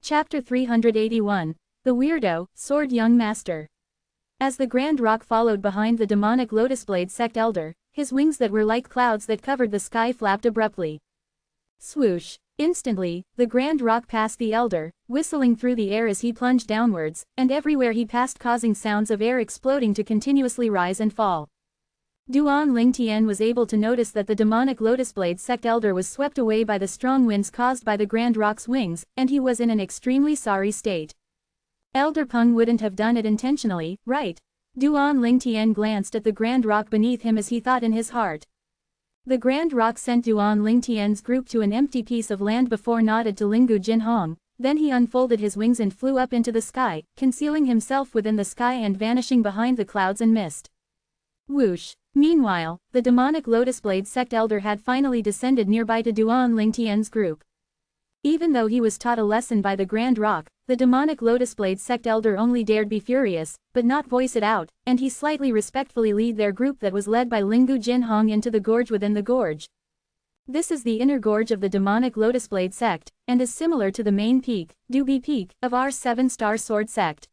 Chapter 381. The Weirdo, Sword Young Master. As the Grand Rock followed behind the demonic Lotus Blade sect elder, his wings that were like clouds that covered the sky flapped abruptly. Swoosh! Instantly, the Grand Rock passed the elder, whistling through the air as he plunged downwards, and everywhere he passed causing sounds of air exploding to continuously rise and fall. Duan Lingtian was able to notice that the demonic Lotus Blade sect elder was swept away by the strong winds caused by the Grand Rock's wings, and he was in an extremely sorry state. Elder Peng wouldn't have done it intentionally, right? Duan Lingtian glanced at the Grand Rock beneath him as he thought in his heart. The Grand Rock sent Duan Lingtian's group to an empty piece of land before nodded to Lingu Jinhong, then he unfolded his wings and flew up into the sky, concealing himself within the sky and vanishing behind the clouds and mist. Whoosh! Meanwhile, the demonic Lotus Blade sect elder had finally descended nearby to Duan Lingtian's group. Even though he was taught a lesson by the Grand Rock, the demonic Lotus Blade sect elder only dared be furious, but not voice it out, and he slightly respectfully led their group that was led by Lingu Jinhong into the gorge within the gorge. This is the inner gorge of the demonic Lotus Blade sect, and is similar to the main peak, Dubi Peak, of our 7-star sword sect.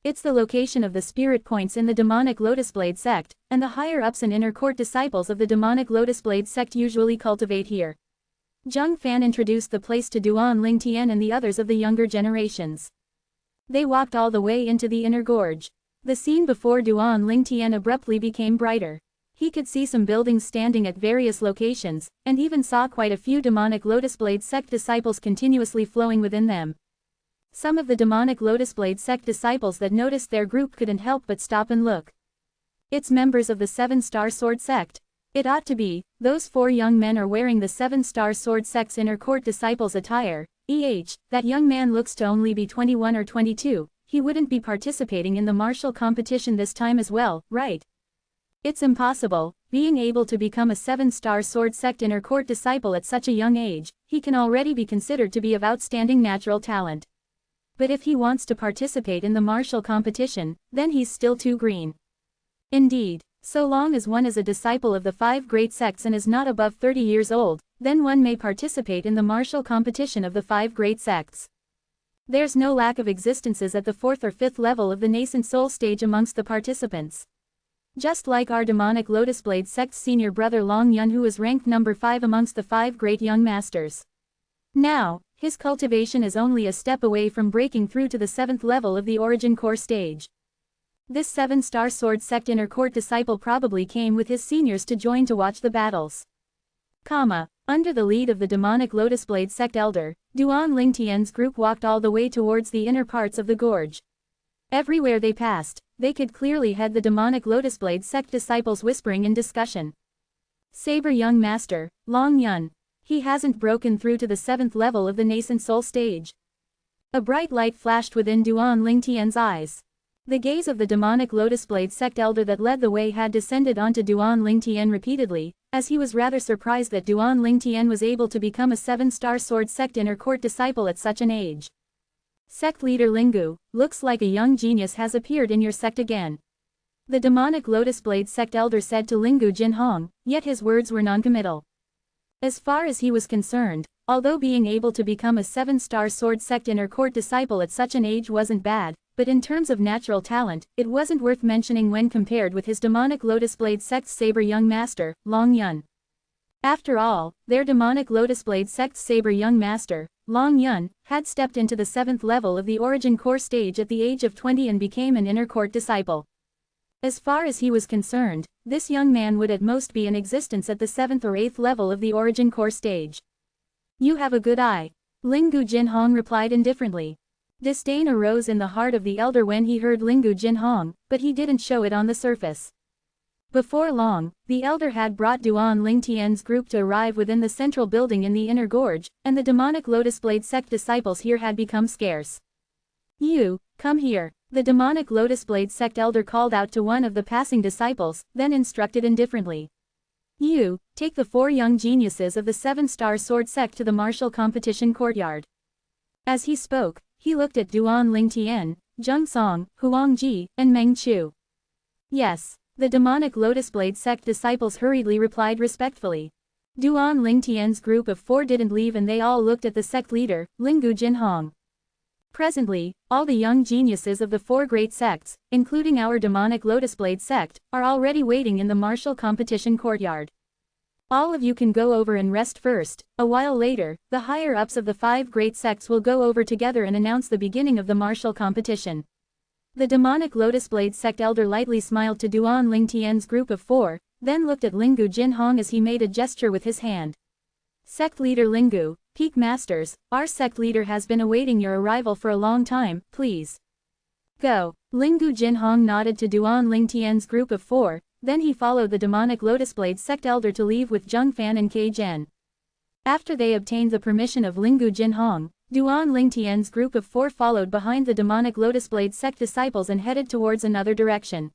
It's the location of the spirit points in the demonic Lotus Blade sect, and the higher-ups and inner court disciples of the demonic Lotus Blade sect usually cultivate here. Zheng Fan introduced the place to Duan Lingtian and the others of the younger generations. They walked all the way into the inner gorge. The scene before Duan Lingtian abruptly became brighter. He could see some buildings standing at various locations, and even saw quite a few demonic Lotus Blade sect disciples continuously flowing within them. Some of the demonic Lotus Blade sect disciples that noticed their group couldn't help but stop and look. It's members of the 7-star sword sect. It ought to be. Those 4 young men are wearing the 7-star sword sect's inner court disciples attire. That young man looks to only be 21 or 22, he wouldn't be participating in the martial competition this time as well, right? It's impossible, being able to become a 7-star sword sect inner court disciple at such a young age, he can already be considered to be of outstanding natural talent. But if he wants to participate in the martial competition, then he's still too green. Indeed, so long as one is a disciple of the 5 great sects and is not above 30 years old, then one may participate in the martial competition of the 5 great sects. There's no lack of existences at the 4th or 5th level of the nascent soul stage amongst the participants. Just like our demonic Lotus Blade sect's senior brother Long Yun, who is ranked number 5 amongst the 5 great young masters. Now, his cultivation is only a step away from breaking through to the 7th level of the origin core stage. This 7-star sword sect inner court disciple probably came with his seniors to join to watch the battles. Under the lead of the demonic Lotus Blade sect elder, Duan Lingtian's group walked all the way towards the inner parts of the gorge. Everywhere they passed, they could clearly hear the demonic Lotus Blade sect disciples whispering in discussion. Saber young master, Long Yun. He hasn't broken through to the 7th level of the nascent soul stage. A bright light flashed within Duan Lingtian's eyes. The gaze of the demonic Lotus Blade sect elder that led the way had descended onto Duan Lingtian repeatedly, as he was rather surprised that Duan Lingtian was able to become a 7-star sword sect inner court disciple at such an age. Sect leader Lingu, looks like a young genius has appeared in your sect again. The demonic Lotus Blade sect elder said to Lingu Jinhong, yet his words were non-committal. As far as he was concerned, although being able to become a 7-star sword sect inner court disciple at such an age wasn't bad, but in terms of natural talent, it wasn't worth mentioning when compared with his demonic Lotus Blade sect's saber young master, Long Yun. After all, their demonic Lotus Blade sect's saber young master, Long Yun, had stepped into the 7th level of the origin core stage at the age of 20 and became an inner court disciple. As far as he was concerned, this young man would at most be in existence at the 7th or 8th level of the origin core stage. You have a good eye. Lingu Jinhong replied indifferently. Disdain arose in the heart of the elder when he heard Lingu Jinhong, but he didn't show it on the surface. Before long, the elder had brought Duan Lingtian's group to arrive within the central building in the inner gorge, and the demonic Lotus Blade sect disciples here had become scarce. You, come here. The demonic Lotus Blade sect elder called out to one of the passing disciples, then instructed indifferently. You, take the 4 young geniuses of the 7-star sword sect to the martial competition courtyard. As he spoke, he looked at Duan Lingtian, Zheng Song, Huang Ji, and Meng Chu. Yes, the demonic Lotus Blade sect disciples hurriedly replied respectfully. Duan Lingtian's group of 4 didn't leave and they all looked at the sect leader, Lingu Jinhong. Presently, all the young geniuses of the four great sects, including our demonic Lotus Blade sect, are already waiting in the martial competition courtyard. All of you can go over and rest first. A while later, the higher-ups of the five great sects will go over together and announce the beginning of the martial competition. The demonic Lotus Blade sect elder lightly smiled to Duan Ling Tian's group of four, then looked at Lingu Jinhong as he made a gesture with his hand. Sect leader Lingu, Peak Masters, our sect leader has been awaiting your arrival for a long time, please. Go. Lingu Jinhong nodded to Duan Ling Tian's group of four, then he followed the demonic Lotus Blade sect elder to leave with Zheng Fan and Kei Zhen. After they obtained the permission of Lingu Jinhong, Duan Ling Tian's group of four followed behind the demonic Lotus Blade sect disciples and headed towards another direction.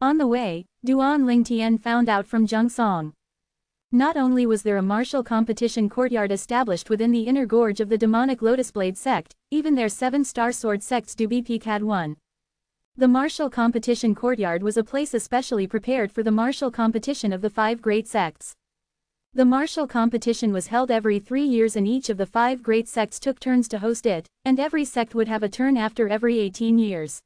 On the way, Duan Ling Tian found out from Zheng Song. Not only was there a martial competition courtyard established within the inner gorge of the demonic Lotus Blade sect, even their 7-star sword sect's Dubi Peak had one. The martial competition courtyard was a place especially prepared for the martial competition of the five great sects. The martial competition was held every 3 years and each of the five great sects took turns to host it, and every sect would have a turn after every 18 years.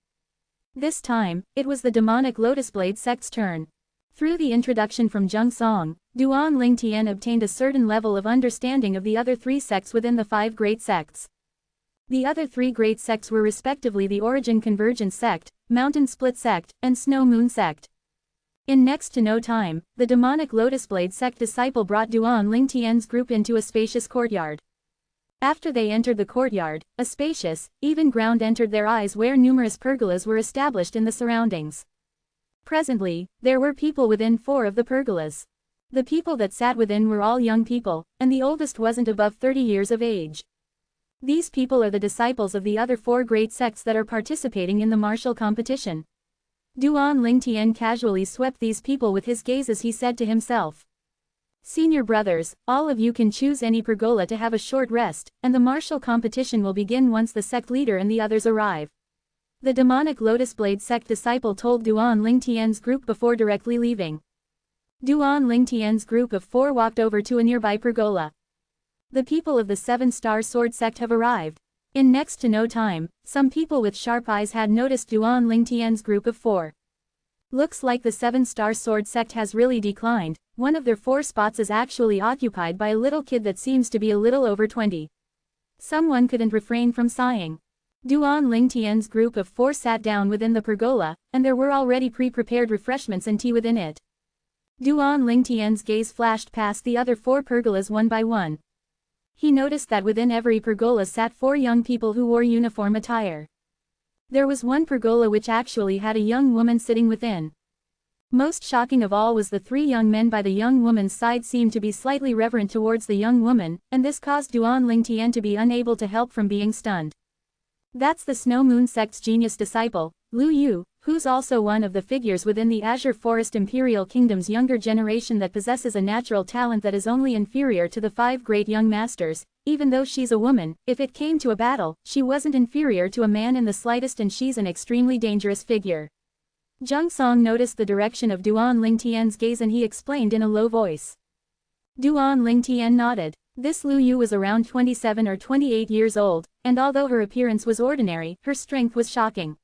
This time, it was the demonic Lotus Blade sect's turn. Through the introduction from Zheng Song, Duan Ling Tian obtained a certain level of understanding of the other three sects within the five great sects. The other three great sects were respectively the Origin Convergence sect, Mountain Split sect, and Snow Moon sect. In next to no time, the demonic Lotus Blade sect disciple brought Duan Ling Tian's group into a spacious courtyard. After they entered the courtyard, a spacious, even ground entered their eyes where numerous pergolas were established in the surroundings. Presently, there were people within 4 of the pergolas. The people that sat within were all young people, and the oldest wasn't above 30 years of age. These people are the disciples of the other 4 great sects that are participating in the martial competition. Duan Ling Tian casually swept these people with his gaze as he said to himself. Senior brothers, all of you can choose any pergola to have a short rest, and the martial competition will begin once the sect leader and the others arrive. The demonic Lotus Blade sect disciple told Duan Ling Tian's group before directly leaving. Duan Ling Tian's group of 4 walked over to a nearby pergola. The people of the 7-star sword sect have arrived. In next to no time, some people with sharp eyes had noticed Duan Ling Tian's group of 4. Looks like the 7-star sword sect has really declined. One of their 4 spots is actually occupied by a little kid that seems to be a little over 20. Someone couldn't refrain from sighing. Duan Ling Tian's group of 4 sat down within the pergola, and there were already pre-prepared refreshments and tea within it. Duan Ling Tian's gaze flashed past the other 4 pergolas one by one. He noticed that within every pergola sat 4 young people who wore uniform attire. There was one pergola which actually had a young woman sitting within. Most shocking of all was the 3 young men by the young woman's side seemed to be slightly reverent towards the young woman, and this caused Duan Ling Tian to be unable to help from being stunned. That's the Snow Moon sect's genius disciple, Lu Yu, who's also one of the figures within the Azure Forest Imperial Kingdom's younger generation that possesses a natural talent that is only inferior to the 5 great young masters. Even though she's a woman, if it came to a battle, she wasn't inferior to a man in the slightest, and she's an extremely dangerous figure. Zheng Song noticed the direction of Duan Ling Tian's gaze and he explained in a low voice. Duan Ling Tian nodded. This Lu Yu was around 27 or 28 years old, and although her appearance was ordinary, her strength was shocking.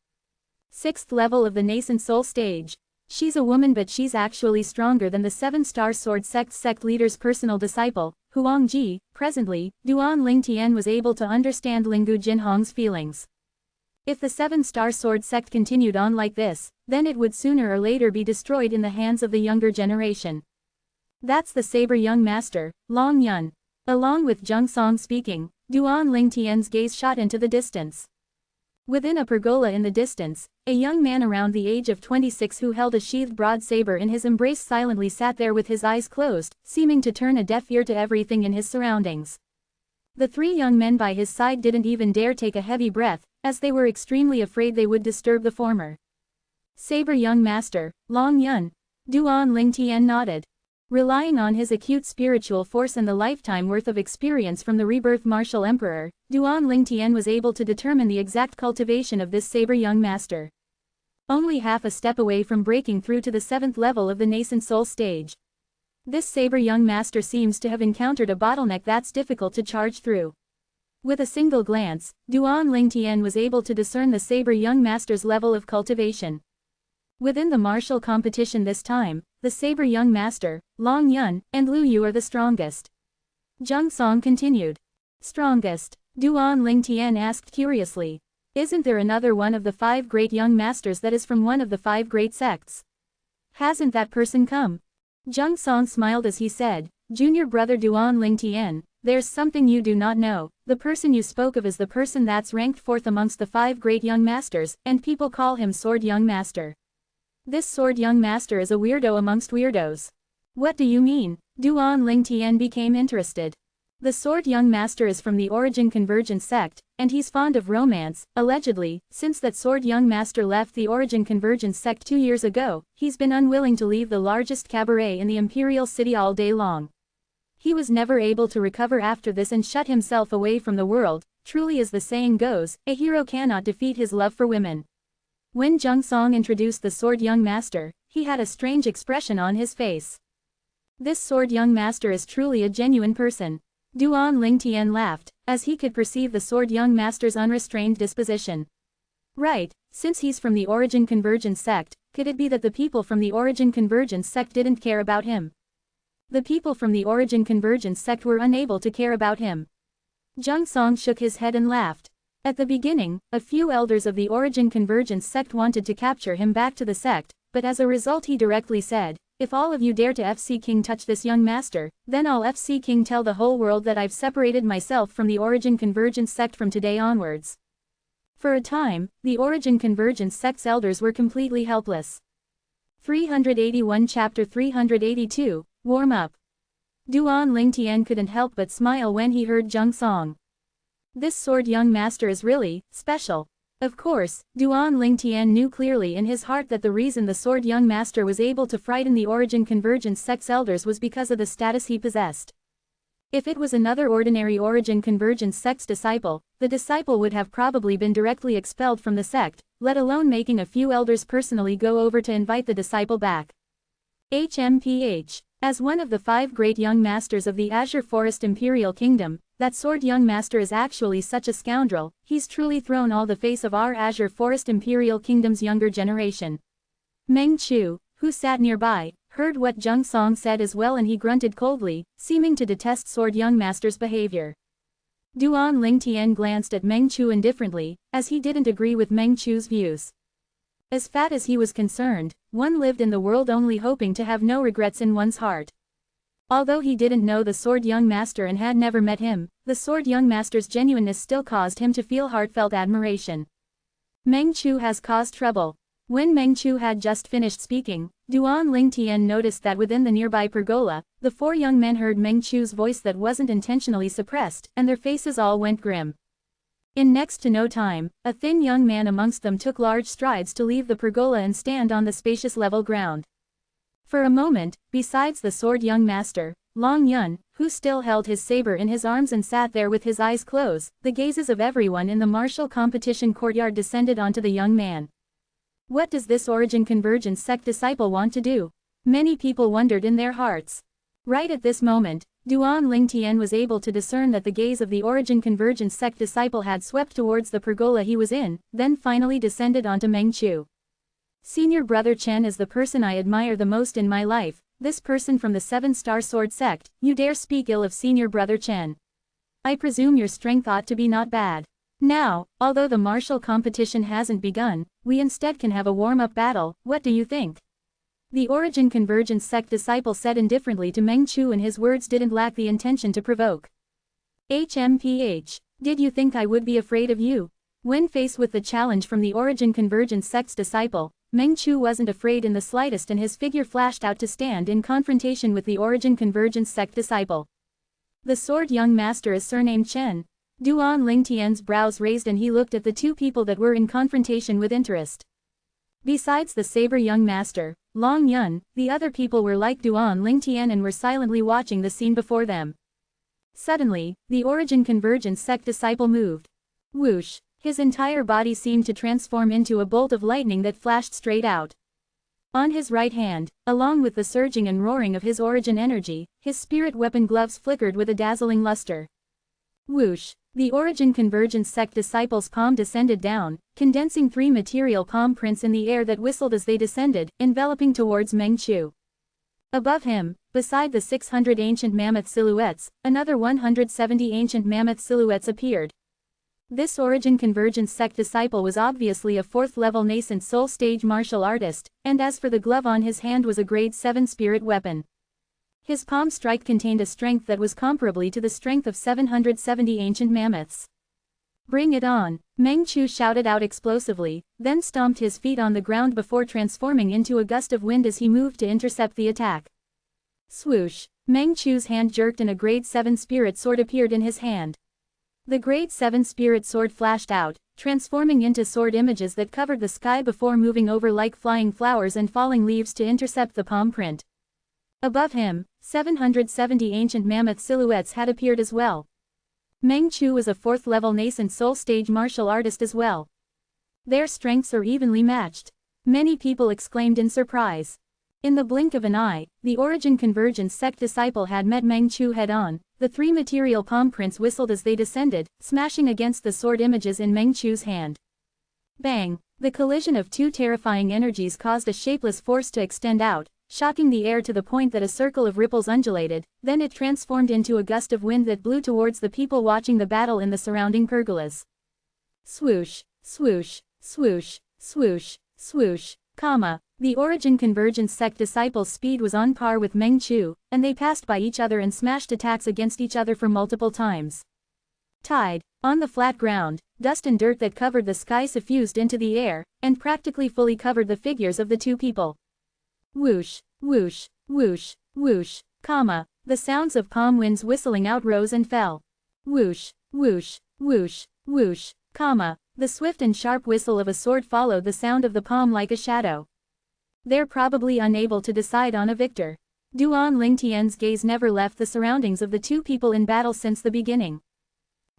6th level of the nascent soul stage. She's a woman, but she's actually stronger than the 7-star sword sect leader's personal disciple, Huang Ji. Presently, Duan Ling Tian was able to understand Lingu Jinhong's feelings. If the 7-star sword sect continued on like this, then it would sooner or later be destroyed in the hands of the younger generation. That's the saber young master, Long Yun. Along with Zheng Song speaking, Duan Ling Tian's gaze shot into the distance. Within a pergola in the distance, a young man around the age of 26 who held a sheathed broad saber in his embrace silently sat there with his eyes closed, seeming to turn a deaf ear to everything in his surroundings. The 3 young men by his side didn't even dare take a heavy breath, as they were extremely afraid they would disturb the former. Saber young master, Long Yun. Duan Ling Tian nodded. Relying on his acute spiritual force and the lifetime worth of experience from the rebirth martial emperor, Duan Ling Tian was able to determine the exact cultivation of this saber young master. Only half a step away from breaking through to the 7th level of the nascent soul stage. This saber young master seems to have encountered a bottleneck that's difficult to charge through. With a single glance, Duan Lingtian was able to discern the saber young master's level of cultivation. Within the martial competition this time, the saber young master, Long Yun, and Lu Yu are the strongest. Zhang Song continued. Strongest? Duan Lingtian asked curiously. Isn't there another one of the 5 great young masters that is from one of the 5 great sects? Hasn't that person come? Zhang Song smiled as he said, Junior brother Duan Lingtian, there's something you do not know. The person you spoke of is the person that's ranked 4th amongst the 5 great young masters, and people call him Sword Young Master. This Sword Young Master is a weirdo amongst weirdos. What do you mean? Duan Lingtian became interested. The Sword Young Master is from the Origin Convergence sect, and he's fond of romance. Allegedly, since that Sword Young Master left the Origin Convergence sect 2 years ago, he's been unwilling to leave the largest cabaret in the Imperial City all day long. He was never able to recover after this and shut himself away from the world. Truly, as the saying goes, a hero cannot defeat his love for women. When Zhang Song introduced the Sword Young Master, he had a strange expression on his face. This Sword Young Master is truly a genuine person. Duan Lingtian laughed, as he could perceive the Sword Young Master's unrestrained disposition. Right, since he's from the Origin Convergence sect, could it be that the people from the Origin Convergence sect didn't care about him? The people from the Origin Convergence sect were unable to care about him. Zhang Song shook his head and laughed. At the beginning, a few elders of the Origin Convergence sect wanted to capture him back to the sect, but as a result he directly said, if all of you dare to FC King touch this young master, then I'll FC King tell the whole world that I've separated myself from the Origin Convergence sect from today onwards. For a time, the Origin Convergence sect's elders were completely helpless. 381 Chapter 382, Warm Up. Duan Lingtian couldn't help but smile when he heard Zhang Song. This Sword Young Master is really special. Of course, Duan Lingtian knew clearly in his heart that the reason the Sword Young Master was able to frighten the Origin Convergence sect's elders was because of the status he possessed. If it was another ordinary Origin Convergence sect's disciple, the disciple would have probably been directly expelled from the sect, let alone making a few elders personally go over to invite the disciple back. HMPH. As one of the 5 great young masters of the Azure Forest Imperial Kingdom, that Sword Young Master is actually such a scoundrel. He's truly thrown all the face of our Azure Forest Imperial Kingdom's younger generation. Meng Chu, who sat nearby, heard what Zhang Song said as well, and he grunted coldly, seeming to detest Sword Young Master's behavior. Duan Lingtian glanced at Meng Chu indifferently, as he didn't agree with Meng Chu's views. As fat as he was concerned, one lived in the world only hoping to have no regrets in one's heart. Although he didn't know the Sword Young Master and had never met him, the Sword Young Master's genuineness still caused him to feel heartfelt admiration. Meng Chu has caused trouble. When Meng Chu had just finished speaking, Duan Lingtian noticed that within the nearby pergola, the 4 young men heard Meng Chu's voice that wasn't intentionally suppressed, and their faces all went grim. In next to no time, a thin young man amongst them took large strides to leave the pergola and stand on the spacious level ground. For a moment, besides the Sword Young Master, Long Yun, who still held his saber in his arms and sat there with his eyes closed, the gazes of everyone in the martial competition courtyard descended onto the young man. What does this Origin Convergence sect disciple want to do? Many people wondered in their hearts. Right at this moment, Duan Lingtian was able to discern that the gaze of the Origin Convergence sect disciple had swept towards the pergola he was in, then finally descended onto Meng Chu. Senior Brother Chen is the person I admire the most in my life. This person from the 7-star sword sect, you dare speak ill of Senior Brother Chen. I presume your strength ought to be not bad. Now, although the martial competition hasn't begun, we instead can have a warm-up battle. What do you think? The Origin Convergence sect disciple said indifferently to Meng Chu, and his words didn't lack the intention to provoke. HMPH. Did you think I would be afraid of you? When faced with the challenge from the Origin Convergence sect's disciple, Meng Chu wasn't afraid in the slightest, and his figure flashed out to stand in confrontation with the Origin Convergence sect disciple. The Sword Young Master is surnamed Chen. Duan Lingtian's brows raised and he looked at the 2 people that were in confrontation with interest. Besides the Saber Young Master, Long Yun, the other people were like Duan Lingtian and were silently watching the scene before them. Suddenly, the Origin Convergence sect disciple moved. Whoosh! His entire body seemed to transform into a bolt of lightning that flashed straight out. On his right hand, along with the surging and roaring of his origin energy, his spirit weapon gloves flickered with a dazzling luster. Whoosh! The Origin Convergence sect disciples' palm descended down, condensing 3 material palm prints in the air that whistled as they descended, enveloping towards Meng Qiu. Above him, beside the 600 ancient mammoth silhouettes, another 170 ancient mammoth silhouettes appeared. This Origin Convergence sect disciple was obviously a 4th-level nascent soul stage martial artist, and as for the glove on his hand was a grade 7 spirit weapon. His palm strike contained a strength that was comparably to the strength of 770 ancient mammoths. "Bring it on," Meng Qiu shouted out explosively, then stomped his feet on the ground before transforming into a gust of wind as he moved to intercept the attack. Swoosh! Meng Qiu's hand jerked and a grade 7 spirit sword appeared in his hand. The grade 7 spirit sword flashed out, transforming into sword images that covered the sky before moving over like flying flowers and falling leaves to intercept the palm print. Above him, 770 ancient mammoth silhouettes had appeared as well. Meng Qiu was a 4th-level nascent soul stage martial artist as well. Their strengths are evenly matched. Many people exclaimed in surprise. In the blink of an eye, the Origin Convergence sect disciple had met Meng Qiu head-on. The 3 material palm prints whistled as they descended, smashing against the sword images in Meng Qiu's hand. Bang! The collision of 2 terrifying energies caused a shapeless force to extend out, shocking the air to the point that a circle of ripples undulated, then it transformed into a gust of wind that blew towards the people watching the battle in the surrounding pergolas. Swoosh, swoosh, swoosh, swoosh, swoosh, The Origin Convergence sect disciples' speed was on par with Meng Qiu, and they passed by each other and smashed attacks against each other for multiple times. Tied, on the flat ground, dust and dirt that covered the sky suffused into the air, and practically fully covered the figures of the 2 people. Whoosh, whoosh, whoosh, whoosh, the sounds of palm winds whistling out rose and fell. Whoosh, whoosh, whoosh, whoosh, the swift and sharp whistle of a sword followed the sound of the palm like a shadow. They're probably unable to decide on a victor. Duan Lingtian's gaze never left the surroundings of the 2 people in battle since the beginning.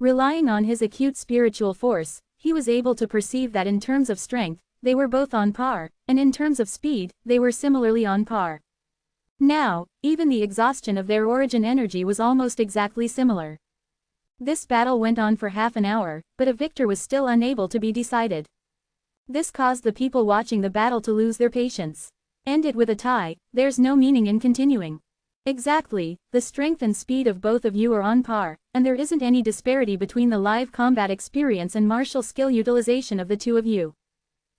Relying on his acute spiritual force, he was able to perceive that in terms of strength, they were both on par, and in terms of speed, they were similarly on par. Now, even the exhaustion of their origin energy was almost exactly similar. This battle went on for half an hour, but a victor was still unable to be decided. This caused the people watching the battle to lose their patience. End it with a tie, there's no meaning in continuing. Exactly, the strength and speed of both of you are on par, and there isn't any disparity between the live combat experience and martial skill utilization of the 2 of you.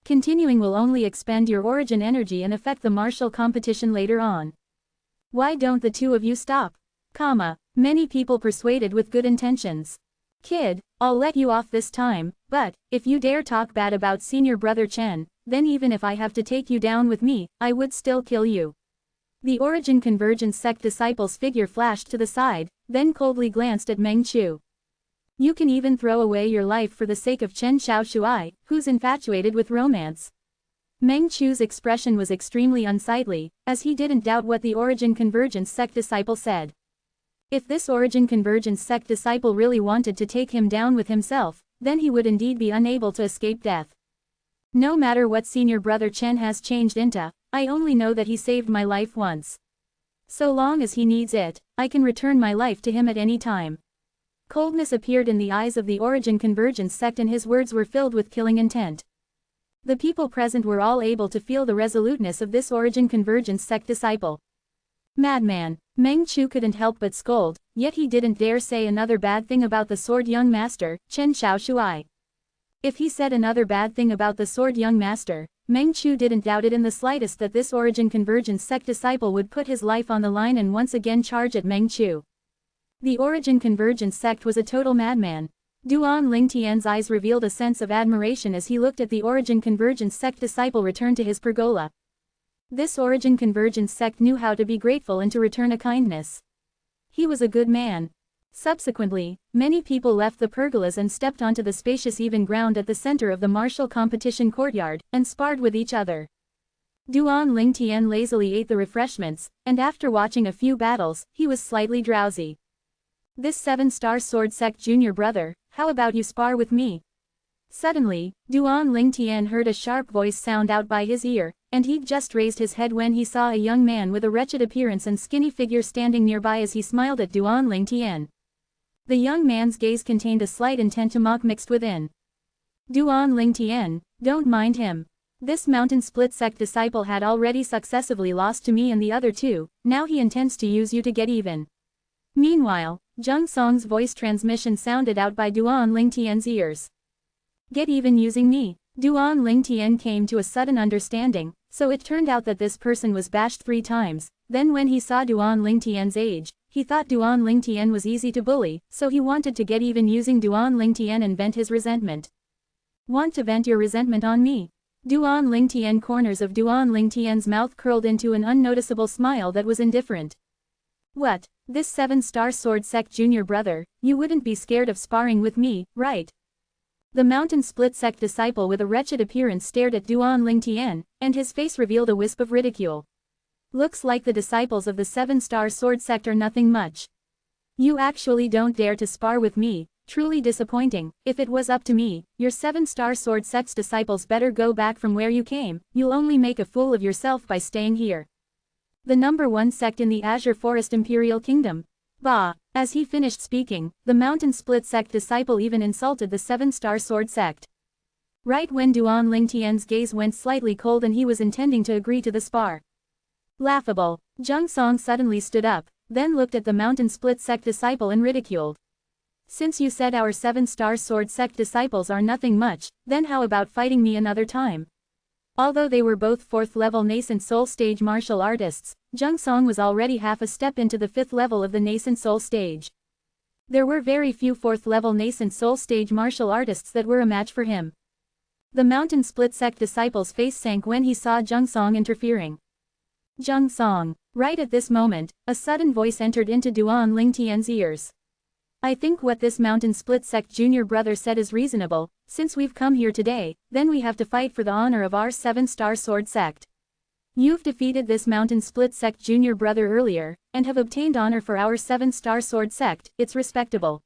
Continuing will only expend your origin energy and affect the martial competition later on. Why don't the 2 of you stop? Many people persuaded with good intentions. Kid, I'll let you off this time, but, if you dare talk bad about senior brother Chen, then even if I have to take you down with me, I would still kill you. The Origin Convergence sect disciple's figure flashed to the side, then coldly glanced at Meng Qiu. You can even throw away your life for the sake of Chen Xiaoshuai, who's infatuated with romance. Meng Qiu's expression was extremely unsightly, as he didn't doubt what the Origin Convergence sect disciple said. If this Origin Convergence sect disciple really wanted to take him down with himself, then he would indeed be unable to escape death. No matter what senior brother Chen has changed into, I only know that he saved my life once. So long as he needs it, I can return my life to him at any time. Coldness appeared in the eyes of the Origin Convergence sect and his words were filled with killing intent. The people present were all able to feel the resoluteness of this Origin Convergence sect disciple. Madman, Meng Qiu couldn't help but scold, yet he didn't dare say another bad thing about the sword young master, Chen Xiaoshuai. If he said another bad thing about the sword young master, Meng Qiu didn't doubt it in the slightest that this Origin Convergence sect disciple would put his life on the line and once again charge at Meng Qiu. The Origin Convergence sect was a total madman. Duan Lingtian's eyes revealed a sense of admiration as he looked at the Origin Convergence sect disciple return to his pergola. This Origin Convergence sect knew how to be grateful and to return a kindness. He was a good man. Subsequently, many people left the pergolas and stepped onto the spacious even ground at the center of the martial competition courtyard, and sparred with each other. Duan Lingtian lazily ate the refreshments, and after watching a few battles, he was slightly drowsy. This 7-star sword sect junior brother, how about you spar with me? Suddenly, Duan Lingtian heard a sharp voice sound out by his ear, and he'd just raised his head when he saw a young man with a wretched appearance and skinny figure standing nearby as he smiled at Duan Lingtian. The young man's gaze contained a slight intent to mock mixed within. Duan Ling Tian, don't mind him. This mountain split sect disciple had already successively lost to me and the other two, now he intends to use you to get even. Meanwhile, Zheng Song's voice transmission sounded out by Duan Ling Tian's ears. Get even using me? Duan Ling Tian came to a sudden understanding, so it turned out that this person was bashed 3 times, then when he saw Duan Ling Tian's age, he thought Duan Ling Tian was easy to bully, so he wanted to get even using Duan Ling Tian and vent his resentment. Want to vent your resentment on me? Duan Ling Tian corners of Duan Ling Tian's mouth curled into an unnoticeable smile that was indifferent. What, this 7-star sword sect junior brother, you wouldn't be scared of sparring with me, right? The mountain split sect disciple with a wretched appearance stared at Duan Ling Tian, and his face revealed a wisp of ridicule. Looks like the disciples of the 7-star sword sect are nothing much. You actually don't dare to spar with me, truly disappointing. If it was up to me, your 7-star sword sect's disciples better go back from where you came, you'll only make a fool of yourself by staying here. The number 1 sect in the Azure Forest Imperial Kingdom. Bah! As he finished speaking, the mountain split sect disciple even insulted the 7-star sword sect. Right when Duan Ling Tian's gaze went slightly cold and he was intending to agree to the spar. Laughable. Zheng Song suddenly stood up, then looked at the mountain split sect disciple and ridiculed. Since you said our 7-star sword sect disciples are nothing much, then how about fighting me another time? Although they were both 4th-level nascent soul stage martial artists, Zheng Song was already half a step into the 5th level of the nascent soul stage. There were very few 4th-level nascent soul stage martial artists that were a match for him. The mountain split sect disciple's face sank when he saw Zheng Song interfering. Zheng Song. Right at this moment, a sudden voice entered into Duan Ling Tian's ears. I think what this mountain split sect junior brother said is reasonable. Since we've come here today, then we have to fight for the honor of our 7-star sword sect. You've defeated this mountain split sect junior brother earlier, and have obtained honor for our 7-star sword sect, it's respectable.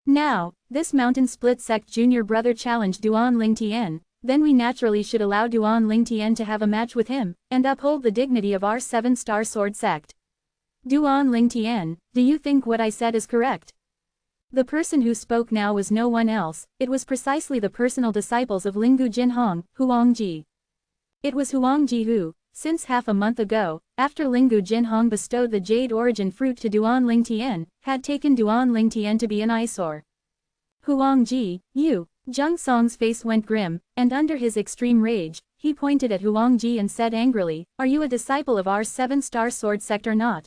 Now, this mountain split sect junior brother challenged Duan Ling Tian, then we naturally should allow Duan Ling Tian to have a match with him, and uphold the dignity of our 7-star sword sect. Duan Ling Tian, do you think what I said is correct? The person who spoke now was no one else, it was precisely the personal disciples of Linggu Jinhong, Huangji. It was Huangji who, since half a month ago, after Linggu Jinhong bestowed the Jade Origin Fruit to Duan Ling Tian, had taken Duan Ling Tian to be an eyesore. Huangji, you! Zheng Song's face went grim, and under his extreme rage, he pointed at Huangji and said angrily, are you a disciple of our 7-star sword sect or not?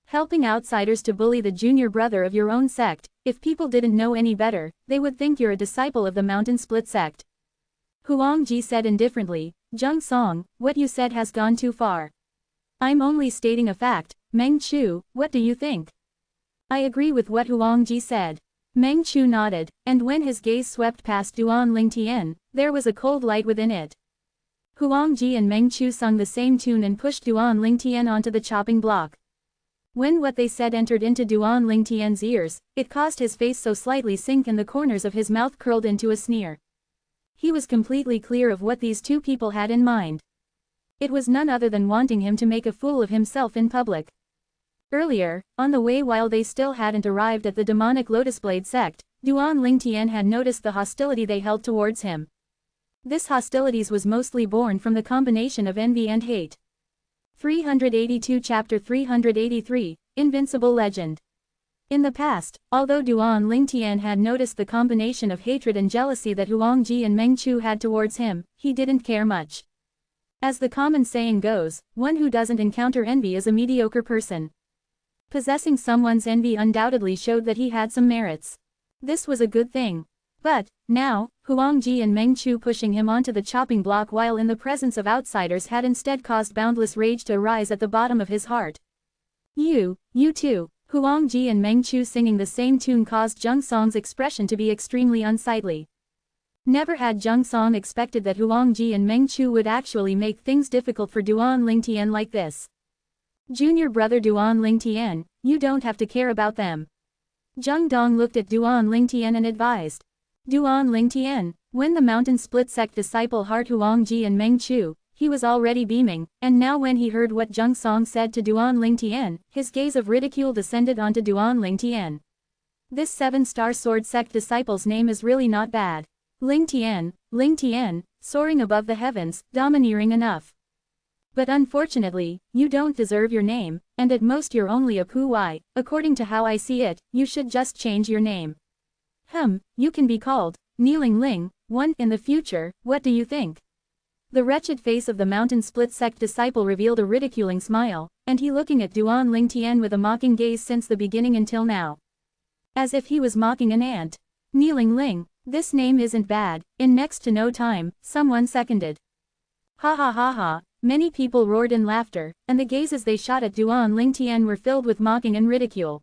Helping outsiders to bully the junior brother of your own sect, if people didn't know any better, they would think you're a disciple of the mountain split sect. Huangji said indifferently, Zheng Song, what you said has gone too far. I'm only stating a fact. Meng Chu, what do you think? I agree with what Huangji said. Meng Chu nodded, and when his gaze swept past Duan Ling Tian, there was a cold light within it. Huangji and Meng Chu sung the same tune and pushed Duan Ling Tian onto the chopping block. When what they said entered into Duan Ling Tian's ears, it caused his face so slightly sink and the corners of his mouth curled into a sneer. He was completely clear of what these two people had in mind. It was none other than wanting him to make a fool of himself in public. Earlier, on the way while they still hadn't arrived at the demonic Lotusblade sect, Duan Ling Tian had noticed the hostility they held towards him. This hostilities was mostly born from the combination of envy and hate. 382 Chapter 383, Invincible Legend. In the past, although Duan Ling Tian had noticed the combination of hatred and jealousy that Huangji and Meng Chu had towards him, he didn't care much. As the common saying goes, one who doesn't encounter envy is a mediocre person. Possessing someone's envy undoubtedly showed that he had some merits. This was a good thing. But, now, Huangji and Meng Chu pushing him onto the chopping block while in the presence of outsiders had instead caused boundless rage to arise at the bottom of his heart. You too. Huangji and Meng Chu singing the same tune caused Zheng Song's expression to be extremely unsightly. Never had Zheng Song expected that Huangji and Meng Chu would actually make things difficult for Duan Ling Tian like this. Junior brother Duan Ling Tian, you don't have to care about them. Zheng Dong looked at Duan Ling Tian and advised. Duan Ling Tian, when the mountain split sect disciple heart Huangji and Meng Chu, he was already beaming, and now when he heard what Zheng Song said to Duan Ling Tian, his gaze of ridicule descended onto Duan Ling Tian. This 7-star sword sect disciple's name is really not bad. Ling Tian, soaring above the heavens, domineering enough. But unfortunately, you don't deserve your name, and at most you're only a Pu. According to how I see it, you should just change your name. You can be called Kneeling Ling, in the future, what do you think? The wretched face of the mountain split sect disciple revealed a ridiculing smile, and he looking at Ling Tian with a mocking gaze since the beginning until now. As if he was mocking an ant. Kneeling Ling, this name isn't bad. In next to no time, someone seconded. Ha ha ha ha, many people roared in laughter, and the gazes they shot at Ling Tian were filled with mocking and ridicule.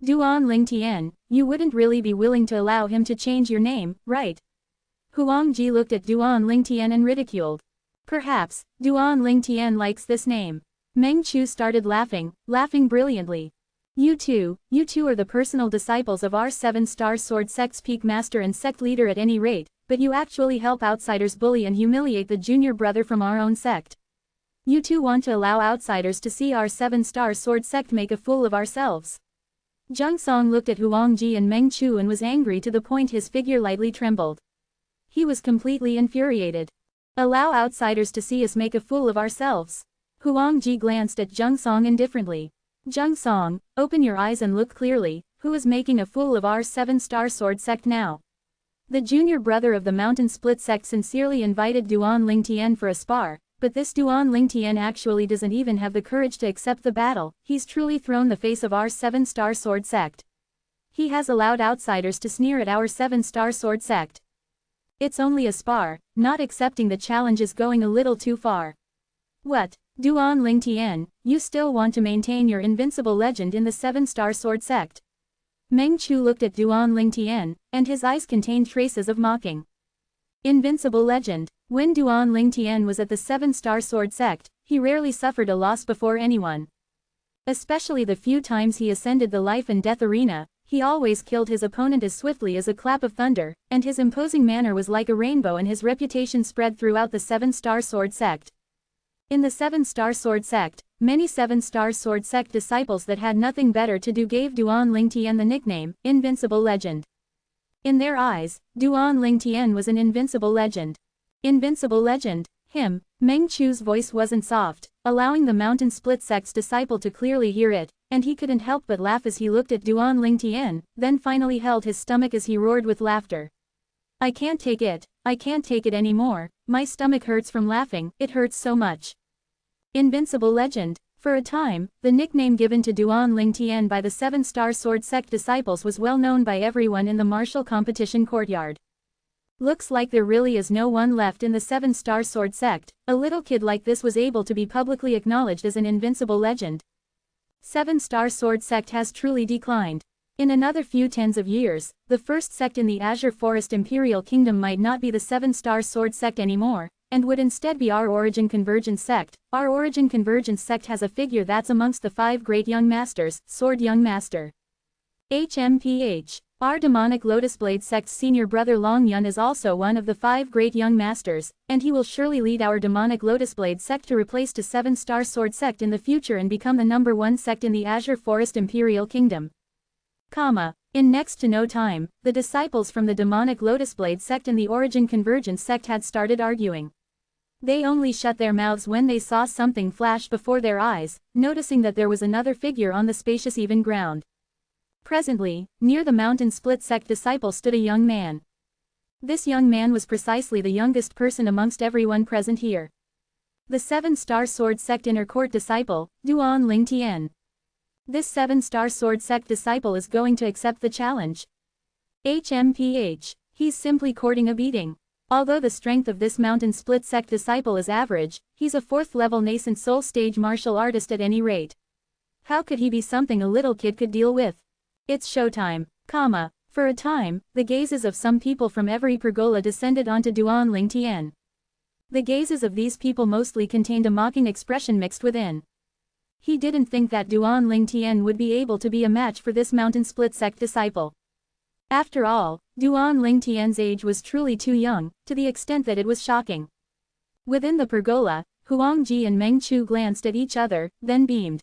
Ling Tian, you wouldn't really be willing to allow him to change your name, right? Huangji looked at Ling Tian and ridiculed. Perhaps, Ling Tian likes this name. Meng Chu started laughing brilliantly. You two are the personal disciples of our 7-star sword sect's peak master and sect leader at any rate, but you actually help outsiders bully and humiliate the junior brother from our own sect. You two want to allow outsiders to see our 7-star sword sect make a fool of ourselves. Zheng Song looked at Huangji and Meng Chu and was angry to the point his figure lightly trembled. He was completely infuriated. Allow outsiders to see us make a fool of ourselves. Huangji glanced at Zheng Song indifferently. Zheng Song, open your eyes and look clearly, who is making a fool of our 7-star sword sect now? The junior brother of the mountain split sect sincerely invited Ling Tian for a spar, but this Ling Tian actually doesn't even have the courage to accept the battle. He's truly thrown the face of our 7-star sword sect. He has allowed outsiders to sneer at our 7-star sword sect. It's only a spar, not accepting the challenge is going a little too far. What, Ling Tian, you still want to maintain your invincible legend in the 7-star sword sect? Meng Chu looked at Ling Tian, and his eyes contained traces of mocking. Invincible legend. When Ling Tian was at the 7-star sword sect, he rarely suffered a loss before anyone. Especially the few times he ascended the life and death arena, he always killed his opponent as swiftly as a clap of thunder, and his imposing manner was like a rainbow and his reputation spread throughout the 7-star sword sect. In the 7-star sword sect, many 7-star sword sect disciples that had nothing better to do gave Ling Tian the nickname, Invincible Legend. In their eyes, Ling Tian was an invincible legend. Invincible legend, him. Meng Chu's voice wasn't soft, allowing the mountain split sect's disciple to clearly hear it, and he couldn't help but laugh as he looked at Ling Tian, then finally held his stomach as he roared with laughter. I can't take it anymore, my stomach hurts from laughing, it hurts so much. Invincible legend. For a time, the nickname given to Ling Tian by the 7-star sword sect disciples was well known by everyone in the martial competition courtyard. Looks like there really is no one left in the 7-star sword sect. A little kid like this was able to be publicly acknowledged as an invincible legend. 7-star sword sect has truly declined. In another few tens of years, the first sect in the Azure Forest Imperial Kingdom might not be the 7-star sword sect anymore, and would instead be our Origin Convergence sect. Our Origin Convergence sect has a figure that's amongst the 5 great young masters, Sword Young Master. HMPH. Our demonic Lotus Blade sect's senior brother Long Yun is also one of the 5 great young masters, and he will surely lead our demonic Lotus Blade sect to replace the 7-star sword sect in the future and become the #1 sect in the Azure Forest Imperial Kingdom. In next to no time, the disciples from the demonic Lotus Blade sect and the Origin Convergence sect had started arguing. They only shut their mouths when they saw something flash before their eyes, noticing that there was another figure on the spacious even ground. Presently, near the mountain split sect disciple stood a young man. This young man was precisely the youngest person amongst everyone present here. The 7-star sword sect inner court disciple, Ling Tian. This 7-star sword sect disciple is going to accept the challenge. HMPH. He's simply courting a beating. Although the strength of this mountain split sect disciple is average, he's a 4th-level nascent soul stage martial artist at any rate. How could he be something a little kid could deal with? It's showtime, For a time, the gazes of some people from every pergola descended onto Ling Tian. The gazes of these people mostly contained a mocking expression mixed within. He didn't think that Ling Tian would be able to be a match for this mountain split sect disciple. After all, Ling Tian's age was truly too young, to the extent that it was shocking. Within the pergola, Huangji and Meng Chu glanced at each other, then beamed.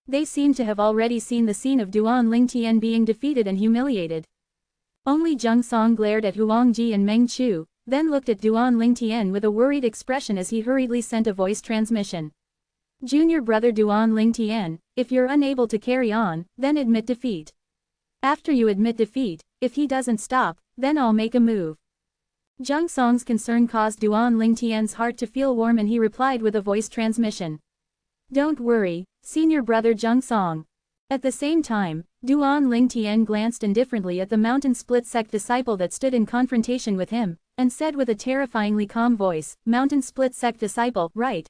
They seemed to have already seen the scene of Duan Lingtian being defeated and humiliated. Only Zheng Song glared at Huangji and Meng Chu, then looked at Duan Lingtian with a worried expression as he hurriedly sent a voice transmission. Junior brother Duan Lingtian, if you're unable to carry on, then admit defeat. After you admit defeat, if he doesn't stop, then I'll make a move. Zheng Song's concern caused Duan Lingtian's heart to feel warm and he replied with a voice transmission. Don't worry, senior brother Zheng Song. At the same time, Duan Lingtian glanced indifferently at the mountain split sect disciple that stood in confrontation with him, and said with a terrifyingly calm voice, Mountain split sect disciple, right?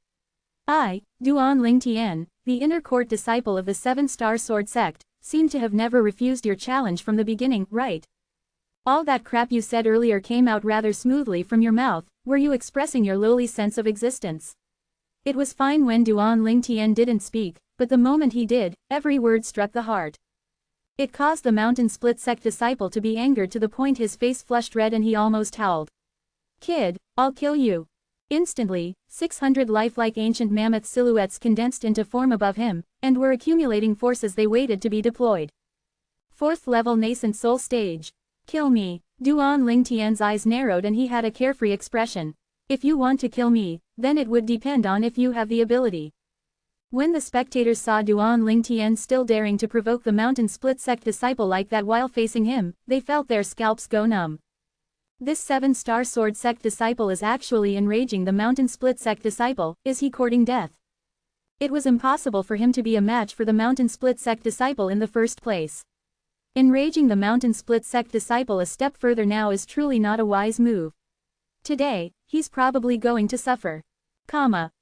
I, Duan Lingtian, the inner court disciple of the 7-star sword sect, seem to have never refused your challenge from the beginning, right? All that crap you said earlier came out rather smoothly from your mouth, were you expressing your lowly sense of existence? It was fine when Duan Lingtian didn't speak, but the moment he did, every word struck the heart. It caused the mountain split sect disciple to be angered to the point his face flushed red and he almost howled. Kid, I'll kill you. Instantly, 600 lifelike ancient mammoth silhouettes condensed into form above him, and were accumulating force as they waited to be deployed. 4th level nascent soul stage. Kill me. Duan Lingtian's eyes narrowed and he had a carefree expression. If you want to kill me, then it would depend on if you have the ability. When the spectators saw Duan Lingtian still daring to provoke the mountain split sect disciple like that while facing him, they felt their scalps go numb. This 7-star sword sect disciple is actually enraging the mountain split sect disciple, is he courting death? It was impossible for him to be a match for the mountain split sect disciple in the first place. Enraging the mountain split sect disciple a step further now is truly not a wise move. Today, he's probably going to suffer.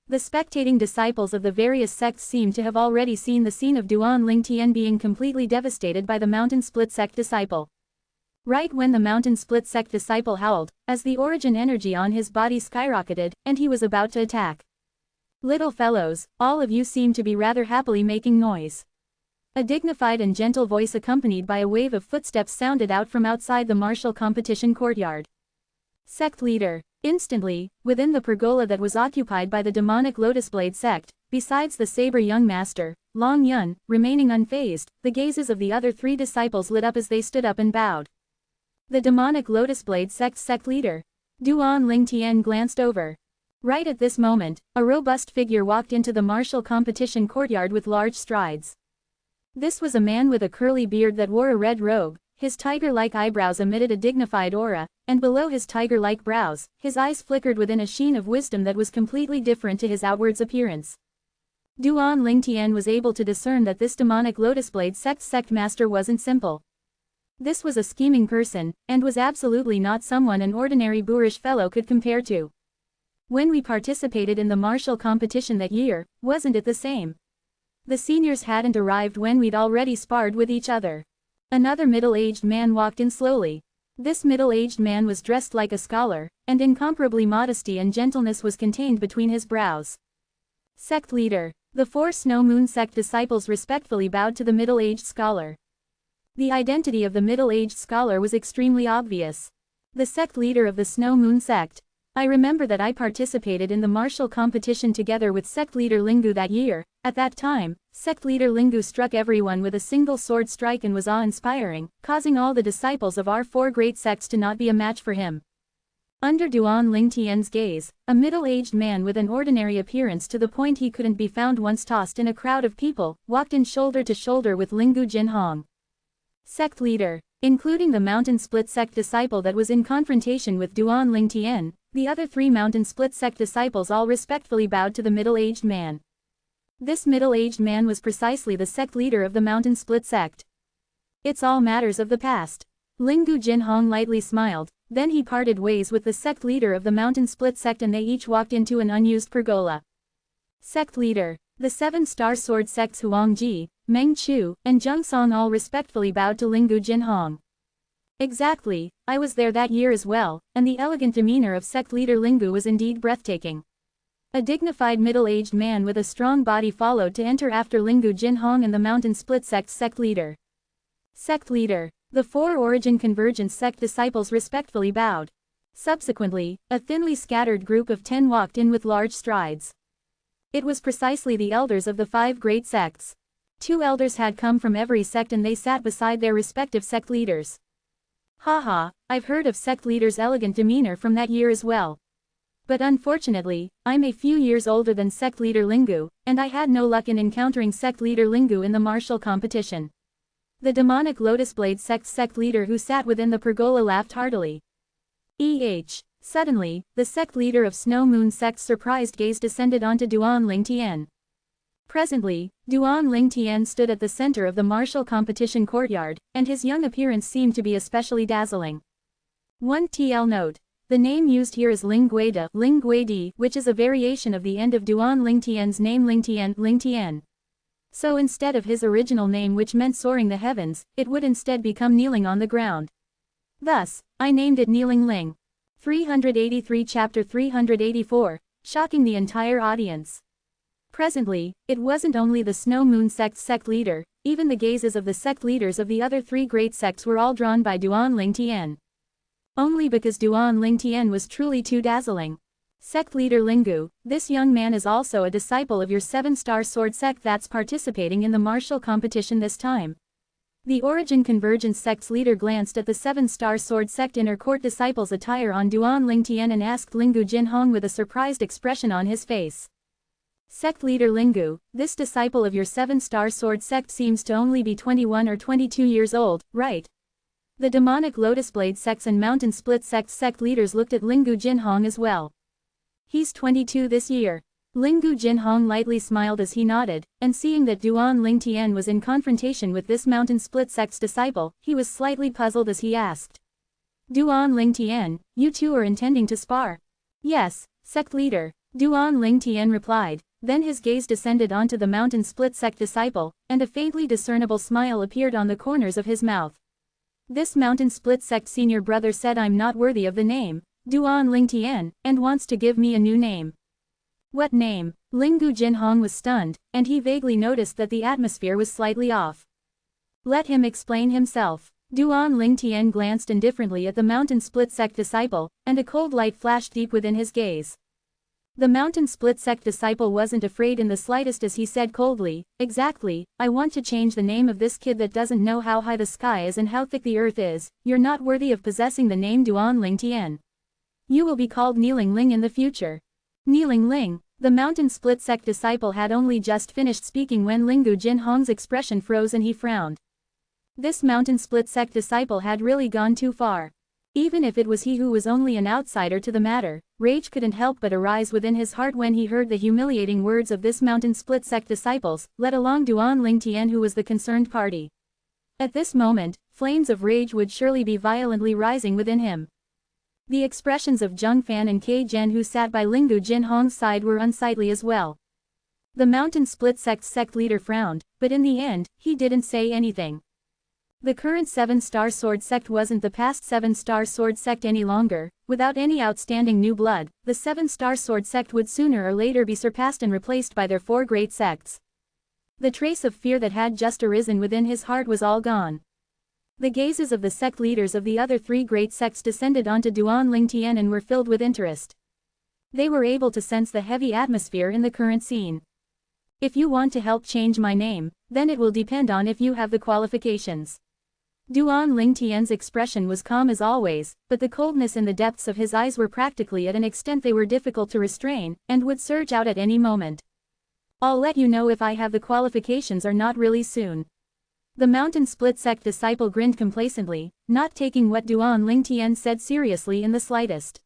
The spectating disciples of the various sects seem to have already seen the scene of Duan Lingtian being completely devastated by the mountain split sect disciple. Right when the mountain split sect disciple howled, as the origin energy on his body skyrocketed, and he was about to attack. Little fellows, all of you seem to be rather happily making noise. A dignified and gentle voice accompanied by a wave of footsteps sounded out from outside the martial competition courtyard. Sect leader. Instantly, within the pergola that was occupied by the demonic Lotus Blade sect, besides the saber young master, Long Yun, remaining unfazed, the gazes of the other 3 disciples lit up as they stood up and bowed. The demonic Lotus Blade sect leader. Duan Lingtian glanced over. Right at this moment, a robust figure walked into the martial competition courtyard with large strides. This was a man with a curly beard that wore a red robe. His tiger-like eyebrows emitted a dignified aura, and below his tiger-like brows, his eyes flickered within a sheen of wisdom that was completely different to his outwards appearance. Duan Lingtian was able to discern that this demonic Lotus Blade sect master wasn't simple. This was a scheming person, and was absolutely not someone an ordinary boorish fellow could compare to. When we participated in the martial competition that year, wasn't it the same? The seniors hadn't arrived when we'd already sparred with each other. Another middle-aged man walked in slowly. This middle-aged man was dressed like a scholar, and incomparably modesty and gentleness was contained between his brows. Sect leader. The 4 Snow Moon sect disciples respectfully bowed to the middle-aged scholar. The identity of the middle-aged scholar was extremely obvious. The sect leader of the Snow Moon sect. I remember that I participated in the martial competition together with sect leader Lingu that year. At that time, sect leader Lingu struck everyone with a single sword strike and was awe-inspiring, causing all the disciples of our 4 great sects to not be a match for him. Under Duan Lingtian's gaze, a middle-aged man with an ordinary appearance to the point he couldn't be found once tossed in a crowd of people, walked in shoulder to shoulder with Lingu Jinhong. Sect leader. Including the mountain split sect disciple that was in confrontation with Duan Lingtian, the other 3 mountain split sect disciples all respectfully bowed to the middle-aged man. This middle-aged man was precisely the sect leader of the mountain split sect. It's all matters of the past. Lingu Jinhong lightly smiled, then he parted ways with the sect leader of the mountain split sect and they each walked into an unused pergola. Sect leader. The 7-star sword sects Huangji, Meng Chu, and Zheng Song all respectfully bowed to Lingu Jinhong. Exactly, I was there that year as well, and the elegant demeanor of sect leader Lingu was indeed breathtaking. A dignified middle-aged man with a strong body followed to enter after Lingu Jinhong and the mountain split sect leader. Sect leader. The 4 Origin Convergence sect disciples respectfully bowed. Subsequently, a thinly scattered group of 10 walked in with large strides. It was precisely the elders of the 5 great sects. 2 elders had come from every sect and they sat beside their respective sect leaders. Haha, I've heard of sect leaders' elegant demeanor from that year as well. But unfortunately, I'm a few years older than sect leader Lingu, and I had no luck in encountering sect leader Lingu in the martial competition. The demonic lotus blade sect leader who sat within the pergola laughed heartily. Suddenly, the sect leader of Snow Moon sect's surprised gaze descended onto Duan Ling Tian. Presently, Duan Ling Tian stood at the center of the martial competition courtyard, and his young appearance seemed to be especially dazzling. 1 TL note. The name used here is Ling Guidi, which is a variation of the end of Duan Ling Tian's name Ling Tian. So instead of his original name which meant soaring the heavens, it would instead become kneeling on the ground. Thus, I named it Kneeling Ling. 383 Chapter 384, shocking the entire audience. Presently, it wasn't only the Snow Moon sect's sect leader, even the gazes of the sect leaders of the other 3 great sects were all drawn by Duan Ling Tian. Only because Duan Ling Tian was truly too dazzling. Sect leader Lingu, this young man is also a disciple of your 7-star sword sect that's participating in the martial competition this time. The Origin Convergence sect's leader glanced at the 7-star sword sect inner court disciples' attire on Duan Ling Tian and asked Lingu Jinhong with a surprised expression on his face. Sect leader Lingu, this disciple of your 7-star sword sect seems to only be 21 or 22 years old, right? The demonic lotus blade sects and mountain split sect's sect leaders looked at Lingu Jinhong as well. He's 22 this year. Lingu Jinhong lightly smiled as he nodded, and seeing that Duan Ling Tian was in confrontation with this mountain split sect's disciple, he was slightly puzzled as he asked. Duan Ling Tian, you two are intending to spar? Yes, sect leader, Duan Ling Tian replied. Then his gaze descended onto the mountain split sect disciple, and a faintly discernible smile appeared on the corners of his mouth. This mountain split sect senior brother said I'm not worthy of the name, Duan Ling Tian, and wants to give me a new name. What name? Lingu Jinhong was stunned, and he vaguely noticed that the atmosphere was slightly off. Let him explain himself. Duan Ling Tian glanced indifferently at the mountain split sect disciple, and a cold light flashed deep within his gaze. The mountain split sect disciple wasn't afraid in the slightest as he said coldly, exactly, I want to change the name of this kid that doesn't know how high the sky is and how thick the earth is, you're not worthy of possessing the name Duan Ling Tian. You will be called Kneeling Ling in the future. Kneeling Ling, the mountain split sect disciple had only just finished speaking when Lingu Jinhong's expression froze and he frowned. This mountain split sect disciple had really gone too far. Even if it was he who was only an outsider to the matter, rage couldn't help but arise within his heart when he heard the humiliating words of this mountain split sect disciples, let alone Duan Ling Tian who was the concerned party. At this moment, flames of rage would surely be violently rising within him. The expressions of Zheng Fan and Kei Zhen who sat by Lingu Jinhong's side were unsightly as well. The mountain split sect's sect leader frowned, but in the end, he didn't say anything. The current 7-star sword sect wasn't the past 7-star sword sect any longer. Without any outstanding new blood, the 7-star sword sect would sooner or later be surpassed and replaced by their 4 great sects. The trace of fear that had just arisen within his heart was all gone. The gazes of the sect leaders of the other 3 great sects descended onto Duan Ling Tian and were filled with interest. They were able to sense the heavy atmosphere in the current scene. If you want to help change my name, then it will depend on if you have the qualifications. Duan Ling Tian's expression was calm as always, but the coldness in the depths of his eyes were practically at an extent they were difficult to restrain, and would surge out at any moment. I'll let you know if I have the qualifications or not really soon. The mountain split sect disciple grinned complacently, not taking what Duan Ling Tian said seriously in the slightest.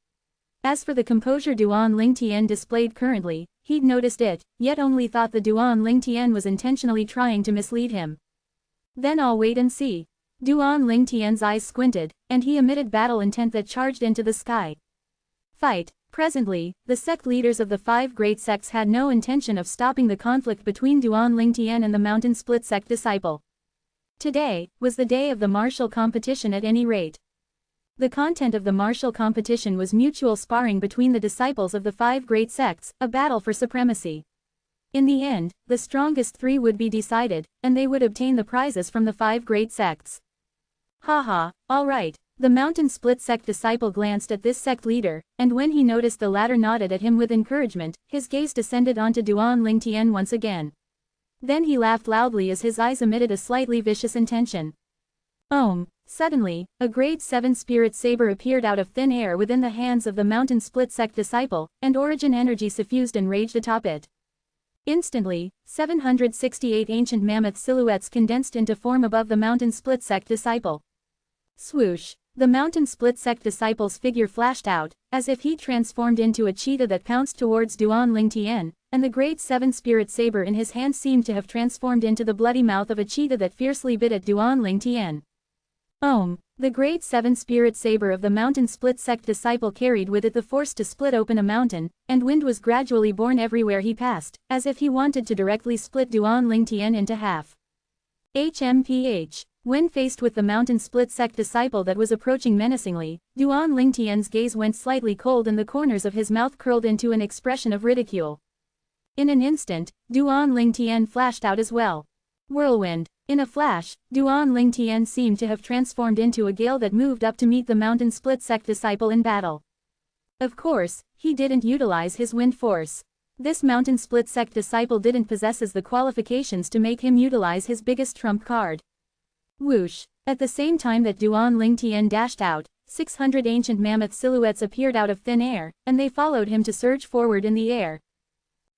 As for the composure Duan Ling Tian displayed currently, he'd noticed it, yet only thought the Duan Ling Tian was intentionally trying to mislead him. Then I'll wait and see. Duan Ling Tian's eyes squinted, and he emitted battle intent that charged into the sky. Fight. Presently, the sect leaders of the 5 great sects had no intention of stopping the conflict between Duan Ling Tian and the mountain split sect disciple. Today was the day of the martial competition at any rate. The content of the martial competition was mutual sparring between the disciples of the 5 great sects, a battle for supremacy. In the end, the strongest 3 would be decided, and they would obtain the prizes from the 5 great sects. Haha, alright. The mountain split sect disciple glanced at this sect leader, and when he noticed the latter nodded at him with encouragement, his gaze descended onto Duan Ling Tian once again. Then he laughed loudly as his eyes emitted a slightly vicious intention. Suddenly, a grade 7 spirit saber appeared out of thin air within the hands of the mountain split sect disciple, and origin energy suffused and raged atop it. Instantly, 768 ancient mammoth silhouettes condensed into form above the mountain split sect disciple. Swoosh! The mountain split sect disciple's figure flashed out, as if he transformed into a cheetah that pounced towards Duan Lingtian, and the grade 7 spirit saber in his hand seemed to have transformed into the bloody mouth of a cheetah that fiercely bit at Duan Lingtian. The grade 7 spirit saber of the mountain split sect disciple carried with it the force to split open a mountain, and wind was gradually born everywhere he passed, as if he wanted to directly split Duan Lingtian into half. HMPH. When faced with the mountain split sect disciple that was approaching menacingly, Duan Lingtian's gaze went slightly cold and the corners of his mouth curled into an expression of ridicule. In an instant, Duan Lingtian flashed out as well. Whirlwind. In a flash, Duan Lingtian seemed to have transformed into a gale that moved up to meet the mountain split sect disciple in battle. Of course, he didn't utilize his wind force. This mountain split sect disciple didn't possess the qualifications to make him utilize his biggest trump card. Whoosh! At the same time that Duan Lingtian dashed out, 600 ancient mammoth silhouettes appeared out of thin air, and they followed him to surge forward in the air.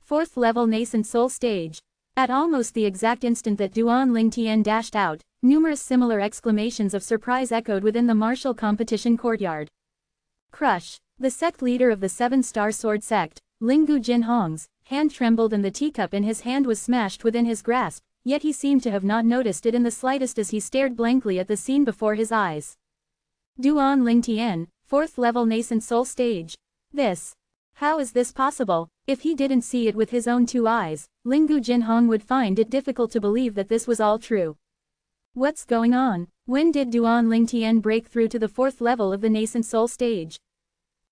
4th level nascent soul stage. At almost the exact instant that Duan Lingtian dashed out, numerous similar exclamations of surprise echoed within the martial competition courtyard. Crush! The sect leader of the 7-star sword sect, Lingu Jinhong's hand trembled and the teacup in his hand was smashed within his grasp, yet he seemed to have not noticed it in the slightest as he stared blankly at the scene before his eyes. Duan Lingtian, 4th level nascent soul stage. This. How is this possible? If he didn't see it with his own 2 eyes, Lingu Jinhong would find it difficult to believe that this was all true. What's going on? When did Duan Lingtian break through to the 4th level of the nascent soul stage?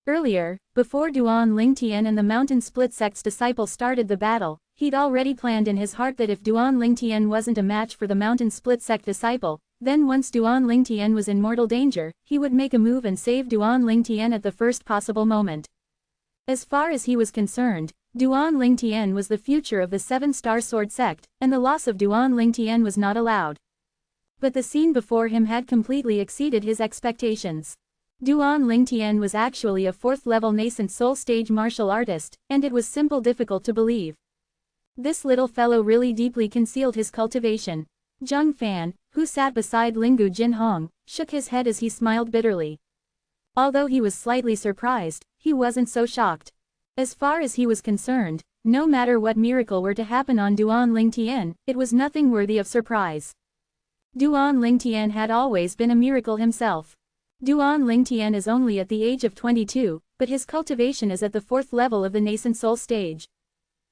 Earlier, before Duan Lingtian and the mountain split sect's disciple started the battle, he'd already planned in his heart that if Duan Lingtian wasn't a match for the mountain split sect disciple, then once Duan Lingtian was in mortal danger, he would make a move and save Duan Lingtian at the first possible moment. As far as he was concerned, Duan Lingtian was the future of the 7-star sword sect, and the loss of Duan Lingtian was not allowed. But the scene before him had completely exceeded his expectations. Duan Lingtian was actually a 4th level nascent soul stage martial artist, and it was difficult to believe. This little fellow really deeply concealed his cultivation. Zheng Fan, who sat beside Lingu Jinhong, shook his head as he smiled bitterly. Although he was slightly surprised, he wasn't so shocked. As far as he was concerned, no matter what miracle were to happen on Duan Lingtian, it was nothing worthy of surprise. Duan Lingtian had always been a miracle himself. Duan Lingtian is only at the age of 22, but his cultivation is at the 4th level of the nascent soul stage.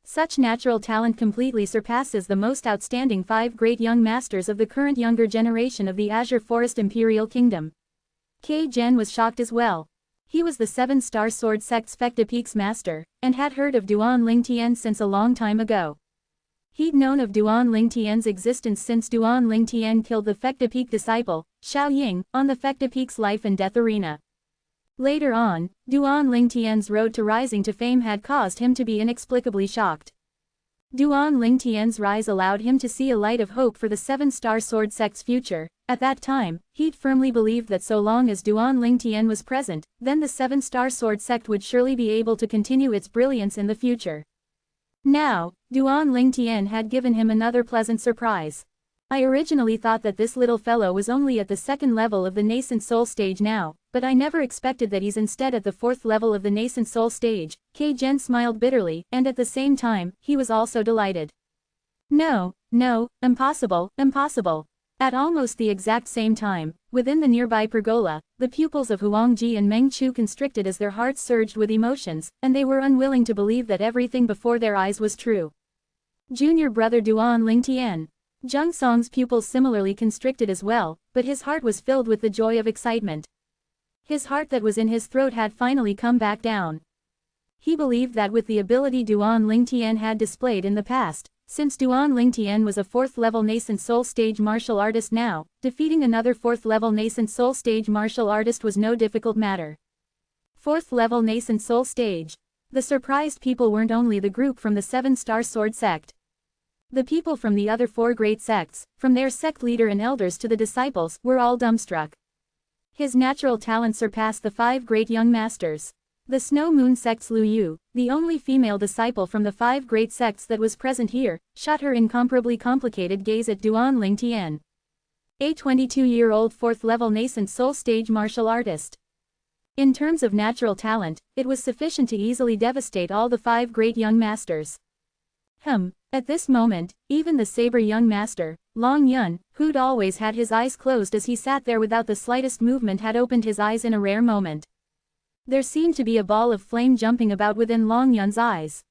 Such natural talent completely surpasses the most outstanding 5 great young masters of the current younger generation of the Azure Forest Imperial Kingdom. Kei Zhen was shocked as well. He was the 7-star sword sect's Fecta Peak's master, and had heard of Duan Lingtian since a long time ago. He'd known of Duan Lingtian's existence since Duan Lingtian killed the Fecta Peak disciple, Xiao Ying, on the Fecta Peak's life and death arena. Later on, Duan Lingtian's road to rising to fame had caused him to be inexplicably shocked. Duan Lingtian's rise allowed him to see a light of hope for the 7-star sword sect's future. At that time, he'd firmly believed that so long as Duan Lingtian was present, then the 7-star sword sect would surely be able to continue its brilliance in the future. Now, Duan Lingtian had given him another pleasant surprise. I originally thought that this little fellow was only at the 2nd level of the nascent soul stage now, but I never expected that he's instead at the 4th level of the nascent soul stage. Kei Zhen smiled bitterly, and at the same time, he was also delighted. No, impossible, impossible. At almost the exact same time, within the nearby pergola, the pupils of Huangji and Meng Chu constricted as their hearts surged with emotions, and they were unwilling to believe that everything before their eyes was true. Junior brother Duan Lingtian. Zheng Song's pupils similarly constricted as well, but his heart was filled with the joy of excitement. His heart that was in his throat had finally come back down. He believed that with the ability Duan Lingtian had displayed in the past, since Duan Lingtian was a 4th level nascent soul stage martial artist now, defeating another 4th level nascent soul stage martial artist was no difficult matter. 4th level nascent soul stage. The surprised people weren't only the group from the 7-star sword sect. The people from the other 4 great sects, from their sect leader and elders to the disciples, were all dumbstruck. His natural talent surpassed the 5 great young masters. The Snow Moon sect's Lu Yu, the only female disciple from the 5 great sects that was present here, shot her incomparably complicated gaze at Duan Ling Tian. A 22-year-old 4th-level nascent soul stage martial artist. In terms of natural talent, it was sufficient to easily devastate all the 5 great young masters. At this moment, even the saber young master, Long Yun, who'd always had his eyes closed as he sat there without the slightest movement, had opened his eyes in a rare moment. There seemed to be a ball of flame jumping about within Long Yun's eyes.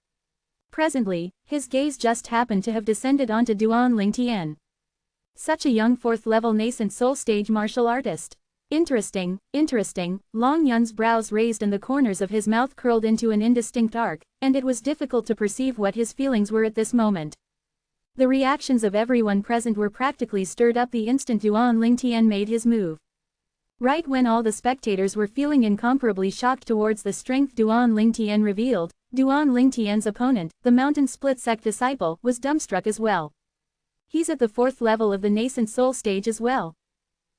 Presently, his gaze just happened to have descended onto Duan Ling Tian. Such a young 4th-level nascent soul stage martial artist. Interesting. Long Yun's brows raised and the corners of his mouth curled into an indistinct arc, and it was difficult to perceive what his feelings were at this moment. The reactions of everyone present were practically stirred up the instant Duan Ling Tian made his move. Right when all the spectators were feeling incomparably shocked towards the strength Duan Ling Tian revealed, Duan Ling Tian's opponent, the Mountain Split Sect disciple, was dumbstruck as well. He's at the 4th level of the nascent soul stage as well.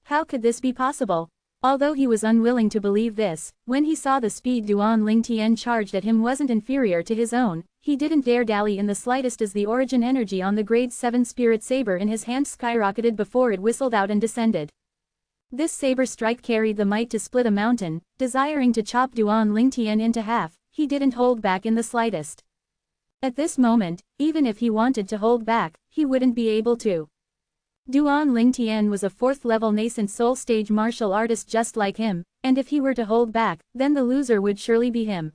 How could this be possible? Although he was unwilling to believe this, when he saw the speed Duan Ling Tian charged at him wasn't inferior to his own, he didn't dare dally in the slightest as the origin energy on the grade 7 spirit saber in his hand skyrocketed before it whistled out and descended. This saber strike carried the might to split a mountain. Desiring to chop Duan Ling Tian into half, he didn't hold back in the slightest. At this moment, even if he wanted to hold back, he wouldn't be able to. Duan Ling Tian was a 4th-level nascent soul stage martial artist just like him, and if he were to hold back, then the loser would surely be him.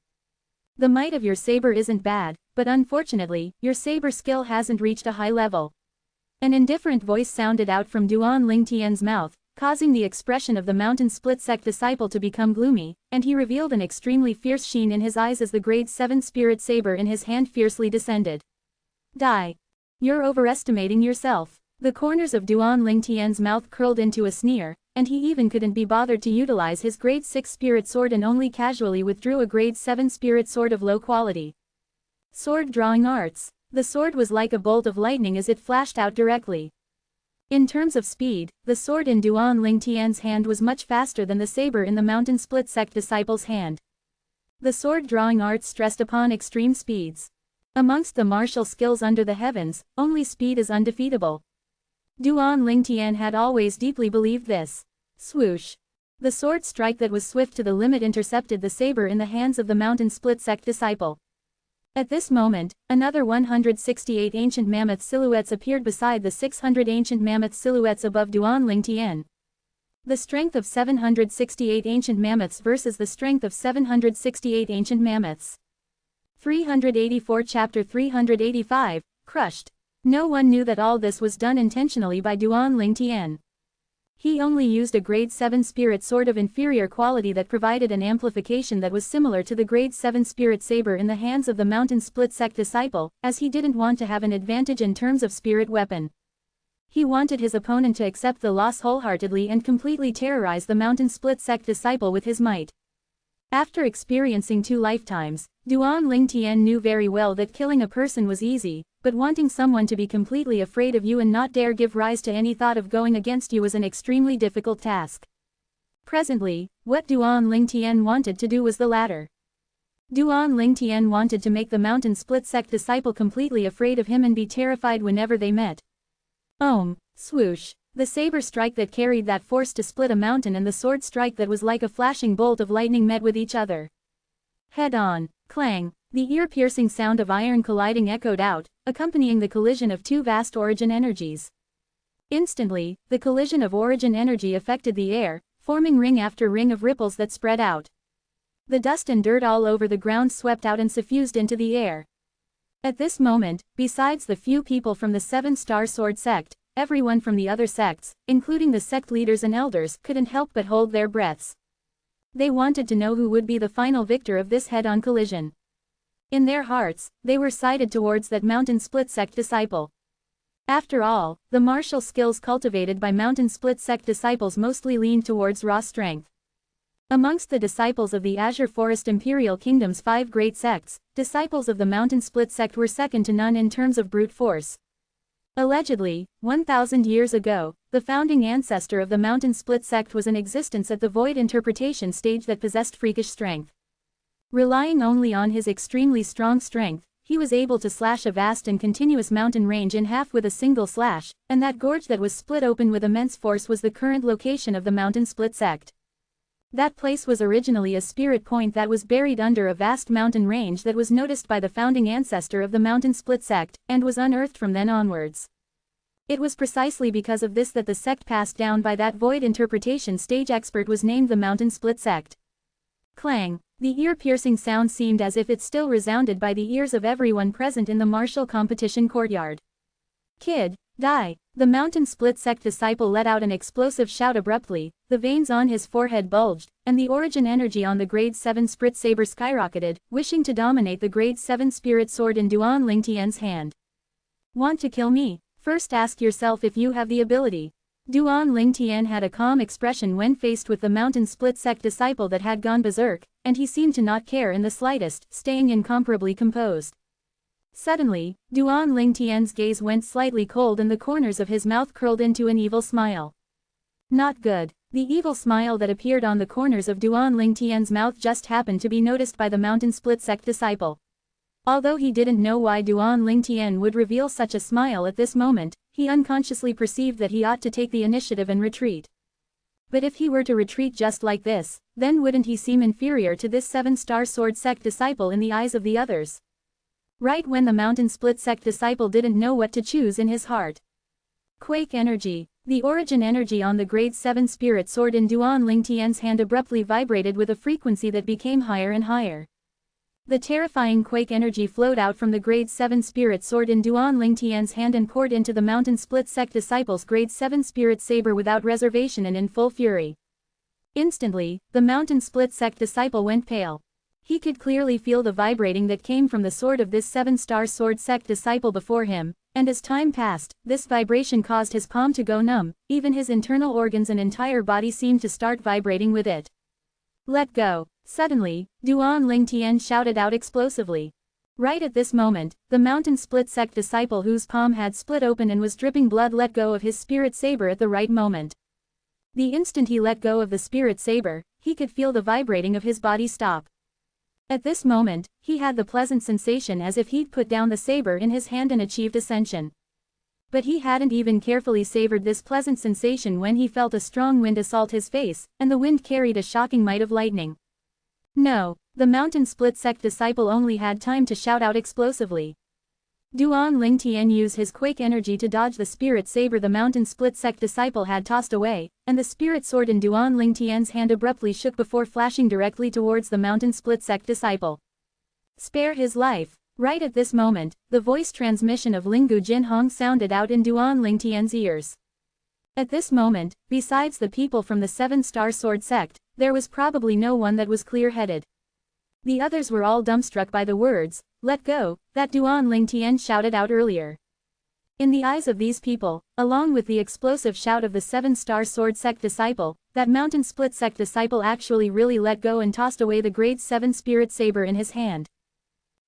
The might of your saber isn't bad, but unfortunately, your saber skill hasn't reached a high level. An indifferent voice sounded out from Duan Ling Tian's mouth, causing the expression of the Mountain Split Sect disciple to become gloomy, and he revealed an extremely fierce sheen in his eyes as the grade 7 spirit saber in his hand fiercely descended. Die. You're overestimating yourself. The corners of Duan Ling Tian's mouth curled into a sneer, and he even couldn't be bothered to utilize his grade 6 spirit sword and only casually withdrew a grade 7 spirit sword of low quality. Sword drawing arts. The sword was like a bolt of lightning as it flashed out directly. In terms of speed, the sword in Duan Ling Tian's hand was much faster than the saber in the Mountain Split Sect disciple's hand. The sword drawing arts stressed upon extreme speeds. Amongst the martial skills under the heavens, only speed is undefeatable. Duan Ling Tian had always deeply believed this. Swoosh. The sword strike that was swift to the limit intercepted the saber in the hands of the Mountain Split Sect disciple. At this moment, another 168 ancient mammoth silhouettes appeared beside the 600 ancient mammoth silhouettes above Duan Ling Tian. The strength of 768 ancient mammoths versus the strength of 768 ancient mammoths. 384 Chapter 385, Crushed. No one knew that all this was done intentionally by Duan Ling Tian. He only used a grade 7 spirit sword of inferior quality that provided an amplification that was similar to the grade 7 spirit saber in the hands of the Mountain Split Sect disciple, as he didn't want to have an advantage in terms of spirit weapon. He wanted his opponent to accept the loss wholeheartedly and completely terrorize the Mountain Split Sect disciple with his might. After experiencing 2 lifetimes, Duan Ling Tian knew very well that killing a person was easy, but wanting someone to be completely afraid of you and not dare give rise to any thought of going against you was an extremely difficult task. Presently, what Duan Ling Tian wanted to do was the latter. Duan Ling Tian wanted to make the Mountain Split Sect disciple completely afraid of him and be terrified whenever they met. Swoosh. The saber strike that carried that force to split a mountain and the sword strike that was like a flashing bolt of lightning met with each other. Head on. Clang. The ear-piercing sound of iron colliding echoed out, accompanying the collision of 2 vast origin energies. Instantly, the collision of origin energy affected the air, forming ring after ring of ripples that spread out. The dust and dirt all over the ground swept out and suffused into the air. At this moment, besides the few people from the 7-star sword sect, everyone from the other sects, including the sect leaders and elders, couldn't help but hold their breaths. They wanted to know who would be the final victor of this head-on collision. In their hearts, they were sided towards that Mountain Split Sect disciple. After all, the martial skills cultivated by Mountain Split Sect disciples mostly leaned towards raw strength. Amongst the disciples of the Azure Forest Imperial Kingdom's 5 great sects, disciples of the Mountain Split Sect were second to none in terms of brute force. Allegedly, 1,000 years ago, the founding ancestor of the Mountain Split sect was in existence at the void interpretation stage that possessed freakish strength. Relying only on his extremely strong strength, he was able to slash a vast and continuous mountain range in half with a single slash, and that gorge that was split open with immense force was the current location of the Mountain Split sect. That place was originally a spirit point that was buried under a vast mountain range that was noticed by the founding ancestor of the Mountain Split sect, and was unearthed from then onwards. It was precisely because of this that the sect passed down by that void interpretation stage expert was named the Mountain Split sect. Clang! The ear-piercing sound seemed as if it still resounded by the ears of everyone present in the martial competition courtyard. Kid, die! The Mountain Split sect disciple let out an explosive shout abruptly, the veins on his forehead bulged, and the origin energy on the Grade 7 Sprit Saber skyrocketed, wishing to dominate the Grade 7 Spirit Sword in Duan Lingtian's hand. Want to kill me? First ask yourself if you have the ability. Duan Lingtian had a calm expression when faced with the Mountain Split sect disciple that had gone berserk, and he seemed to not care in the slightest, staying incomparably composed. Suddenly, Duan Lingtian's gaze went slightly cold and the corners of his mouth curled into an evil smile. Not good. The evil smile that appeared on the corners of Duan Lingtian's mouth just happened to be noticed by the Mountain Split sect disciple. Although he didn't know why Duan Lingtian would reveal such a smile at this moment, he unconsciously perceived that he ought to take the initiative and retreat. But if he were to retreat just like this, then wouldn't he seem inferior to this 7-star sword sect disciple in the eyes of the others? Right when the Mountain Split sect disciple didn't know what to choose in his heart. Quake energy. The origin energy on the Grade 7 Spirit Sword in Duan Lingtian's hand abruptly vibrated with a frequency that became higher and higher. The terrifying quake energy flowed out from the Grade 7 Spirit Sword in Duan Lingtian's hand and poured into the Mountain Split sect disciple's Grade 7 Spirit Saber without reservation and in full fury. Instantly, the Mountain Split sect disciple went pale. He could clearly feel the vibrating that came from the sword of this 7-star sword sect disciple before him, and as time passed, this vibration caused his palm to go numb, even his internal organs and entire body seemed to start vibrating with it. Let go. Suddenly, Duan Lingtian shouted out explosively. Right at this moment, the Mountain Split sect disciple whose palm had split open and was dripping blood let go of his spirit saber at the right moment. The instant he let go of the spirit saber, he could feel the vibrating of his body stop. At this moment, he had the pleasant sensation as if he'd put down the saber in his hand and achieved ascension. But he hadn't even carefully savored this pleasant sensation when he felt a strong wind assault his face, and the wind carried a shocking might of lightning. No, the Mountain Split sect disciple only had time to shout out explosively. Duan Lingtian used his quake energy to dodge the spirit saber the Mountain Split sect disciple had tossed away, and the spirit sword in Duan Lingtian's hand abruptly shook before flashing directly towards the Mountain Split sect disciple. Spare his life. Right at this moment, the voice transmission of Lingu Jinhong sounded out in Duan Lingtian's ears. At this moment, besides the people from the 7-star sword sect, there was probably no one that was clear-headed. The others were all dumbstruck by the words, "Let go," that Duan Lingtian shouted out earlier. In the eyes of these people, along with the explosive shout of the 7-star sword sect disciple, that Mountain Split sect disciple actually really let go and tossed away the Grade 7 spirit saber in his hand.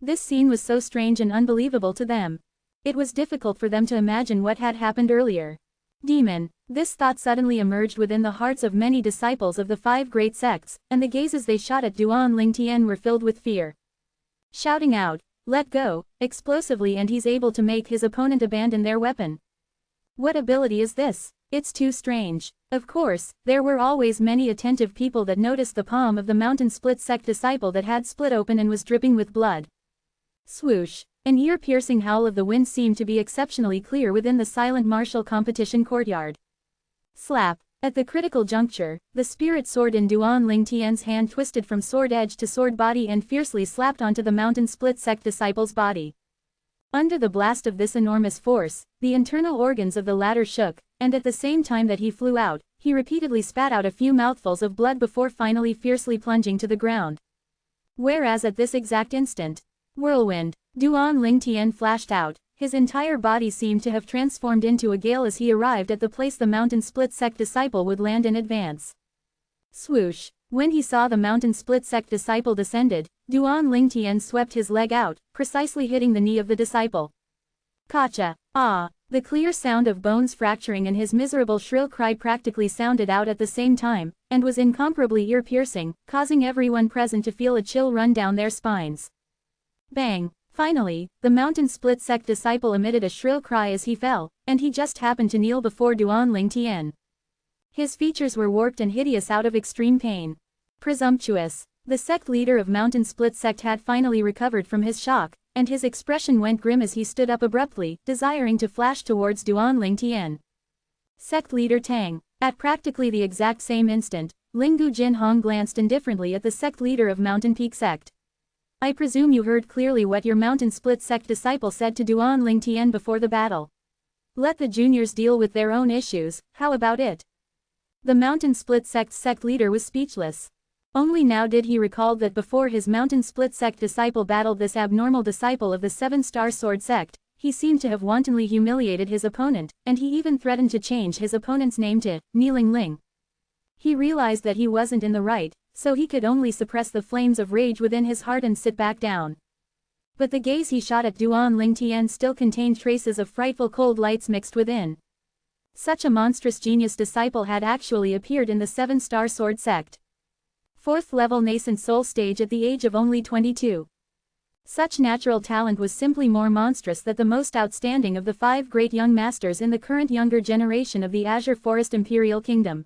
This scene was so strange and unbelievable to them. It was difficult for them to imagine what had happened earlier. Demon. This thought suddenly emerged within the hearts of many disciples of the 5 great sects, and the gazes they shot at Duan Lingtian were filled with fear. Shouting out, "Let go," explosively, and he's able to make his opponent abandon their weapon. What ability is this? It's too strange. Of course, there were always many attentive people that noticed the palm of the Mountain Split sect disciple that had split open and was dripping with blood. Swoosh. An ear-piercing howl of the wind seemed to be exceptionally clear within the silent martial competition courtyard. Slap. At the critical juncture, the spirit sword in Duan Lingtian's hand twisted from sword edge to sword body and fiercely slapped onto the Mountain Split sect disciple's body. Under the blast of this enormous force, the internal organs of the latter shook, and at the same time that he flew out, he repeatedly spat out a few mouthfuls of blood before finally fiercely plunging to the ground. Whereas at this exact instant, whirlwind, Duan Lingtian flashed out. His entire body seemed to have transformed into a gale as he arrived at the place the Mountain Split sect disciple would land in advance. Swoosh. When he saw the Mountain Split sect disciple descended, Duan Lingtian swept his leg out, precisely hitting the knee of the disciple. Gotcha. Ah! The clear sound of bones fracturing and his miserable shrill cry practically sounded out at the same time, and was incomparably ear-piercing, causing everyone present to feel a chill run down their spines. Bang! Finally, the mountain split sect disciple emitted a shrill cry as he fell, and he just happened to kneel before Duan Ling Tian. His features were warped and hideous out of extreme pain. Presumptuous. The sect leader of mountain split sect had finally recovered from his shock, and his expression went grim as he stood up abruptly, desiring to flash towards Duan Ling Tian. Sect leader Tang. At practically the exact same instant, Linggu Jin Hong glanced indifferently at the sect leader of Mountain Peak sect. I presume you heard clearly what your mountain split sect disciple said to Duan Ling Tian before the battle. Let the juniors deal with their own issues, how about it? The mountain split sect's sect leader was speechless. Only now did he recall that before his mountain split sect disciple battled this abnormal disciple of the seven-star sword sect, he seemed to have wantonly humiliated his opponent, and he even threatened to change his opponent's name to Kneeling Ling. He realized that he wasn't in the right, so he could only suppress the flames of rage within his heart and sit back down. But the gaze he shot at Duan Ling Tian still contained traces of frightful cold lights mixed within. Such a monstrous genius disciple had actually appeared in the seven-star sword sect. 4th level nascent soul stage at the age of only 22. Such natural talent was simply more monstrous than the most outstanding of the 5 great young masters in the current younger generation of the Azure Forest Imperial Kingdom.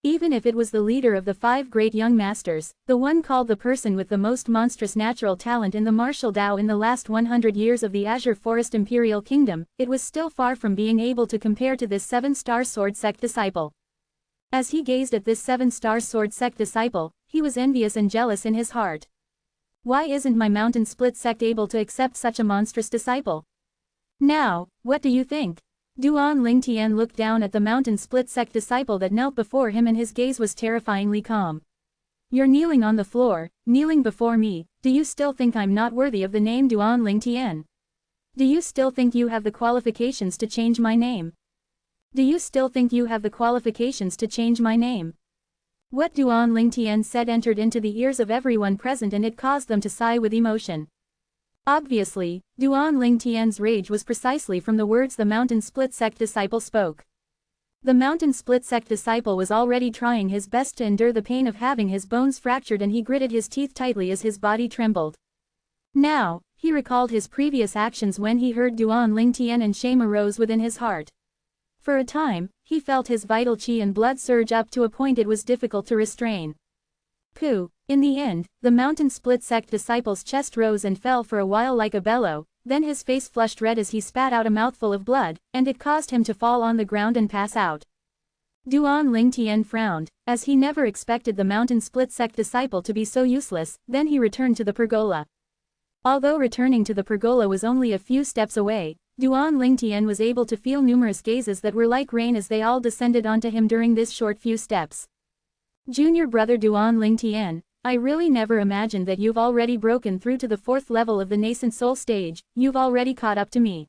Even if it was the leader of the 5 great young masters, the one called the person with the most monstrous natural talent in the martial Dao in the last 100 years of the Azure Forest Imperial Kingdom, it was still far from being able to compare to this 7-star sword sect disciple. As he gazed at this 7-star sword sect disciple, he was envious and jealous in his heart. Why isn't my mountain split sect able to accept such a monstrous disciple? Now, what do you think? Duan Ling Tian looked down at the mountain split sect disciple that knelt before him, and his gaze was terrifyingly calm. You're kneeling on the floor, kneeling before me. Do you still think I'm not worthy of the name Duan Ling Tian? Do you still think you have the qualifications to change my name? Do you still think you have the qualifications to change my name? What Duan Ling Tian said entered into the ears of everyone present, and it caused them to sigh with emotion. Obviously, Duan Ling Tian's rage was precisely from the words the mountain split sect disciple spoke. The mountain split sect disciple was already trying his best to endure the pain of having his bones fractured, and he gritted his teeth tightly as his body trembled. Now, he recalled his previous actions when he heard Duan Ling Tian, and shame arose within his heart. For a time, he felt his vital qi and blood surge up to a point it was difficult to restrain. Pooh! In the end, the mountain split sect disciple's chest rose and fell for a while like a bellow, then his face flushed red as he spat out a mouthful of blood, and it caused him to fall on the ground and pass out. Duan Ling Tian frowned, as he never expected the mountain split sect disciple to be so useless. Then he returned to the pergola. Although returning to the pergola was only a few steps away, Duan Ling Tian was able to feel numerous gazes that were like rain as they all descended onto him during this short few steps. Junior brother Duan Ling Tian, I really never imagined that you've already broken through to the 4th level of the nascent soul stage. You've already caught up to me.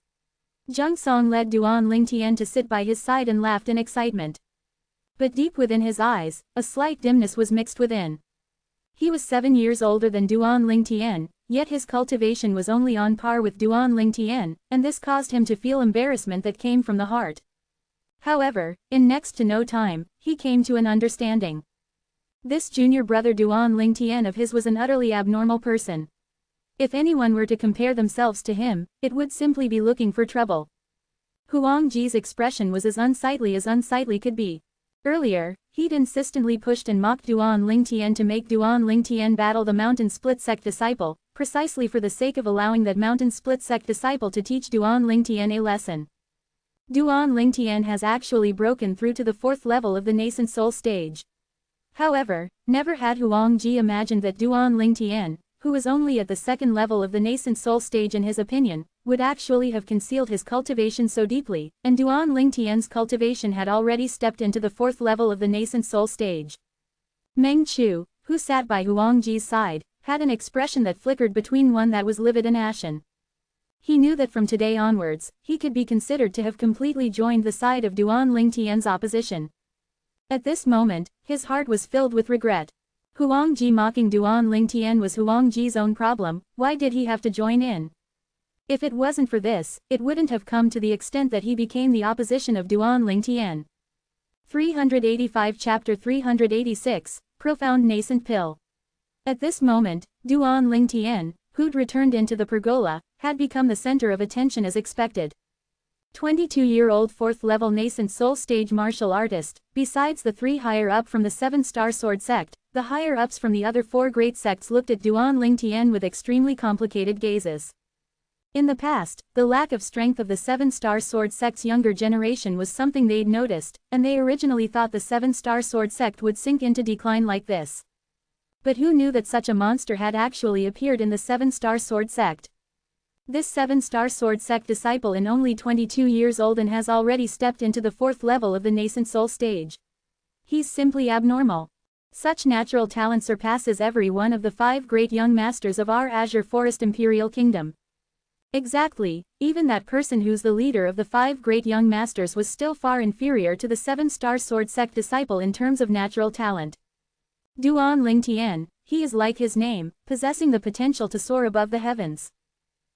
Zheng Song led Duan Ling Tian to sit by his side and laughed in excitement. But deep within his eyes, a slight dimness was mixed within. He was 7 years older than Duan Ling Tian, yet his cultivation was only on par with Duan Ling Tian, and this caused him to feel embarrassment that came from the heart. However, in next to no time, he came to an understanding. This junior brother Duan Ling Tian of his was an utterly abnormal person. If anyone were to compare themselves to him, it would simply be looking for trouble. Huang Ji's expression was as unsightly could be. Earlier, he'd insistently pushed and mocked Duan Ling Tian to make Duan Ling Tian battle the mountain split sect disciple, precisely for the sake of allowing that mountain split sect disciple to teach Duan Ling Tian a lesson. Duan Ling Tian has actually broken through to the 4th level of the nascent soul stage. However, never had Huang Ji imagined that Duan Ling Tian, who was only at the 2nd level of the nascent soul stage in his opinion, would actually have concealed his cultivation so deeply, and Duan Ling Tian's cultivation had already stepped into the 4th level of the nascent soul stage. Meng Chu, who sat by Huang Ji's side, had an expression that flickered between one that was livid and ashen. He knew that from today onwards, he could be considered to have completely joined the side of Duan Ling Tian's opposition. At this moment, his heart was filled with regret. Huang Ji mocking Duan Ling Tian was Huang Ji's own problem. Why did he have to join in? If it wasn't for this, it wouldn't have come to the extent that he became the opposition of Duan Lingtian. 385 Chapter 386, Profound Nascent Pill. At this moment, Duan Lingtian, who'd returned into the pergola, had become the center of attention as expected. 22-year-old 4th-level nascent soul stage martial artist, besides the 3 higher-up from the 7-star sword sect, the higher-ups from the other 4 great sects looked at Duan Lingtian with extremely complicated gazes. In the past, the lack of strength of the 7-star sword sect's younger generation was something they'd noticed, and they originally thought the 7-star sword sect would sink into decline like this. But who knew that such a monster had actually appeared in the 7-star sword sect? This 7-star sword sect disciple is only 22 years old and has already stepped into the 4th level of the nascent soul stage. He's simply abnormal. Such natural talent surpasses every one of the 5 great young masters of our Azure Forest Imperial Kingdom. Exactly, even that person who's the leader of the 5 great young masters was still far inferior to the 7-star sword sect disciple in terms of natural talent. Duan Lingtian, he is like his name, possessing the potential to soar above the heavens.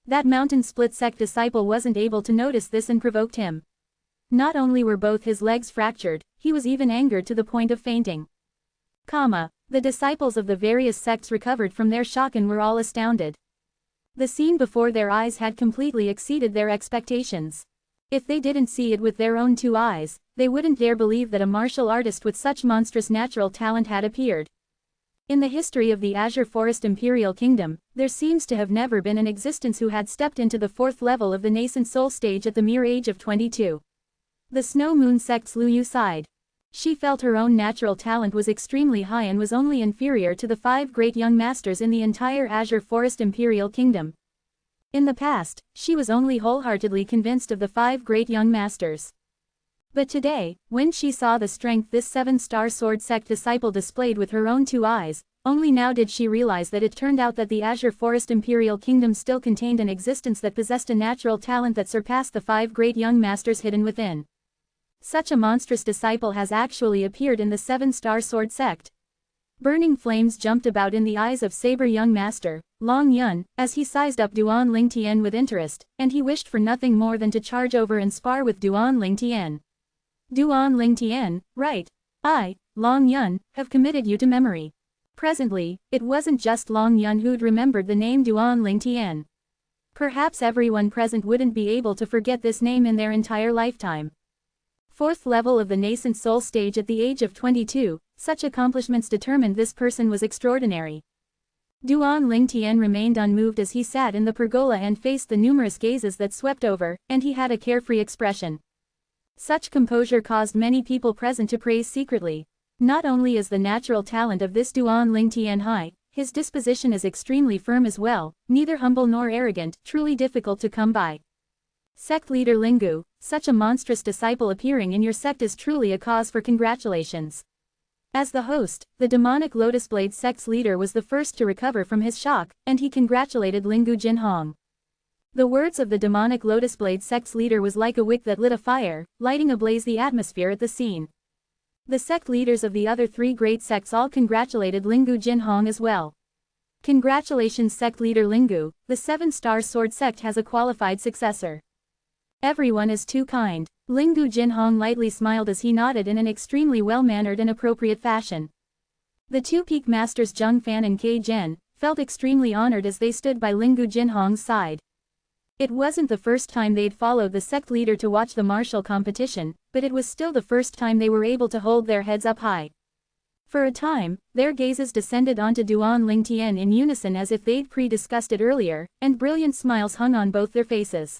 That mountain split sect disciple wasn't able to notice this and provoked him. Not only were both his legs fractured, he was even angered to the point of fainting. The disciples of the various sects recovered from their shock and were all astounded. The scene before their eyes had completely exceeded their expectations. If they didn't see it with their own 2 eyes, they wouldn't dare believe that a martial artist with such monstrous natural talent had appeared. In the history of the Azure Forest Imperial Kingdom, there seems to have never been an existence who had stepped into the 4th level of the nascent soul stage at the mere age of 22. The Snow Moon sect's Lu Yu sighed. She felt her own natural talent was extremely high and was only inferior to the 5 great young masters in the entire Azure Forest Imperial Kingdom. In the past, she was only wholeheartedly convinced of the 5 great young masters. But today, when she saw the strength this 7-star sword sect disciple displayed with her own 2 eyes, only now did she realize that it turned out that the Azure Forest Imperial Kingdom still contained an existence that possessed a natural talent that surpassed the 5 great young masters hidden within. Such a monstrous disciple has actually appeared in the 7-star sword sect. Burning flames jumped about in the eyes of Saber young master, Long Yun, as he sized up Duan Lingtian with interest, and he wished for nothing more than to charge over and spar with Duan Lingtian. Duan Lingtian, right. I, Long Yun, have committed you to memory. Presently, it wasn't just Long Yun who'd remembered the name Duan Lingtian. Perhaps everyone present wouldn't be able to forget this name in their entire lifetime. 4th level of the nascent soul stage at the age of 22, such accomplishments determined this person was extraordinary. Duan Lingtian remained unmoved as he sat in the pergola and faced the numerous gazes that swept over, and he had a carefree expression. Such composure caused many people present to praise secretly. Not only is the natural talent of this Duan Lingtian high, his disposition is extremely firm as well, neither humble nor arrogant, truly difficult to come by. Sect leader Lingu, such a monstrous disciple appearing in your sect is truly a cause for congratulations. As the host, the demonic Lotus Blade sect's leader was the first to recover from his shock, and he congratulated Lingu Jinhong. The words of the demonic Lotus Blade sect's leader was like a wick that lit a fire, lighting ablaze the atmosphere at the scene. The sect leaders of the other 3 great sects all congratulated Lingu Jinhong as well. Congratulations sect leader Lingu, the 7-star sword sect has a qualified successor. Everyone is too kind. Lingu Jinhong lightly smiled as he nodded in an extremely well-mannered and appropriate fashion. The 2 peak masters Zheng Fan and Kei Zhen felt extremely honored as they stood by Lingu Jinhong's side. It wasn't the first time they'd followed the sect leader to watch the martial competition, but it was still the first time they were able to hold their heads up high. For a time, their gazes descended onto Duan Lingtian in unison as if they'd pre-discussed it earlier, and brilliant smiles hung on both their faces.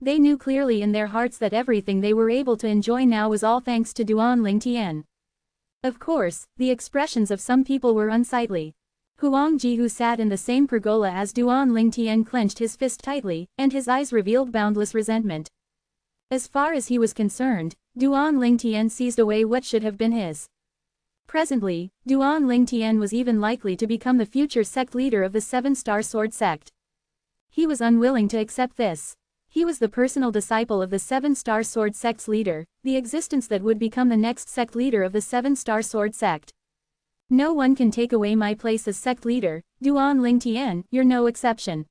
They knew clearly in their hearts that everything they were able to enjoy now was all thanks to Duan Lingtian. Of course, the expressions of some people were unsightly. Huang Ji, who sat in the same pergola as Duan Lingtian, clenched his fist tightly, and his eyes revealed boundless resentment. As far as he was concerned, Duan Lingtian seized away what should have been his. Presently, Duan Lingtian was even likely to become the future sect leader of the 7-star sword sect. He was unwilling to accept this. He was the personal disciple of the 7-star sword sect's leader, the existence that would become the next sect leader of the 7-star sword sect. No one can take away my place as sect leader, Duan Lingtian, you're no exception.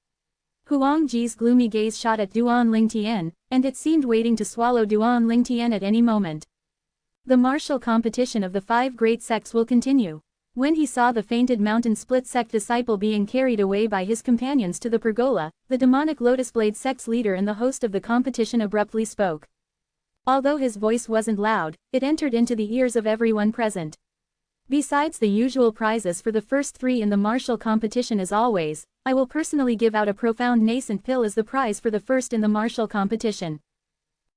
Huangji's gloomy gaze shot at Duan Lingtian, and it seemed waiting to swallow Duan Lingtian at any moment. The martial competition of the 5 great sects will continue. When he saw the fainted mountain split sect disciple being carried away by his companions to the pergola, the demonic Lotus Blade sect's leader and the host of the competition abruptly spoke. Although his voice wasn't loud, it entered into the ears of everyone present. Besides the usual prizes for the first 3 in the martial competition as always, I will personally give out a profound nascent pill as the prize for the first in the martial competition.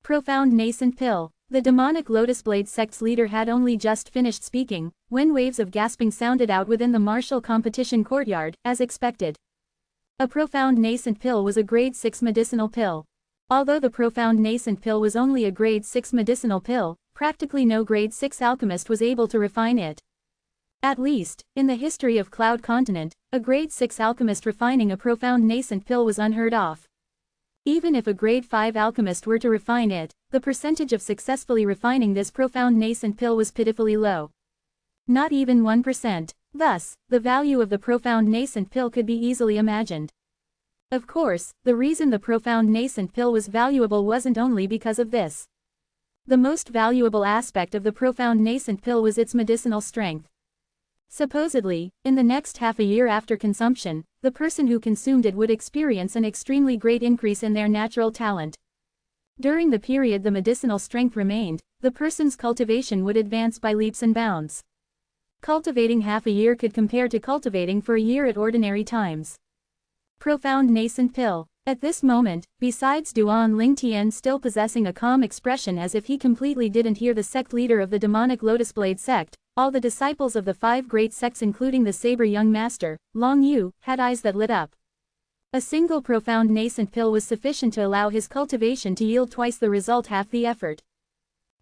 Profound nascent pill. The demonic Lotus Blade sect's leader had only just finished speaking, when waves of gasping sounded out within the martial competition courtyard, as expected. A profound nascent pill was a grade 6 medicinal pill. Although the profound nascent pill was only a grade 6 medicinal pill, practically no grade 6 alchemist was able to refine it. At least, in the history of Cloud Continent, a grade 6 alchemist refining a profound nascent pill was unheard of. Even if a grade 5 alchemist were to refine it, the percentage of successfully refining this profound nascent pill was pitifully low. Not even 1%. Thus, the value of the profound nascent pill could be easily imagined. Of course, the reason the profound nascent pill was valuable wasn't only because of this. The most valuable aspect of the profound nascent pill was its medicinal strength. Supposedly, in the next half a year after consumption, the person who consumed it would experience an extremely great increase in their natural talent. During the period the medicinal strength remained, the person's cultivation would advance by leaps and bounds. Cultivating half a year could compare to cultivating for a year at ordinary times. Profound nascent pill. At this moment, besides Duan Lingtian still possessing a calm expression as if he completely didn't hear the sect leader of the demonic Lotus Blade sect, all the disciples of the 5 great sects including the Saber Young Master, Long Yu, had eyes that lit up. A single profound nascent pill was sufficient to allow his cultivation to yield twice the result half the effort.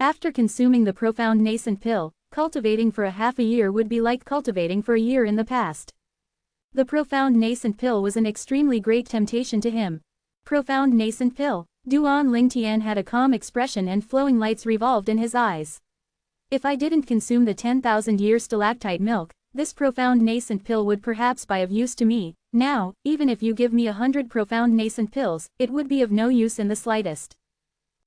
After consuming the profound nascent pill, cultivating for a half a year would be like cultivating for a year in the past. The profound nascent pill was an extremely great temptation to him. Profound nascent pill. Duan Lingtian had a calm expression and flowing lights revolved in his eyes. If I didn't consume the 10,000-year stalactite milk, this profound nascent pill would perhaps be of use to me. Now, even if you give me 100 profound nascent pills, it would be of no use in the slightest.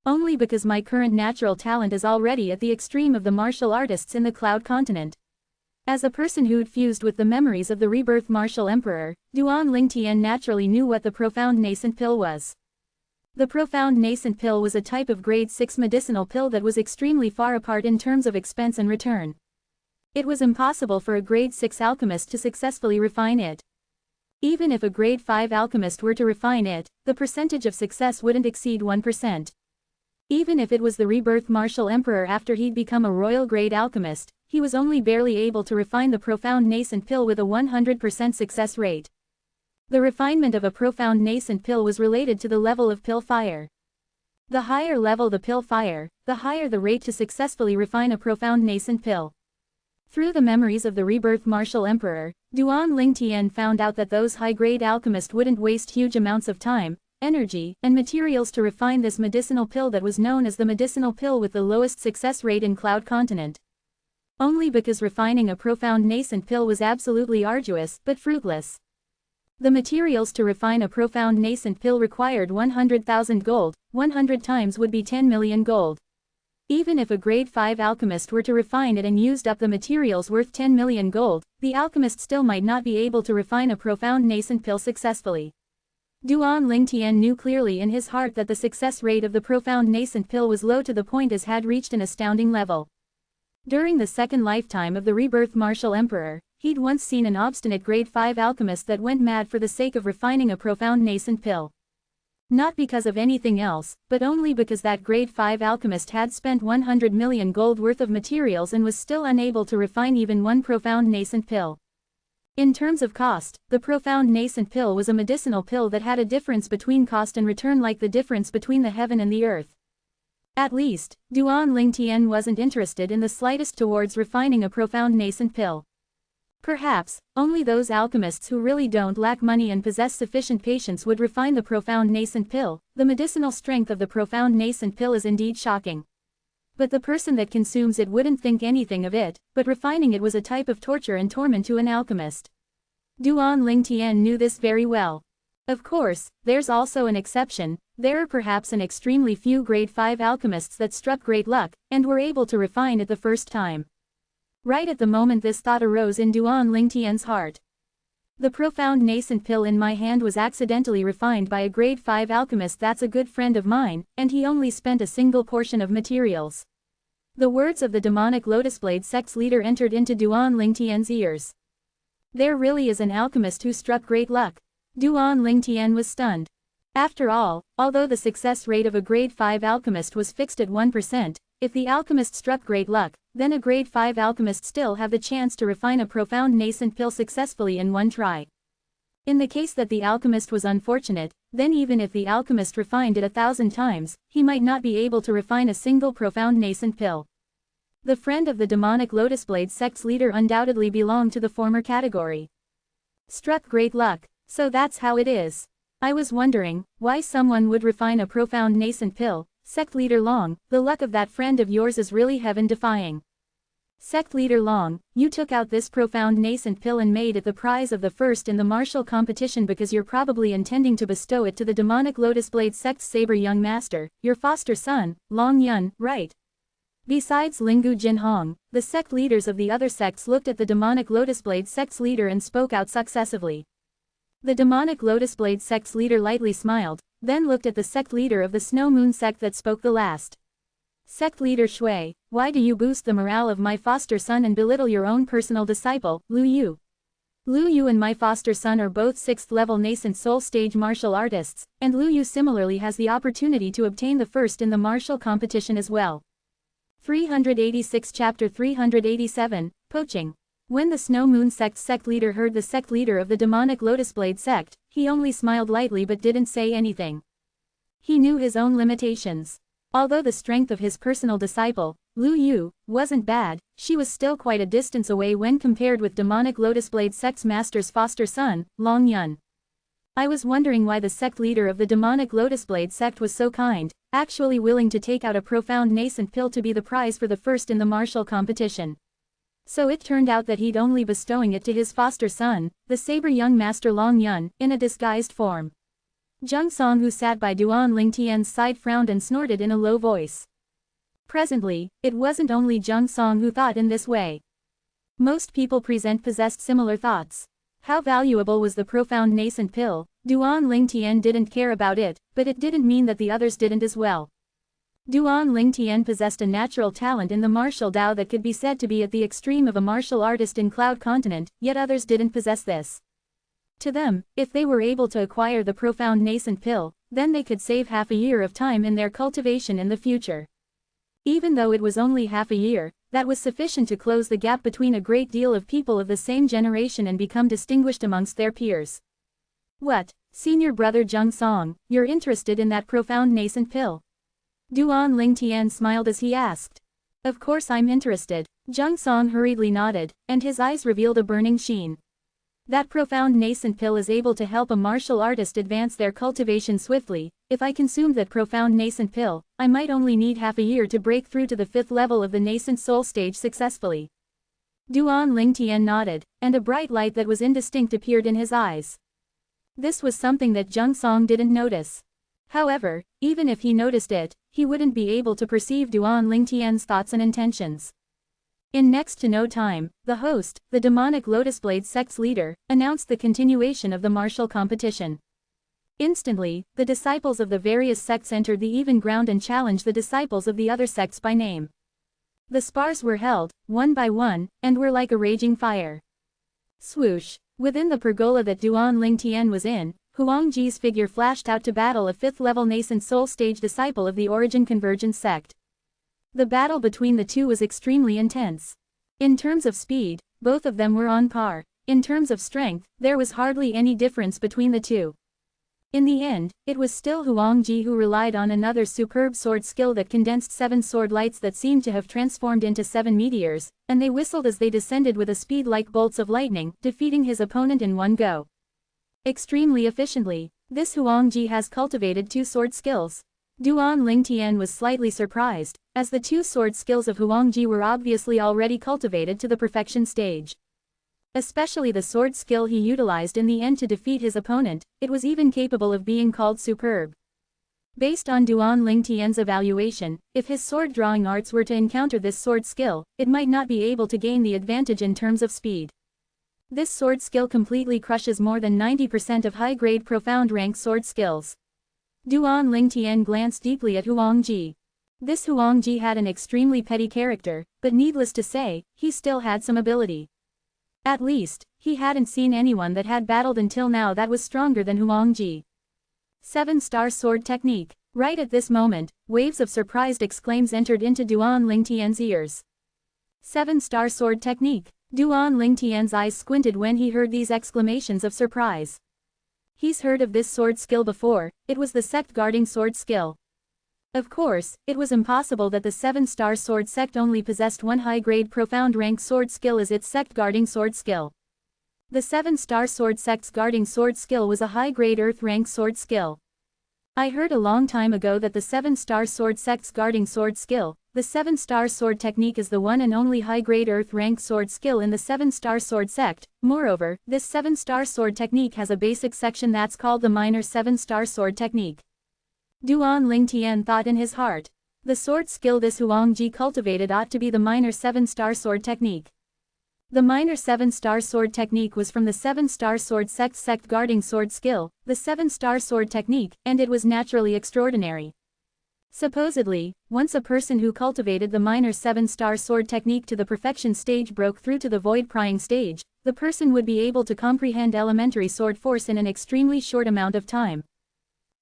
Only because my current natural talent is already at the extreme of the martial artists in the Cloud Continent. As a person who'd fused with the memories of the rebirth martial emperor, Duan Lingtian naturally knew what the profound nascent pill was. The profound nascent pill was a type of grade 6 medicinal pill that was extremely far apart in terms of expense and return. It was impossible for a grade 6 alchemist to successfully refine it. Even if a grade 5 alchemist were to refine it, the percentage of success wouldn't exceed 1%. Even if it was the rebirth martial emperor after he'd become a royal grade alchemist, he was only barely able to refine the profound nascent pill with a 100% success rate. The refinement of a profound nascent pill was related to the level of pill fire. The higher level the pill fire, the higher the rate to successfully refine a profound nascent pill. Through the memories of the rebirth martial emperor, Duan Lingtian found out that those high-grade alchemists wouldn't waste huge amounts of time, energy, and materials to refine this medicinal pill that was known as the medicinal pill with the lowest success rate in Cloud Continent. Only because refining a profound nascent pill was absolutely arduous but fruitless. The materials to refine a profound nascent pill required 100,000 gold, 100 times would be 10 million gold. Even if a grade 5 alchemist were to refine it and used up the materials worth 10 million gold, the alchemist still might not be able to refine a profound nascent pill successfully. Duan Lingtian knew clearly in his heart that the success rate of the profound nascent pill was low to the point as had reached an astounding level. During the second lifetime of the rebirth martial emperor, he'd once seen an obstinate grade 5 alchemist that went mad for the sake of refining a profound nascent pill. Not because of anything else, but only because that grade 5 alchemist had spent 100 million gold worth of materials and was still unable to refine even one profound nascent pill. In terms of cost, the profound nascent pill was a medicinal pill that had a difference between cost and return like the difference between the heaven and the earth. At least, Duan Lingtian wasn't interested in the slightest towards refining a profound nascent pill. Perhaps, only those alchemists who really don't lack money and possess sufficient patience would refine the profound nascent pill. The medicinal strength of the profound nascent pill is indeed shocking. But the person that consumes it wouldn't think anything of it, but refining it was a type of torture and torment to an alchemist. Duan Lingtian knew this very well. Of course, there's also an exception. There are perhaps an extremely few grade 5 alchemists that struck great luck, and were able to refine it the first time. Right at the moment this thought arose in Duan Lingtian's heart. The profound nascent pill in my hand was accidentally refined by a grade 5 alchemist that's a good friend of mine, and he only spent a single portion of materials. The words of the demonic Lotus Blade sect's leader entered into Duan Lingtian's ears. There really is an alchemist who struck great luck. Duan Lingtian was stunned. After all, although the success rate of a grade 5 alchemist was fixed at 1%, if the alchemist struck great luck, then a grade 5 alchemist still have the chance to refine a profound nascent pill successfully in one try. In the case that the alchemist was unfortunate, then even if the alchemist refined it 1,000 times, he might not be able to refine a single profound nascent pill. The friend of the demonic Lotus Blade sect's leader undoubtedly belonged to the former category. Struck great luck. So that's how it is. I was wondering why someone would refine a profound nascent pill. Sect Leader Long, the luck of that friend of yours is really heaven-defying. Sect Leader Long, you took out this profound nascent pill and made it the prize of the first in the martial competition because you're probably intending to bestow it to the demonic Lotus Blade sect's saber young master, your foster son, Long Yun, right? Besides Lingu Jinhong, the sect leaders of the other sects looked at the demonic Lotus Blade sect's leader and spoke out successively. The demonic Lotus Blade sect's leader lightly smiled, then looked at the sect leader of the Snow Moon sect that spoke the last. Sect leader Shui, why do you boost the morale of my foster son and belittle your own personal disciple, Lu Yu? Lu Yu and my foster son are both 6th level nascent soul stage martial artists, and Lu Yu similarly has the opportunity to obtain the first in the martial competition as well. 386 Chapter 387, Poaching. When the Snow Moon sect's sect leader heard the sect leader of the demonic Lotus Blade sect, he only smiled lightly but didn't say anything. He knew his own limitations. Although the strength of his personal disciple, Lu Yu, wasn't bad, she was still quite a distance away when compared with demonic Lotus Blade sect's master's foster son, Long Yun. I was wondering why the sect leader of the demonic Lotus Blade sect was so kind, actually willing to take out a profound nascent pill to be the prize for the first in the martial competition. So it turned out that he'd only bestowing it to his foster son, the saber young master Long Yun, in a disguised form. Zheng Song, who sat by Duan Lingtian's side, frowned and snorted in a low voice. Presently, it wasn't only Zheng Song who thought in this way. Most people present possessed similar thoughts. How valuable was the profound nascent pill? Duan Lingtian didn't care about it, but it didn't mean that the others didn't as well. Duan Lingtian possessed a natural talent in the martial Dao that could be said to be at the extreme of a martial artist in Cloud Continent, yet others didn't possess this. To them, if they were able to acquire the profound nascent pill, then they could save half a year of time in their cultivation in the future. Even though it was only half a year, that was sufficient to close the gap between a great deal of people of the same generation and become distinguished amongst their peers. What, senior brother Zheng Song, you're interested in that profound nascent pill? Duan Lingtian smiled as he asked. Of course I'm interested. Zheng Song hurriedly nodded, and his eyes revealed a burning sheen. That profound nascent pill is able to help a martial artist advance their cultivation swiftly. If I consumed that profound nascent pill, I might only need half a year to break through to the 5th level of the nascent soul stage successfully. Duan Lingtian nodded, and a bright light that was indistinct appeared in his eyes. This was something that Zheng Song didn't notice. However, even if he noticed it, he wouldn't be able to perceive Duan Lingtian's thoughts and intentions. In next to no time, the host, the demonic Lotus Blade sect's leader, announced the continuation of the martial competition. Instantly, the disciples of the various sects entered the even ground and challenged the disciples of the other sects by name. The spars were held, one by one, and were like a raging fire. Swoosh! Within the pergola that Duan Lingtian was in, Huangji's figure flashed out to battle a 5th level nascent soul stage disciple of the Origin Convergence sect. The battle between the two was extremely intense. In terms of speed, both of them were on par. In terms of strength, there was hardly any difference between the two. In the end, it was still Huangji who relied on another superb sword skill that condensed 7 sword lights that seemed to have transformed into 7 meteors, and they whistled as they descended with a speed like bolts of lightning, defeating his opponent in one go. Extremely efficiently, this Huangji has cultivated 2 sword skills. Duan Lingtian was slightly surprised, as the 2 sword skills of Huangji were obviously already cultivated to the perfection stage. Especially the sword skill he utilized in the end to defeat his opponent, it was even capable of being called superb. Based on Duan Lingtian's evaluation, if his sword drawing arts were to encounter this sword skill, it might not be able to gain the advantage in terms of speed. This sword skill completely crushes more than 90% of high-grade profound rank sword skills. Duan Lingtian glanced deeply at Huang Ji. This Huang Ji had an extremely petty character, but needless to say, he still had some ability. At least, he hadn't seen anyone that had battled until now that was stronger than Huang Ji. 7-star sword technique. Right at this moment, waves of surprised exclaims entered into Duan Lingtian's ears. 7-star sword technique. Duan Lingtian's eyes squinted when he heard these exclamations of surprise. He's heard of this sword skill before, it was the sect guarding sword skill. Of course, it was impossible that the 7-star sword sect only possessed one high-grade profound rank sword skill as its sect guarding sword skill. The 7-star sword sect's guarding sword skill was a high-grade earth rank sword skill. I heard a long time ago that the 7-star sword sect's guarding sword skill, the 7-star sword technique, is the one and only high-grade earth rank sword skill in the 7-star sword sect. Moreover, this 7-star sword technique has a basic section that's called the minor 7-star sword technique. Duan Lingtian thought in his heart. The sword skill this Huang Ji cultivated ought to be the minor 7-star sword technique. The minor 7-star sword technique was from the 7-star sword sect's sect guarding sword skill, the 7-star sword technique, and it was naturally extraordinary. Supposedly, once a person who cultivated the minor 7-star sword technique to the perfection stage broke through to the void prying stage, the person would be able to comprehend elementary sword force in an extremely short amount of time.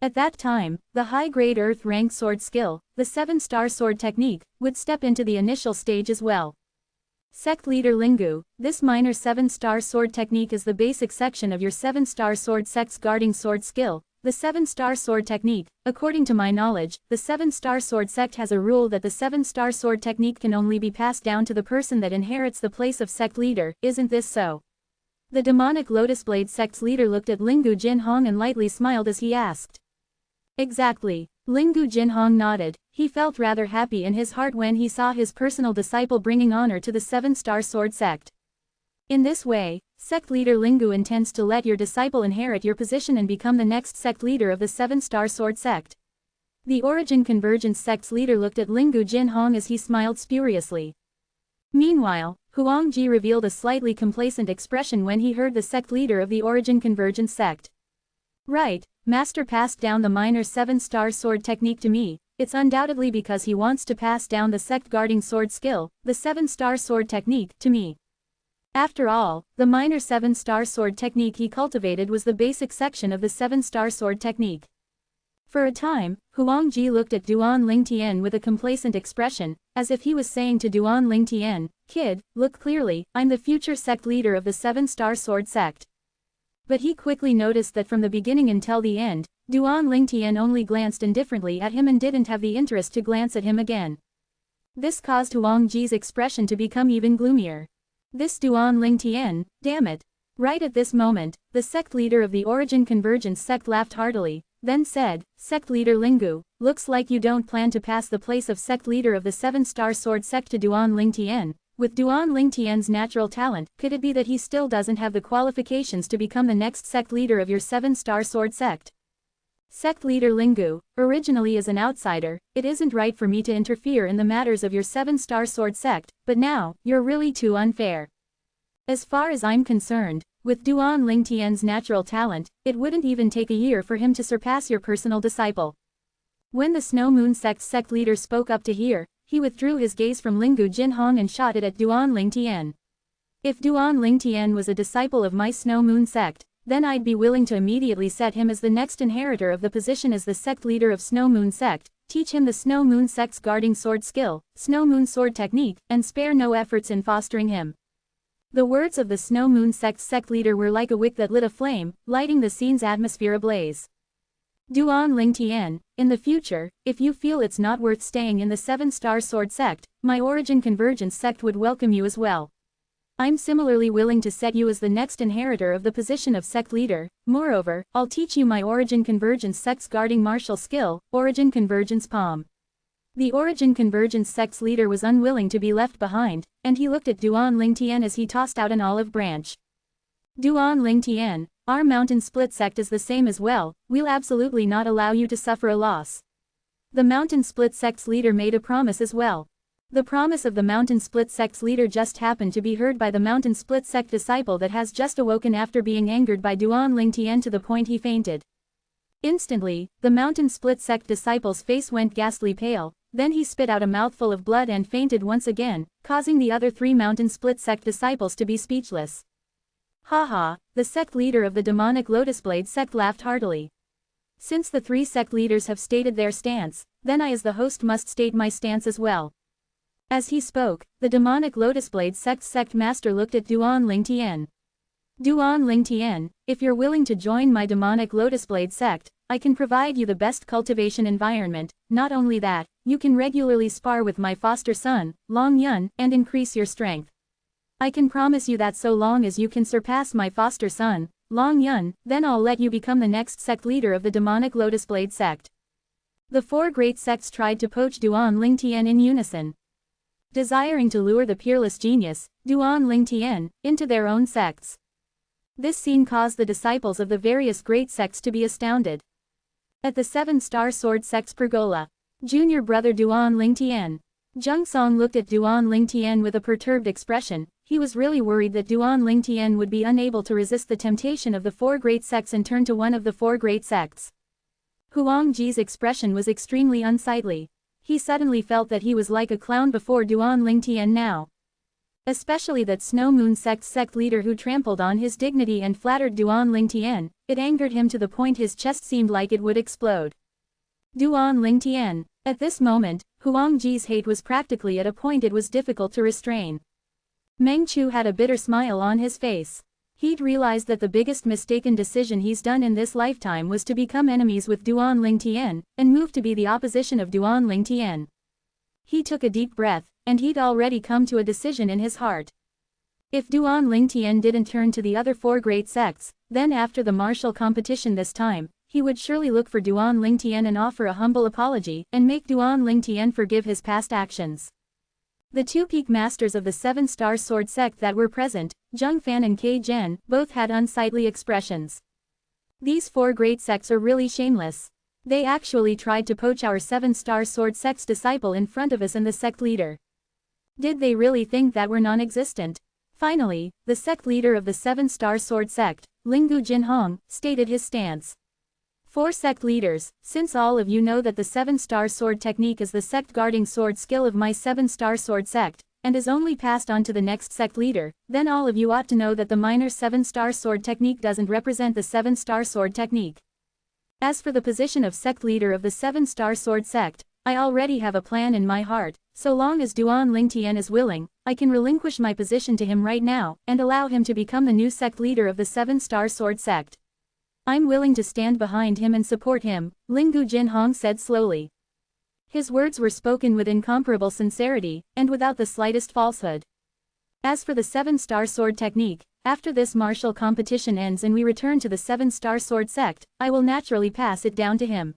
At that time, the high-grade earth rank sword skill, the 7-star sword technique, would step into the initial stage as well. Sect Leader Lingu, this minor 7-star sword technique is the basic section of your 7-star sword sect's guarding sword skill, the 7-star sword technique. According to my knowledge, the 7-star sword sect has a rule that the 7-star sword technique can only be passed down to the person that inherits the place of sect leader. Isn't this so? The demonic Lotus Blade sect's leader looked at Lingu Jinhong and lightly smiled as he asked. Exactly. Lingu Jinhong nodded. He felt rather happy in his heart when he saw his personal disciple bringing honor to the 7-star sword sect. In this way, sect leader Lingu intends to let your disciple inherit your position and become the next sect leader of the 7-star sword sect. The Origin Convergence sect's leader looked at Lingu Jinhong as he smiled spuriously. Meanwhile, Huang Ji revealed a slightly complacent expression when he heard the sect leader of the Origin Convergence sect. Right, Master passed down the minor 7-star sword technique to me. It's undoubtedly because he wants to pass down the sect guarding sword skill, the 7-star sword technique, to me. After all, the minor 7-star sword technique he cultivated was the basic section of the 7-star sword technique. For a time, Huang Ji looked at Duan Lingtian with a complacent expression, as if he was saying to Duan Lingtian, "Kid, look clearly, I'm the future sect leader of the 7-star sword sect." But he quickly noticed that from the beginning until the end, Duan Lingtian only glanced indifferently at him and didn't have the interest to glance at him again. This caused Huang Ji's expression to become even gloomier. This Duan Lingtian, damn it. Right at this moment, the sect leader of the Origin Convergence sect laughed heartily, then said, "Sect leader Lingu, looks like you don't plan to pass the place of sect leader of the 7-star sword sect to Duan Lingtian. With Duan Lingtian's natural talent, could it be that he still doesn't have the qualifications to become the next sect leader of your 7-star sword sect?" Sect leader Lingu, originally as an outsider, it isn't right for me to interfere in the matters of your 7-star sword sect, but now, you're really too unfair. As far as I'm concerned, with Duan Lingtian's natural talent, it wouldn't even take a year for him to surpass your personal disciple. When the Snow Moon sect's sect leader spoke up to hear, he withdrew his gaze from Lingu Jinhong and shot it at Duan Lingtian. If Duan Lingtian was a disciple of my Snow Moon sect, then I'd be willing to immediately set him as the next inheritor of the position as the sect leader of Snow Moon sect, teach him the Snow Moon sect's guarding sword skill, Snow Moon sword technique, and spare no efforts in fostering him. The words of the Snow Moon sect's sect leader were like a wick that lit a flame, lighting the scene's atmosphere ablaze. Duan Lingtian, in the future, if you feel it's not worth staying in the 7-star sword sect, my Origin Convergence sect would welcome you as well. I'm similarly willing to set you as the next inheritor of the position of sect leader. Moreover, I'll teach you my Origin Convergence sect's guarding martial skill, Origin Convergence Palm. The Origin Convergence sect's leader was unwilling to be left behind, and he looked at Duan Lingtian as he tossed out an olive branch. Duan Ling Tian, our mountain split sect is the same as well, we'll absolutely not allow you to suffer a loss. The mountain split sect's leader made a promise as well. The promise of the mountain split sect's leader just happened to be heard by the mountain split sect disciple that has just awoken after being angered by Duan Ling Tian to the point he fainted. Instantly, the mountain split sect disciple's face went ghastly pale, then he spit out a mouthful of blood and fainted once again, causing the other 3 mountain split sect disciples to be speechless. Haha, the sect leader of the demonic lotus blade sect laughed heartily. Since the 3 sect leaders have stated their stance, then I as the host must state my stance as well. As he spoke, the demonic lotus blade sect's sect master looked at Duan Ling Tian. Duan Ling Tian, if you're willing to join my demonic lotus blade sect, I can provide you the best cultivation environment. Not only that, you can regularly spar with my foster son, Long Yun, and increase your strength. I can promise you that so long as you can surpass my foster son, Long Yun, then I'll let you become the next sect leader of the demonic lotus blade sect. The 4 great sects tried to poach Duan Ling Tian in unison, desiring to lure the peerless genius, Duan Ling Tian, into their own sects. This scene caused the disciples of the various great sects to be astounded. At the 7-star sword sect's pergola, junior brother Duan Ling Tian. Zheng Song looked at Duan Ling Tian with a perturbed expression. He was really worried that Duan Ling Tian would be unable to resist the temptation of the 4 great sects and turn to one of the 4 great sects. Huang Ji's expression was extremely unsightly. He suddenly felt that he was like a clown before Duan Ling Tian now. Especially that Snow Moon sect's sect leader who trampled on his dignity and flattered Duan Ling Tian, it angered him to the point his chest seemed like it would explode. Duan Ling Tian. At this moment, Huang Ji's hate was practically at a point it was difficult to restrain. Meng Chu had a bitter smile on his face. He'd realized that the biggest mistaken decision he's done in this lifetime was to become enemies with Duan Ling Tian, and move to be the opposition of Duan Ling Tian. He took a deep breath, and he'd already come to a decision in his heart. If Duan Ling Tian didn't turn to the other 4 great sects, then after the martial competition this time, he would surely look for Duan Ling Tian and offer a humble apology, and make Duan Ling Tian forgive his past actions. The 2 peak masters of the 7-star sword sect that were present, Zheng Fan and Kei Zhen, both had unsightly expressions. These 4 great sects are really shameless. They actually tried to poach our 7-star sword sect's disciple in front of us and the sect leader. Did they really think that we're non-existent? Finally, the sect leader of the 7-star sword sect, Lingu Jinhong, stated his stance. 4 sect leaders, since all of you know that the 7-star sword technique is the sect guarding sword skill of my 7-star sword sect, and is only passed on to the next sect leader, then all of you ought to know that the minor 7-star sword technique doesn't represent the 7-star sword technique. As for the position of sect leader of the 7-star sword sect, I already have a plan in my heart. So long as Duan Ling Tian is willing, I can relinquish my position to him right now, and allow him to become the new sect leader of the 7-star sword sect. I'm willing to stand behind him and support him, Lingu Jinhong said slowly. His words were spoken with incomparable sincerity, and without the slightest falsehood. As for the 7-star sword technique, after this martial competition ends and we return to the 7-star sword sect, I will naturally pass it down to him.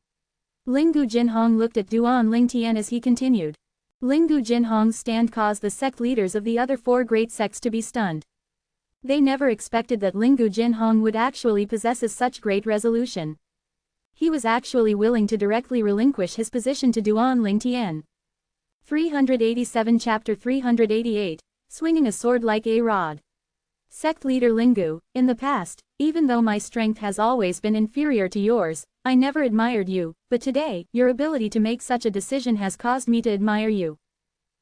Lingu Jinhong looked at Duan Ling Tian as he continued. Lingu Jinhong's stand caused the sect leaders of the other 4 great sects to be stunned. They never expected that Lingu Jinhong would actually possess such great resolution. He was actually willing to directly relinquish his position to Duan Ling Tian. 387 Chapter 388, Swinging a Sword Like a Rod. Sect leader Lingu, in the past, even though my strength has always been inferior to yours, I never admired you, but today, your ability to make such a decision has caused me to admire you.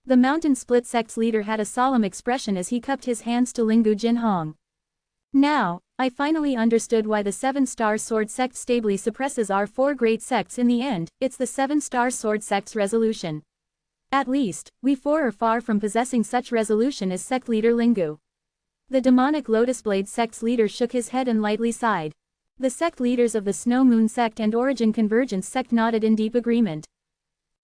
The Mountain Split Sect's leader had a solemn expression as he cupped his hands to Lingu Jinhong. Now, I finally understood why the 7-star sword sect stably suppresses our 4 great sects in the end. It's the 7-star sword sect's resolution. At least, we 4 are far from possessing such resolution as sect leader Lingu. The demonic Lotus Blade sect's leader shook his head and lightly sighed. The sect leaders of the Snow Moon sect and Origin Convergence sect nodded in deep agreement.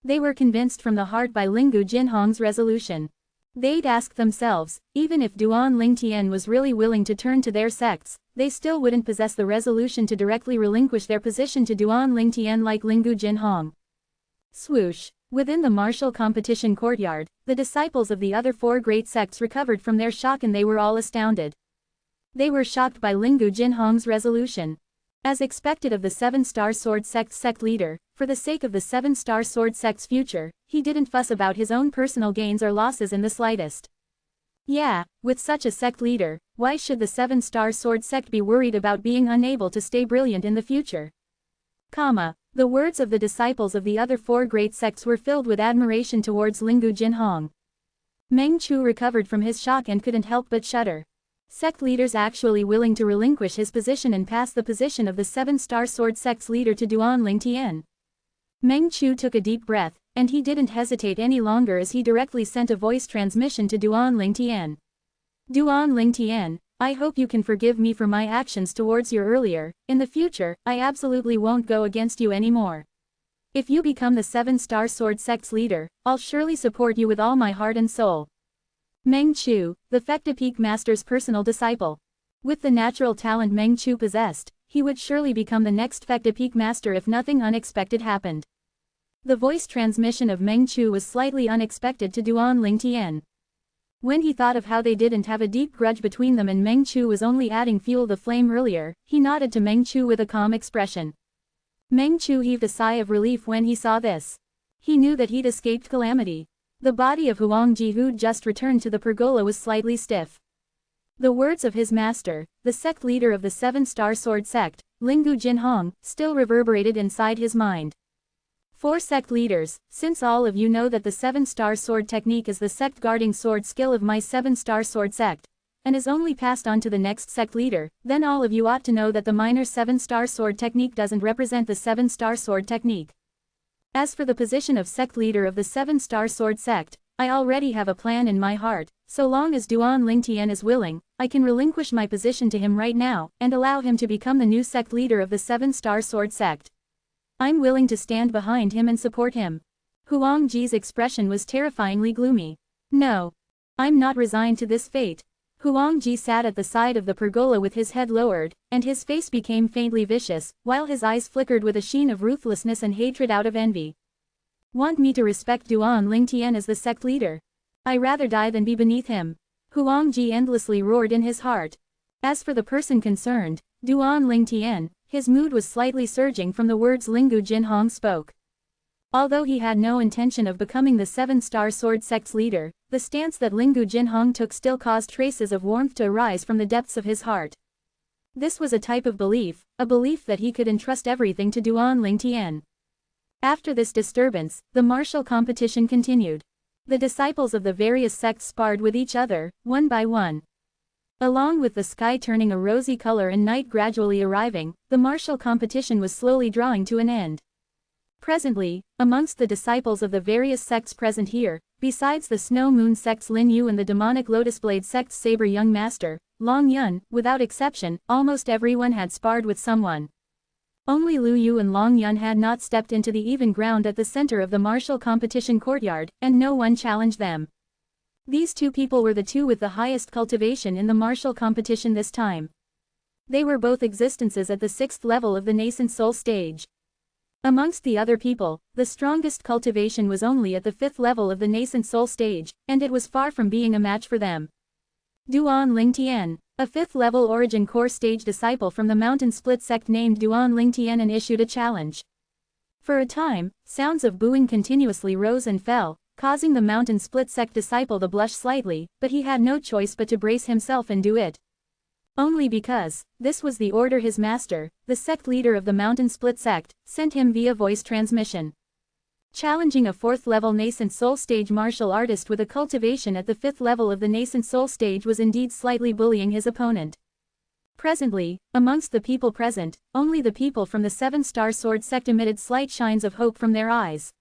They were convinced from the heart by Lingu Jinhong's resolution. They'd ask themselves, even if Duan Ling Tian was really willing to turn to their sects, they still wouldn't possess the resolution to directly relinquish their position to Duan Ling Tian like Lingu Jinhong. Swoosh! Within the martial competition courtyard, the disciples of the other 4 great sects recovered from their shock and they were all astounded. They were shocked by Lingu Jinhong's resolution. As expected of the Seven-Star Sword Sect's sect leader, for the sake of the Seven-Star Sword Sect's future, he didn't fuss about his own personal gains or losses in the slightest. Yeah, with such a sect leader, why should the Seven-Star Sword Sect be worried about being unable to stay brilliant in the future? The words of the disciples of the other four great sects were filled with admiration towards Lingu Jinhong. Meng Chu recovered from his shock and couldn't help but shudder. Sect leaders actually willing to relinquish his position and pass the position of the Seven-Star Sword Sect's leader to Duan Lingtian. Meng Chu took a deep breath, and he didn't hesitate any longer as he directly sent a voice transmission to Duan Lingtian. Duan Lingtian, I hope you can forgive me for my actions towards you earlier. In the future, I absolutely won't go against you anymore. If you become the Seven-Star Sword Sect's leader, I'll surely support you with all my heart and soul. Meng Chu, the Fecta Peak Master's personal disciple. With the natural talent Meng Chu possessed, he would surely become the next Fecta Peak Master if nothing unexpected happened. The voice transmission of Meng Chu was slightly unexpected to Duan Lingtian. When he thought of how they didn't have a deep grudge between them and Meng Chu was only adding fuel to the flame earlier, he nodded to Meng Chu with a calm expression. Meng Chu heaved a sigh of relief when he saw this. He knew that he'd escaped calamity. The body of Huang Ji who'd just returned to the pergola was slightly stiff. The words of his master, the sect leader of the Seven-Star Sword Sect, Lingu Jinhong, still reverberated inside his mind. Four sect leaders, since all of you know that the Seven-Star Sword technique is the sect-guarding sword skill of my Seven-Star Sword Sect, and is only passed on to the next sect leader, then all of you ought to know that the minor Seven-Star Sword technique doesn't represent the Seven-Star Sword technique. As for the position of sect leader of the Seven-Star Sword Sect, I already have a plan in my heart. So long as Duan Lingtian is willing, I can relinquish my position to him right now, and allow him to become the new sect leader of the Seven-Star Sword Sect. I'm willing to stand behind him and support him. Huang Ji's expression was terrifyingly gloomy. No. I'm not resigned to this fate. Huang Ji sat at the side of the pergola with his head lowered, and his face became faintly vicious, while his eyes flickered with a sheen of ruthlessness and hatred out of envy. Want me to respect Duan Lingtian as the sect leader? I rather die than be beneath him. Huang Ji endlessly roared in his heart. As for the person concerned, Duan Lingtian, his mood was slightly surging from the words Lingu Jinhong spoke. Although he had no intention of becoming the Seven-Star Sword Sect's leader, the stance that Lingu Jinhong took still caused traces of warmth to arise from the depths of his heart. This was a type of belief, a belief that he could entrust everything to Duan Lingtian. After this disturbance, the martial competition continued. The disciples of the various sects sparred with each other, one by one. Along with the sky turning a rosy color and night gradually arriving, the martial competition was slowly drawing to an end. Presently, amongst the disciples of the various sects present here, besides the Snow Moon sect's Lin Yu and the demonic Lotus Blade sect's Saber Young Master, Long Yun, without exception, almost everyone had sparred with someone. Only Lu Yu and Long Yun had not stepped into the even ground at the center of the martial competition courtyard, and no one challenged them. These two people were the two with the highest cultivation in the martial competition this time. They were both existences at the 6th level of the nascent soul stage. Amongst the other people, the strongest cultivation was only at the 5th level of the nascent soul stage, and it was far from being a match for them. Duan Lingtian, a 5th level origin core stage disciple from the Mountain Split sect named Duan Lingtian and issued a challenge. For a time, sounds of booing continuously rose and fell, causing the Mountain Split sect disciple to blush slightly, but he had no choice but to brace himself and do it. Only because, this was the order his master, the sect leader of the Mountain Split sect, sent him via voice transmission. Challenging a 4th level nascent soul stage martial artist with a cultivation at the 5th level of the nascent soul stage was indeed slightly bullying his opponent. Presently, amongst the people present, only the people from the Seven-Star Sword sect emitted slight shines of hope from their eyes.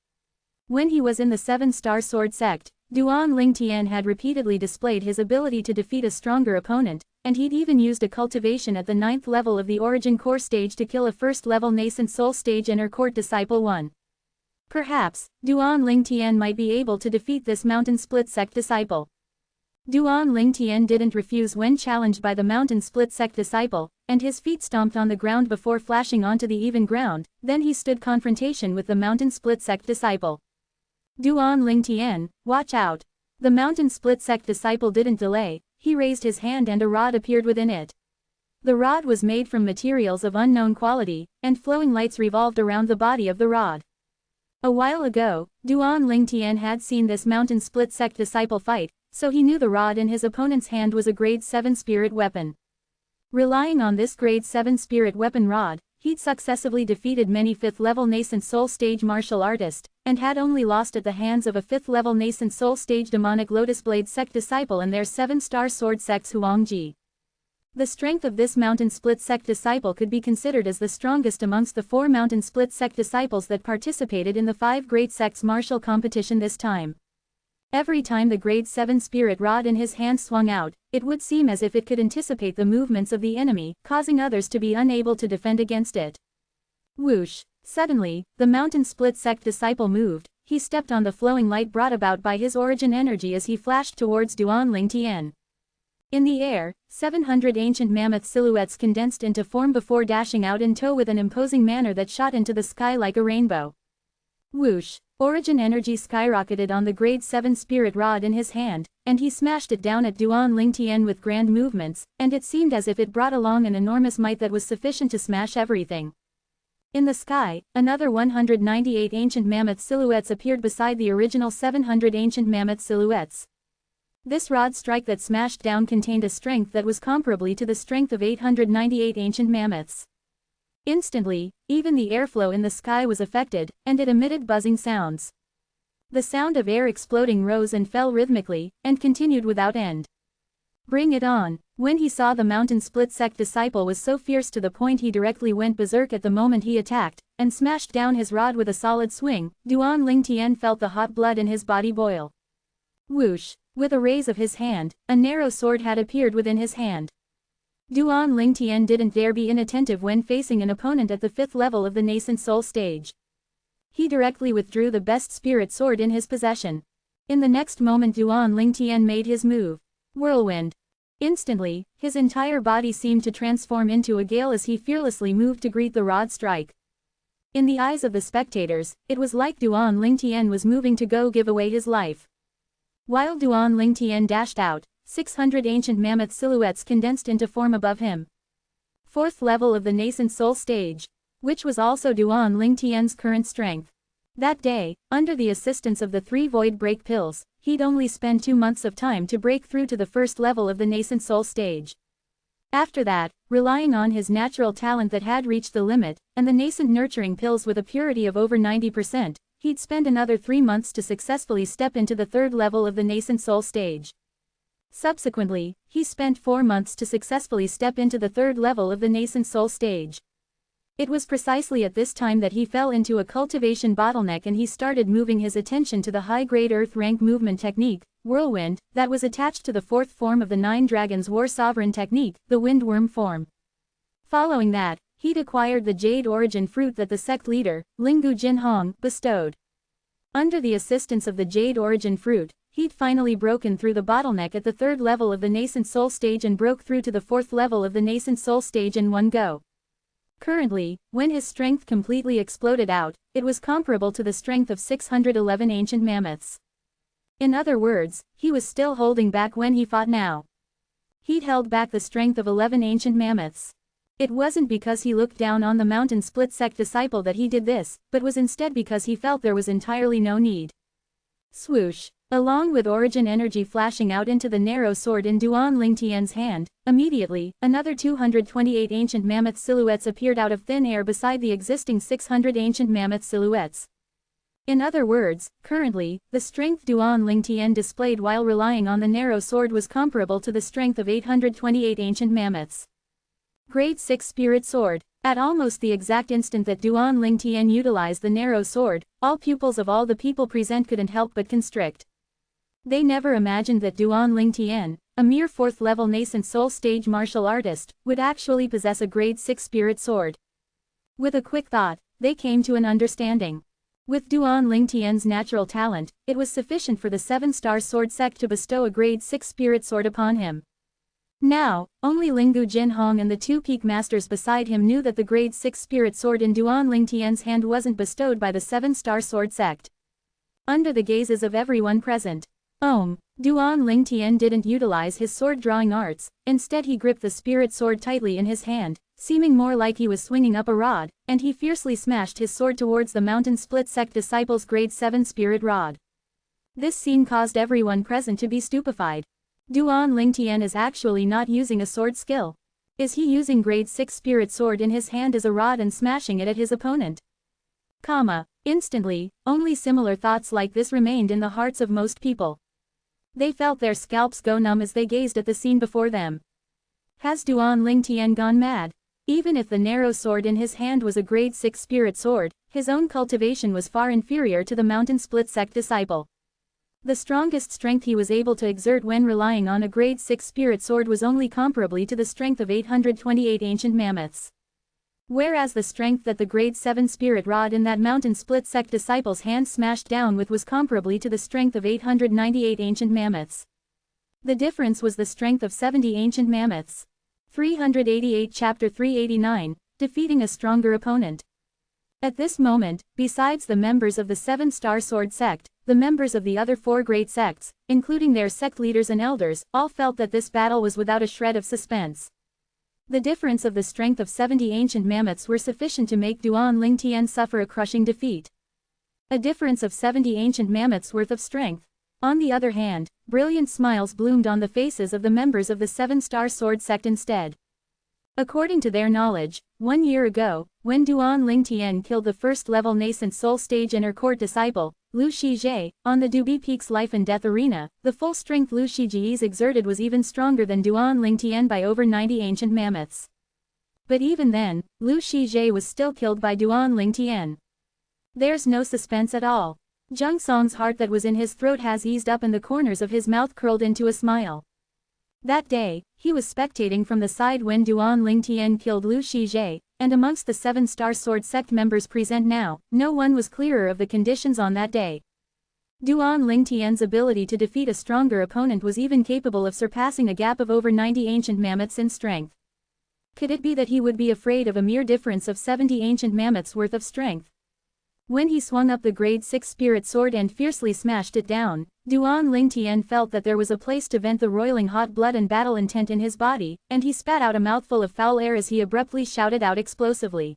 When he was in the Seven-Star Sword sect, Duan Lingtian had repeatedly displayed his ability to defeat a stronger opponent, and he'd even used a cultivation at the 9th level of the Origin Core stage to kill a 1st-level Nascent Soul stage Inner Court Disciple 1. Perhaps, Duan Lingtian might be able to defeat this Mountain Split sect disciple. Duan Lingtian didn't refuse when challenged by the Mountain Split sect disciple, and his feet stomped on the ground before flashing onto the even ground, then he stood confrontation with the Mountain Split sect disciple. Duan Lingtian, watch out. The Mountain Split sect disciple didn't delay, he raised his hand and a rod appeared within it. The rod was made from materials of unknown quality, and flowing lights revolved around the body of the rod. A while ago, Duan Lingtian had seen this mountain split sect disciple fight, so he knew the rod in his opponent's hand was a grade 7 spirit weapon. Relying on this grade 7 spirit weapon rod, he'd successively defeated many 5th level nascent soul stage martial artists, and had only lost at the hands of a 5th level nascent soul stage demonic lotus blade sect disciple and their 7-star sword sect's Huangji. The strength of this mountain split sect disciple could be considered as the strongest amongst the 4 mountain split sect disciples that participated in the 5 great sects martial competition this time. Every time the grade 7 spirit rod in his hand swung out, it would seem as if it could anticipate the movements of the enemy, causing others to be unable to defend against it. Whoosh! Suddenly, the mountain split sect disciple moved. He stepped on the flowing light brought about by his origin energy as he flashed towards Duan Lingtian. In the air, 700 ancient mammoth silhouettes condensed into form before dashing out in tow with an imposing manner that shot into the sky like a rainbow. Whoosh! Origin energy skyrocketed on the grade 7 spirit rod in his hand, and he smashed it down at Duan Lingtian with grand movements, and it seemed as if it brought along an enormous might that was sufficient to smash everything. In the sky, another 198 ancient mammoth silhouettes appeared beside the original 700 ancient mammoth silhouettes. This rod strike that smashed down contained a strength that was comparably to the strength of 898 ancient mammoths. Instantly, even the airflow in the sky was affected, and it emitted buzzing sounds. The sound of air exploding rose and fell rhythmically, and continued without end. Bring it on! When he saw the mountain split sect disciple was so fierce to the point he directly went berserk at the moment he attacked, and smashed down his rod with a solid swing, Duan Lingtian felt the hot blood in his body boil. Whoosh! With a raise of his hand, a narrow sword had appeared within his hand. Duan Lingtian didn't dare be inattentive when facing an opponent at the 5th level of the nascent soul stage. He directly withdrew the best spirit sword in his possession. In the next moment Duan Lingtian made his move. Whirlwind. Instantly, his entire body seemed to transform into a gale as he fearlessly moved to greet the rod strike. In the eyes of the spectators, it was like Duan Lingtian was moving to go give away his life. While Duan Lingtian dashed out, 600 ancient mammoth silhouettes condensed into form above him. 4th level of the nascent soul stage, which was also Duan Lingtian's current strength. That day, under the assistance of the 3 void break pills, he'd only spend 2 months of time to break through to the 1st level of the nascent soul stage. After that, relying on his natural talent that had reached the limit, and the nascent nurturing pills with a purity of over 90%, he'd spend another 3 months to successfully step into the 3rd level of the nascent soul stage. Subsequently, he spent 4 months to successfully step into the 3rd level of the nascent soul stage. It was precisely at this time that he fell into a cultivation bottleneck and he started moving his attention to the high-grade earth rank movement technique, Whirlwind, that was attached to the 4th form of the 9 Dragons War Sovereign technique, the Windworm form. Following that, he'd acquired the Jade Origin fruit that the sect leader, Lingu Jinhong, bestowed. Under the assistance of the Jade Origin fruit, he'd finally broken through the bottleneck at the 3rd level of the nascent soul stage and broke through to the 4th level of the nascent soul stage in one go. Currently, when his strength completely exploded out, it was comparable to the strength of 611 ancient mammoths. In other words, he was still holding back when he fought now. He'd held back the strength of 11 ancient mammoths. It wasn't because he looked down on the mountain split sect disciple that he did this, but was instead because he felt there was entirely no need. Swoosh! Along with origin energy flashing out into the narrow sword in Duan Lingtian's hand, immediately, another 228 ancient mammoth silhouettes appeared out of thin air beside the existing 600 ancient mammoth silhouettes. In other words, currently, the strength Duan Lingtian displayed while relying on the narrow sword was comparable to the strength of 828 ancient mammoths. Grade 6 Spirit Sword. At almost the exact instant that Duan Lingtian utilized the narrow sword, all pupils of all the people present couldn't help but constrict. They never imagined that Duan Lingtian, a mere 4th level nascent soul stage martial artist, would actually possess a grade 6 spirit sword. With a quick thought, they came to an understanding. With Duan Lingtian's natural talent, it was sufficient for the 7-star sword sect to bestow a grade 6 spirit sword upon him. Now, only Lingu Jinhong and the 2 peak masters beside him knew that the grade 6 spirit sword in Duan Lingtian's hand wasn't bestowed by the 7-star sword sect. Under the gazes of everyone present, Duan Lingtian didn't utilize his sword-drawing arts, instead he gripped the spirit sword tightly in his hand, seeming more like he was swinging up a rod, and he fiercely smashed his sword towards the mountain split sect disciple's grade 7 spirit rod. This scene caused everyone present to be stupefied. Duan Lingtian is actually not using a sword skill. Is he using grade 6 spirit sword in his hand as a rod and smashing it at his opponent? Instantly, only similar thoughts like this remained in the hearts of most people. They felt their scalps go numb as they gazed at the scene before them. Has Duan Lingtian gone mad? Even if the narrow sword in his hand was a grade 6 spirit sword, his own cultivation was far inferior to the mountain split sect disciple. The strongest strength he was able to exert when relying on a grade 6 spirit sword was only comparably to the strength of 828 ancient mammoths. Whereas the strength that the grade 7 spirit rod in that mountain split sect disciple's hand smashed down with was comparably to the strength of 898 ancient mammoths. The difference was the strength of 70 ancient mammoths. 388 Chapter 389, Defeating a Stronger Opponent. At this moment, besides the members of the 7-star sword sect, the members of the other 4 great sects, including their sect leaders and elders, all felt that this battle was without a shred of suspense. The difference of the strength of 70 ancient mammoths were sufficient to make Duan Lingtian suffer a crushing defeat. A difference of 70 ancient mammoths worth of strength. On the other hand, brilliant smiles bloomed on the faces of the members of the 7-star sword sect instead. According to their knowledge, 1 year ago, when Duan Lingtian killed the first-level nascent soul stage inner court disciple, Lu Shijie, on the Dubi Peak's life and death arena, the full strength Lu Shijie's exerted was even stronger than Duan Lingtian by over 90 ancient mammoths. But even then, Lu Shijie was still killed by Duan Lingtian. There's no suspense at all. Zheng Song's heart that was in his throat has eased up and the corners of his mouth curled into a smile. That day, he was spectating from the side when Duan Lingtian killed Lu Shijie, and amongst the 7-star sword sect members present now, no one was clearer of the conditions on that day. Duan Lingtian's ability to defeat a stronger opponent was even capable of surpassing a gap of over 90 ancient mammoths in strength. Could it be that he would be afraid of a mere difference of 70 ancient mammoths worth of strength? When he swung up the grade 6 spirit sword and fiercely smashed it down, Duan Lingtian felt that there was a place to vent the roiling hot blood and battle intent in his body, and he spat out a mouthful of foul air as he abruptly shouted out explosively.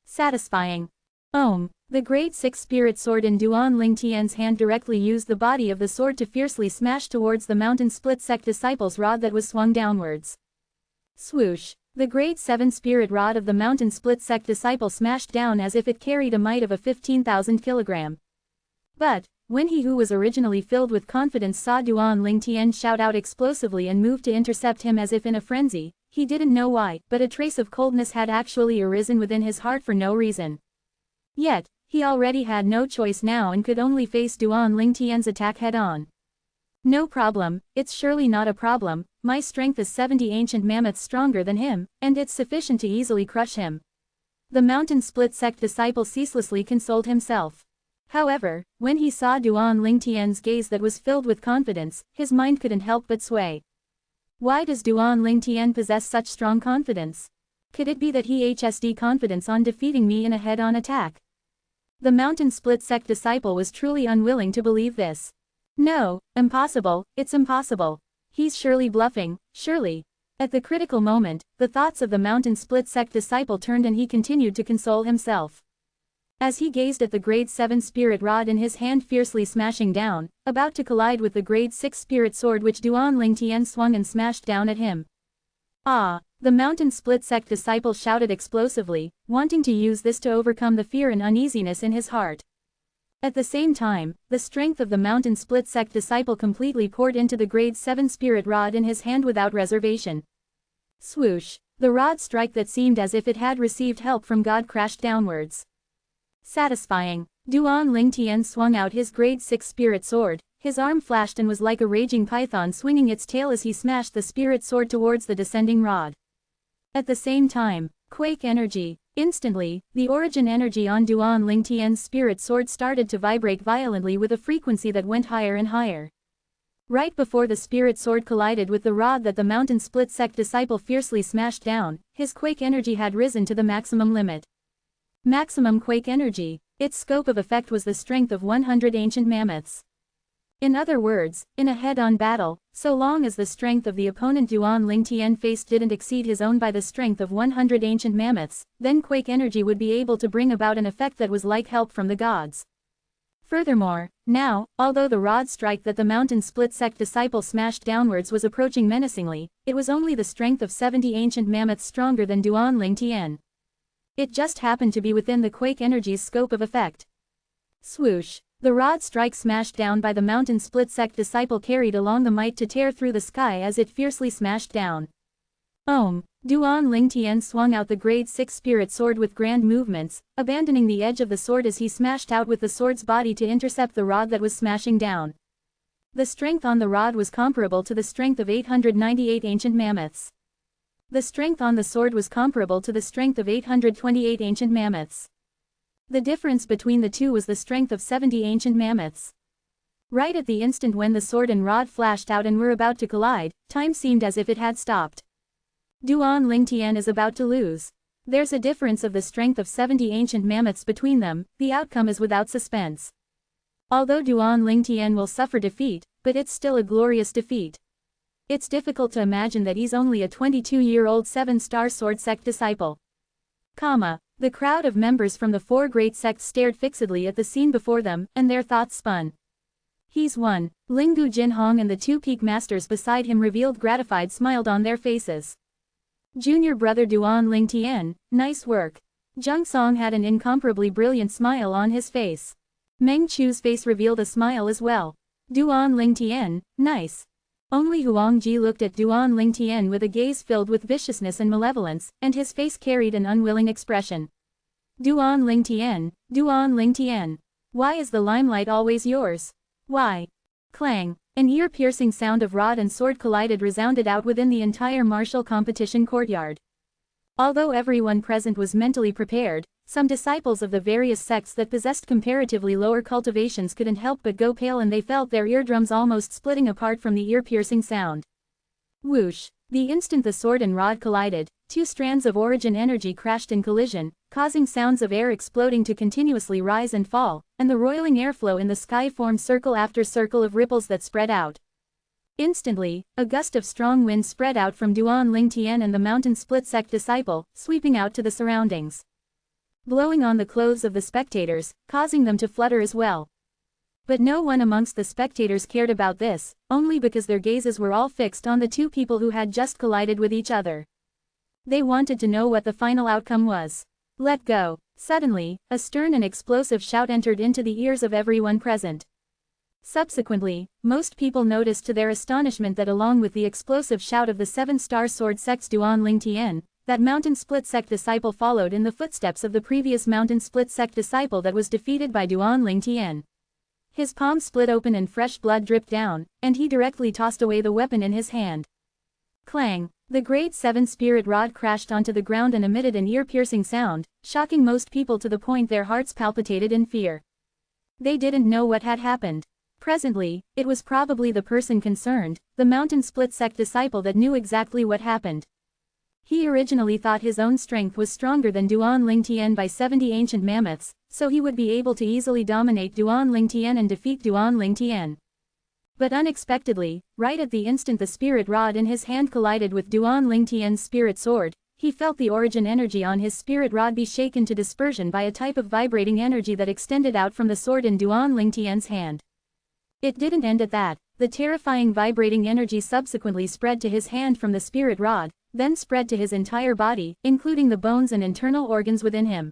Satisfying. The grade 6 spirit sword in Duan Lingtian's hand directly used the body of the sword to fiercely smash towards the mountain split sect disciple's rod that was swung downwards. Swoosh. The grade 7 spirit rod of the mountain split sect disciple smashed down as if it carried a might of a 15,000 kilogram. But, when he who was originally filled with confidence saw Duan Lingtian shout out explosively and move to intercept him as if in a frenzy, he didn't know why, but a trace of coldness had actually arisen within his heart for no reason. Yet, he already had no choice now and could only face Duan Lingtian's attack head-on. No problem, it's surely not a problem, my strength is 70 ancient mammoths stronger than him, and it's sufficient to easily crush him. The mountain split sect disciple ceaselessly consoled himself. However, when he saw Duan Lingtian's gaze that was filled with confidence, his mind couldn't help but sway. Why does Duan Lingtian possess such strong confidence? Could it be that he has confidence on defeating me in a head-on attack? The mountain split sect disciple was truly unwilling to believe this. No, impossible, it's impossible. He's surely bluffing, surely. At the critical moment, the thoughts of the mountain split sect disciple turned and he continued to console himself. As he gazed at the grade 7 spirit rod in his hand fiercely smashing down, about to collide with the grade 6 spirit sword which Duan Lingtian swung and smashed down at him. Ah! The mountain split sect disciple shouted explosively, wanting to use this to overcome the fear and uneasiness in his heart. At the same time, the strength of the mountain split sect disciple completely poured into the grade 7 spirit rod in his hand without reservation. Swoosh! The rod strike that seemed as if it had received help from God crashed downwards. Satisfying. Duan Lingtian swung out his grade 6 spirit sword, his arm flashed and was like a raging python swinging its tail as he smashed the spirit sword towards the descending rod. At the same time, quake energy. Instantly, the origin energy on Duan Lingtian's spirit sword started to vibrate violently with a frequency that went higher and higher. Right before the spirit sword collided with the rod that the mountain split sect disciple fiercely smashed down, his quake energy had risen to the maximum limit. Maximum quake energy. Its scope of effect was the strength of 100 ancient mammoths. In other words, in a head-on battle, so long as the strength of the opponent Duan Lingtian faced didn't exceed his own by the strength of 100 ancient mammoths, then quake energy would be able to bring about an effect that was like help from the gods. Furthermore, now, although the rod strike that the mountain split sect disciple smashed downwards was approaching menacingly, it was only the strength of 70 ancient mammoths stronger than Duan Lingtian. It just happened to be within the quake energy's scope of effect. Swoosh! The rod strike smashed down by the mountain split sect disciple carried along the might to tear through the sky as it fiercely smashed down. Duan Lingtian swung out the grade 6 spirit sword with grand movements, abandoning the edge of the sword as he smashed out with the sword's body to intercept the rod that was smashing down. The strength on the rod was comparable to the strength of 898 ancient mammoths. The strength on the sword was comparable to the strength of 828 ancient mammoths. The difference between the two was the strength of 70 ancient mammoths. Right at the instant when the sword and rod flashed out and were about to collide, time seemed as if it had stopped. Duan Lingtian is about to lose. There's a difference of the strength of 70 ancient mammoths between them, the outcome is without suspense. Although Duan Lingtian will suffer defeat, but it's still a glorious defeat. It's difficult to imagine that he's only a 22-year-old 7-star sword sect disciple. The crowd of members from the 4 great sects stared fixedly at the scene before them, and their thoughts spun. He's won. Linggu Jinhong and the 2 peak masters beside him revealed gratified smiles on their faces. Junior brother Duan Lingtian, nice work. Zheng Song had an incomparably brilliant smile on his face. Meng Chu's face revealed a smile as well. Duan Lingtian, nice. Only Huang Ji looked at Duan Lingtian with a gaze filled with viciousness and malevolence, and his face carried an unwilling expression. Duan Lingtian. Why is the limelight always yours? Why? Clang! An ear-piercing sound of rod and sword collided resounded out within the entire martial competition courtyard. Although everyone present was mentally prepared, some disciples of the various sects that possessed comparatively lower cultivations couldn't help but go pale, and they felt their eardrums almost splitting apart from the ear-piercing sound. Whoosh! The instant the sword and rod collided, 2 strands of origin energy crashed in collision, causing sounds of air exploding to continuously rise and fall, and the roiling airflow in the sky formed circle after circle of ripples that spread out. Instantly, a gust of strong wind spread out from Duan Lingtian and the mountain split sect disciple, sweeping out to the surroundings, blowing on the clothes of the spectators, causing them to flutter as well. But no one amongst the spectators cared about this, only because their gazes were all fixed on the 2 people who had just collided with each other. They wanted to know what the final outcome was. Let go. Suddenly, a stern and explosive shout entered into the ears of everyone present. Subsequently, most people noticed to their astonishment that along with the explosive shout of the 7-star sword sect's Duan Lingtian, that mountain split sect disciple followed in the footsteps of the previous mountain split sect disciple that was defeated by Duan Lingtian. His palm split open and fresh blood dripped down, and he directly tossed away the weapon in his hand. Clang! The grade 7 spirit rod crashed onto the ground and emitted an ear-piercing sound, shocking most people to the point their hearts palpitated in fear. They didn't know what had happened. Presently, it was probably the person concerned, the mountain split sect disciple, that knew exactly what happened. He originally thought his own strength was stronger than Duan Lingtian by 70 ancient mammoths, so he would be able to easily dominate Duan Lingtian and defeat Duan Lingtian. But unexpectedly, right at the instant the spirit rod in his hand collided with Duan Lingtian's spirit sword, he felt the origin energy on his spirit rod be shaken to dispersion by a type of vibrating energy that extended out from the sword in Duan Lingtian's hand. It didn't end at that. The terrifying vibrating energy subsequently spread to his hand from the spirit rod, then spread to his entire body, including the bones and internal organs within him.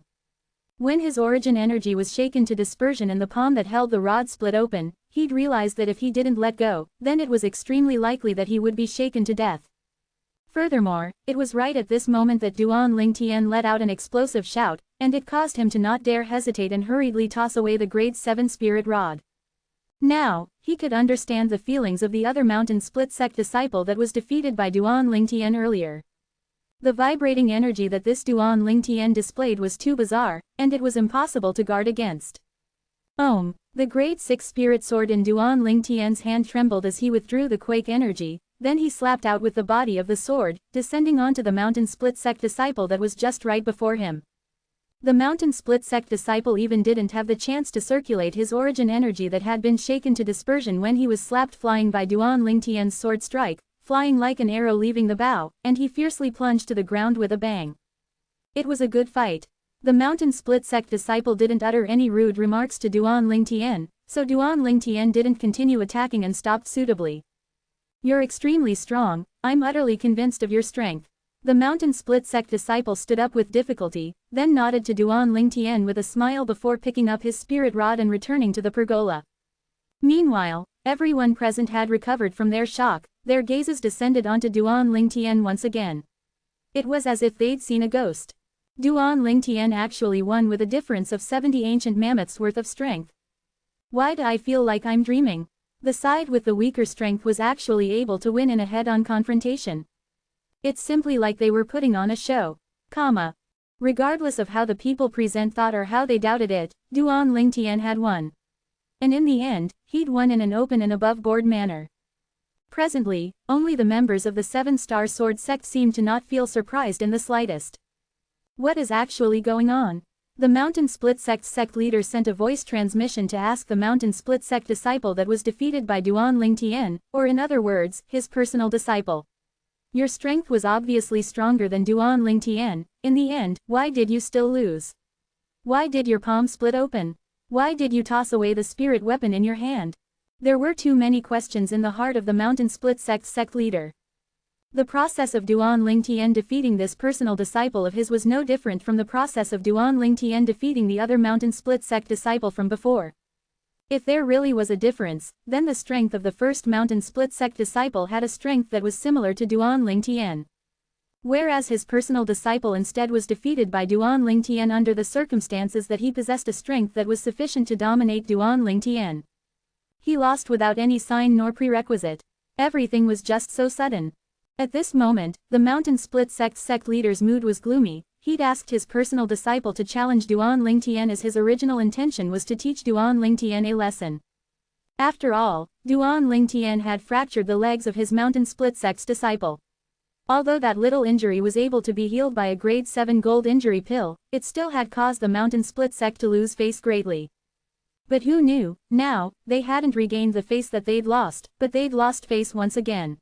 When his origin energy was shaken to dispersion and the palm that held the rod split open, he'd realized that if he didn't let go, then it was extremely likely that he would be shaken to death. Furthermore, it was right at this moment that Duan Lingtian let out an explosive shout, and it caused him to not dare hesitate and hurriedly toss away the grade 7 spirit rod. Now, he could understand the feelings of the other mountain split sect disciple that was defeated by Duan Lingtian earlier. The vibrating energy that this Duan Lingtian displayed was too bizarre, and it was impossible to guard against. The grade 6 spirit sword in Duan Lingtian's hand trembled as he withdrew the quake energy, then he slapped out with the body of the sword, descending onto the mountain split sect disciple that was just right before him. The mountain split sect disciple even didn't have the chance to circulate his origin energy that had been shaken to dispersion when he was slapped flying by Duan Lingtian's sword strike, flying like an arrow leaving the bow, and he fiercely plunged to the ground with a bang. It was a good fight. The mountain split sect disciple didn't utter any rude remarks to Duan Lingtian, so Duan Lingtian didn't continue attacking and stopped suitably. You're extremely strong, I'm utterly convinced of your strength. The mountain split sect disciple stood up with difficulty, then nodded to Duan Lingtian with a smile before picking up his spirit rod and returning to the pergola. Meanwhile, everyone present had recovered from their shock, their gazes descended onto Duan Lingtian once again. It was as if they'd seen a ghost. Duan Lingtian actually won with a difference of 70 ancient mammoths worth of strength. Why do I feel like I'm dreaming? The side with the weaker strength was actually able to win in a head-on confrontation. It's simply like they were putting on a show. Regardless of how the people present thought or how they doubted it, Duan Lingtian had won. And in the end, he'd won in an open and above-board manner. Presently, only the members of the Seven-Star Sword sect seemed to not feel surprised in the slightest. What is actually going on? The Mountain Split sect leader sent a voice transmission to ask the Mountain Split sect disciple that was defeated by Duan Lingtian, or in other words, his personal disciple. Your strength was obviously stronger than Duan Lingtian. In the end, why did you still lose? Why did your palm split open? Why did you toss away the spirit weapon in your hand? There were too many questions in the heart of the Mountain Split sect leader. The process of Duan Lingtian defeating this personal disciple of his was no different from the process of Duan Lingtian defeating the other Mountain Split sect disciple from before. If there really was a difference, then the strength of the first Mountain Split sect disciple had a strength that was similar to Duan Lingtian. Whereas his personal disciple instead was defeated by Duan Lingtian under the circumstances that he possessed a strength that was sufficient to dominate Duan Lingtian. He lost without any sign nor prerequisite. Everything was just so sudden. At this moment, the Mountain Split sect leader's mood was gloomy. He'd asked his personal disciple to challenge Duan Lingtian as his original intention was to teach Duan Lingtian a lesson. After all, Duan Lingtian had fractured the legs of his Mountain Split sect disciple. Although that little injury was able to be healed by a grade 7 gold injury pill, it still had caused the Mountain Split sect to lose face greatly. But who knew, now, they hadn't regained the face that they'd lost, but they'd lost face once again.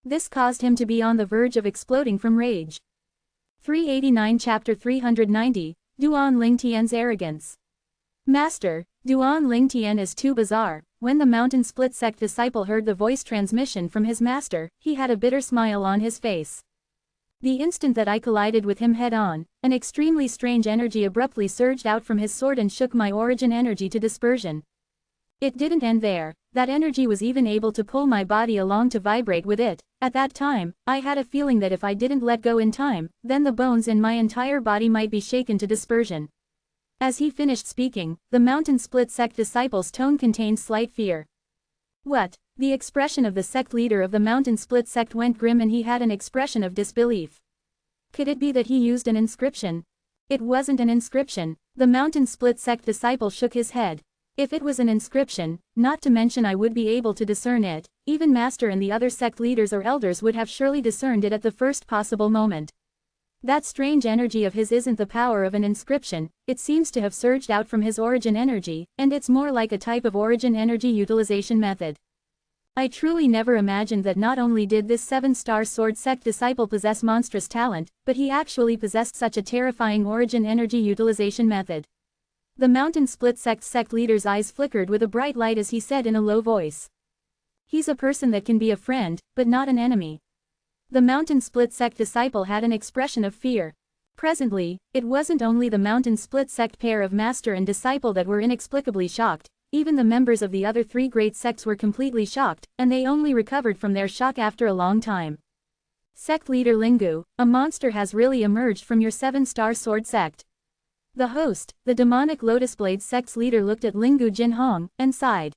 This caused him to be on the verge of exploding from rage. 389 Chapter 390, Duan Lingtian's Arrogance. Master, Duan Lingtian is too bizarre. When the Mountain Split sect disciple heard the voice transmission from his master, he had a bitter smile on his face. The instant that I collided with him head-on, an extremely strange energy abruptly surged out from his sword and shook my origin energy to dispersion. It didn't end there. That energy was even able to pull my body along to vibrate with it. At that time, I had a feeling that if I didn't let go in time, then the bones in my entire body might be shaken to dispersion. As he finished speaking, the Mountain Split sect disciple's tone contained slight fear. What? The expression of the sect leader of the Mountain Split sect went grim and he had an expression of disbelief. Could it be that he used an inscription? It wasn't an inscription. The Mountain Split sect disciple shook his head. If it was an inscription, not to mention I would be able to discern it, even Master and the other sect leaders or elders would have surely discerned it at the first possible moment. That strange energy of his isn't the power of an inscription, it seems to have surged out from his origin energy, and it's more like a type of origin energy utilization method. I truly never imagined that not only did this 7-star sword sect disciple possess monstrous talent, but he actually possessed such a terrifying origin energy utilization method. The Mountain Split sect leader's eyes flickered with a bright light as he said in a low voice. He's a person that can be a friend, but not an enemy. The Mountain Split sect disciple had an expression of fear. Presently, it wasn't only the Mountain Split sect pair of master and disciple that were inexplicably shocked, even the members of the other 3 great sects were completely shocked, and they only recovered from their shock after a long time. Sect leader Lingu, a monster has really emerged from your 7-star sword sect. The host, the demonic Lotus Blade sect's leader looked at Lingu Jinhong, and sighed.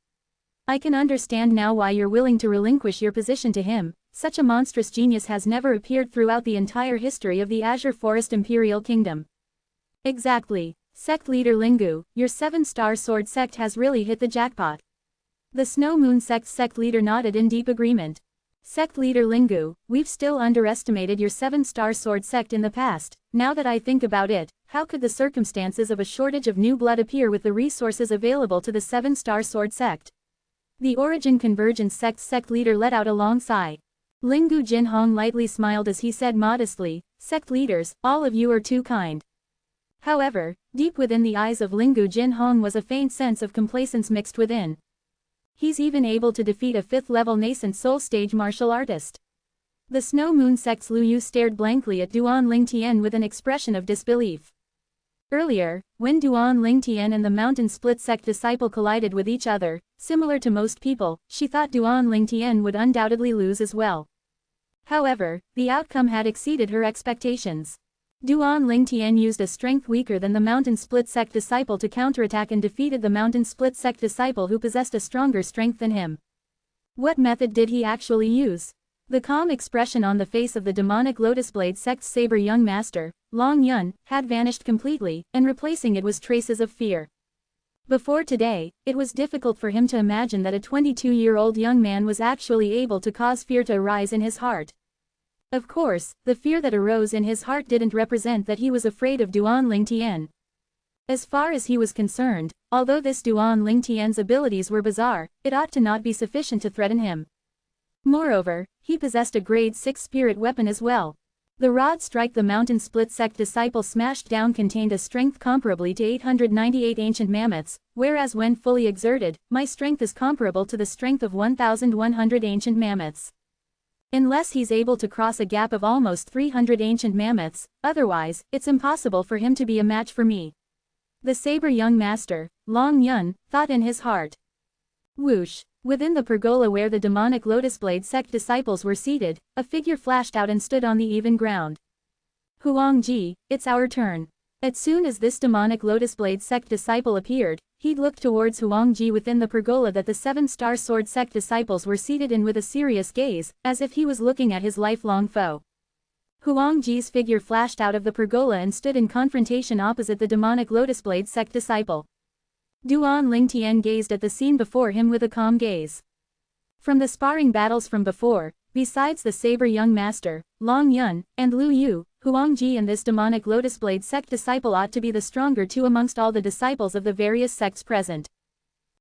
I can understand now why you're willing to relinquish your position to him. Such a monstrous genius has never appeared throughout the entire history of the Azure Forest Imperial Kingdom. Exactly. Sect leader Lingu, your 7-star sword sect has really hit the jackpot. The Snow Moon sect leader nodded in deep agreement. Sect leader Lingu, we've still underestimated your 7-star sword sect in the past. Now that I think about it, how could the circumstances of a shortage of new blood appear with the resources available to the 7-star sword sect? The Origin Convergence sect leader let out a long sigh. Lingu Jinhong lightly smiled as he said modestly, "Sect leaders, all of you are too kind." However, deep within the eyes of Lingu Jinhong was a faint sense of complacence mixed within. He's even able to defeat a 5th-level nascent soul stage martial artist. The Snow Moon sect's Lu Yu stared blankly at Duan Lingtian with an expression of disbelief. Earlier, when Duan Lingtian and the Mountain Split sect disciple collided with each other, similar to most people, she thought Duan Lingtian would undoubtedly lose as well. However, the outcome had exceeded her expectations. Duan Lingtian used a strength weaker than the Mountain Split sect disciple to counterattack and defeated the Mountain Split sect disciple who possessed a stronger strength than him. What method did he actually use? The calm expression on the face of the demonic Lotus Blade sect's saber young master, Long Yun, had vanished completely, and replacing it was traces of fear. Before today, it was difficult for him to imagine that a 22-year-old young man was actually able to cause fear to arise in his heart. Of course, the fear that arose in his heart didn't represent that he was afraid of Duan Lingtian. As far as he was concerned, although this Duan Lingtian's abilities were bizarre, it ought to not be sufficient to threaten him. Moreover, he possessed a grade 6 spirit weapon as well. The rod strike the Mountain Split sect disciple smashed down contained a strength comparably to 898 ancient mammoths, whereas when fully exerted, my strength is comparable to the strength of 1,100 ancient mammoths. Unless he's able to cross a gap of almost 300 ancient mammoths, otherwise, it's impossible for him to be a match for me. The saber young master, Long Yun, thought in his heart. Whoosh! Within the pergola where the demonic Lotus Blade sect disciples were seated, a figure flashed out and stood on the even ground. Huangji, it's our turn. As soon as this demonic Lotus Blade sect disciple appeared, he looked towards Huangji within the pergola that the 7-star sword sect disciples were seated in with a serious gaze, as if he was looking at his lifelong foe. Huangji's figure flashed out of the pergola and stood in confrontation opposite the demonic Lotus Blade sect disciple. Duan Lingtian gazed at the scene before him with a calm gaze. From the sparring battles from before, besides the saber young master, Long Yun, and Lu Yu, Huangji and this demonic Lotus Blade sect disciple ought to be the stronger two amongst all the disciples of the various sects present.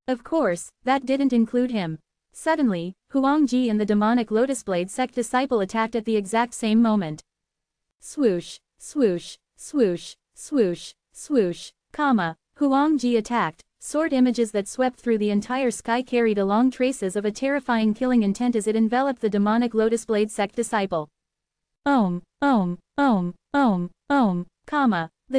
Of course, that didn't include him. Suddenly, Huangji and the demonic Lotus Blade sect disciple attacked at the exact same moment. Swoosh, swoosh, swoosh, swoosh, swoosh, Huangji attacked. Sword images that swept through the entire sky carried along traces of a terrifying killing intent as it enveloped the demonic Lotus Blade sect disciple. The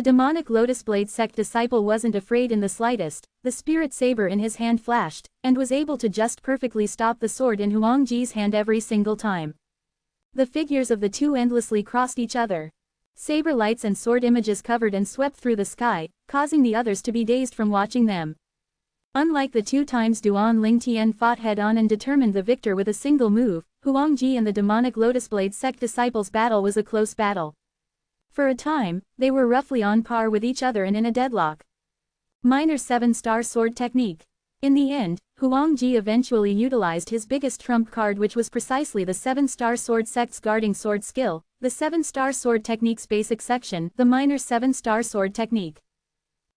demonic Lotus Blade sect disciple wasn't afraid in the slightest. The spirit saber in his hand flashed, and was able to just perfectly stop the sword in Huangji's hand every single time. The figures of the two endlessly crossed each other. Saber lights and sword images covered and swept through the sky, causing the others to be dazed from watching them. Unlike the 2 times Duan Lingtian fought head-on and determined the victor with a single move, Huangji and the demonic Lotus Blade sect disciples' battle was a close battle. For a time, they were roughly on par with each other and in a deadlock. Minor 7-star sword technique. In the end, Huangji eventually utilized his biggest trump card, which was precisely the 7-star sword sect's guarding sword skill, the 7-star sword technique's basic section, the minor 7-star sword technique.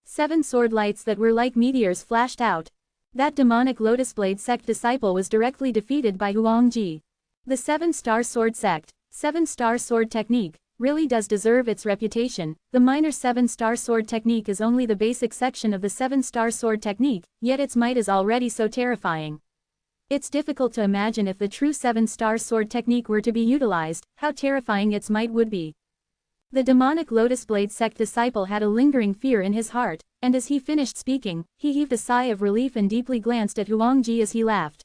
7 sword lights that were like meteors flashed out. That demonic Lotus Blade sect disciple was directly defeated by Huangji. The 7-star sword sect, 7-star sword technique, really does deserve its reputation. The minor 7-star sword technique is only the basic section of the 7-star sword technique, yet its might is already so terrifying. It's difficult to imagine if the true 7-star sword technique were to be utilized, how terrifying its might would be. The demonic Lotus Blade sect disciple had a lingering fear in his heart, and as he finished speaking, he heaved a sigh of relief and deeply glanced at Huangji as he laughed.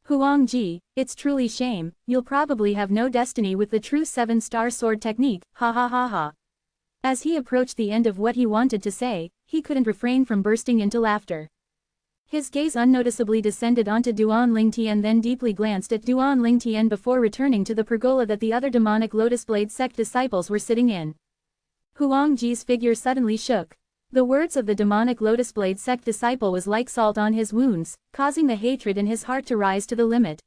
Huangji, it's truly shame, you'll probably have no destiny with the true 7-star sword technique, ha ha ha ha. As he approached the end of what he wanted to say, he couldn't refrain from bursting into laughter. His gaze unnoticeably descended onto Duan Lingtian, then deeply glanced at Duan Lingtian before returning to the pergola that the other demonic Lotus Blade sect disciples were sitting in. Huangji's figure suddenly shook. The words of the demonic Lotus Blade sect disciple was like salt on his wounds, causing the hatred in his heart to rise to the limit.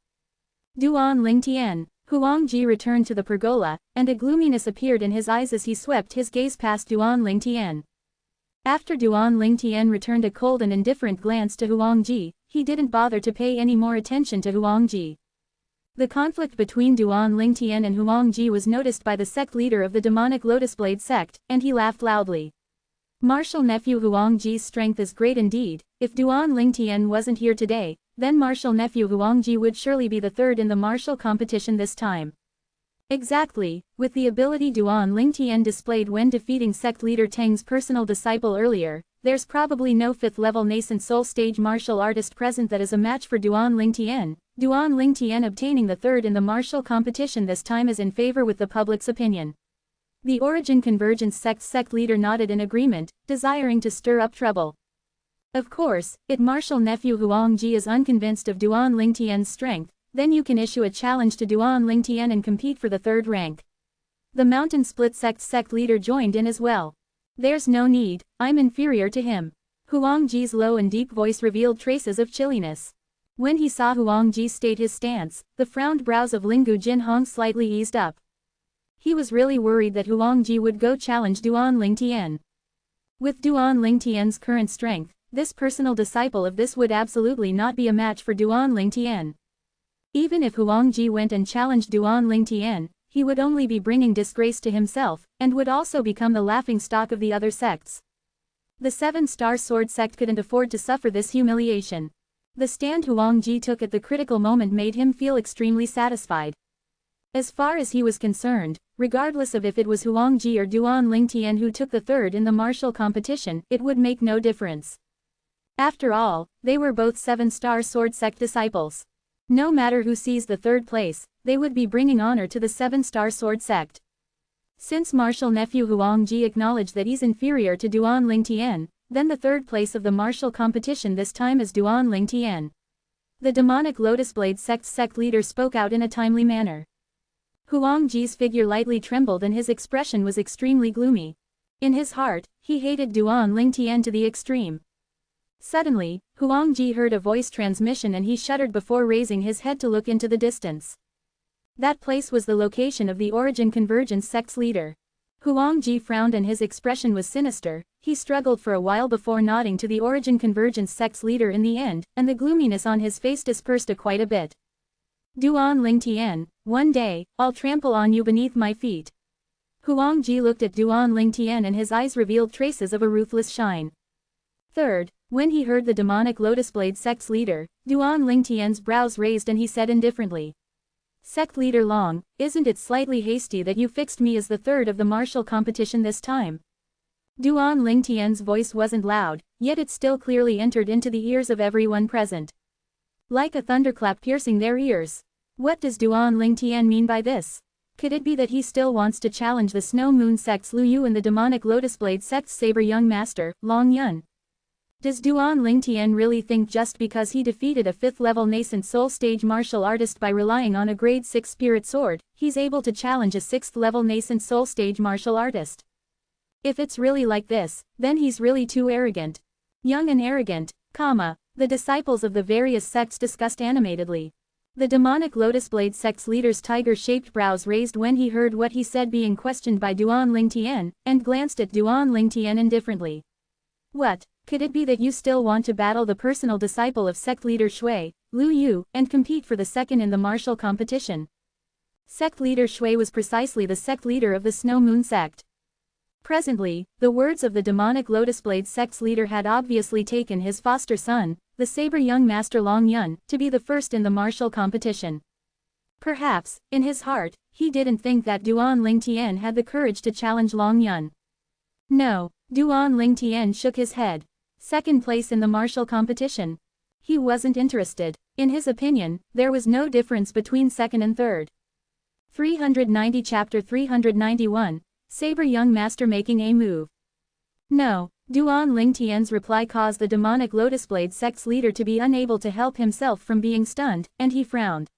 Duan Lingtian. Huangji returned to the pergola, and a gloominess appeared in his eyes as he swept his gaze past Duan Lingtian. After Duan Lingtian returned a cold and indifferent glance to Huangji, he didn't bother to pay any more attention to Huangji. The conflict between Duan Lingtian and Huangji was noticed by the sect leader of the demonic Lotus Blade sect, and he laughed loudly. Martial nephew Huangji's strength is great indeed. If Duan Lingtian wasn't here today, then martial nephew Huangji would surely be the third in the martial competition this time. Exactly, with the ability Duan Lingtian displayed when defeating sect leader Teng's personal disciple earlier, there's probably no 5th level nascent soul stage martial artist present that is a match for Duan Lingtian. Duan Lingtian obtaining the third in the martial competition this time is in favor with the public's opinion. The Origin Convergence sect leader nodded in agreement, desiring to stir up trouble. Of course, if martial nephew Huangji is unconvinced of Duan Lingtian's strength, then you can issue a challenge to Duan Lingtian and compete for the third rank. The Mountain Split sect leader joined in as well. There's no need, I'm inferior to him. Huangji's low and deep voice revealed traces of chilliness. When he saw Huangji state his stance, the frowned brows of Lingu Jinhong slightly eased up. He was really worried that Huangji would go challenge Duan Lingtian. With Duan Lingtian's current strength, this personal disciple of this would absolutely not be a match for Duan Lingtian. Even if Huangji went and challenged Duan Lingtian, he would only be bringing disgrace to himself, and would also become the laughingstock of the other sects. The 7-star sword sect couldn't afford to suffer this humiliation. The stand Huangji took at the critical moment made him feel extremely satisfied. As far as he was concerned, regardless of if it was Huangji or Duan Lingtian who took the third in the martial competition, it would make no difference. After all, they were both 7-star sword sect disciples. No matter who sees the third place, they would be bringing honor to the 7-star sword sect. Since martial nephew Huangji acknowledged that he's inferior to Duan Lingtian, then the third place of the martial competition this time is Duan Lingtian. The demonic Lotus Blade sect leader spoke out in a timely manner. Huangji's figure lightly trembled and his expression was extremely gloomy. In his heart, he hated Duan Lingtian to the extreme. Suddenly, Huangji heard a voice transmission and he shuddered before raising his head to look into the distance. That place was the location of the Origin Convergence sect's leader. Huangji frowned and his expression was sinister. He struggled for a while before nodding to the Origin Convergence sect's leader in the end, and the gloominess on his face dispersed quite a bit. Duan Lingtian, one day, I'll trample on you beneath my feet. Huangji looked at Duan Lingtian and his eyes revealed traces of a ruthless shine. Third, when he heard the demonic Lotus Blade sect's leader, Duan Lingtian's brows raised and he said indifferently. Sect leader Long, isn't it slightly hasty that you fixed me as the third of the martial competition this time? Duan Lingtian's voice wasn't loud, yet it still clearly entered into the ears of everyone present. Like a thunderclap piercing their ears. What does Duan Lingtian mean by this? Could it be that he still wants to challenge the Snow Moon sect's Lu Yu and the demonic Lotus Blade sect's Saber Young Master, Long Yun? Does Duan Lingtian really think just because he defeated a 5th level nascent soul stage martial artist by relying on a grade 6 spirit sword, he's able to challenge a 6th level nascent soul stage martial artist? If it's really like this, then he's really too arrogant. Young and arrogant, the disciples of the various sects discussed animatedly. The demonic Lotus Blade sect's leader's tiger-shaped brows raised when he heard what he said being questioned by Duan Lingtian, and glanced at Duan Lingtian indifferently. What, could it be that you still want to battle the personal disciple of sect leader Shui, Lu Yu, and compete for the second in the martial competition? Sect leader Shui was precisely the sect leader of the Snow Moon sect. Presently, the words of the demonic Lotus Blade sect's leader had obviously taken his foster son, the Saber Young Master Long Yun, to be the first in the martial competition. Perhaps, in his heart, he didn't think that Duan Lingtian had the courage to challenge Long Yun. No, Duan Lingtian shook his head. Second place in the martial competition. He wasn't interested. In his opinion, there was no difference between second and third. 390 Chapter 391, Saber Young Master making a move. No. Duan Lingtian's reply caused the demonic Lotus Blade sect's leader to be unable to help himself from being stunned, and he frowned.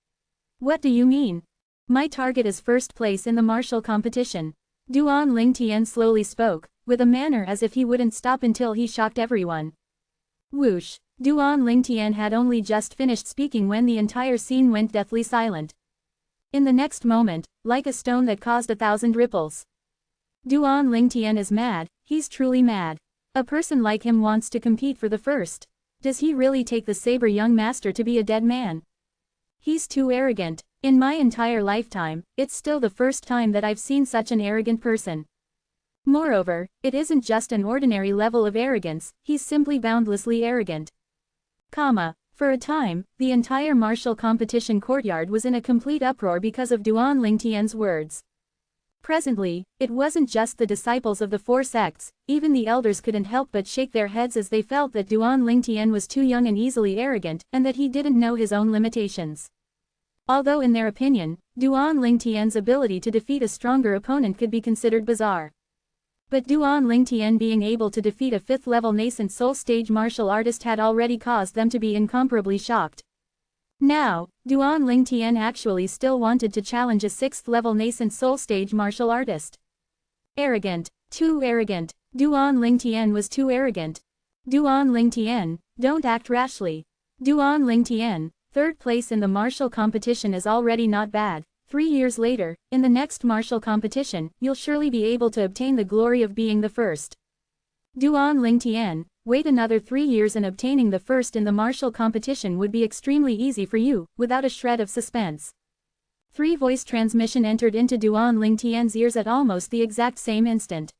What do you mean? My target is first place in the martial competition. Duan Lingtian slowly spoke, with a manner as if he wouldn't stop until he shocked everyone. Whoosh! Duan Lingtian had only just finished speaking when the entire scene went deathly silent. In the next moment, like a stone that caused 1,000 ripples. Duan Lingtian is mad, he's truly mad. A person like him wants to compete for the first. Does he really take the saber young master to be a dead man? He's too arrogant. In my entire lifetime, it's still the first time that I've seen such an arrogant person. Moreover, it isn't just an ordinary level of arrogance, he's simply boundlessly arrogant. For a time, the entire martial competition courtyard was in a complete uproar because of Duan Lingtian's words. Presently, it wasn't just the disciples of the four sects, even the elders couldn't help but shake their heads as they felt that Duan Lingtian was too young and easily arrogant, and that he didn't know his own limitations. Although in their opinion, Duan Lingtian's ability to defeat a stronger opponent could be considered bizarre. But Duan Lingtian being able to defeat a 5th-level nascent soul stage martial artist had already caused them to be incomparably shocked. Now, Duan Lingtian actually still wanted to challenge a 6th-level nascent soul stage martial artist. Arrogant. Too arrogant. Duan Lingtian was too arrogant. Duan Lingtian, don't act rashly. Duan Lingtian, 3rd place in the martial competition is already not bad. 3 years later, in the next martial competition, you'll surely be able to obtain the glory of being the first. Duan Lingtian, wait another 3 years and obtaining the first in the martial competition would be extremely easy for you, without a shred of suspense. 3 voice transmission entered into Duan Lingtian's ears at almost the exact same instant.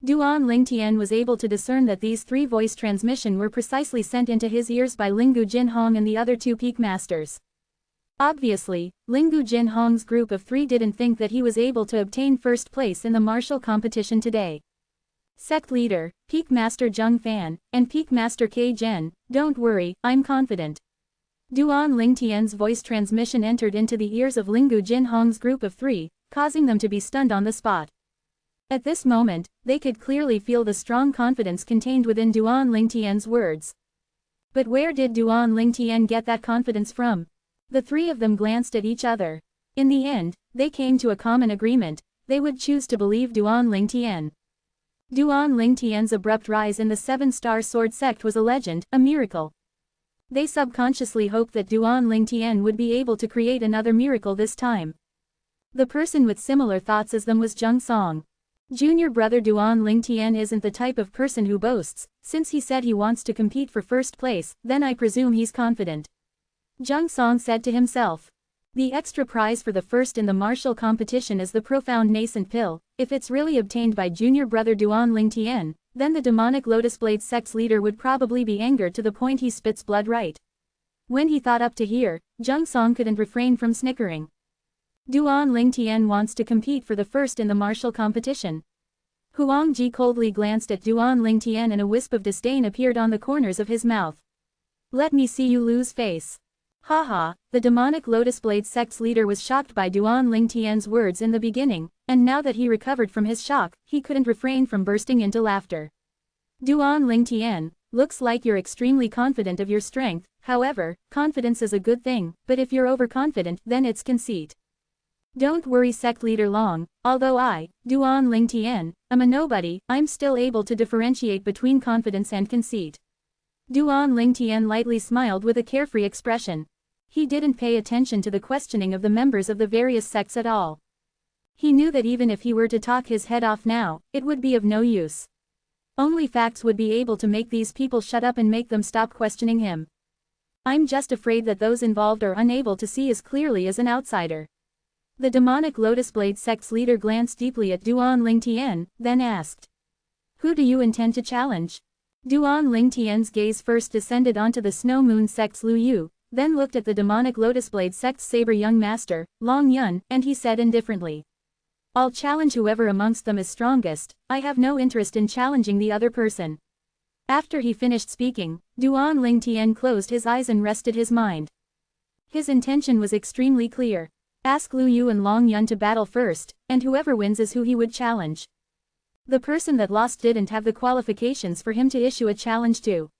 Duan Lingtian was able to discern that these 3 voice transmission were precisely sent into his ears by Lingu Jinhong and the other 2 peak masters. Obviously, Lingu Jinhong's group of 3 didn't think that he was able to obtain first place in the martial competition today. Sect leader, Peak Master Zheng Fan, and Peak Master K Zhen, don't worry, I'm confident. Duan Lingtian's voice transmission entered into the ears of Lingu Jinhong's group of 3, causing them to be stunned on the spot. At this moment, they could clearly feel the strong confidence contained within Duan Lingtian's words. But where did Duan Lingtian get that confidence from? The 3 of them glanced at each other. In the end, they came to a common agreement, they would choose to believe Duan Lingtian. Duan Lingtian's abrupt rise in the 7-star sword sect was a legend, a miracle. They subconsciously hoped that Duan Lingtian would be able to create another miracle this time. The person with similar thoughts as them was Zheng Song. Junior brother Duan Lingtian isn't the type of person who boasts, since he said he wants to compete for first place, then I presume he's confident. Zheng Song said to himself. The extra prize for the first in the martial competition is the profound nascent pill. If it's really obtained by junior brother Duan Lingtian, then the demonic Lotus Blade sect's leader would probably be angered to the point he spits blood right. When he thought up to here, Zheng Song couldn't refrain from snickering. Duan Lingtian wants to compete for the first in the martial competition. Huang Ji coldly glanced at Duan Lingtian and a wisp of disdain appeared on the corners of his mouth. Let me see you lose face. Haha, the demonic Lotus Blade sect's leader was shocked by Duan Lingtian's words in the beginning, and now that he recovered from his shock, he couldn't refrain from bursting into laughter. Duan Lingtian, looks like you're extremely confident of your strength, however, confidence is a good thing, but if you're overconfident, then it's conceit. Don't worry sect leader Long, although I, Duan Lingtian, am a nobody, I'm still able to differentiate between confidence and conceit. Duan Lingtian lightly smiled with a carefree expression. He didn't pay attention to the questioning of the members of the various sects at all. He knew that even if he were to talk his head off now, it would be of no use. Only facts would be able to make these people shut up and make them stop questioning him. I'm just afraid that those involved are unable to see as clearly as an outsider. The demonic Lotus Blade sect's leader glanced deeply at Duan Lingtian, then asked. Who do you intend to challenge? Duan Lingtian's gaze first descended onto the Snow Moon sect's Lu Yu, then looked at the demonic Lotus Blade sect's saber young master, Long Yun, and he said indifferently. I'll challenge whoever amongst them is strongest, I have no interest in challenging the other person. After he finished speaking, Duan Lingtian closed his eyes and rested his mind. His intention was extremely clear. Ask Lu Yu and Long Yun to battle first, and whoever wins is who he would challenge. The person that lost didn't have the qualifications for him to issue a challenge to.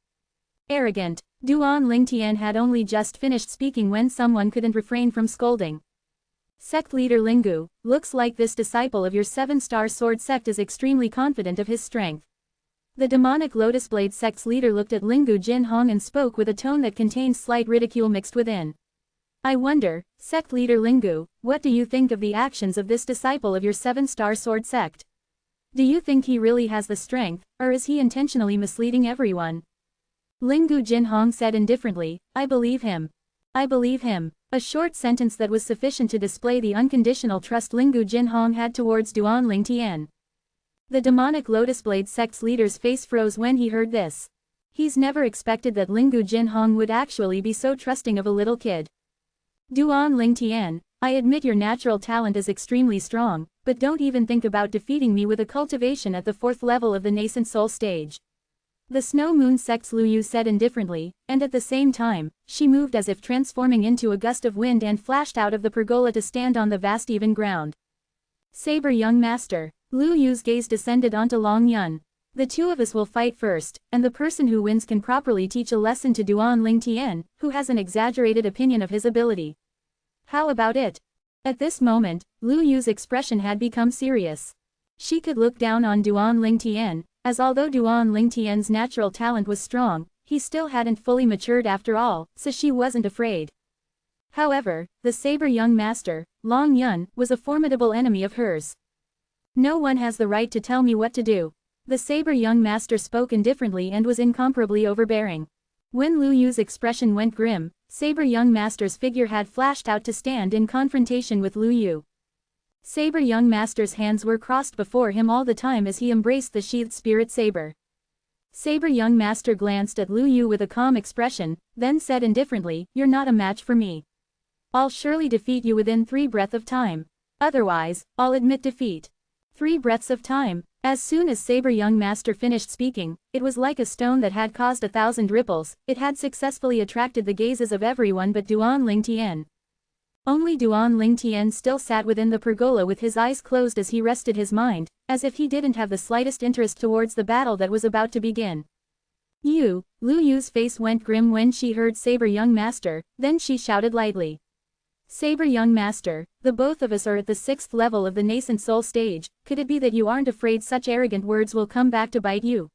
Arrogant. Duan Lingtian had only just finished speaking when someone couldn't refrain from scolding. Sect leader Lingu, looks like this disciple of your 7-star sword sect is extremely confident of his strength. The demonic Lotus Blade sect's leader looked at Lingu Jinhong and spoke with a tone that contained slight ridicule mixed within. I wonder, sect leader Lingu, what do you think of the actions of this disciple of your 7-star sword sect? Do you think he really has the strength, or is he intentionally misleading everyone? Lingu Jinhong said indifferently, I believe him. I believe him. A short sentence that was sufficient to display the unconditional trust Lingu Jinhong had towards Duan Lingtian. The demonic Lotus Blade sect's leader's face froze when he heard this. He's never expected that Lingu Jinhong would actually be so trusting of a little kid. Duan Lingtian, I admit your natural talent is extremely strong, but don't even think about defeating me with a cultivation at the 4th level of the nascent soul stage. The Snow Moon sect's Lu Yu said indifferently, and at the same time, she moved as if transforming into a gust of wind and flashed out of the pergola to stand on the vast even ground. Saber young master. Lu Yu's gaze descended onto Long Yun. The two of us will fight first, and the person who wins can properly teach a lesson to Duan Lingtian, who has an exaggerated opinion of his ability. How about it? At this moment, Lu Yu's expression had become serious. She could look down on Duan Lingtian, as although Duan Lingtian's natural talent was strong, he still hadn't fully matured after all, so she wasn't afraid. However, the saber young master, Long Yun, was a formidable enemy of hers. No one has the right to tell me what to do. The saber young master spoke indifferently and was incomparably overbearing. When Lu Yu's expression went grim, saber young master's figure had flashed out to stand in confrontation with Lu Yu. Saber young master's hands were crossed before him all the time as he embraced the sheathed spirit saber. Saber young master glanced at Lu Yu with a calm expression, then said indifferently, You're not a match for me. I'll surely defeat you within 3 breaths of time. Otherwise, I'll admit defeat. 3 breaths of time. As soon as Saber young master finished speaking, it was like a stone that had caused 1,000 ripples. It had successfully attracted the gazes of everyone but Duan Lingtian. Only Duan Lingtian still sat within the pergola with his eyes closed as he rested his mind, as if he didn't have the slightest interest towards the battle that was about to begin. Lu Yu's face went grim when she heard Saber young master, then she shouted lightly. Saber young master, the both of us are at the 6th level of the nascent soul stage, could it be that you aren't afraid such arrogant words will come back to bite you?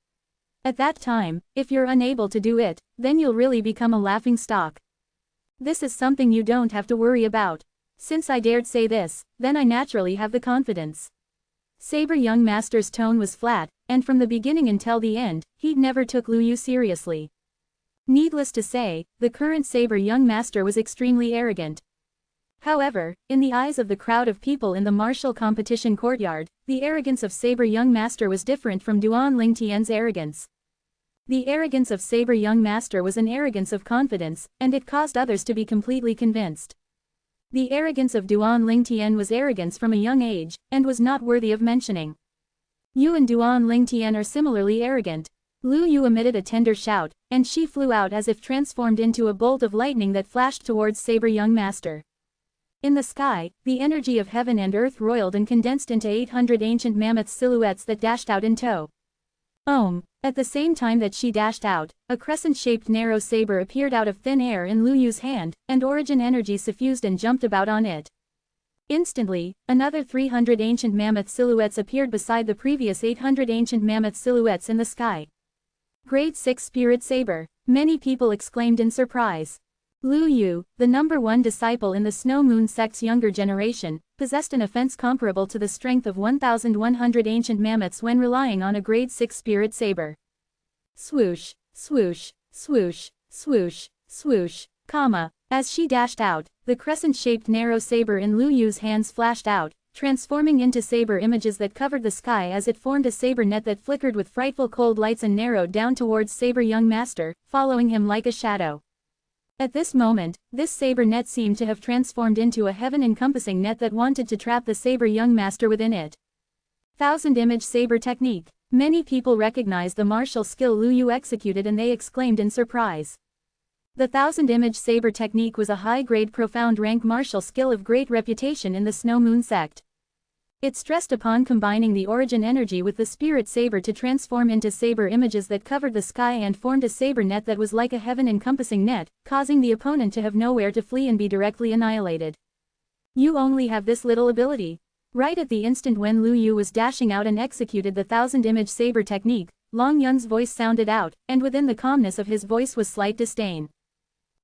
At that time, if you're unable to do it, then you'll really become a laughing stock. This is something you don't have to worry about. Since I dared say this, then I naturally have the confidence. Saber young master's tone was flat, and from the beginning until the end, he never took Lu Yu seriously. Needless to say, the current saber young master was extremely arrogant. However, in the eyes of the crowd of people in the martial competition courtyard, the arrogance of Saber young master was different from Duan Lingtian's arrogance. The arrogance of Saber young master was an arrogance of confidence, and it caused others to be completely convinced. The arrogance of Duan Lingtian was arrogance from a young age, and was not worthy of mentioning. You and Duan Lingtian are similarly arrogant. Lu Yu emitted a tender shout, and she flew out as if transformed into a bolt of lightning that flashed towards Saber young master. In the sky, the energy of heaven and earth roiled and condensed into 800 ancient mammoth silhouettes that dashed out in tow. At the same time that she dashed out, a crescent-shaped narrow saber appeared out of thin air in Lu Yu's hand, and origin energy suffused and jumped about on it. Instantly, another 300 ancient mammoth silhouettes appeared beside the previous 800 ancient mammoth silhouettes in the sky. Grade 6 Spirit Saber, many people exclaimed in surprise. Lu Yu, the #1 disciple in the Snow Moon sect's younger generation, possessed an offense comparable to the strength of 1,100 ancient mammoths when relying on a grade 6 spirit saber. Swoosh, swoosh, swoosh, swoosh, swoosh, as she dashed out, the crescent-shaped narrow saber in Lu Yu's hands flashed out, transforming into saber images that covered the sky as it formed a saber net that flickered with frightful cold lights and narrowed down towards Saber young master, following him like a shadow. At this moment, this saber net seemed to have transformed into a heaven-encompassing net that wanted to trap the saber young master within it. 1000-image saber technique. Many people recognized the martial skill Lu Yu executed and they exclaimed in surprise. The 1000-image saber technique was a high-grade profound rank martial skill of great reputation in the Snow Moon sect. It stressed upon combining the origin energy with the spirit saber to transform into saber images that covered the sky and formed a saber net that was like a heaven-encompassing net, causing the opponent to have nowhere to flee and be directly annihilated. You only have this little ability. Right at the instant when Lu Yu was dashing out and executed the 1000-image saber technique, Long Yun's voice sounded out, and within the calmness of his voice was slight disdain.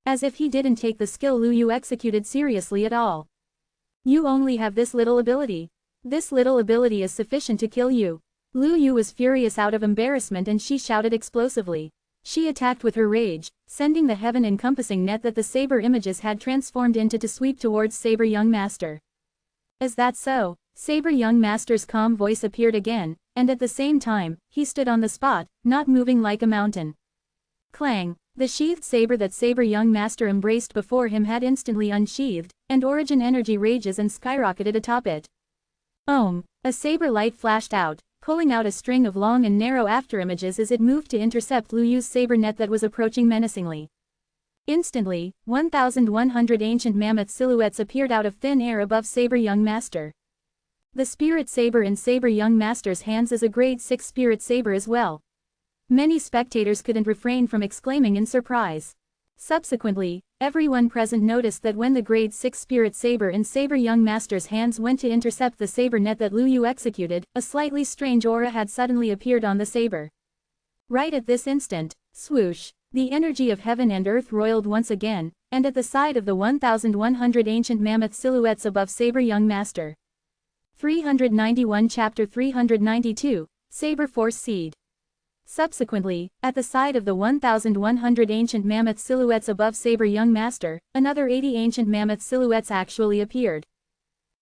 As if he didn't take the skill Lu Yu executed seriously at all. You only have this little ability. This little ability is sufficient to kill you. Lu Yu was furious out of embarrassment and she shouted explosively. She attacked with her rage, sending the heaven-encompassing net that the saber images had transformed into to sweep towards Saber Young Master. Is that so? Saber Young Master's calm voice appeared again, and at the same time, he stood on the spot, not moving like a mountain. Clang! The sheathed saber that Saber Young Master embraced before him had instantly unsheathed, and origin energy rages and skyrocketed atop it. Ohm! A saber light flashed out, pulling out a string of long and narrow afterimages as it moved to intercept Lu Yu's saber net that was approaching menacingly. Instantly, 1,100 ancient mammoth silhouettes appeared out of thin air above Saber Young Master. The spirit saber in Saber Young Master's hands is a grade 6 spirit saber as well. Many spectators couldn't refrain from exclaiming in surprise. Subsequently, everyone present noticed that when the grade 6 spirit saber in Saber Young Master's hands went to intercept the saber net that Lu Yu executed, a slightly strange aura had suddenly appeared on the saber. Right at this instant, swoosh, the energy of heaven and earth roiled once again, and at the side of the 1,100 ancient mammoth silhouettes above Saber Young Master. 391 Chapter 392, Saber Force Seed. Subsequently, at the side of the 1,100 ancient mammoth silhouettes above Saber Young Master, another 80 ancient mammoth silhouettes actually appeared.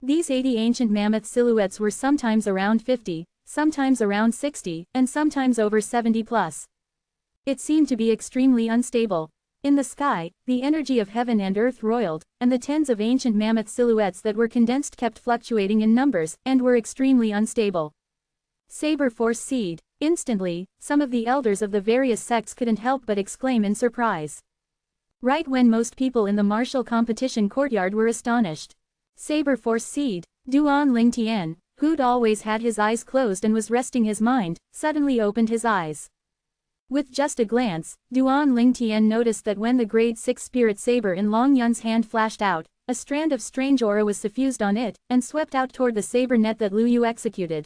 These 80 ancient mammoth silhouettes were sometimes around 50, sometimes around 60, and sometimes over 70 plus. It seemed to be extremely unstable. In the sky, the energy of heaven and earth roiled, and the tens of ancient mammoth silhouettes that were condensed kept fluctuating in numbers, and were extremely unstable. Saber Force Seed. Instantly, some of the elders of the various sects couldn't help but exclaim in surprise. Right when most people in the martial competition courtyard were astonished. Saber Force Seed. Duan Lingtian, who'd always had his eyes closed and was resting his mind, suddenly opened his eyes. With just a glance, Duan Lingtian noticed that when the grade 6 spirit saber in Long Yun's hand flashed out, a strand of strange aura was suffused on it, and swept out toward the saber net that Lu Yu executed.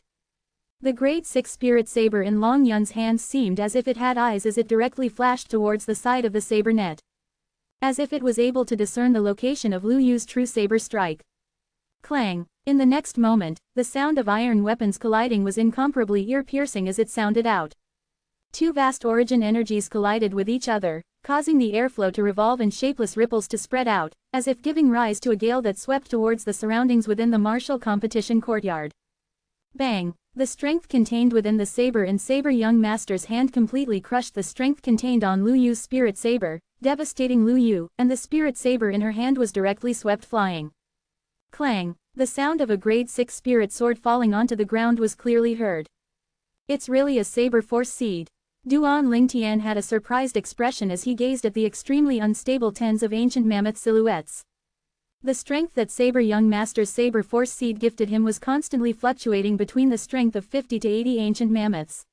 The grade 6 spirit saber in Long Yun's hands seemed as if it had eyes as it directly flashed towards the side of the saber net. As if it was able to discern the location of Lu Yu's true saber strike. Clang! In the next moment, the sound of iron weapons colliding was incomparably ear-piercing as it sounded out. Two vast origin energies collided with each other, causing the airflow to revolve and shapeless ripples to spread out, as if giving rise to a gale that swept towards the surroundings within the martial competition courtyard. Bang! The strength contained within the saber in Saber Young Master's hand completely crushed the strength contained on Lu Yu's spirit saber, devastating Lu Yu, and the spirit saber in her hand was directly swept flying. Clang! The sound of a grade 6 spirit sword falling onto the ground was clearly heard. It's really a Saber Force Seed. Duan Lingtian had a surprised expression as he gazed at the extremely unstable tens of ancient mammoth silhouettes. The strength that Saber Young Master's Saber Force Seed gifted him was constantly fluctuating between the strength of 50 to 80 ancient mammoths.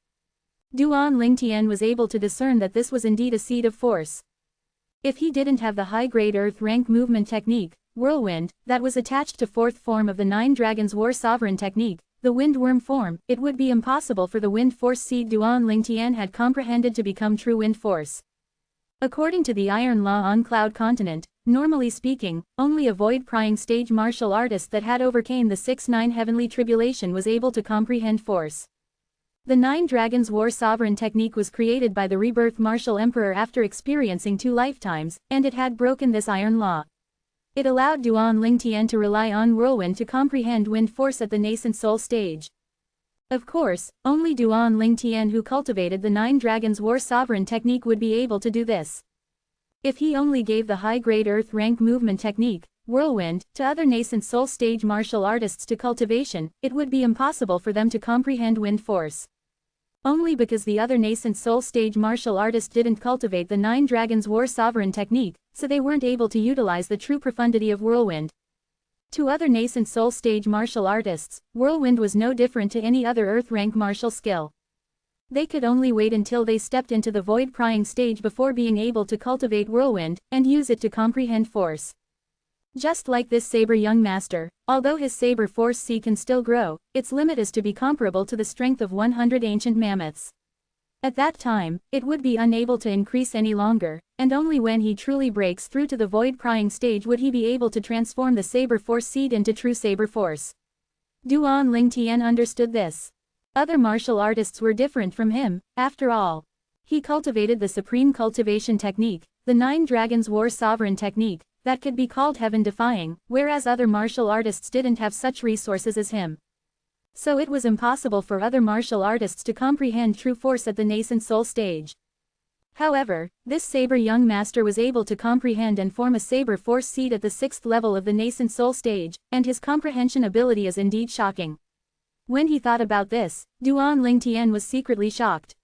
Duan Lingtian was able to discern that this was indeed a seed of force. If he didn't have the high-grade Earth rank movement technique, Whirlwind, that was attached to fourth form of the Nine Dragons War Sovereign technique, the Windworm form, it would be impossible for the Wind Force Seed Duan Lingtian had comprehended to become true Wind Force. According to the Iron Law on Cloud Continent, normally speaking, only a void-prying stage martial artist that had overcame the 6-9 heavenly tribulation was able to comprehend force. The Nine Dragons War Sovereign technique was created by the rebirth martial emperor after experiencing 2 lifetimes, and it had broken this iron law. It allowed Duan Lingtian to rely on Whirlwind to comprehend wind force at the nascent soul stage. Of course, only Duan Lingtian who cultivated the Nine Dragons War Sovereign technique would be able to do this. If he only gave the high-grade Earth rank movement technique, Whirlwind, to other nascent soul stage martial artists to cultivation, it would be impossible for them to comprehend wind force. Only because the other nascent soul stage martial artist didn't cultivate the Nine Dragons War Sovereign technique, so they weren't able to utilize the true profundity of Whirlwind. To other nascent soul stage martial artists, Whirlwind was no different to any other Earth rank martial skill. They could only wait until they stepped into the void-prying stage before being able to cultivate Whirlwind, and use it to comprehend force. Just like this Saber Young Master, although his Saber Force C can still grow, its limit is to be comparable to the strength of 100 ancient mammoths. At that time, it would be unable to increase any longer, and only when he truly breaks through to the void-prying stage would he be able to transform the Saber Force seed into true Saber Force. Duan Lingtian understood this. Other martial artists were different from him, after all. He cultivated the supreme cultivation technique, the Nine Dragons War Sovereign technique, that could be called heaven-defying, whereas other martial artists didn't have such resources as him. So it was impossible for other martial artists to comprehend true force at the nascent soul stage. However, this Saber young master was able to comprehend and form a Saber Force seed at the 6th level of the nascent soul stage, and his comprehension ability is indeed shocking. When he thought about this, Duan Lingtian was secretly shocked.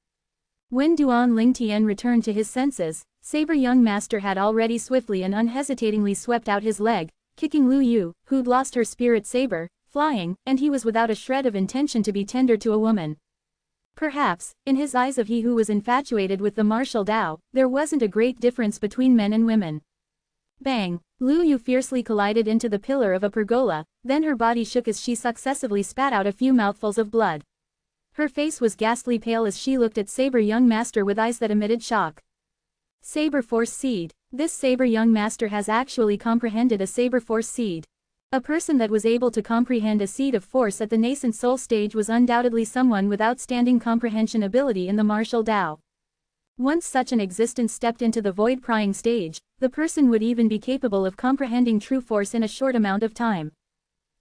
When Duan Lingtian returned to his senses, Saber young master had already swiftly and unhesitatingly swept out his leg, kicking Lu Yu, who'd lost her spirit saber, flying, and he was without a shred of intention to be tender to a woman. Perhaps, in his eyes of he who was infatuated with the martial Tao, there wasn't a great difference between men and women. Bang! Lu Yu fiercely collided into the pillar of a pergola, then her body shook as she successively spat out a few mouthfuls of blood. Her face was ghastly pale as she looked at Saber young master with eyes that emitted shock. Saber Force seed. This Saber young master has actually comprehended a Saber Force seed. A person that was able to comprehend a seed of force at the nascent soul stage was undoubtedly someone with outstanding comprehension ability in the martial Tao. Once such an existence stepped into the void-prying stage, the person would even be capable of comprehending true force in a short amount of time.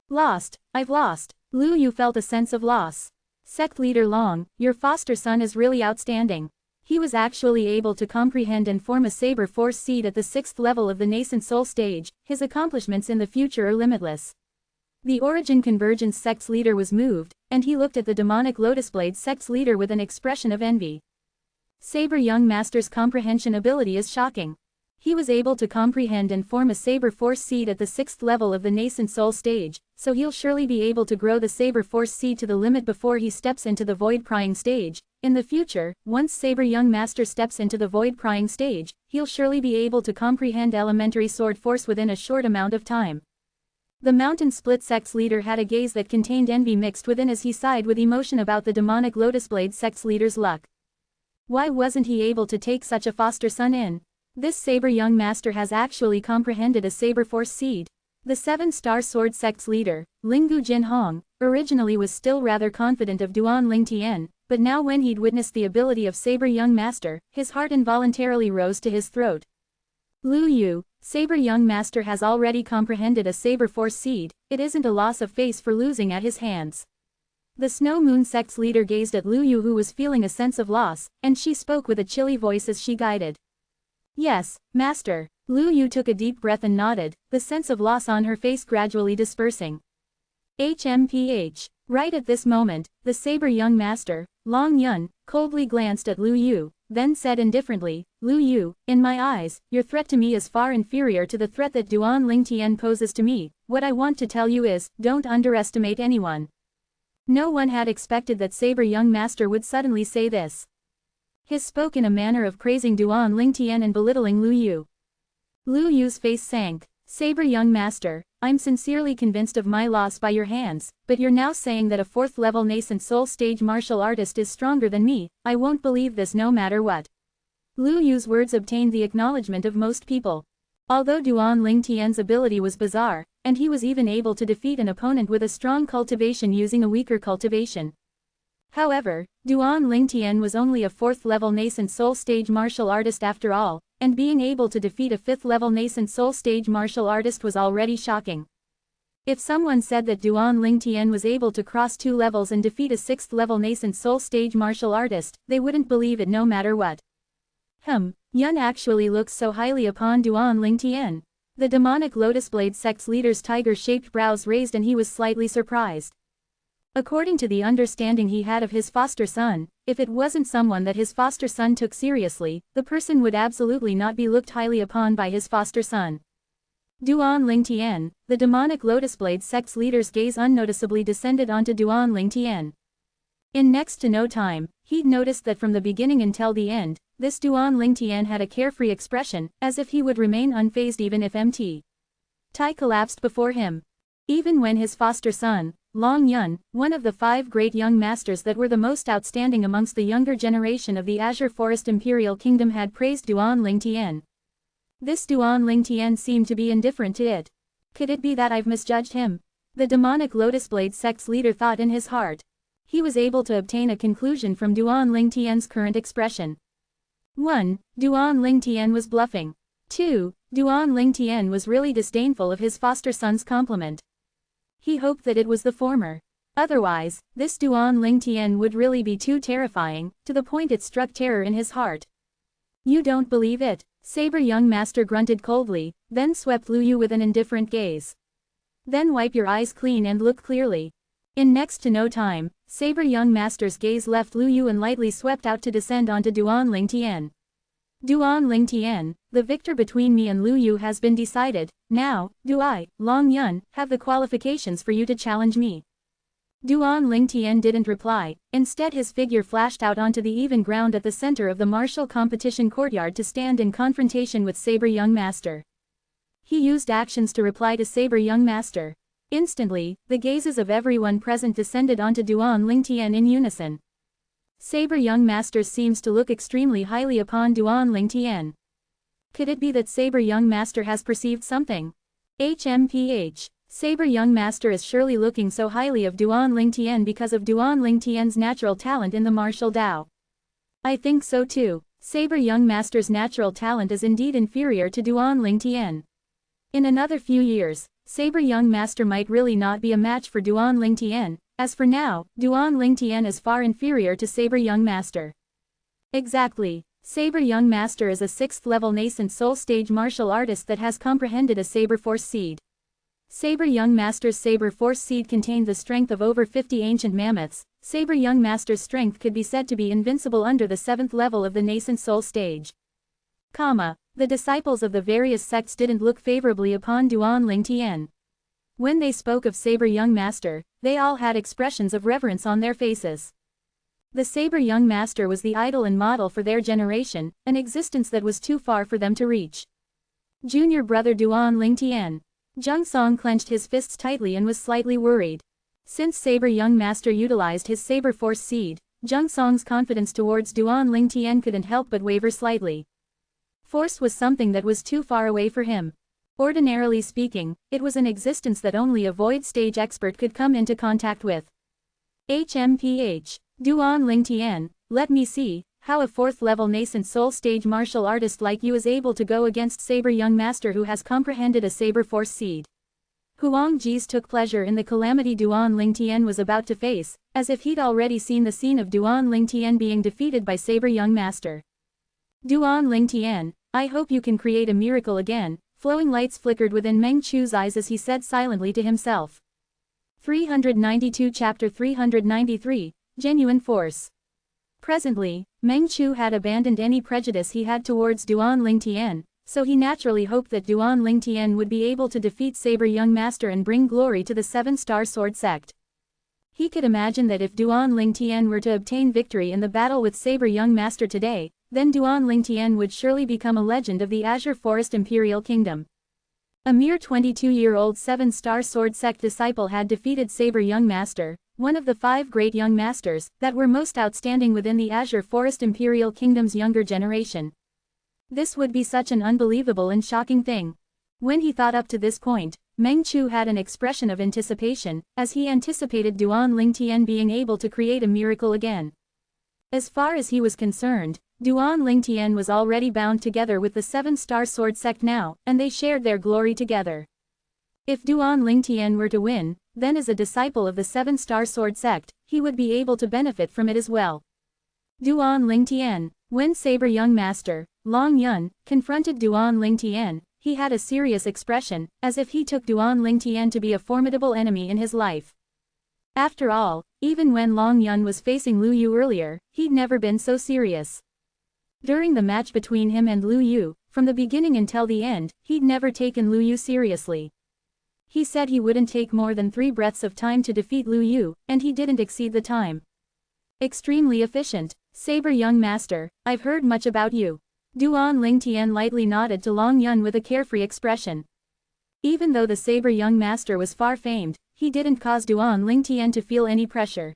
Lost, I've lost. Lu Yu felt a sense of loss. Sect leader Long, your foster son is really outstanding. He was actually able to comprehend and form a Saber Force seed at the 6th level of the nascent soul stage. His accomplishments in the future are limitless. The Origin Convergence sect's leader was moved, and he looked at the Demonic Lotus Blade sect's leader with an expression of envy. Saber young master's comprehension ability is shocking. He was able to comprehend and form a Saber Force seed at the 6th level of the nascent soul stage, so he'll surely be able to grow the Saber Force seed to the limit before he steps into the void-prying stage. In the future, once Saber young master steps into the void-prying stage, he'll surely be able to comprehend elementary sword force within a short amount of time. The Mountain Split sect's leader had a gaze that contained envy mixed within as he sighed with emotion about the Demonic Lotus Blade sect's leader's luck. Why wasn't he able to take such a foster son in? This Saber young master has actually comprehended a Saber Force seed. The 7-star sword sect's leader, Linggu Jinhong, originally was still rather confident of Duan Lingtian, but now when he'd witnessed the ability of Saber young master, his heart involuntarily rose to his throat. Lu Yu, Saber young master has already comprehended a Saber Force seed, it isn't a loss of face for losing at his hands. The Snow Moon sect's leader gazed at Lu Yu who was feeling a sense of loss, and she spoke with a chilly voice as she guided. Yes, master. Lu Yu took a deep breath and nodded, the sense of loss on her face gradually dispersing. HMPH. Right at this moment, the Saber young master, Long Yun, coldly glanced at Lu Yu, then said indifferently, Lu Yu, in my eyes, your threat to me is far inferior to the threat that Duan Lingtian poses to me. What I want to tell you is, don't underestimate anyone. No one had expected that Saber young master would suddenly say this. He spoke in a manner of praising Duan Lingtian and belittling Lu Yu. Lu Yu's face sank. Saber young master, I'm sincerely convinced of my loss by your hands, but you're now saying that a 4th-level nascent soul stage martial artist is stronger than me. I won't believe this no matter what. Lu Yu's words obtained the acknowledgement of most people. Although Duan Lingtian's ability was bizarre, and he was even able to defeat an opponent with a strong cultivation using a weaker cultivation. However, Duan Lingtian was only a 4th-level nascent soul stage martial artist after all, and being able to defeat a 5th-level nascent soul stage martial artist was already shocking. If someone said that Duan Lingtian was able to cross 2 levels and defeat a 6th-level nascent soul stage martial artist, they wouldn't believe it no matter what. Yun actually looks so highly upon Duan Lingtian. The Demonic Lotus Blade sect's leader's tiger-shaped brows raised and he was slightly surprised. According to the understanding he had of his foster son, if it wasn't someone that his foster son took seriously, the person would absolutely not be looked highly upon by his foster son. Duan Lingtian, the Demonic Lotus Blade sect's leader's gaze unnoticeably descended onto Duan Lingtian. In next to no time, he'd noticed that from the beginning until the end, this Duan Lingtian had a carefree expression, as if he would remain unfazed even if Mt. Tai collapsed before him. Even when his foster son, Long Yun, one of the 5 great young masters that were the most outstanding amongst the younger generation of the Azure Forest Imperial Kingdom, had praised Duan Lingtian. This Duan Lingtian seemed to be indifferent to it. Could it be that I've misjudged him? The demonic Lotus Blade sect's leader thought in his heart. He was able to obtain a conclusion from Duan Lingtian's current expression. 1. Duan Lingtian was bluffing. 2. Duan Lingtian was really disdainful of his foster son's compliment. He hoped that it was the former. Otherwise, this Duan Lingtian would really be too terrifying, to the point it struck terror in his heart. You don't believe it? Saber young master grunted coldly, then swept Lu Yu with an indifferent gaze. Then wipe your eyes clean and look clearly. In next to no time, Saber young master's gaze left Lu Yu and lightly swept out to descend onto Duan Lingtian. Duan Lingtian, the victor between me and Lu Yu has been decided. Now, do I, Long Yun, have the qualifications for you to challenge me? Duan Lingtian didn't reply. Instead, his figure flashed out onto the even ground at the center of the martial competition courtyard to stand in confrontation with Saber young master. He used actions to reply to Saber young master. Instantly, the gazes of everyone present descended onto Duan Lingtian in unison. Saber young master seems to look extremely highly upon Duan Lingtian. Could it be that Saber young master has perceived something? HMPH. Saber young master is surely looking so highly of Duan Lingtian because of Duan Lingtian's natural talent in the martial Dao. I think so too. Saber young master's natural talent is indeed inferior to Duan Lingtian. In another few years, Saber young master might really not be a match for Duan Lingtian. As for now, Duan Lingtian is far inferior to Saber young master. Exactly. Saber young master is a 6th level nascent soul stage martial artist that has comprehended a Saber Force seed. Saber young master's Saber Force seed contained the strength of over 50 ancient mammoths. Saber young master's strength could be said to be invincible under the 7th level of the nascent soul stage. The disciples of the various sects didn't look favorably upon Duan Lingtian. When they spoke of Saber young master, they all had expressions of reverence on their faces. The Saber young master was the idol and model for their generation, an existence that was too far for them to reach. Junior brother Duan Lingtian. Zheng Song clenched his fists tightly and was slightly worried. Since Saber young master utilized his Saber Force seed, Zheng Song's confidence towards Duan Lingtian couldn't help but waver slightly. Force was something that was too far away for him. Ordinarily speaking, it was an existence that only a void stage expert could come into contact with. HMPH. Duan Lingtian, let me see how a 4th level nascent soul stage martial artist like you is able to go against Saber young master who has comprehended a Saber Force seed. Huang Jis took pleasure in the calamity Duan Lingtian was about to face, as if he'd already seen the scene of Duan Lingtian being defeated by Saber young master. Duan Lingtian, I hope you can create a miracle again. Flowing lights flickered within Meng Chu's eyes as he said silently to himself. 392 Chapter 393, Genuine Force. Presently, Meng Chu had abandoned any prejudice he had towards Duan Lingtian, so he naturally hoped that Duan Lingtian would be able to defeat Saber young master and bring glory to the 7-star sword sect. He could imagine that if Duan Lingtian were to obtain victory in the battle with Saber young master today, then Duan Lingtian would surely become a legend of the Azure Forest Imperial Kingdom. A mere 22-year-old 7-star sword sect disciple had defeated Saber young master, one of the 5 great young masters that were most outstanding within the Azure Forest Imperial Kingdom's younger generation. This would be such an unbelievable and shocking thing. When he thought up to this point, Meng Chu had an expression of anticipation, as he anticipated Duan Lingtian being able to create a miracle again. As far as he was concerned, Duan Lingtian was already bound together with the 7-star sword sect now, and they shared their glory together. If Duan Lingtian were to win, then as a disciple of the 7-star sword sect, he would be able to benefit from it as well. Duan Lingtian. When Saber young master, Long Yun, confronted Duan Lingtian, he had a serious expression, as if he took Duan Lingtian to be a formidable enemy in his life. After all, even when Long Yun was facing Lu Yu earlier, he'd never been so serious. During the match between him and Lu Yu, from the beginning until the end, he'd never taken Lu Yu seriously. He said he wouldn't take more than 3 breaths of time to defeat Lu Yu, and he didn't exceed the time. Extremely efficient. Saber young master, I've heard much about you. Duan Lingtian lightly nodded to Long Yun with a carefree expression. Even though the Saber young master was far famed, he didn't cause Duan Lingtian to feel any pressure.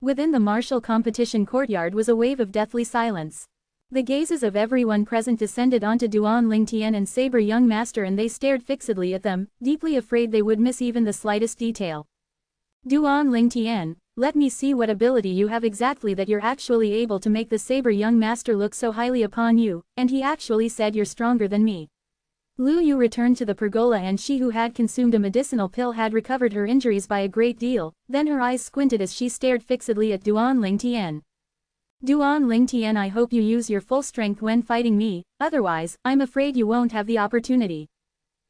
Within the martial competition courtyard was a wave of deathly silence. The gazes of everyone present descended onto Duan Lingtian and Saber Young Master, and they stared fixedly at them, deeply afraid they would miss even the slightest detail. Duan Lingtian, let me see what ability you have exactly that you're actually able to make the Saber Young Master look so highly upon you, and he actually said you're stronger than me. Lu Yu returned to the pergola, and she who had consumed a medicinal pill had recovered her injuries by a great deal, then her eyes squinted as she stared fixedly at Duan Lingtian. Duan Lingtian, I hope you use your full strength when fighting me, otherwise, I'm afraid you won't have the opportunity.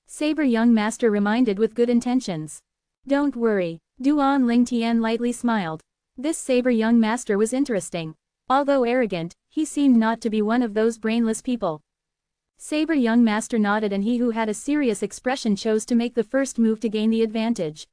Saber Young Master reminded with good intentions. Don't worry. Duan Lingtian lightly smiled. This Saber Young Master was interesting. Although arrogant, he seemed not to be one of those brainless people. Saber Young Master nodded, and he who had a serious expression chose to make the first move to gain the advantage.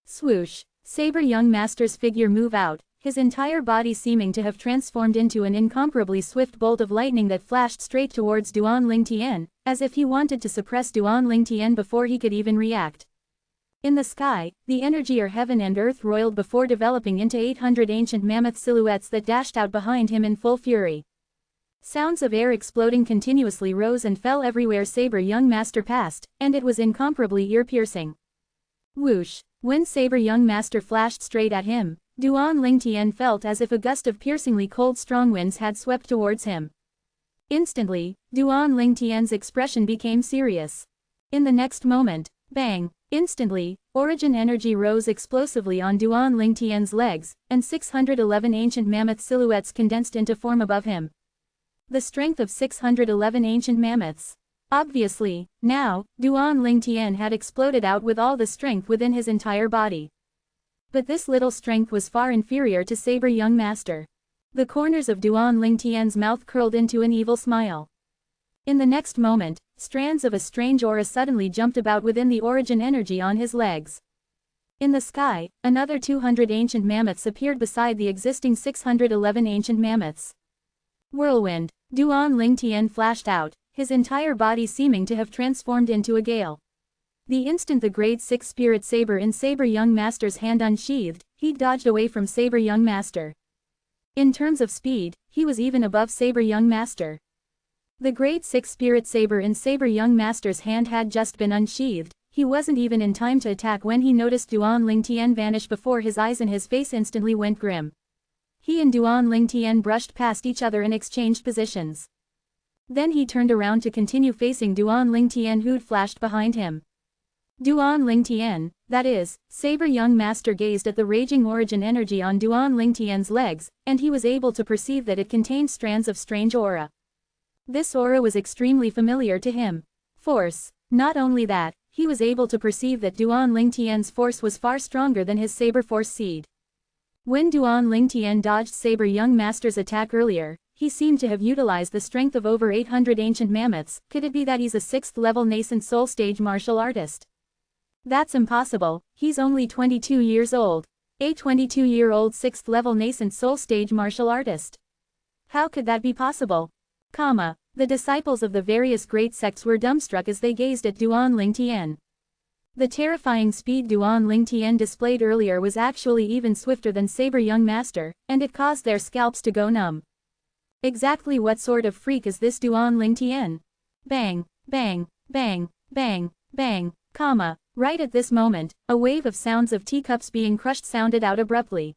Swoosh! Saber Young Master's figure moved out, his entire body seeming to have transformed into an incomparably swift bolt of lightning that flashed straight towards Duan Lingtian, as if he wanted to suppress Duan Lingtian before he could even react. In the sky, the energy of heaven and earth roiled before developing into 800 ancient mammoth silhouettes that dashed out behind him in full fury. Sounds of air exploding continuously rose and fell everywhere Saber Young Master passed, and it was incomparably ear-piercing. Whoosh! When Saber Young Master flashed straight at him, Duan Lingtian felt as if a gust of piercingly cold strong winds had swept towards him. Instantly, Duan Lingtian's expression became serious. In the next moment, bang! Instantly, origin energy rose explosively on Duan Lingtian's legs, and 611 ancient mammoth silhouettes condensed into form above him. The strength of 611 ancient mammoths. Obviously, now, Duan Lingtian had exploded out with all the strength within his entire body. But this little strength was far inferior to Saber Young Master. The corners of Duan Lingtian's mouth curled into an evil smile. In the next moment, strands of a strange aura suddenly jumped about within the origin energy on his legs. In the sky, another 200 ancient mammoths appeared beside the existing 611 ancient mammoths. Whirlwind! Duan Lingtian flashed out, his entire body seeming to have transformed into a gale. The instant the grade 6 spirit saber in Saber Young Master's hand unsheathed, he dodged away from Saber Young Master. In terms of speed, he was even above Saber Young Master. The grade 6 spirit saber in Saber Young Master's hand had just been unsheathed. He wasn't even in time to attack when he noticed Duan Lingtian vanish before his eyes, and his face instantly went grim. He and Duan Lingtian brushed past each other and exchanged positions. Then he turned around to continue facing Duan Lingtian, who'd flashed behind him. Duan Lingtian, that is, Saber Young Master gazed at the raging origin energy on Duan Lingtian's legs, and he was able to perceive that it contained strands of strange aura. This aura was extremely familiar to him. Force. Not only that, he was able to perceive that Duan Lingtian's force was far stronger than his Saber Force seed. When Duan Lingtian dodged Saber Young Master's attack earlier, he seemed to have utilized the strength of over 800 ancient mammoths. Could it be that he's a 6th level nascent soul stage martial artist? That's impossible, he's only 22 years old. A 22-year-old 6th level nascent soul stage martial artist. How could that be possible? The disciples of the various great sects were dumbstruck as they gazed at Duan Lingtian. The terrifying speed Duan Lingtian displayed earlier was actually even swifter than Saber Young Master, and it caused their scalps to go numb. Exactly what sort of freak is this Duan Lingtian? Bang, bang, bang, bang, bang, right at this moment, a wave of sounds of teacups being crushed sounded out abruptly.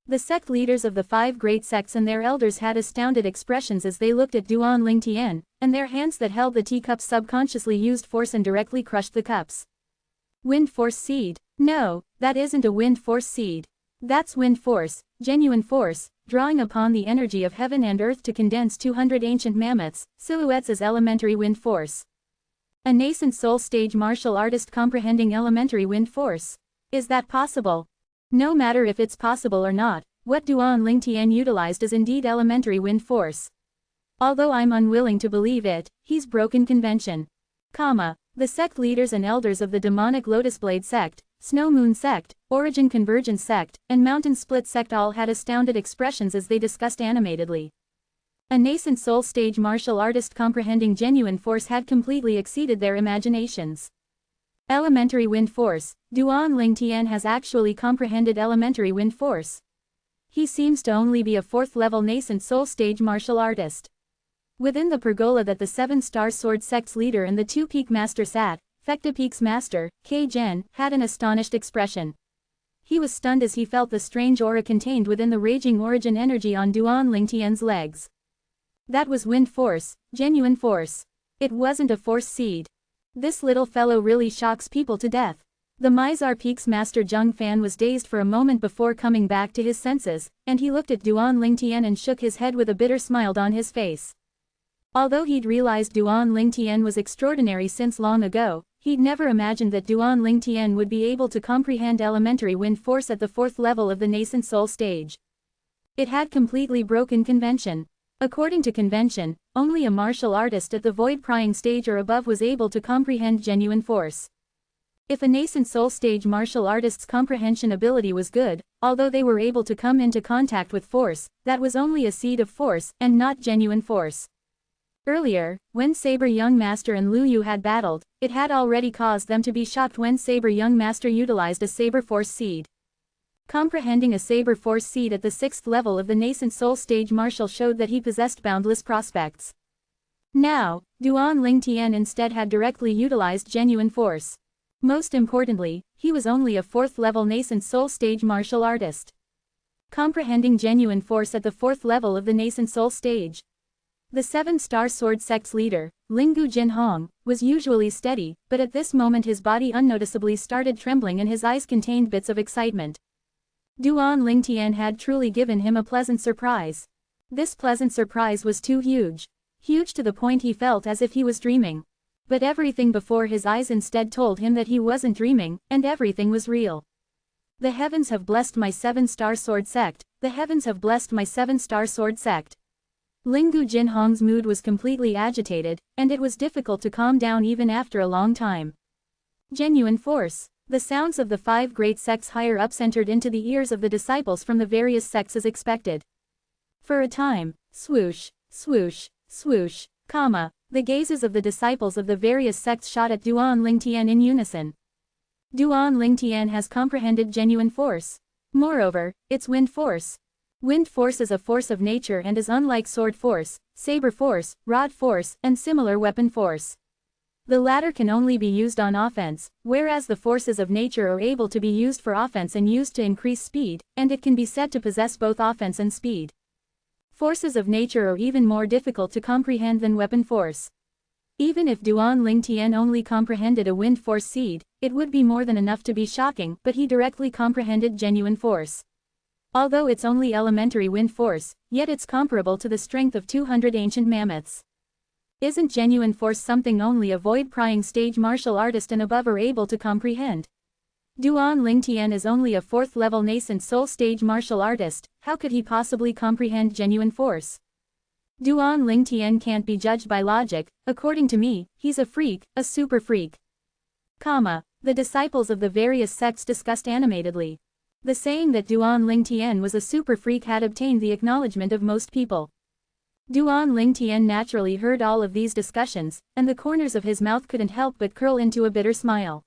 The sect leaders of the 5 great sects and their elders had astounded expressions as they looked at Duan Lingtian, and their hands that held the teacups subconsciously used force and directly crushed the cups. Wind Force Seed? No, that isn't a Wind Force Seed. That's Wind Force, genuine force, drawing upon the energy of heaven and earth to condense 200 ancient mammoths, silhouettes as elementary wind force. A nascent soul stage martial artist comprehending elementary wind force. Is that possible? No matter if it's possible or not, what Duan Lingtian utilized is indeed elementary wind force. Although I'm unwilling to believe it, he's broken convention. The sect leaders and elders of the demonic Lotus Blade sect, Snow Moon sect, Origin Convergence sect, and Mountain Split sect all had astounded expressions as they discussed animatedly. A nascent soul stage martial artist comprehending genuine force had completely exceeded their imaginations. Elementary wind force. Duan Lingtian has actually comprehended elementary wind force. He seems to only be a 4th-level nascent soul stage martial artist. Within the pergola that the 7-star sword sect's leader and the 2-peak master sat, Fekta Peak's master, K. Jen, had an astonished expression. He was stunned as he felt the strange aura contained within the raging origin energy on Duan Lingtian's legs. That was wind force, genuine force. It wasn't a force seed. This little fellow really shocks people to death. The Mizar Peak's master Zheng Fan was dazed for a moment before coming back to his senses, and he looked at Duan Lingtian and shook his head with a bitter smile on his face. Although he'd realized Duan Lingtian was extraordinary since long ago, he'd never imagined that Duan Lingtian would be able to comprehend elementary wind force at the 4th level of the nascent soul stage. It had completely broken convention. According to convention, only a martial artist at the void-prying stage or above was able to comprehend genuine force. If a nascent soul stage martial artist's comprehension ability was good, although they were able to come into contact with force, that was only a seed of force, and not genuine force. Earlier, when Saber Young Master and Lu Yu had battled, it had already caused them to be shocked when Saber Young Master utilized a Saber Force seed. Comprehending a Saber Force seed at the 6th level of the nascent soul stage martial showed that he possessed boundless prospects. Now, Duan Lingtian instead had directly utilized genuine force. Most importantly, he was only a 4th-level nascent soul stage martial artist. Comprehending genuine force at the 4th level of the nascent soul stage. The 7-star sword sect's leader, Linggu Jinhong, was usually steady, but at this moment his body unnoticeably started trembling and his eyes contained bits of excitement. Duan Lingtian had truly given him a pleasant surprise. This pleasant surprise was too huge. Huge to the point he felt as if he was dreaming. But everything before his eyes instead told him that he wasn't dreaming, and everything was real. The heavens have blessed my 7-star sword sect, the heavens have blessed my 7-star sword sect. Linggu Jinhong's mood was completely agitated, and it was difficult to calm down even after a long time. Genuine force. The sounds of the 5 great sects higher up entered into the ears of the disciples from the various sects as expected. For a time, swoosh, swoosh, swoosh, the gazes of the disciples of the various sects shot at Duan Lingtian in unison. Duan Lingtian has comprehended genuine force. Moreover, it's wind force. Wind force is a force of nature and is unlike sword force, saber force, rod force, and similar weapon force. The latter can only be used on offense, whereas the forces of nature are able to be used for offense and used to increase speed, and it can be said to possess both offense and speed. Forces of nature are even more difficult to comprehend than weapon force. Even if Duan Lingtian only comprehended a wind force seed, it would be more than enough to be shocking, but he directly comprehended genuine force. Although it's only elementary wind force, yet it's comparable to the strength of 200 ancient mammoths. Isn't genuine force something only a void-prying stage martial artist and above are able to comprehend? Duan Lingtian is only a 4th-level nascent soul stage martial artist, how could he possibly comprehend genuine force? Duan Lingtian can't be judged by logic, according to me, he's a freak, a super freak. The disciples of the various sects discussed animatedly. The saying that Duan Lingtian was a super freak had obtained the acknowledgement of most people. Duan Lingtian naturally heard all of these discussions, and the corners of his mouth couldn't help but curl into a bitter smile.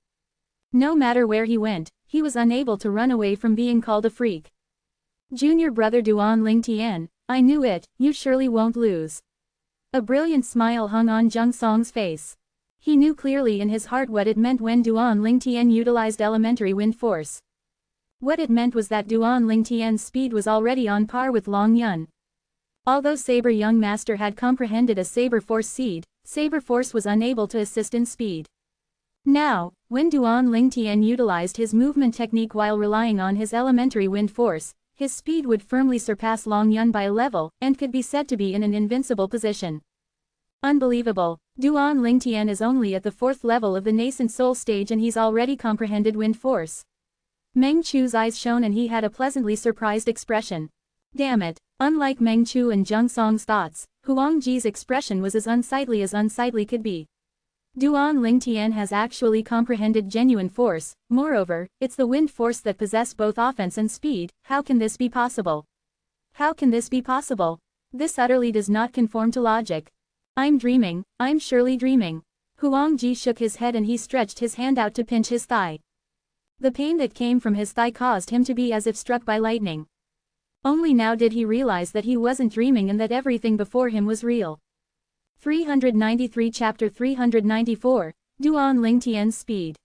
No matter where he went, he was unable to run away from being called a freak. Junior brother Duan Lingtian, I knew it, you surely won't lose. A brilliant smile hung on Zheng Song's face. He knew clearly in his heart what it meant when Duan Lingtian utilized elementary wind force. What it meant was that Duan Lingtian's speed was already on par with Long Yun. Although Saber Young Master had comprehended a Saber Force seed, Saber Force was unable to assist in speed. Now, when Duan Lingtian utilized his movement technique while relying on his elementary wind force, his speed would firmly surpass Long Yun by a level, and could be said to be in an invincible position. Unbelievable. Duan Lingtian is only at the 4th level of the nascent soul stage and he's already comprehended wind force. Meng Chu's eyes shone and he had a pleasantly surprised expression. Damn it. Unlike Meng Chu and Zheng Song's thoughts, Huang Ji's expression was as unsightly could be. Duan Lingtian has actually comprehended genuine force, moreover, it's the wind force that possessed both offense and speed, how can this be possible? How can this be possible? This utterly does not conform to logic. I'm dreaming, I'm surely dreaming. Huangji shook his head and he stretched his hand out to pinch his thigh. The pain that came from his thigh caused him to be as if struck by lightning. Only now did he realize that he wasn't dreaming and that everything before him was real. 393 Chapter 394, Duan Lingtian's Speed.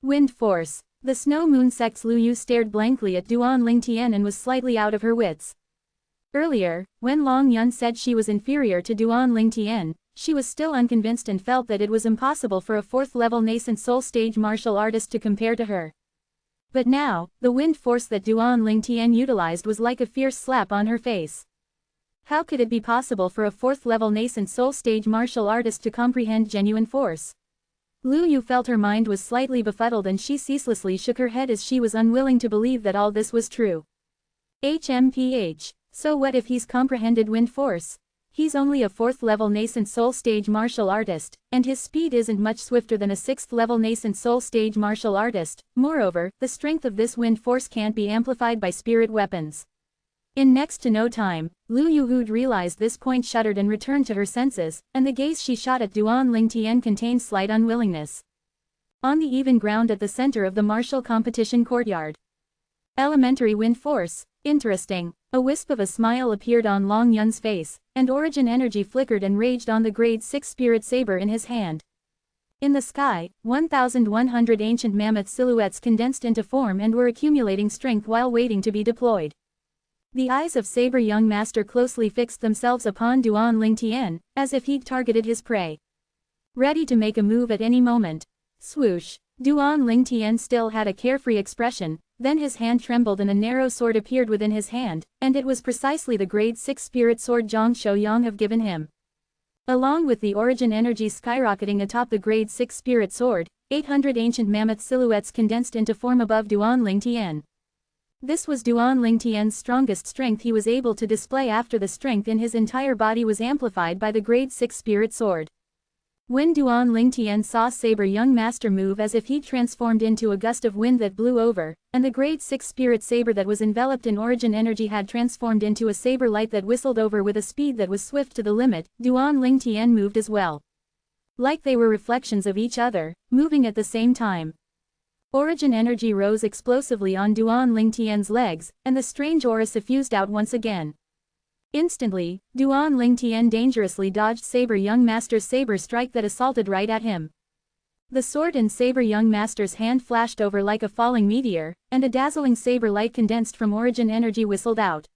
Wind Force. The Snow Moon Sect's Lu Yu stared blankly at Duan Lingtian and was slightly out of her wits. Earlier, when Long Yun said she was inferior to Duan Lingtian, she was still unconvinced and felt that it was impossible for a fourth-level nascent soul stage martial artist to compare to her. But now, the wind force that Duan Lingtian utilized was like a fierce slap on her face. How could it be possible for a fourth-level nascent soul stage martial artist to comprehend genuine force? Lu Yu felt her mind was slightly befuddled and she ceaselessly shook her head as she was unwilling to believe that all this was true. HMPH. So what if he's comprehended wind force? He's only a fourth-level nascent soul stage martial artist, and his speed isn't much swifter than a sixth-level nascent soul stage martial artist. Moreover, the strength of this wind force can't be amplified by spirit weapons. In next to no time, Lu Yu who'd realized this point shuddered and returned to her senses, and the gaze she shot at Duan Lingtian contained slight unwillingness. On the even ground at the center of the martial competition courtyard. Elementary wind force. Interesting. A wisp of a smile appeared on Long Yun's face, and origin energy flickered and raged on the grade 6 spirit saber in his hand. In the sky, 1,100 ancient mammoth silhouettes condensed into form and were accumulating strength while waiting to be deployed. The eyes of Saber Young Master closely fixed themselves upon Duan Lingtian, as if he'd targeted his prey. Ready to make a move at any moment. Swoosh. Duan Lingtian still had a carefree expression, then his hand trembled and a narrow sword appeared within his hand, and it was precisely the grade 6 spirit sword Zhang Shouyang have given him. Along with the origin energy skyrocketing atop the grade 6 spirit sword, 800 ancient mammoth silhouettes condensed into form above Duan Lingtian. This was Duan Lingtian's strongest strength he was able to display after the strength in his entire body was amplified by the grade 6 spirit sword. When Duan Lingtian saw Saber Young Master move as if he'd transformed into a gust of wind that blew over, and the grade 6 spirit saber that was enveloped in origin energy had transformed into a saber light that whistled over with a speed that was swift to the limit, Duan Lingtian moved as well. Like they were reflections of each other, moving at the same time. Origin energy rose explosively on Duan Lingtian's legs, and the strange aura suffused out once again. Instantly, Duan Lingtian dangerously dodged Saber Young Master's saber strike that assaulted right at him. The sword in Saber Young Master's hand flashed over like a falling meteor, and a dazzling saber light condensed from origin energy whistled out.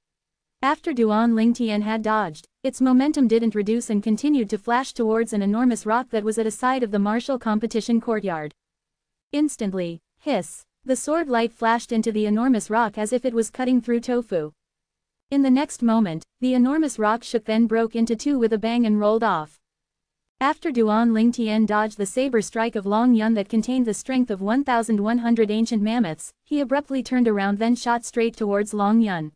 After Duan Lingtian had dodged, its momentum didn't reduce and continued to flash towards an enormous rock that was at a side of the martial competition courtyard. Instantly, hiss, the sword light flashed into the enormous rock as if it was cutting through tofu. In the next moment, the enormous rock shook then broke into two with a bang and rolled off. After Duan Lingtian dodged the saber strike of Long Yun that contained the strength of 1,100 ancient mammoths, he abruptly turned around then shot straight towards Long Yun.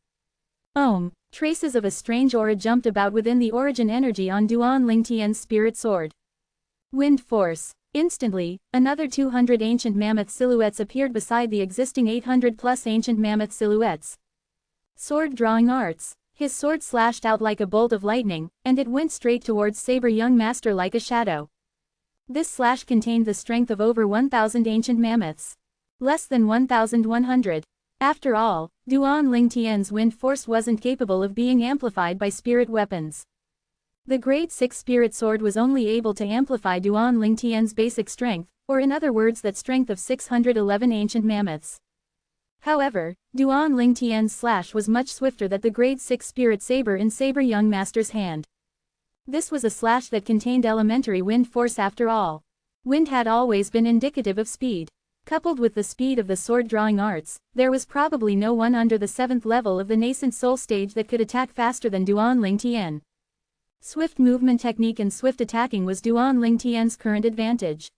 Traces of a strange aura jumped about within the origin energy on Duan Lingtian's spirit sword. Wind force. Instantly, another 200 ancient mammoth silhouettes appeared beside the existing 800+ ancient mammoth silhouettes. Sword drawing arts. His sword slashed out like a bolt of lightning, and it went straight towards Saber Young Master like a shadow. This slash contained the strength of over 1,000 ancient mammoths. Less than 1,100. After all, Duan Lingtian's wind force wasn't capable of being amplified by spirit weapons. The grade 6 spirit sword was only able to amplify Duan Lingtian's basic strength, or in other words that strength of 611 ancient mammoths. However, Duan Lingtian's slash was much swifter than the grade 6 spirit saber in Saber Young Master's hand. This was a slash that contained elementary wind force after all. Wind had always been indicative of speed. Coupled with the speed of the sword drawing arts, there was probably no one under the 7th level of the nascent soul stage that could attack faster than Duan Lingtian. Swift movement technique and swift attacking was Duan Lingtian's current advantage.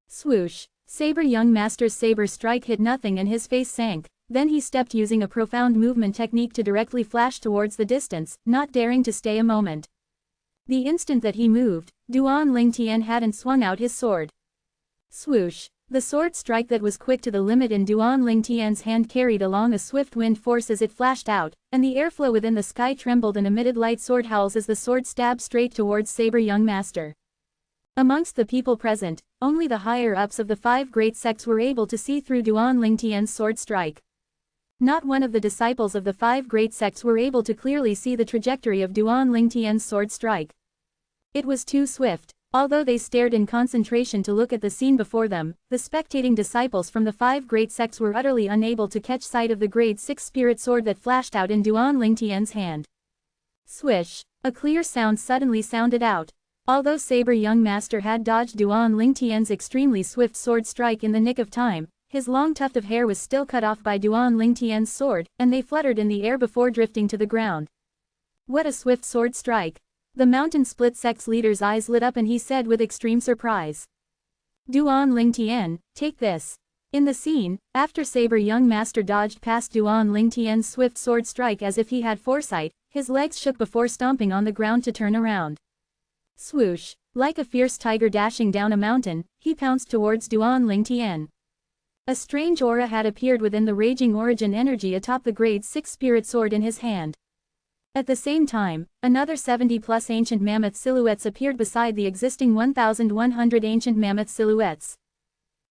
Swoosh. Saber Young Master's saber strike hit nothing and his face sank, then he stepped using a profound movement technique to directly flash towards the distance, not daring to stay a moment. The instant that he moved, Duan Lingtian hadn't swung out his sword. Swoosh. The sword strike that was quick to the limit in Duan Lingtian's hand carried along a swift wind force as it flashed out, and the airflow within the sky trembled and emitted light sword howls as the sword stabbed straight towards Saber Young Master. Amongst the people present, only the higher-ups of the 5 great sects were able to see through Duan Lingtian's sword strike. Not one of the disciples of the 5 great sects were able to clearly see the trajectory of Duan Lingtian's sword strike. It was too swift. Although they stared in concentration to look at the scene before them, the spectating disciples from the 5 great sects were utterly unable to catch sight of the grade 6 spirit sword that flashed out in Duan Lingtian's hand. Swish! A clear sound suddenly sounded out. Although Saber Young Master had dodged Duan Lingtian's extremely swift sword strike in the nick of time, his long tuft of hair was still cut off by Duan Lingtian's sword, and they fluttered in the air before drifting to the ground. What a swift sword strike! The Mountain Split Sect's leader's eyes lit up and he said with extreme surprise. Duan Lingtian, take this. In the scene, after Saber Young Master dodged past Duan Lingtian's swift sword strike as if he had foresight, his legs shook before stomping on the ground to turn around. Swoosh! Like a fierce tiger dashing down a mountain, he pounced towards Duan Lingtian. A strange aura had appeared within the raging origin energy atop the grade 6 spirit sword in his hand. At the same time, another 70+ ancient mammoth silhouettes appeared beside the existing 1,100 ancient mammoth silhouettes.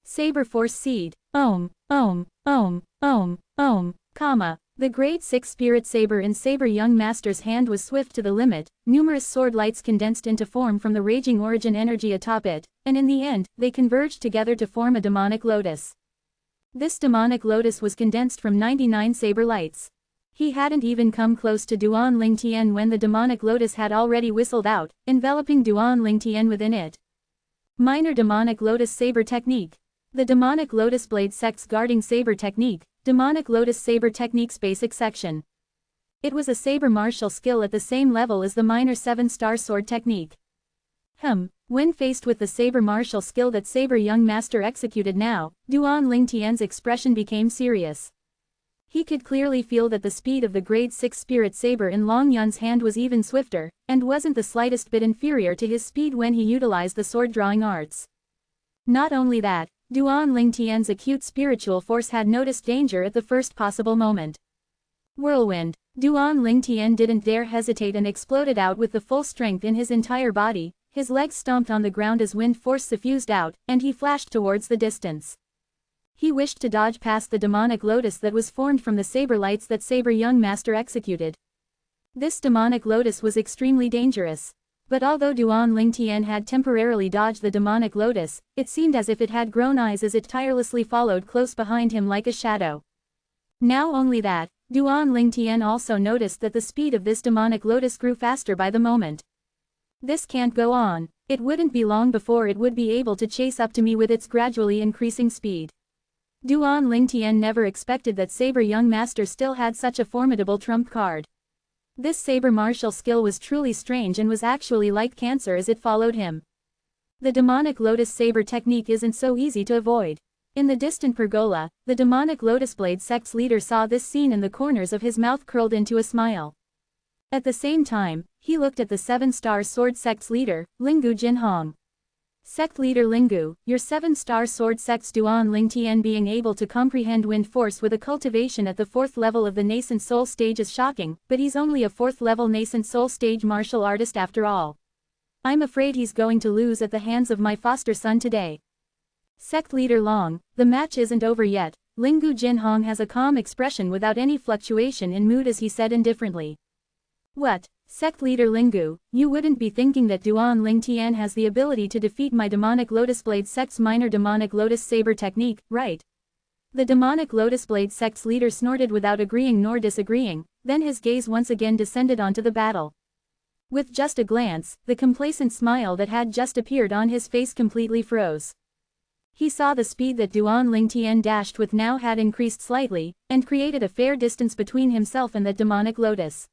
Saber Force Seed. Om, Om, Om, Om, Om, comma. The grade 6 spirit saber in Saber Young Master's hand was swift to the limit, numerous sword lights condensed into form from the raging origin energy atop it, and in the end, they converged together to form a demonic lotus. This demonic lotus was condensed from 99 saber lights. He hadn't even come close to Duan Lingtian when the demonic lotus had already whistled out, enveloping Duan Lingtian within it. Minor Demonic Lotus Saber Technique. The Demonic Lotus Blade Sect's Guarding Saber Technique, Demonic Lotus Saber Technique's basic section. It was a saber martial skill at the same level as the minor 7-star sword technique. When faced with the saber martial skill that Saber Young Master executed now, Duan Lingtian's expression became serious. He could clearly feel that the speed of the grade 6 spirit saber in Long Yun's hand was even swifter, and wasn't the slightest bit inferior to his speed when he utilized the sword drawing arts. Not only that, Duan Lingtian's acute spiritual force had noticed danger at the first possible moment. Whirlwind. Duan Lingtian didn't dare hesitate and exploded out with the full strength in his entire body, his legs stomped on the ground as wind force suffused out, and he flashed towards the distance. He wished to dodge past the demonic lotus that was formed from the saber lights that Saber Young Master executed. This demonic lotus was extremely dangerous. But although Duan Lingtian had temporarily dodged the demonic lotus, it seemed as if it had grown eyes as it tirelessly followed close behind him like a shadow. Now only that, Duan Lingtian also noticed that the speed of this demonic lotus grew faster by the moment. This can't go on. It wouldn't be long before it would be able to chase up to me with its gradually increasing speed. Duan Lingtian never expected that Saber Young Master still had such a formidable trump card. This saber martial skill was truly strange and was actually like cancer as it followed him. The demonic lotus saber technique isn't so easy to avoid. In the distant pergola, the demonic lotus blade sect's leader saw this scene and the corners of his mouth curled into a smile. At the same time, he looked at the 7-star sword sect's leader, Lingu Jinhong. Sect leader Lingu, your 7-star sword sect's Duan Lingtian being able to comprehend wind force with a cultivation at the 4th level of the nascent soul stage is shocking, but he's only a 4th level nascent soul stage martial artist after all. I'm afraid he's going to lose at the hands of my foster son today. Sect leader Long, the match isn't over yet. Lingu Jinhong has a calm expression without any fluctuation in mood as he said indifferently. What? Sect leader Lingu, you wouldn't be thinking that Duan Lingtian has the ability to defeat my demonic lotus blade sect's minor demonic lotus saber technique, right? The demonic lotus blade sect's leader snorted without agreeing nor disagreeing, then his gaze once again descended onto the battle. With just a glance, the complacent smile that had just appeared on his face completely froze. He saw the speed that Duan Lingtian dashed with now had increased slightly, and created a fair distance between himself and that demonic lotus.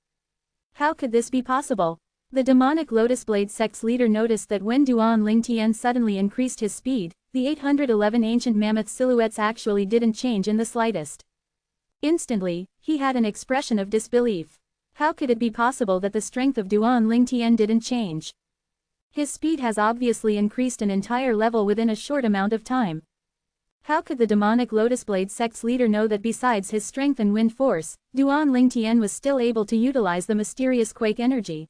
How could this be possible? The demonic lotus blade sect's leader noticed that when Duan Lingtian suddenly increased his speed, the 811 ancient mammoth silhouettes actually didn't change in the slightest. Instantly, he had an expression of disbelief. How could it be possible that the strength of Duan Lingtian didn't change? His speed has obviously increased an entire level within a short amount of time. How could the demonic lotus blade sect's leader know that besides his strength and wind force, Duan Lingtian was still able to utilize the mysterious quake energy?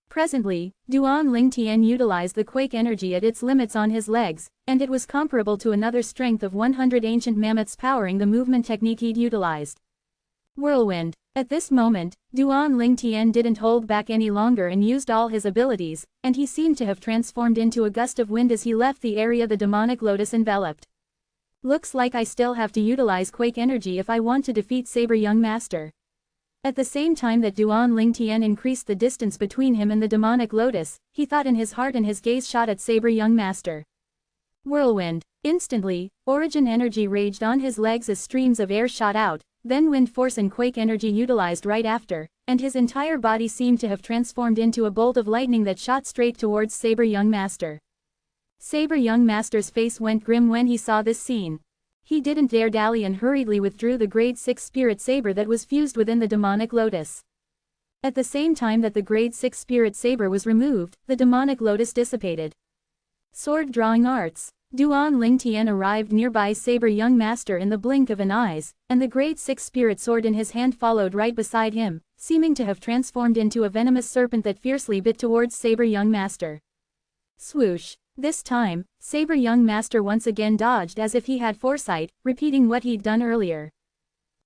Presently, Duan Ling Tian utilized the quake energy at its limits on his legs, and it was comparable to another strength of 100 ancient mammoths powering the movement technique he'd utilized. Whirlwind. At this moment, Duan Ling Tian didn't hold back any longer and used all his abilities, and he seemed to have transformed into a gust of wind as he left the area the demonic lotus enveloped. Looks like I still have to utilize quake energy if I want to defeat Saber Young Master. At the same time that Duan Ling Tian increased the distance between him and the demonic lotus, he thought in his heart, and his gaze shot at Saber Young Master. Whirlwind. Instantly, origin energy raged on his legs as streams of air shot out, then wind force and quake energy utilized right after, and his entire body seemed to have transformed into a bolt of lightning that shot straight towards Saber Young Master. Saber Young Master's face went grim when he saw this scene. He didn't dare dally and hurriedly withdrew the grade 6 spirit saber that was fused within the demonic lotus. At the same time that the grade 6 spirit saber was removed, the demonic lotus dissipated. Sword drawing arts. Duan Ling Tian arrived nearby Saber Young Master in the blink of an eye, and the grade 6 spirit sword in his hand followed right beside him, seeming to have transformed into a venomous serpent that fiercely bit towards Saber Young Master. Swoosh. This time, Saber Young Master once again dodged as if he had foresight, repeating what he'd done earlier.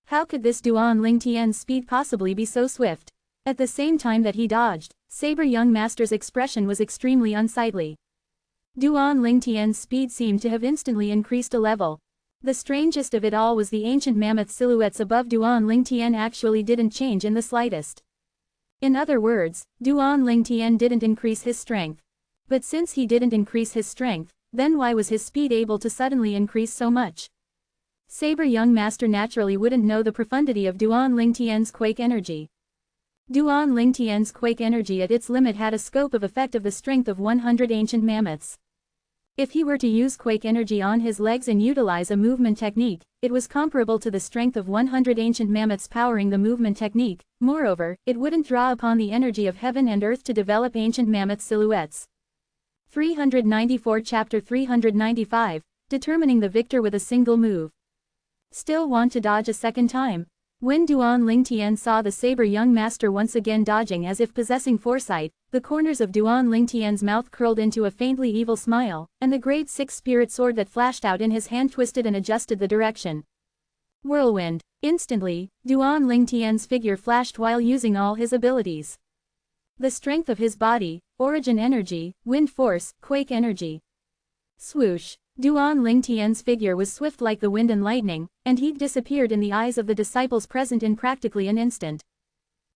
How could this Duan Ling Tian's speed possibly be so swift? At the same time that he dodged, Saber Young Master's expression was extremely unsightly. Duan Ling Tian's speed seemed to have instantly increased a level. The strangest of it all was the ancient mammoth silhouettes above Duan Ling Tian actually didn't change in the slightest. In other words, Duan Ling Tian didn't increase his strength. But since he didn't increase his strength, then why was his speed able to suddenly increase so much? Saber Young Master naturally wouldn't know the profundity of Duan Ling Tian's quake energy. Duan Ling Tian's quake energy at its limit had a scope of effect of the strength of 100 ancient mammoths. If he were to use quake energy on his legs and utilize a movement technique, it was comparable to the strength of 100 ancient mammoths powering the movement technique. Moreover, it wouldn't draw upon the energy of heaven and earth to develop ancient mammoth silhouettes. 394 Chapter 395, Determining the Victor with a Single Move. Still want to dodge a second time? When Duan Ling Tian saw the Saber Young Master once again dodging as if possessing foresight, the corners of Duan Ling Tian's mouth curled into a faintly evil smile, and the grade 6 spirit sword that flashed out in his hand twisted and adjusted the direction. Whirlwind. Instantly, Duan Ling Tian's figure flashed while using all his abilities. The strength of his body, origin energy, wind force, quake energy. Swoosh. Duan Ling Tian's figure was swift like the wind and lightning, and he'd disappeared in the eyes of the disciples present in practically an instant.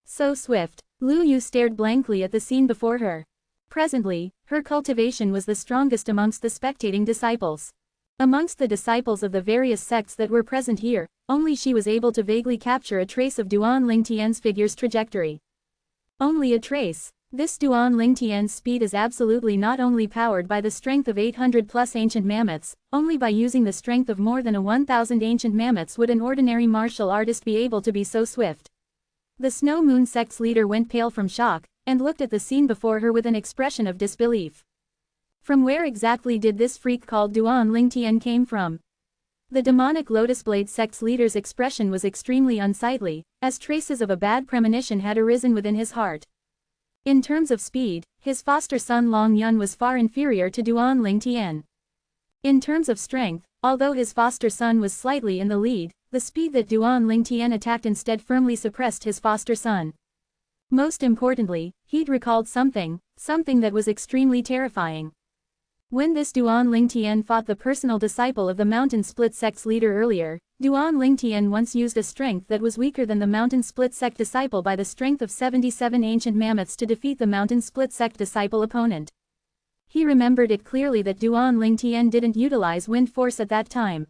So swift, Lu Yu stared blankly at the scene before her. Presently, her cultivation was the strongest amongst the spectating disciples. Amongst the disciples of the various sects that were present here, only she was able to vaguely capture a trace of Duan Ling Tian's figure's trajectory. Only a trace. This Duan Ling Tian's speed is absolutely not only powered by the strength of 800 plus ancient mammoths, only by using the strength of more than a 1000 ancient mammoths would an ordinary martial artist be able to be so swift. The Snow Moon sect's leader went pale from shock, and looked at the scene before her with an expression of disbelief. From where exactly did this freak called Duan Ling Tian came from? The demonic Lotus Blade sect's leader's expression was extremely unsightly, as traces of a bad premonition had arisen within his heart. In terms of speed, his foster son Long Yun was far inferior to Duan Ling Tian. In terms of strength, although his foster son was slightly in the lead, the speed that Duan Ling Tian attacked instead firmly suppressed his foster son. Most importantly, he'd recalled something that was extremely terrifying. When this Duan Ling Tian fought the personal disciple of the Mountain Split sect's leader earlier, Duan Ling Tian once used a strength that was weaker than the Mountain Split sect disciple by the strength of 77 ancient mammoths to defeat the Mountain Split sect disciple opponent. He remembered it clearly that Duan Ling Tian didn't utilize wind force at that time.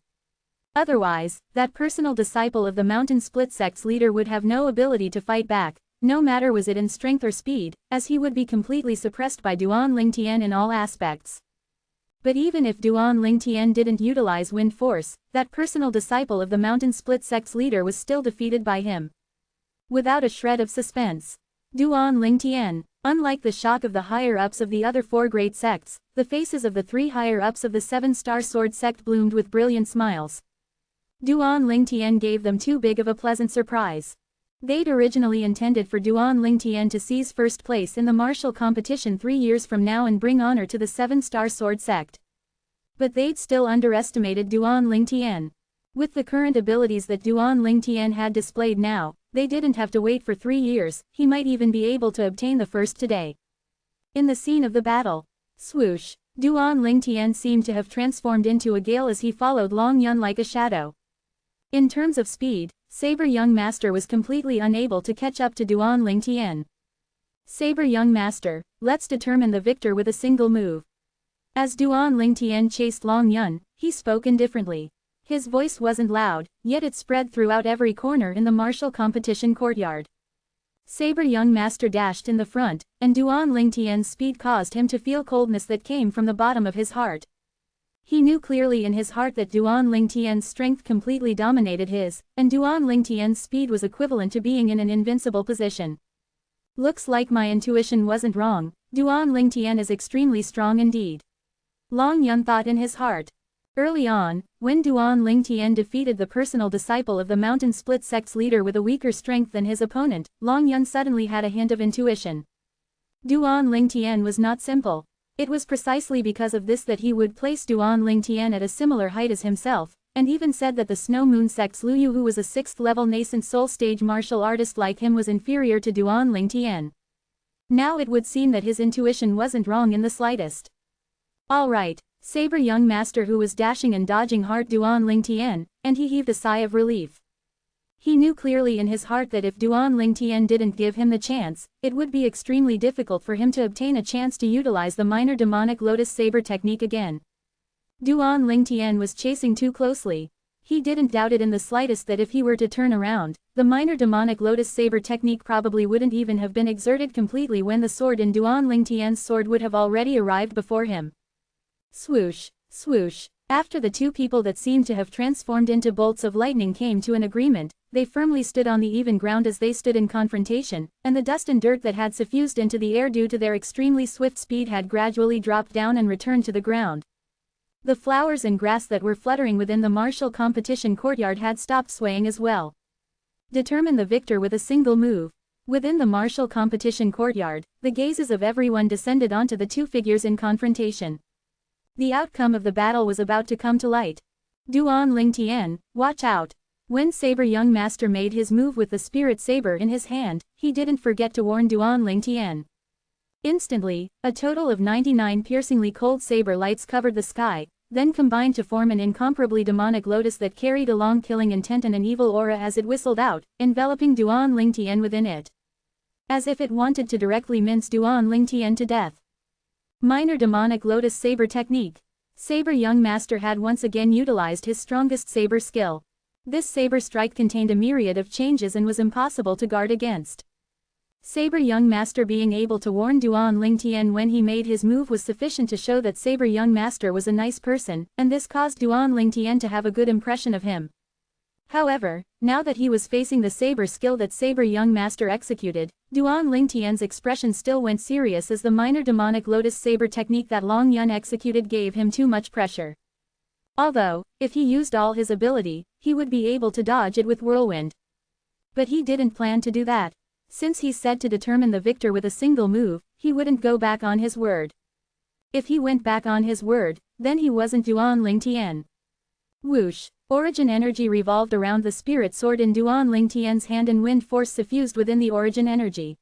Otherwise, that personal disciple of the Mountain Split sect's leader would have no ability to fight back, no matter was it in strength or speed, as he would be completely suppressed by Duan Ling Tian in all aspects. But even if Duan Ling Tian didn't utilize wind force, that personal disciple of the Mountain Split sect's leader was still defeated by him. Without a shred of suspense. Duan Ling Tian. Unlike the shock of the higher-ups of the other four great sects, the faces of the three higher-ups of the Seven-Star Sword sect bloomed with brilliant smiles. Duan Ling Tian gave them too big of a pleasant surprise. They'd originally intended for Duan Lingtian to seize first place in the martial competition 3 years from now and bring honor to the 7-star sword sect. But they'd still underestimated Duan Lingtian. With the current abilities that Duan Lingtian had displayed now, they didn't have to wait for 3 years, he might even be able to obtain the first today. In the scene of the battle, swoosh, Duan Lingtian seemed to have transformed into a gale as he followed Long Yun like a shadow. In terms of speed, Saber Young Master was completely unable to catch up to Duan Lingtian. Saber Young Master, let's determine the victor with a single move. As Duan Lingtian chased Long Yun, he spoke indifferently. His voice wasn't loud, yet it spread throughout every corner in the martial competition courtyard. Saber Young Master dashed in the front, and Duan Lingtian's speed caused him to feel coldness that came from the bottom of his heart. He knew clearly in his heart that Duan Lingtian's strength completely dominated his, and Duan Lingtian's speed was equivalent to being in an invincible position. Looks like my intuition wasn't wrong, Duan Lingtian is extremely strong indeed. Long Yun thought in his heart. Early on, when Duan Lingtian defeated the personal disciple of the Mountain Split Sect's leader with a weaker strength than his opponent, Long Yun suddenly had a hint of intuition. Duan Lingtian was not simple. It was precisely because of this that he would place Duan Lingtian at a similar height as himself, and even said that the Snow Moon Sect's Lu Yu, who was a 6th-level nascent soul stage martial artist like him, was inferior to Duan Lingtian. Now it would seem that his intuition wasn't wrong in the slightest. All right, Saber Young Master, who was dashing and dodging hard Duan Lingtian, and he heaved a sigh of relief. He knew clearly in his heart that if Duan Lingtian didn't give him the chance, it would be extremely difficult for him to obtain a chance to utilize the minor demonic lotus saber technique again. Duan Lingtian was chasing too closely. He didn't doubt it in the slightest that if he were to turn around, the minor demonic lotus saber technique probably wouldn't even have been exerted completely when the sword in Duan Lingtian's sword would have already arrived before him. Swoosh, swoosh. After the two people that seemed to have transformed into bolts of lightning came to an agreement, they firmly stood on the even ground as they stood in confrontation, and the dust and dirt that had suffused into the air due to their extremely swift speed had gradually dropped down and returned to the ground. The flowers and grass that were fluttering within the martial competition courtyard had stopped swaying as well. Determine the victor with a single move. Within the martial competition courtyard, the gazes of everyone descended onto the two figures in confrontation. The outcome of the battle was about to come to light. Duan Lingtian, watch out. When Saber Young Master made his move with the spirit saber in his hand, he didn't forget to warn Duan Lingtian. Instantly, a total of 99 piercingly cold saber lights covered the sky, then combined to form an incomparably demonic lotus that carried along killing intent and an evil aura as it whistled out, enveloping Duan Lingtian within it. As if it wanted to directly mince Duan Lingtian to death. Minor demonic lotus saber technique. Saber Young Master had once again utilized his strongest saber skill. This saber strike contained a myriad of changes and was impossible to guard against. Saber Young Master being able to warn Duan Lingtian when he made his move was sufficient to show that Saber Young Master was a nice person, and this caused Duan Lingtian to have a good impression of him. However, now that he was facing the saber skill that Saber Young Master executed, Duan Lingtian's expression still went serious as the minor demonic lotus saber technique that Long Yun executed gave him too much pressure. Although, if he used all his ability, he would be able to dodge it with whirlwind. But he didn't plan to do that. Since he said to determine the victor with a single move, he wouldn't go back on his word. If he went back on his word, then he wasn't Duan Lingtian. Whoosh. Origin energy revolved around the spirit sword in Duan Lingtian's hand and wind force suffused within the origin energy.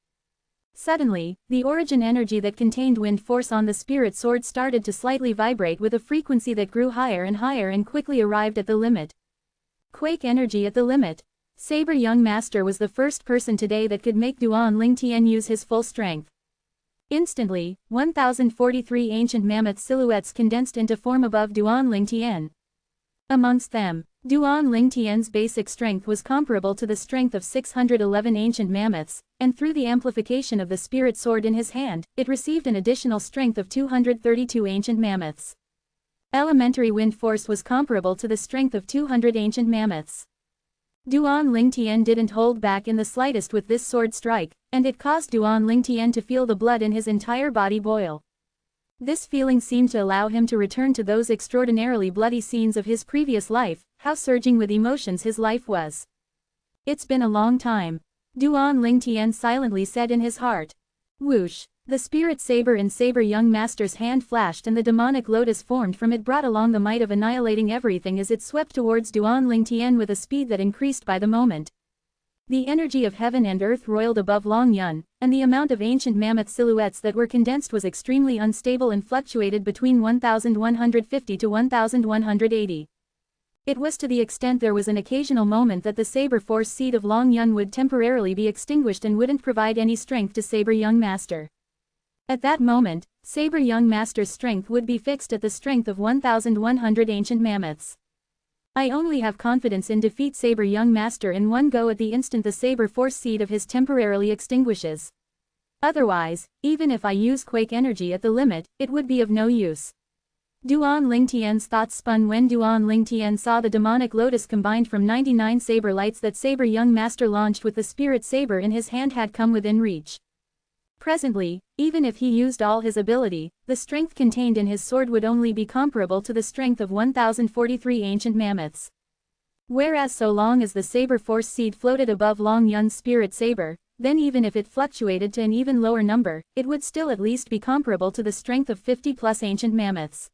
Suddenly, the origin energy that contained wind force on the spirit sword started to slightly vibrate with a frequency that grew higher and quickly arrived at the limit. Quake energy at the limit. Saber Young Master was the first person today that could make Duan Lingtian use his full strength. Instantly, 1043 ancient mammoth silhouettes condensed into form above Duan Lingtian. Amongst them, Duan Lingtian's basic strength was comparable to the strength of 611 ancient mammoths, and through the amplification of the spirit sword in his hand, it received an additional strength of 232 ancient mammoths. Elementary wind force was comparable to the strength of 200 ancient mammoths. Duan Lingtian didn't hold back in the slightest with this sword strike, and it caused Duan Lingtian to feel the blood in his entire body boil. This feeling seemed to allow him to return to those extraordinarily bloody scenes of his previous life, how surging with emotions his life was. It's been a long time. Duan Lingtian silently said in his heart. Whoosh! The spirit saber in Saber Young Master's hand flashed and the demonic lotus formed from it, brought along the might of annihilating everything as it swept towards Duan Lingtian with a speed that increased by the moment. The energy of heaven and earth roiled above Long Yun, and the amount of ancient mammoth silhouettes that were condensed was extremely unstable and fluctuated between 1150 to 1180. It was to the extent there was an occasional moment that the saber force seed of Long Yun would temporarily be extinguished and wouldn't provide any strength to Saber Young Master. At that moment, Saber Young Master's strength would be fixed at the strength of 1100 ancient mammoths. I only have confidence in defeat Saber Young Master in one go at the instant the saber force seed of his temporarily extinguishes. Otherwise, even if I use quake energy at the limit, it would be of no use. Duan Lingtian's thoughts spun when Duan Lingtian saw the demonic lotus combined from 99 saber lights that Saber Young Master launched with the spirit saber in his hand had come within reach. Presently, even if he used all his ability, the strength contained in his sword would only be comparable to the strength of 1043 ancient mammoths. Whereas so long as the saber force seed floated above Long Yun's spirit saber, then even if it fluctuated to an even lower number, it would still at least be comparable to the strength of 50+ ancient mammoths.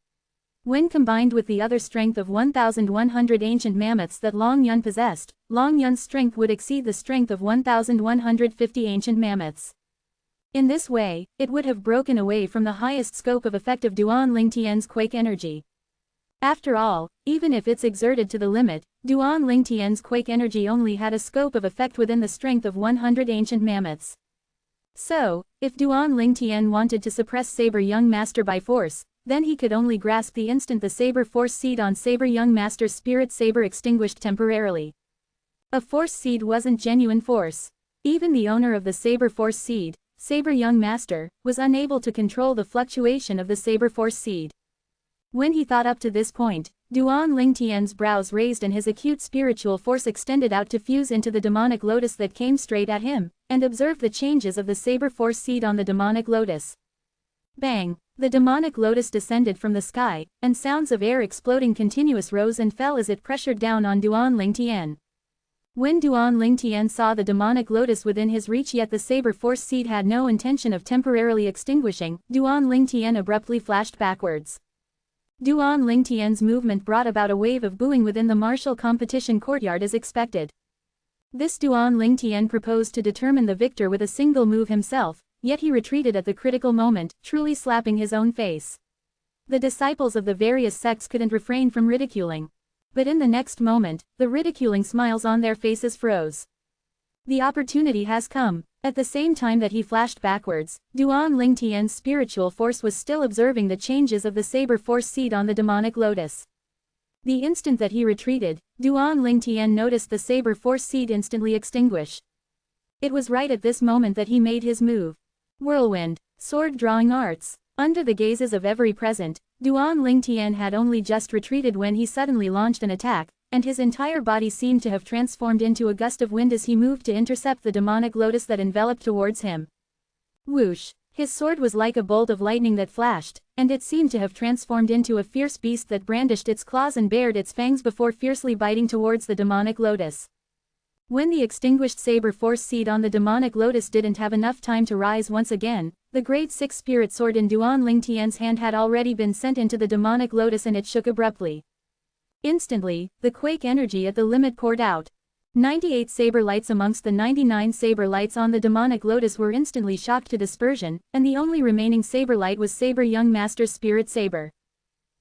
When combined with the other strength of 1100 ancient mammoths that Long Yun possessed, Long Yun's strength would exceed the strength of 1150 ancient mammoths. In this way, it would have broken away from the highest scope of effect of Duan Lingtian's quake energy. After all, even if it's exerted to the limit, Duan Lingtian's quake energy only had a scope of effect within the strength of 100 ancient mammoths. So, if Duan Lingtian wanted to suppress Saber Young Master by force, then he could only grasp the instant the saber force seed on Saber Young Master's spirit saber extinguished temporarily. A force seed wasn't genuine force. Even the owner of the saber force seed, Saber Young Master, was unable to control the fluctuation of the saber force seed. When he thought up to this point, Duan Lingtian's brows raised and his acute spiritual force extended out to fuse into the demonic lotus that came straight at him, and observed the changes of the saber force seed on the demonic lotus. Bang! The demonic lotus descended from the sky, and sounds of air exploding continuous rose and fell as it pressured down on Duan Lingtian. When Duan Lingtian saw the demonic lotus within his reach yet the saber force seed had no intention of temporarily extinguishing, Duan Lingtian abruptly flashed backwards. Duan Lingtian's movement brought about a wave of booing within the martial competition courtyard as expected. This Duan Lingtian proposed to determine the victor with a single move himself, yet he retreated at the critical moment, truly slapping his own face. The disciples of the various sects couldn't refrain from ridiculing. But in the next moment, the ridiculing smiles on their faces froze. The opportunity has come. At the same time that he flashed backwards, Duan Lingtian's spiritual force was still observing the changes of the saber force seed on the demonic lotus. The instant that he retreated, Duan Lingtian noticed the saber force seed instantly extinguish. It was right at this moment that he made his move. Whirlwind, sword drawing arts. Under the gazes of every present, Duan Lingtian had only just retreated when he suddenly launched an attack, and his entire body seemed to have transformed into a gust of wind as he moved to intercept the demonic lotus that enveloped towards him. Whoosh! His sword was like a bolt of lightning that flashed, and it seemed to have transformed into a fierce beast that brandished its claws and bared its fangs before fiercely biting towards the demonic lotus. When the extinguished saber force seed on the demonic lotus didn't have enough time to rise once again, the grade 6 spirit sword in Duan Lingtian's hand had already been sent into the demonic lotus and it shook abruptly. Instantly, the quake energy at the limit poured out. 98 saber lights amongst the 99 saber lights on the demonic lotus were instantly shocked to dispersion, and the only remaining saber light was Saber Young Master's spirit saber.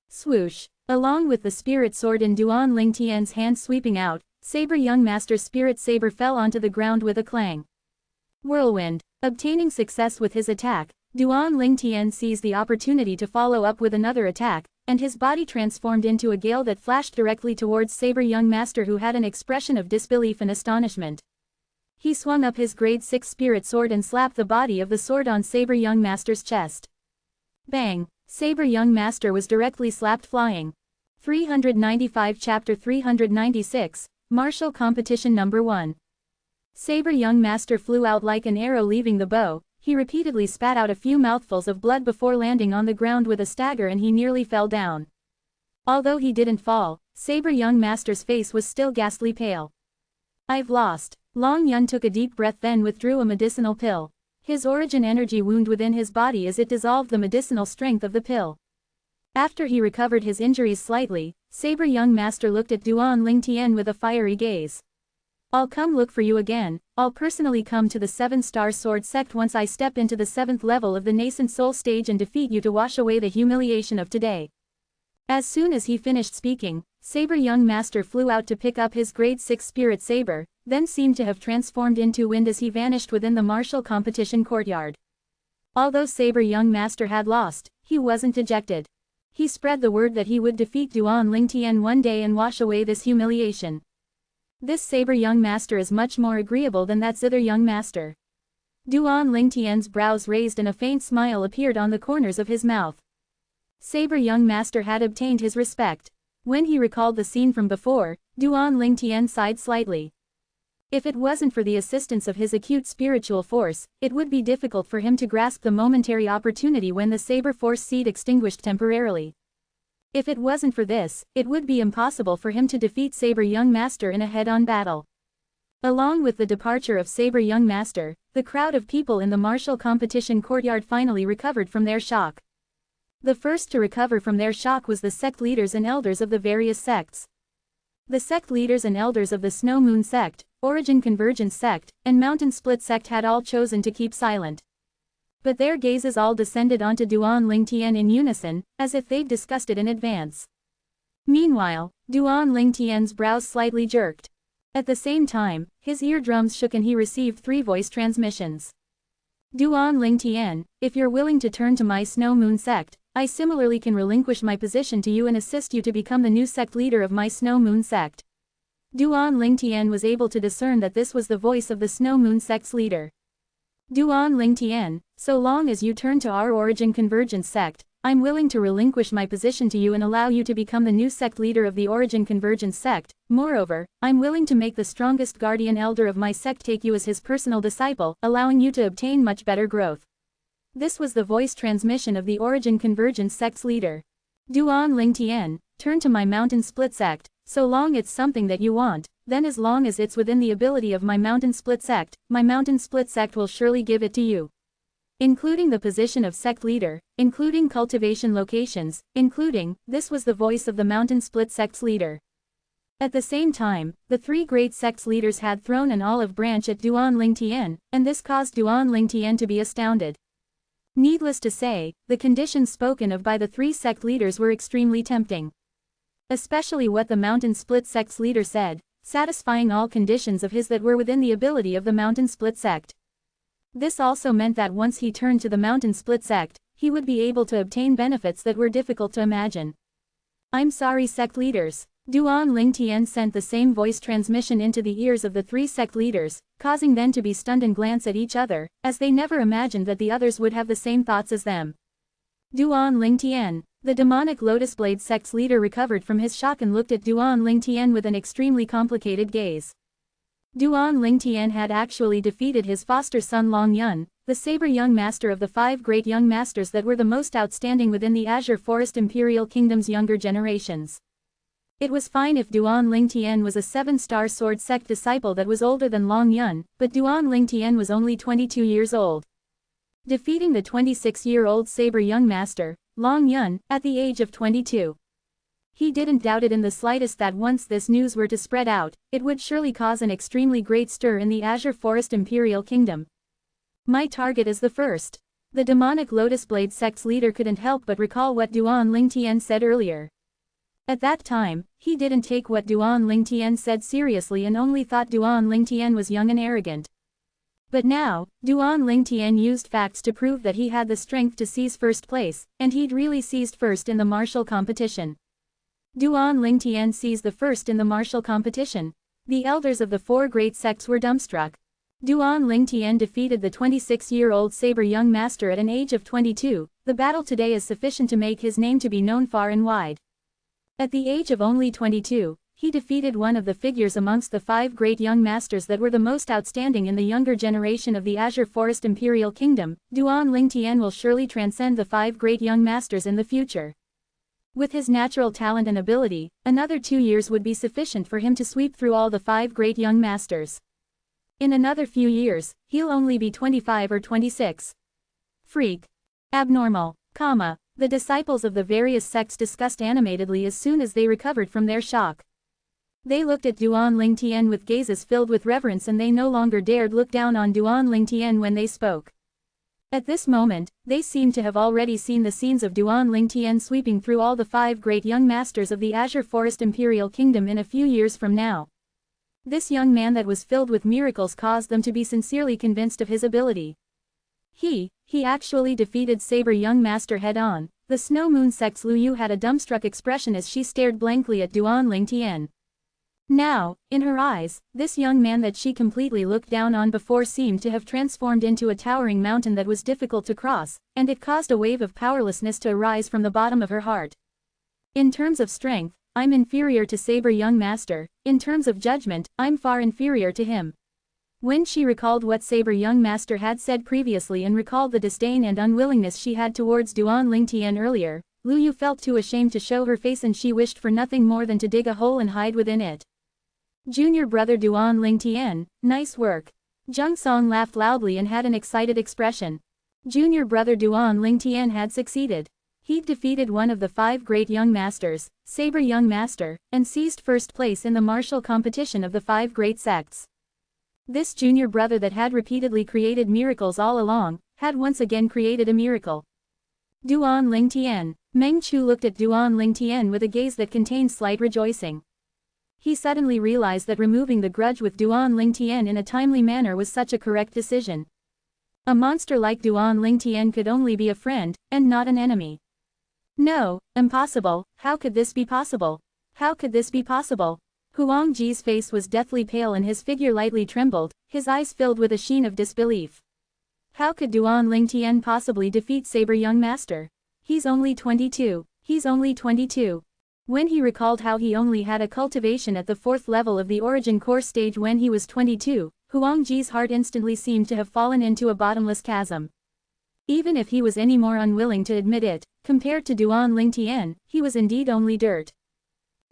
Swoosh! Along with the spirit sword in Duan Lingtian's hand sweeping out, Saber Young Master's spirit saber fell onto the ground with a clang. Whirlwind. Obtaining success with his attack, Duan Lingtian seized the opportunity to follow up with another attack, and his body transformed into a gale that flashed directly towards Saber Young Master, who had an expression of disbelief and astonishment. He swung up his grade 6 spirit sword and slapped the body of the sword on Saber Young Master's chest. Bang! Saber Young Master was directly slapped flying. 395 Chapter 396, Martial Competition Number 1. Saber Young Master flew out like an arrow leaving the bow. He repeatedly spat out a few mouthfuls of blood before landing on the ground with a stagger, and he nearly fell down. Although he didn't fall, Saber Young Master's face was still ghastly pale. "I've lost," Long Yun took a deep breath then withdrew a medicinal pill. His origin energy wound within his body as it dissolved the medicinal strength of the pill. After he recovered his injuries slightly, Saber Young Master looked at Duan Lingtian with a fiery gaze. I'll come look for you again. I'll personally come to the 7-star sword sect once I step into the 7th level of the nascent soul stage and defeat you to wash away the humiliation of today. As soon as he finished speaking, Saber Young Master flew out to pick up his grade 6 spirit saber, then seemed to have transformed into wind as he vanished within the martial competition courtyard. Although Saber Young Master had lost, he wasn't dejected. He spread the word that he would defeat Duan Lingtian one day and wash away this humiliation. This Saber Young Master is much more agreeable than that Zither Young Master. Duan Lingtian's brows raised and a faint smile appeared on the corners of his mouth. Saber Young Master had obtained his respect. When he recalled the scene from before, Duan Lingtian sighed slightly. If it wasn't for the assistance of his acute spiritual force, it would be difficult for him to grasp the momentary opportunity when the Saber Force seed extinguished temporarily. If it wasn't for this, it would be impossible for him to defeat Saber Young Master in a head-on battle. Along with the departure of Saber Young Master, the crowd of people in the martial competition courtyard finally recovered from their shock. The first to recover from their shock was the sect leaders and elders of the various sects. The sect leaders and elders of the Snow Moon sect, Origin Convergence sect, and Mountain Split sect had all chosen to keep silent. But their gazes all descended onto Duan Lingtian in unison, as if they'd discussed it in advance. Meanwhile, Duan Lingtian's brows slightly jerked. At the same time, his eardrums shook and he received 3 voice transmissions. Duan Lingtian, if you're willing to turn to my Snow Moon sect, I similarly can relinquish my position to you and assist you to become the new sect leader of my Snow Moon sect. Duan Lingtian was able to discern that this was the voice of the Snow Moon sect's leader. Duan Lingtian, so long as you turn to our Origin Convergence sect, I'm willing to relinquish my position to you and allow you to become the new sect leader of the Origin Convergence sect. Moreover, I'm willing to make the strongest guardian elder of my sect take you as his personal disciple, allowing you to obtain much better growth. This was the voice transmission of the Origin Convergence sect's leader. Duan Lingtian, turn to my Mountain Split sect, so long it's something that you want, then as long as it's within the ability of my Mountain Split sect, my Mountain Split sect will surely give it to you. Including the position of sect leader, including cultivation locations, including, this was the voice of the Mountain Split sect's leader. At the same time, the 3 great sects leaders had thrown an olive branch at Duan Lingtian, and this caused Duan Lingtian to be astounded. Needless to say, the conditions spoken of by the 3 sect leaders were extremely tempting. Especially what the Mountain Split sect's leader said, satisfying all conditions of his that were within the ability of the Mountain Split sect. This also meant that once he turned to the Mountain Split sect, he would be able to obtain benefits that were difficult to imagine. I'm sorry sect leaders. Duan Lingtian sent the same voice transmission into the ears of the 3 sect leaders, causing them to be stunned and glance at each other, as they never imagined that the others would have the same thoughts as them. Duan Lingtian, the demonic Lotus Blade sect's leader, recovered from his shock and looked at Duan Lingtian with an extremely complicated gaze. Duan Lingtian had actually defeated his foster son Long Yun, the Saber Young Master of the 5 great young masters that were the most outstanding within the Azure Forest Imperial Kingdom's younger generations. It was fine if Duan Lingtian was a 7-star sword sect disciple that was older than Long Yun, but Duan Lingtian was only 22 years old. Defeating the 26-year-old Saber Young Master, Long Yun, at the age of 22. He didn't doubt it in the slightest that once this news were to spread out, it would surely cause an extremely great stir in the Azure Forest Imperial Kingdom. My target is the first. The demonic Lotus Blade sect's leader couldn't help but recall what Duan Lingtian said earlier. At that time, he didn't take what Duan Lingtian said seriously and only thought Duan Lingtian was young and arrogant. But now, Duan Lingtian used facts to prove that he had the strength to seize first place, and he'd really seized first in the martial competition. Duan Lingtian seized the first in the martial competition. The elders of the 4 great sects were dumbstruck. Duan Lingtian defeated the 26-year-old Saber Young Master at an age of 22. The battle today is sufficient to make his name to be known far and wide. At the age of only 22, he defeated one of the figures amongst the 5 great young masters that were the most outstanding in the younger generation of the Azure Forest Imperial Kingdom. Duan Lingtian will surely transcend the 5 great young masters in the future. With his natural talent and ability, another 2 years would be sufficient for him to sweep through all the 5 great young masters. In another few years, he'll only be 25 or 26. Freak. Abnormal. The disciples of the various sects discussed animatedly as soon as they recovered from their shock. They looked at Duan Lingtian with gazes filled with reverence, and they no longer dared look down on Duan Lingtian when they spoke. At this moment, they seemed to have already seen the scenes of Duan Lingtian sweeping through all the 5 great young masters of the Azure Forest Imperial Kingdom in a few years from now. This young man that was filled with miracles caused them to be sincerely convinced of his ability. He actually defeated Saber Young Master head-on. The Snow Moon Sect's Lu Yu had a dumbstruck expression as she stared blankly at Duan Lingtian. Now, in her eyes, this young man that she completely looked down on before seemed to have transformed into a towering mountain that was difficult to cross, and it caused a wave of powerlessness to arise from the bottom of her heart. In terms of strength, I'm inferior to Saber Young Master. In terms of judgment, I'm far inferior to him. When she recalled what Saber Young Master had said previously and recalled the disdain and unwillingness she had towards Duan Lingtian earlier, Lu Yu felt too ashamed to show her face, and she wished for nothing more than to dig a hole and hide within it. Junior brother Duan Lingtian, nice work. Zheng Song laughed loudly and had an excited expression. Junior brother Duan Lingtian had succeeded. He'd defeated one of the 5 great young masters, Saber Young Master, and seized first place in the martial competition of the 5 great sects. This junior brother that had repeatedly created miracles all along, had once again created a miracle. Duan Lingtian. Meng Chu looked at Duan Lingtian with a gaze that contained slight rejoicing. He suddenly realized that removing the grudge with Duan Lingtian in a timely manner was such a correct decision. A monster like Duan Lingtian could only be a friend, and not an enemy. No, impossible. How could this be possible? How could this be possible? Huang Ji's face was deathly pale and his figure lightly trembled, his eyes filled with a sheen of disbelief. How could Duan Lingtian possibly defeat Saber Young Master? He's only 22. He's only 22. When he recalled how he only had a cultivation at the 4th level of the Origin Core stage when he was 22, Huang Ji's heart instantly seemed to have fallen into a bottomless chasm. Even if he was any more unwilling to admit it, compared to Duan Lingtian, he was indeed only dirt.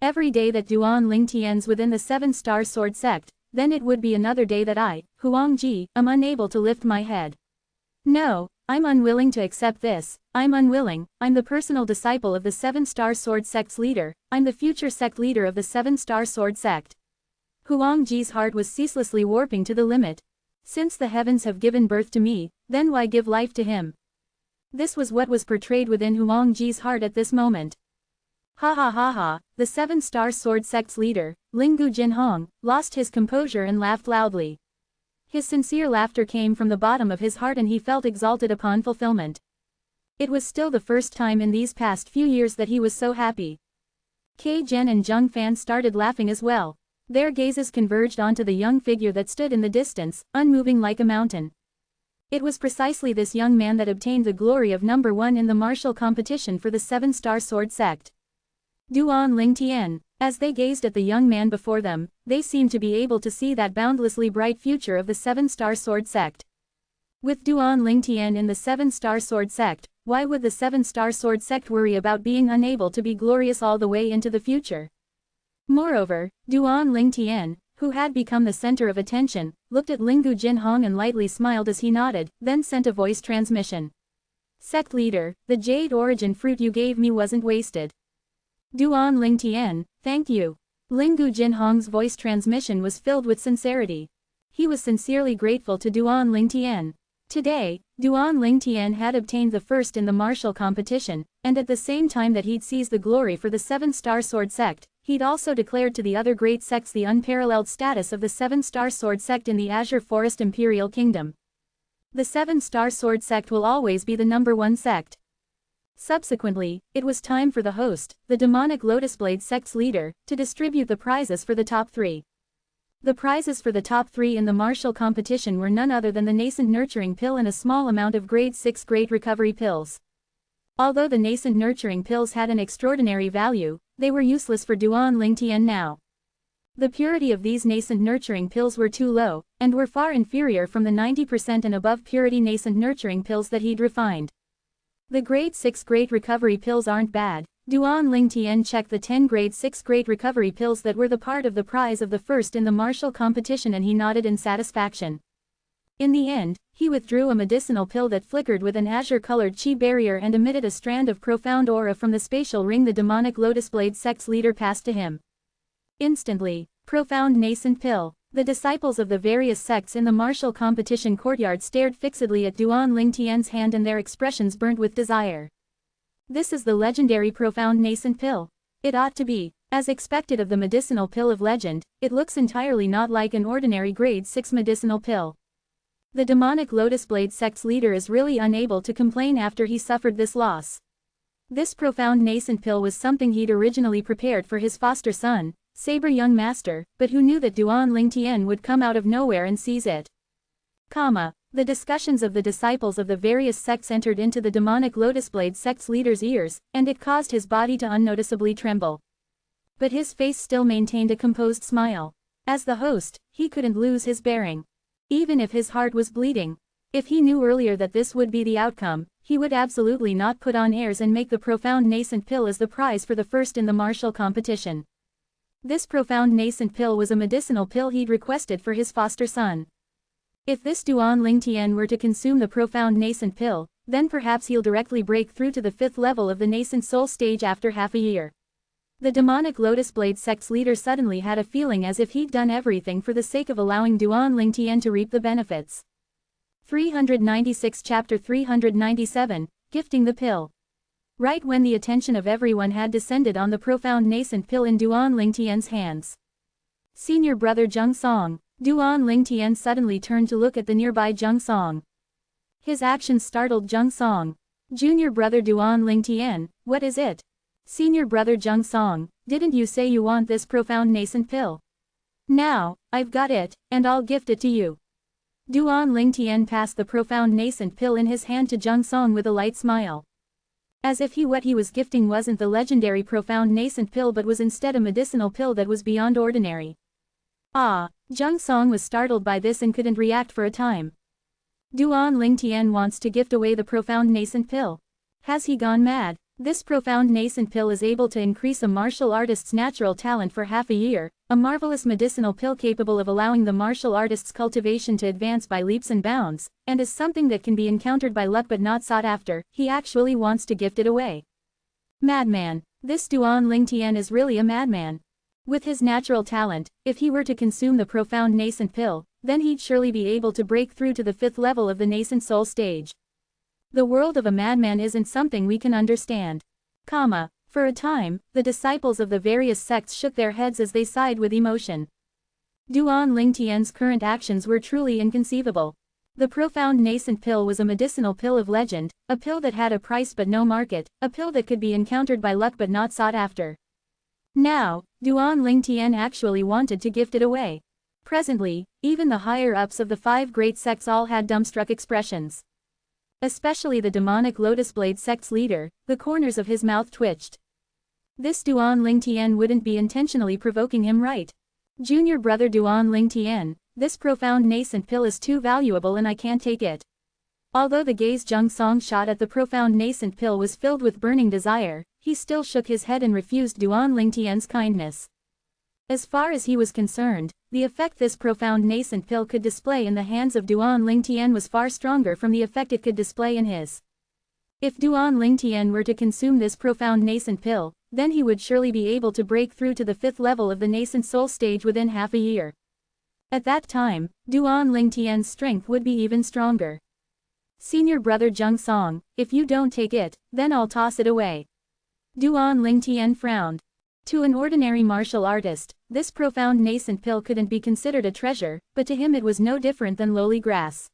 Every day that Duan Lingtian's within the 7-star sword sect, then it would be another day that I, Huang Ji, am unable to lift my head. No, I'm unwilling to accept this. I'm unwilling. I'm the personal disciple of the 7-star sword sect's leader. I'm the future sect leader of the 7-star sword sect. Huang Ji's heart was ceaselessly warping to the limit. Since the heavens have given birth to me, then why give life to him? This was what was portrayed within Huang Ji's heart at this moment. Ha ha ha ha, the 7-star sword sect's leader, Linggu Jinhong, lost his composure and laughed loudly. His sincere laughter came from the bottom of his heart and he felt exalted upon fulfillment. It was still the first time in these past few years that he was so happy. Kei Zhen and Zheng Fan started laughing as well. Their gazes converged onto the young figure that stood in the distance, unmoving like a mountain. It was precisely this young man that obtained the glory of number 1 in the martial competition for the 7-star sword sect. Duan Lingtian. As they gazed at the young man before them, they seemed to be able to see that boundlessly bright future of the 7-star sword sect. With Duan Lingtian in the 7-star sword sect, why would the 7-star sword sect worry about being unable to be glorious all the way into the future? Moreover, Duan Lingtian, who had become the center of attention, looked at Linggu Jinhong and lightly smiled as he nodded, then sent a voice transmission. Sect leader, the jade origin fruit you gave me wasn't wasted. Duan Lingtian, thank you. Linggu Jinhong's voice transmission was filled with sincerity. He was sincerely grateful to Duan Lingtian. Today, Duan Lingtian had obtained the first in the martial competition, and at the same time that he'd seized the glory for the 7-star sword sect, he'd also declared to the other great sects the unparalleled status of the 7-star sword sect in the Azure Forest Imperial Kingdom. The 7-star sword sect will always be the number 1 sect. Subsequently, it was time for the host, the demonic Lotusblade sect's leader, to distribute the prizes for the top 3. The prizes for the top 3 in the martial competition were none other than the nascent nurturing pill and a small amount of grade 6 great recovery pills. Although the nascent nurturing pills had an extraordinary value, they were useless for Duan Lingtian now. The purity of these nascent nurturing pills were too low, and were far inferior from the 90% and above purity nascent nurturing pills that he'd refined. The grade 6 great recovery pills aren't bad, Duan Ling Tian checked the 10 grade 6 great recovery pills that were the part of the prize of the first in the martial competition, and he nodded in satisfaction. In the end, he withdrew a medicinal pill that flickered with an azure-colored chi barrier and emitted a strand of profound aura from the spatial ring the demonic Lotus Blade sect's leader passed to him. Instantly, profound nascent pill. The disciples of the various sects in the martial competition courtyard stared fixedly at Duan Ling Tian's hand, and their expressions burnt with desire. This is the legendary profound nascent pill. It ought to be. As expected of the medicinal pill of legend, it looks entirely not like an ordinary grade 6 medicinal pill. The demonic Lotus Blade sect's leader is really unable to complain after he suffered this loss. This profound nascent pill was something he'd originally prepared for his foster son, Saber Young Master, but who knew that Duan Ling Tian would come out of nowhere and seize it. The discussions of the disciples of the various sects entered into the demonic Lotus Blade sect's leader's ears, and it caused his body to unnoticeably tremble. But his face still maintained a composed smile. As the host, he couldn't lose his bearing. Even if his heart was bleeding. If he knew earlier that this would be the outcome, he would absolutely not put on airs and make the profound nascent pill as the prize for the first in the martial competition. This profound nascent pill was a medicinal pill he'd requested for his foster son. If this Duan Ling Tian were to consume the profound nascent pill, then perhaps he'll directly break through to the 5th level of the nascent soul stage after half a year. The demonic Lotus Blade sect's leader suddenly had a feeling as if he'd done everything for the sake of allowing Duan Ling Tian to reap the benefits. 396 Chapter 397, Gifting the Pill. Right when the attention of everyone had descended on the profound nascent pill in Duan Ling Tian's hands. Senior brother Zheng Song. Duan Ling Tian suddenly turned to look at the nearby Zheng Song. His actions startled Zheng Song. Junior brother Duan Ling Tian, what is it? Senior brother Zheng Song, didn't you say you want this profound nascent pill? Now, I've got it, and I'll gift it to you. Duan Ling Tian passed the profound nascent pill in his hand to Zheng Song with a light smile. As if what he was gifting wasn't the legendary profound nascent pill but was instead a medicinal pill that was beyond ordinary. Zheng Song was startled by this and couldn't react for a time. Duan Ling Tian wants to gift away the profound nascent pill. Has he gone mad? This profound nascent pill is able to increase a martial artist's natural talent for half a year, a marvelous medicinal pill capable of allowing the martial artist's cultivation to advance by leaps and bounds, and is something that can be encountered by luck but not sought after. He actually wants to gift it away. Madman. This Duan Ling Tian is really a madman. With his natural talent, if he were to consume the profound nascent pill, then he'd surely be able to break through to the 5th level of the nascent soul stage. The world of a madman isn't something we can understand. For a time, the disciples of the various sects shook their heads as they sighed with emotion. Duan Ling Tian's current actions were truly inconceivable. The profound nascent pill was a medicinal pill of legend, a pill that had a price but no market, a pill that could be encountered by luck but not sought after. Now, Duan Ling Tian actually wanted to gift it away. Presently, even the higher-ups of the 5 great sects all had dumbstruck expressions. Especially the demonic Lotus Blade sect's leader, the corners of his mouth twitched. This Duan Ling Tian wouldn't be intentionally provoking him, right? Junior brother Duan Ling Tian, this profound nascent pill is too valuable and I can't take it. Although the gaze Zheng Song shot at the profound nascent pill was filled with burning desire, he still shook his head and refused Duan Ling Tian's kindness. As far as he was concerned, the effect this profound nascent pill could display in the hands of Duan Ling Tian was far stronger from the effect it could display in his. If Duan Ling Tian were to consume this profound nascent pill, then he would surely be able to break through to the 5th level of the nascent soul stage within half a year. At that time, Duan Ling Tian's strength would be even stronger. Senior brother Zheng Song, if you don't take it, then I'll toss it away. Duan Ling Tian frowned. To an ordinary martial artist, this profound nascent pill couldn't be considered a treasure, but to him it was no different than lowly grass.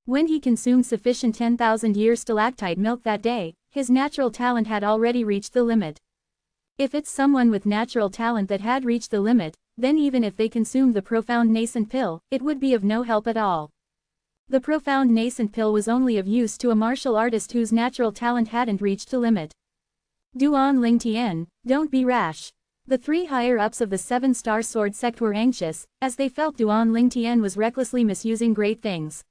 When he consumed sufficient 10,000-year stalactite milk that day, his natural talent had already reached the limit. If it's someone with natural talent that had reached the limit, then even if they consumed the profound nascent pill, it would be of no help at all. The profound nascent pill was only of use to a martial artist whose natural talent hadn't reached the limit. Duan Ling Tian, don't be rash. The 3 higher-ups of the 7-star sword sect were anxious, as they felt Duan Ling Tian was recklessly misusing great things.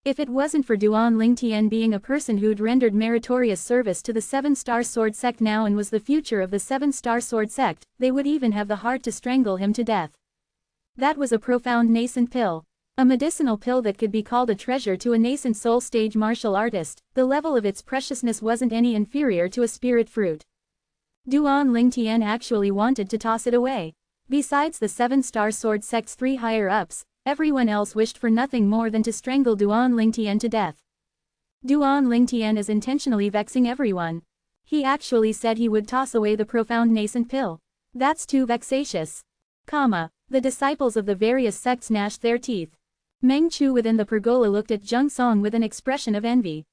If it wasn't for Duan Lingtian being a person who'd rendered meritorious service to the Seven-Star Sword Sect now and was the future of the Seven-Star Sword Sect, they would even have the heart to strangle him to death. That was a profound nascent pill. A medicinal pill that could be called a treasure to a nascent soul stage martial artist. The level of its preciousness wasn't any inferior to a spirit fruit. Duan Lingtian actually wanted to toss it away. Besides the Seven-Star Sword Sect's 3 higher-ups, everyone else wished for nothing more than to strangle Duan Lingtian to death. Duan Lingtian is intentionally vexing everyone. He actually said he would toss away the profound nascent pill. That's too vexatious. The disciples of the various sects gnashed their teeth. Meng Chu within the pergola looked at Zheng Song with an expression of envy.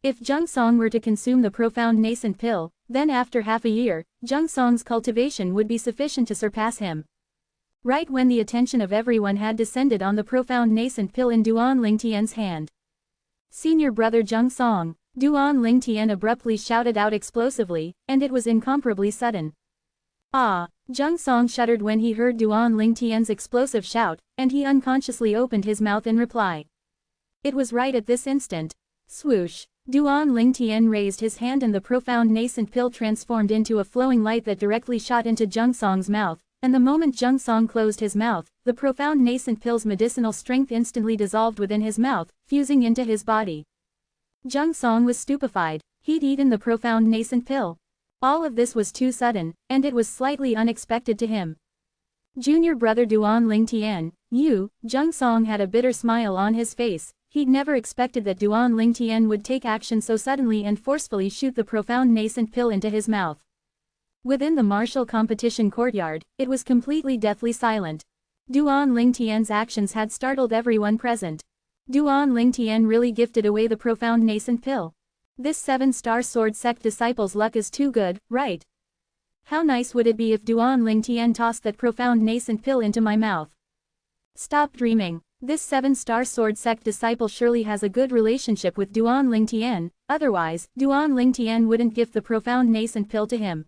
If Zheng Song were to consume the profound nascent pill, then after half a year, Zheng Song's cultivation would be sufficient to surpass him. Right when the attention of everyone had descended on the profound nascent pill in Duan Lingtian's hand. "Senior brother Zheng Song," Duan Lingtian abruptly shouted out explosively, and it was incomparably sudden. Ah! Zheng Song shuddered when he heard Duan Lingtian's explosive shout, and he unconsciously opened his mouth in reply. It was right at this instant. Swoosh! Duan Lingtian raised his hand and the profound nascent pill transformed into a flowing light that directly shot into Zheng Song's mouth, and the moment Zheng Song closed his mouth, the profound nascent pill's medicinal strength instantly dissolved within his mouth, fusing into his body. Zheng Song was stupefied. He'd eaten the profound nascent pill. All of this was too sudden, and it was slightly unexpected to him. Junior brother Duan Lingtian, you, Zheng Song had a bitter smile on his face. He'd never expected that Duan Lingtian would take action so suddenly and forcefully shoot the profound nascent pill into his mouth. Within the martial competition courtyard, it was completely deathly silent. Duan Lingtian's actions had startled everyone present. Duan Lingtian really gifted away the profound nascent pill. This Seven-Star Sword Sect disciple's luck is too good, right? How nice would it be if Duan Lingtian tossed that profound nascent pill into my mouth? Stop dreaming. This Seven-Star Sword Sect disciple surely has a good relationship with Duan Lingtian, otherwise, Duan Lingtian wouldn't gift the profound nascent pill to him.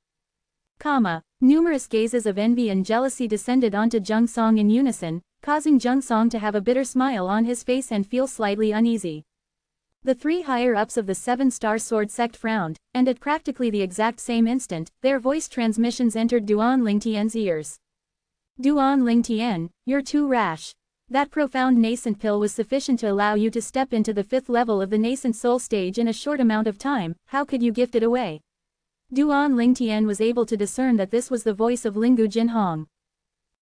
Numerous gazes of envy and jealousy descended onto Zheng Song in unison, causing Zheng Song to have a bitter smile on his face and feel slightly uneasy. The 3 higher-ups of the Seven-Star Sword Sect frowned, and at practically the exact same instant, their voice transmissions entered Duan Lingtian's ears. Duan Lingtian, you're too rash. That profound nascent pill was sufficient to allow you to step into the 5th level of the nascent soul stage in a short amount of time. How could you gift it away? Duan Lingtian was able to discern that this was the voice of Lingu Jinhong.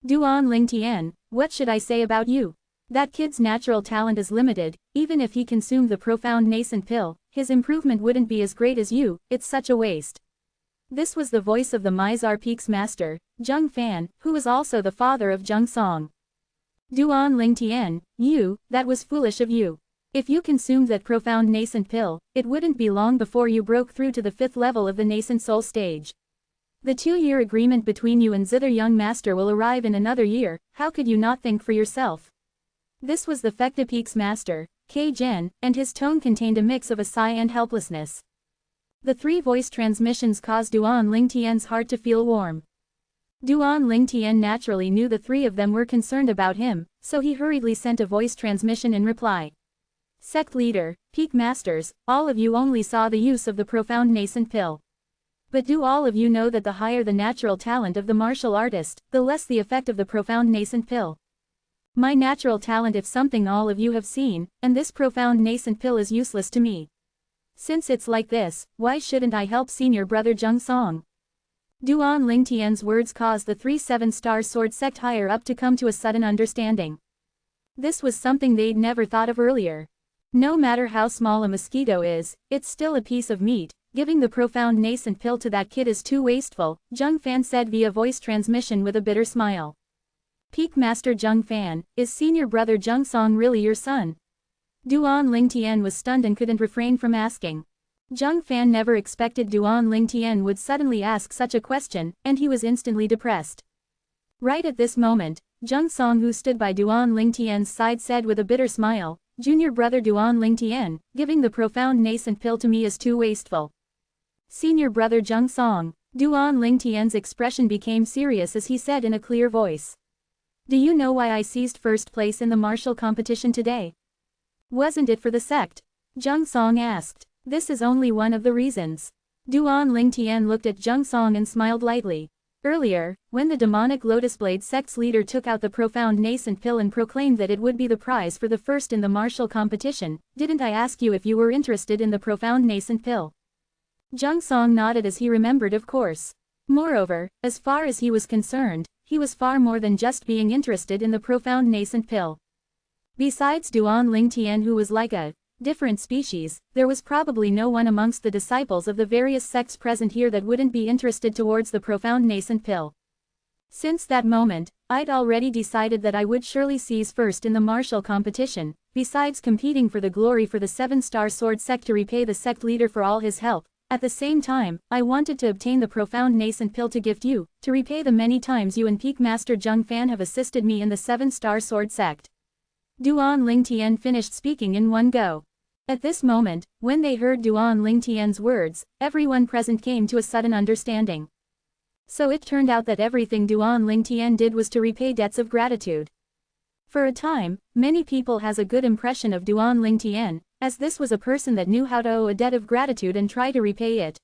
Duan Lingtian, what should I say about you? That kid's natural talent is limited. Even if he consumed the profound nascent pill, his improvement wouldn't be as great as you. It's such a waste. This was the voice of the Mizar Peak's master, Zheng Fan, who was also the father of Zheng Song. Duan Lingtian, that was foolish of you. If you consumed that profound nascent pill, it wouldn't be long before you broke through to the 5th level of the nascent soul stage. The 2-year agreement between you and Zither Young Master will arrive in another year. How could you not think for yourself? This was the Fekta Peak's master, K. Zhen, and his tone contained a mix of a sigh and helplessness. The 3 voice transmissions caused Duan Lingtian's heart to feel warm. Duan Lingtian naturally knew the 3 of them were concerned about him, so he hurriedly sent a voice transmission in reply. Sect leader, Peak Masters, all of you only saw the use of the profound nascent pill. But do all of you know that the higher the natural talent of the martial artist, the less the effect of the profound nascent pill? My natural talent is something all of you have seen, and this profound nascent pill is useless to me. Since it's like this, why shouldn't I help senior brother Zheng Song? Duan Lingtian's words caused the 3 Seven-Star Sword Sect higher up to come to a sudden understanding. This was something they'd never thought of earlier. No matter how small a mosquito is, it's still a piece of meat. Giving the profound nascent pill to that kid is too wasteful, Zheng Fan said via voice transmission with a bitter smile. Peak Master Zheng Fan, is senior brother Zheng Song really your son? Duan Lingtian was stunned and couldn't refrain from asking. Zheng Fan never expected Duan Lingtian would suddenly ask such a question, and he was instantly depressed. Right at this moment, Zheng Song, who stood by Duan Lingtian's side, said with a bitter smile, Junior brother Duan Lingtian, giving the profound nascent pill to me is too wasteful. Senior brother Zheng Song, Duan Lingtian's expression became serious as he said in a clear voice. Do you know why I seized first place in the martial competition today? Wasn't it for the sect? Zheng Song asked. This is only one of the reasons. Duan Lingtian looked at Zheng Song and smiled lightly. Earlier, when the demonic Lotus Blade sect's leader took out the profound nascent pill and proclaimed that it would be the prize for the first in the martial competition, didn't I ask you if you were interested in the profound nascent pill? Zheng Song nodded as he remembered, of course. Moreover, as far as he was concerned, he was far more than just being interested in the profound nascent pill. Besides Duan Lingtian, who was like a different species, there was probably no one amongst the disciples of the various sects present here that wouldn't be interested towards the profound nascent pill. Since that moment, I'd already decided that I would surely seize first in the martial competition, besides competing for the glory for the 7-star sword sect to repay the sect leader for all his help. At the same time, I wanted to obtain the profound nascent pill to gift you, to repay the many times you and Peak Master Zheng Fan have assisted me in the 7-star sword sect. Duan Lingtian finished speaking in one go. At this moment, when they heard Duan Lingtian's words, everyone present came to a sudden understanding. So it turned out that everything Duan Lingtian did was to repay debts of gratitude. For a time, many people has a good impression of Duan Lingtian, as this was a person that knew how to owe a debt of gratitude and try to repay it.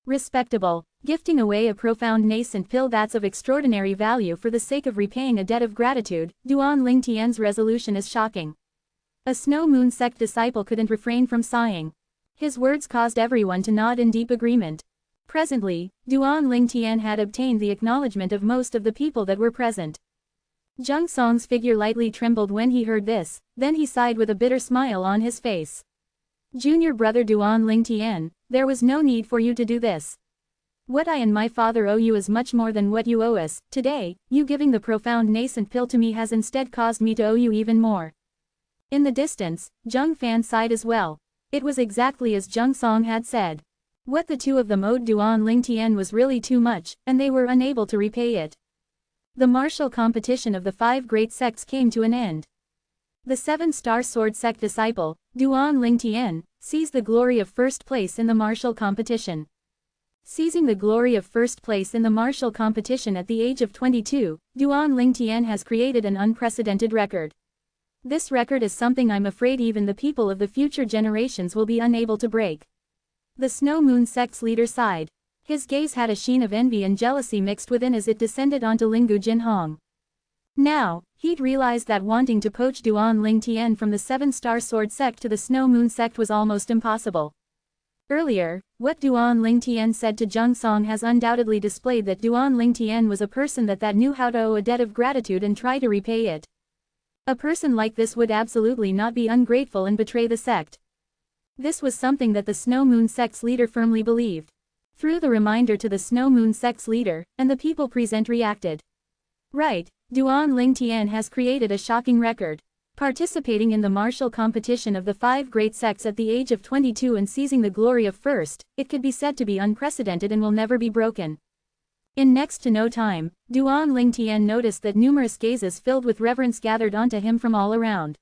Respectable, gifting away a profound nascent pill that's of extraordinary value for the sake of repaying a debt of gratitude. Duan Lingtian's resolution is shocking. A Snow Moon sect disciple couldn't refrain from sighing. His words caused everyone to nod in deep agreement. Presently, Duan Lingtian had obtained the acknowledgement of most of the people that were present. Zheng Song's figure lightly trembled when he heard this, then he sighed with a bitter smile on his face. Junior brother Duan Lingtian, there was no need for you to do this. What I and my father owe you is much more than what you owe us. Today, you giving the profound nascent pill to me has instead caused me to owe you even more. In the distance, Zheng Fan sighed as well. It was exactly as Zheng Song had said. What the two of them owed Duan Lingtian was really too much, and they were unable to repay it. The martial competition of the 5 great sects came to an end. The 7-star sword sect disciple, Duan Lingtian, seized the glory of first place in the martial competition. Seizing the glory of first place in the martial competition at the age of 22, Duan Lingtian has created an unprecedented record. This record is something I'm afraid even the people of the future generations will be unable to break. The Snow Moon sect's leader sighed. His gaze had a sheen of envy and jealousy mixed within as it descended onto Lingu Jinhong. Now, he'd realized that wanting to poach Duan Lingtian from the 7-star sword sect to the Snow Moon sect was almost impossible. Earlier, what Duan Lingtian said to Zheng Song has undoubtedly displayed that Duan Lingtian was a person that knew how to owe a debt of gratitude and try to repay it. A person like this would absolutely not be ungrateful and betray the sect. This was something that the Snow Moon sect's leader firmly believed. Through the reminder to the Snow Moon sect's leader, and the people present reacted. Right, Duan Lingtian has created a shocking record. Participating in the martial competition of the 5 great sects at the age of 22 and seizing the glory of first, it could be said to be unprecedented and will never be broken. In next to no time, Duan Lingtian noticed that numerous gazes filled with reverence gathered onto him from all around.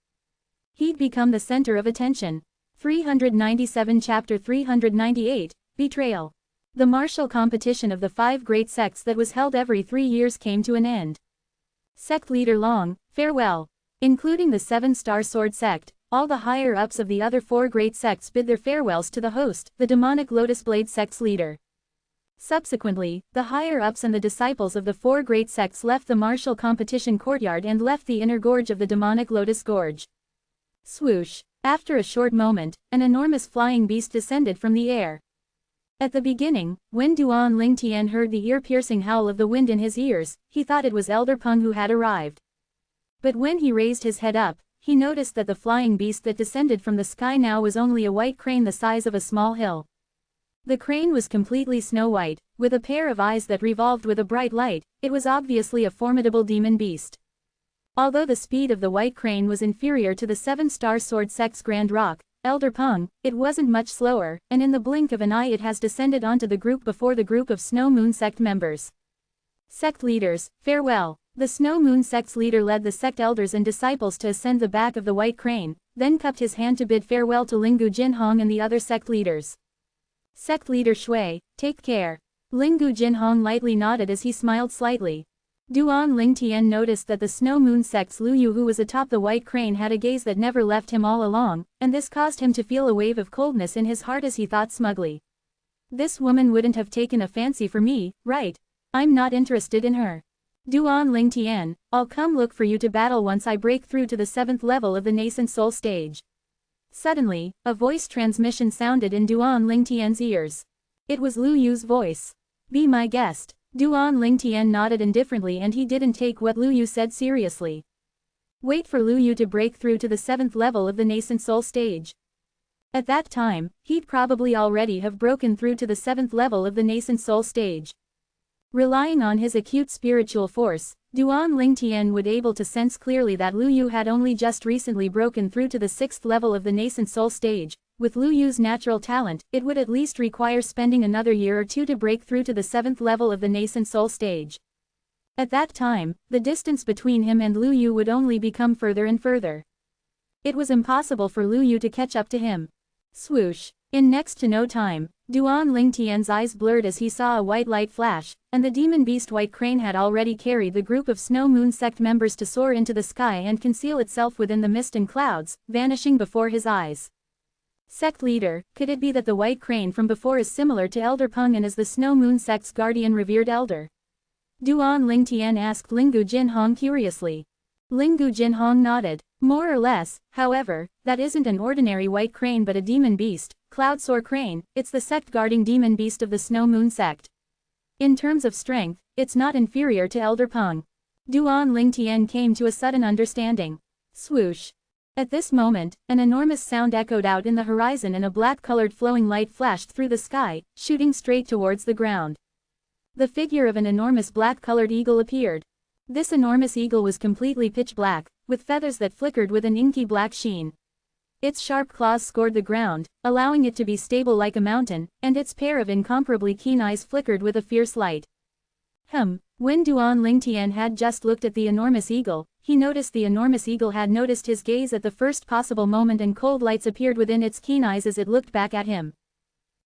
He'd become the center of attention. 397 Chapter 398, Betrayal. The martial competition of the 5 great sects that was held every 3 years came to an end. Sect leader Long, farewell. Including the 7-star sword sect, all the higher-ups of the other 4 great sects bid their farewells to the host, the demonic Lotus Blade sect's leader. Subsequently, the higher-ups and the disciples of the 4 great sects left the martial competition courtyard and left the inner gorge of the demonic Lotus Gorge. Swoosh. After a short moment, an enormous flying beast descended from the air. At the beginning, when Duan Lingtian heard the ear-piercing howl of the wind in his ears, he thought it was Elder Peng who had arrived. But when he raised his head up, he noticed that the flying beast that descended from the sky now was only a white crane the size of a small hill. The crane was completely snow-white, with a pair of eyes that revolved with a bright light. It was obviously a formidable demon beast. Although the speed of the white crane was inferior to the 7-star sword sect's Grand Rock, Elder Peng, it wasn't much slower, and in the blink of an eye it has descended onto the group before the group of Snow Moon sect members. Sect leaders, farewell. The Snow Moon sect's leader led the sect elders and disciples to ascend the back of the white crane, then cupped his hand to bid farewell to Lingu Jinhong and the other sect leaders. Sect leader Shui, take care. Lingu Jinhong lightly nodded as he smiled slightly. Duan Lingtian noticed that the Snow Moon sect's Lu Yu, who was atop the white crane, had a gaze that never left him all along, and this caused him to feel a wave of coldness in his heart as he thought smugly. This woman wouldn't have taken a fancy for me, right? I'm not interested in her. Duan Lingtian, I'll come look for you to battle once I break through to the 7th level of the nascent soul stage. Suddenly, a voice transmission sounded in Duan Lingtian's ears. It was Lu Yu's voice. Be my guest. Duan Lingtian nodded indifferently, and he didn't take what Lu Yu said seriously. Wait for Lu Yu to break through to the 7th level of the nascent soul stage. At that time, he'd probably already have broken through to the 7th level of the nascent soul stage. Relying on his acute spiritual force, Duan Lingtian would able to sense clearly that Lu Yu had only just recently broken through to the 6th level of the nascent soul stage. With Lu Yu's natural talent, it would at least require spending another year or two to break through to the 7th level of the nascent soul stage. At that time, the distance between him and Lu Yu would only become further and further. It was impossible for Lu Yu to catch up to him. Swoosh! In next to no time, Duan Lingtian's eyes blurred as he saw a white light flash, and the demon beast White Crane had already carried the group of Snow Moon sect members to soar into the sky and conceal itself within the mist and clouds, vanishing before his eyes. Sect leader, could it be that the White Crane from before is similar to Elder Peng and is the Snow Moon sect's guardian revered elder? Duan Lingtian asked Lingu Jinhong curiously. Lingu Jinhong nodded. More or less, however, that isn't an ordinary white crane but a demon beast, Cloudsoar Crane. It's the sect-guarding demon beast of the Snow Moon sect. In terms of strength, it's not inferior to Elder Peng. Duan Lingtian came to a sudden understanding. Swoosh! At this moment, an enormous sound echoed out in the horizon and a black-colored flowing light flashed through the sky, shooting straight towards the ground. The figure of an enormous black-colored eagle appeared. This enormous eagle was completely pitch black, with feathers that flickered with an inky black sheen. Its sharp claws scored the ground, allowing it to be stable like a mountain, and its pair of incomparably keen eyes flickered with a fierce light. When Duan Lingtian had just looked at the enormous eagle, he noticed the enormous eagle had noticed his gaze at the first possible moment, and cold lights appeared within its keen eyes as it looked back at him.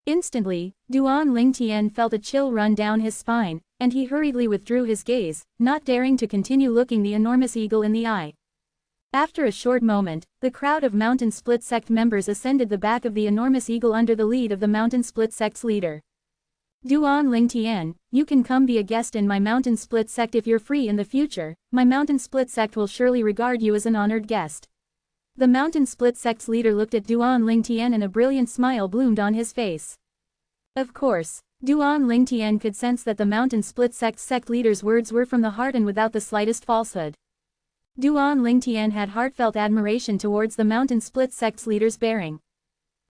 Instantly, Duan Lingtian felt a chill run down his spine, and he hurriedly withdrew his gaze, not daring to continue looking the enormous eagle in the eye. After a short moment, the crowd of Mountain Split Sect members ascended the back of the enormous eagle under the lead of the Mountain Split Sect's leader. Duan Lingtian, you can come be a guest in my Mountain Split Sect if you're free in the future. My Mountain Split Sect will surely regard you as an honored guest. The Mountain Split Sect's leader looked at Duan Lingtian and a brilliant smile bloomed on his face. Of course, Duan Lingtian could sense that the Mountain Split Sect's sect leader's words were from the heart and without the slightest falsehood. Duan Lingtian had heartfelt admiration towards the Mountain Split Sect's leader's bearing.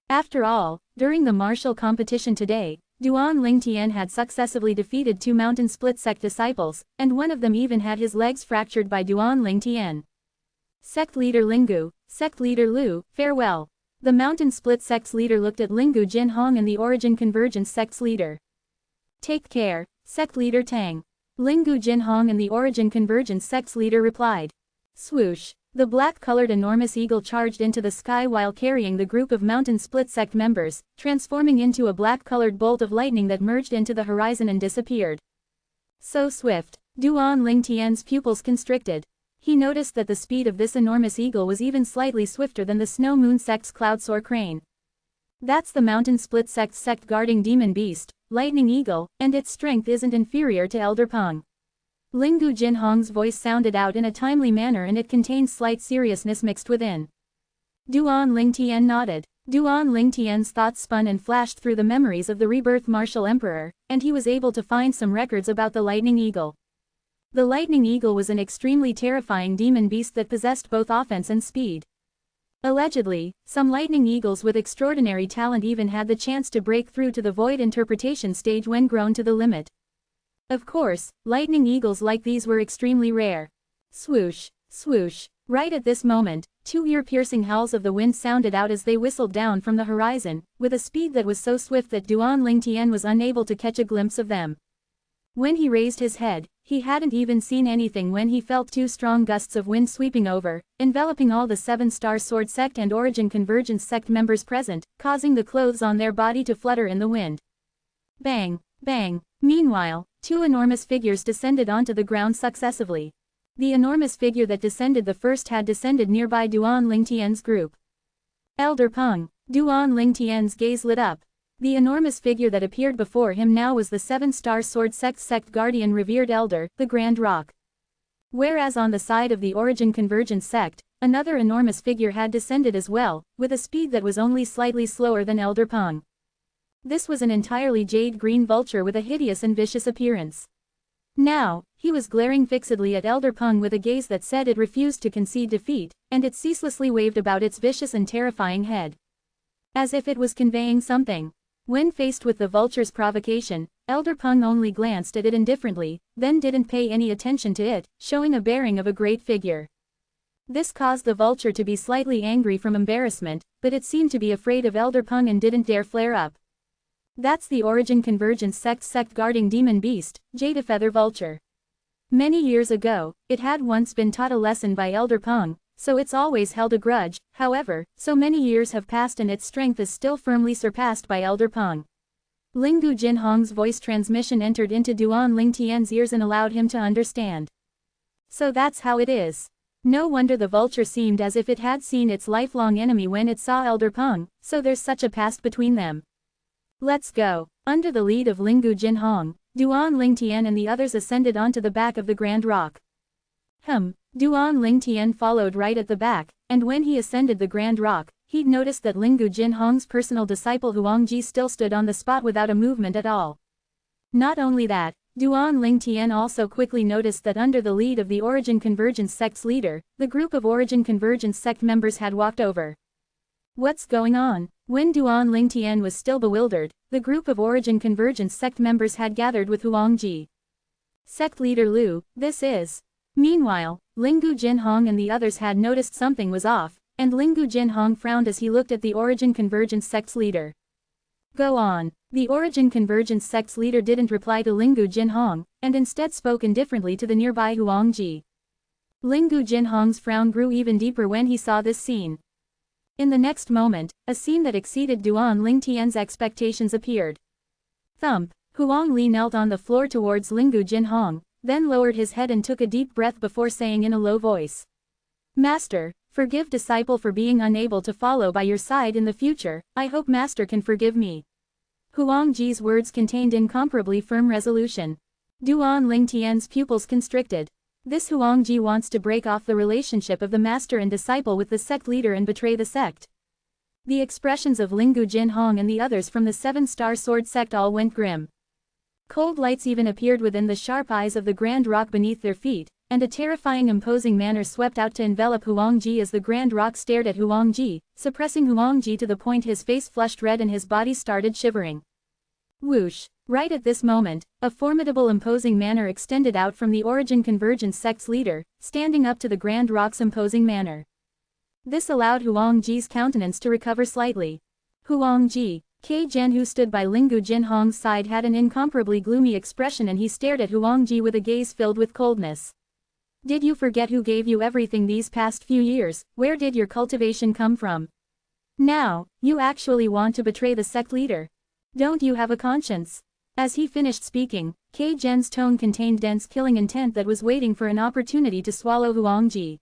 After all, during the martial competition today, Duan Lingtian had successively defeated 2 Mountain Split Sect disciples, and one of them even had his legs fractured by Duan Lingtian. Sect leader Lingu, Sect leader Lu, farewell. The Mountain Split Sect's leader looked at Lingu Jinhong and the Origin Convergence Sect's leader. Take care, Sect leader Tang. Lingu Jinhong and the Origin Convergence Sect's leader replied. Swoosh! The black-colored enormous eagle charged into the sky while carrying the group of Mountain Split Sect members, transforming into a black-colored bolt of lightning that merged into the horizon and disappeared. So swift, Duan Lingtian's pupils constricted. He noticed that the speed of this enormous eagle was even slightly swifter than the Snow Moon Sect's Cloudsoar Crane. That's the Mountain Split Sect's sect-guarding demon beast, Lightning Eagle, and its strength isn't inferior to Elder Peng. Lingu Jinhong's voice sounded out in a timely manner, and it contained slight seriousness mixed within. Duan Lingtian nodded. Duan Lingtian's thoughts spun and flashed through the memories of the rebirth martial emperor, and he was able to find some records about the Lightning Eagle. The Lightning Eagle was an extremely terrifying demon beast that possessed both offense and speed. Allegedly, some lightning eagles with extraordinary talent even had the chance to break through to the void interpretation stage when grown to the limit. Of course, lightning eagles like these were extremely rare. Swoosh, swoosh. Right at this moment, 2 ear-piercing howls of the wind sounded out as they whistled down from the horizon, with a speed that was so swift that Duan Lingtian was unable to catch a glimpse of them. When he raised his head, he hadn't even seen anything when he felt 2 strong gusts of wind sweeping over, enveloping all the 7-star Sword Sect and Origin Convergence Sect members present, causing the clothes on their body to flutter in the wind. Bang, bang, Meanwhile, two enormous figures descended onto the ground successively. The enormous figure that descended the first had descended nearby Duan Lingtian's group. Elder Peng. Duan Lingtian's gaze lit up. The enormous figure that appeared before him now was the Seven-Star Sword sect guardian revered elder, the Grand Rock. Whereas on the side of the Origin Convergence sect, another enormous figure had descended as well, with a speed that was only slightly slower than Elder Peng. This was an entirely jade-green vulture with a hideous and vicious appearance. Now, he was glaring fixedly at Elder Peng with a gaze that said it refused to concede defeat, and it ceaselessly waved about its vicious and terrifying head, as if it was conveying something. When faced with the vulture's provocation, Elder Peng only glanced at it indifferently, then didn't pay any attention to it, showing a bearing of a great figure. This caused the vulture to be slightly angry from embarrassment, but it seemed to be afraid of Elder Peng and didn't dare flare up. That's the Origin Convergence sect guarding demon beast, Jadefeather Vulture. Many years ago, it had once been taught a lesson by Elder Peng, so it's always held a grudge. However, so many years have passed and its strength is still firmly surpassed by Elder Peng. Lingu Jinhong's voice transmission entered into Duan Lingtian's ears and allowed him to understand. So that's how it is. No wonder the vulture seemed as if it had seen its lifelong enemy when it saw Elder Peng, so there's such a past between them. Let's go. Under the lead of Lingu Jinhong, Duan Lingtian and the others ascended onto the back of the Grand Rock. Duan Lingtian followed right at the back, and when he ascended the Grand Rock, he'd noticed that Lingu Jinhong's personal disciple Huangji still stood on the spot without a movement at all. Not only that, Duan Lingtian also quickly noticed that under the lead of the Origin Convergence sect's leader, the group of Origin Convergence sect members had walked over. What's going on? When Duan Lingtian was still bewildered, the group of Origin Convergence sect members had gathered with Huangji. Sect leader Lu, this is. Meanwhile, Lingu Jinhong and the others had noticed something was off, and Lingu Jinhong frowned as he looked at the Origin Convergence sect's leader. Go on. The Origin Convergence sect's leader didn't reply to Lingu Jinhong, and instead spoke indifferently to the nearby Huangji. Lingu Jinhong's frown grew even deeper when he saw this scene. In the next moment, a scene that exceeded Duan Lingtian's expectations appeared. Thump! Huang Li knelt on the floor towards Lingu Jinhong, then lowered his head and took a deep breath before saying in a low voice. Master, forgive disciple for being unable to follow by your side in the future. I hope Master can forgive me. Huangji's words contained incomparably firm resolution. Duan Lingtian's pupils constricted. This Huangji wants to break off the relationship of the master and disciple with the sect leader and betray the sect. The expressions of Lingu Jinhong and the others from the Seven-Star Sword sect all went grim. Cold lights even appeared within the sharp eyes of the Grand Rock beneath their feet, and a terrifying imposing manner swept out to envelop Huangji as the Grand Rock stared at Huangji, suppressing Huangji to the point his face flushed red and his body started shivering. Whoosh! Right at this moment, a formidable imposing manner extended out from the Origin Convergence sect's leader, standing up to the Grand Rock's imposing manner. This allowed Huangji's countenance to recover slightly. Huangji. Kei Zhen, who stood by Lingu Jinhong's side, had an incomparably gloomy expression and he stared at Huangji with a gaze filled with coldness. Did you forget who gave you everything these past few years? Where did your cultivation come from? Now, you actually want to betray the sect leader? Don't you have a conscience? As he finished speaking, Kei Zhen's tone contained dense killing intent that was waiting for an opportunity to swallow Huangji.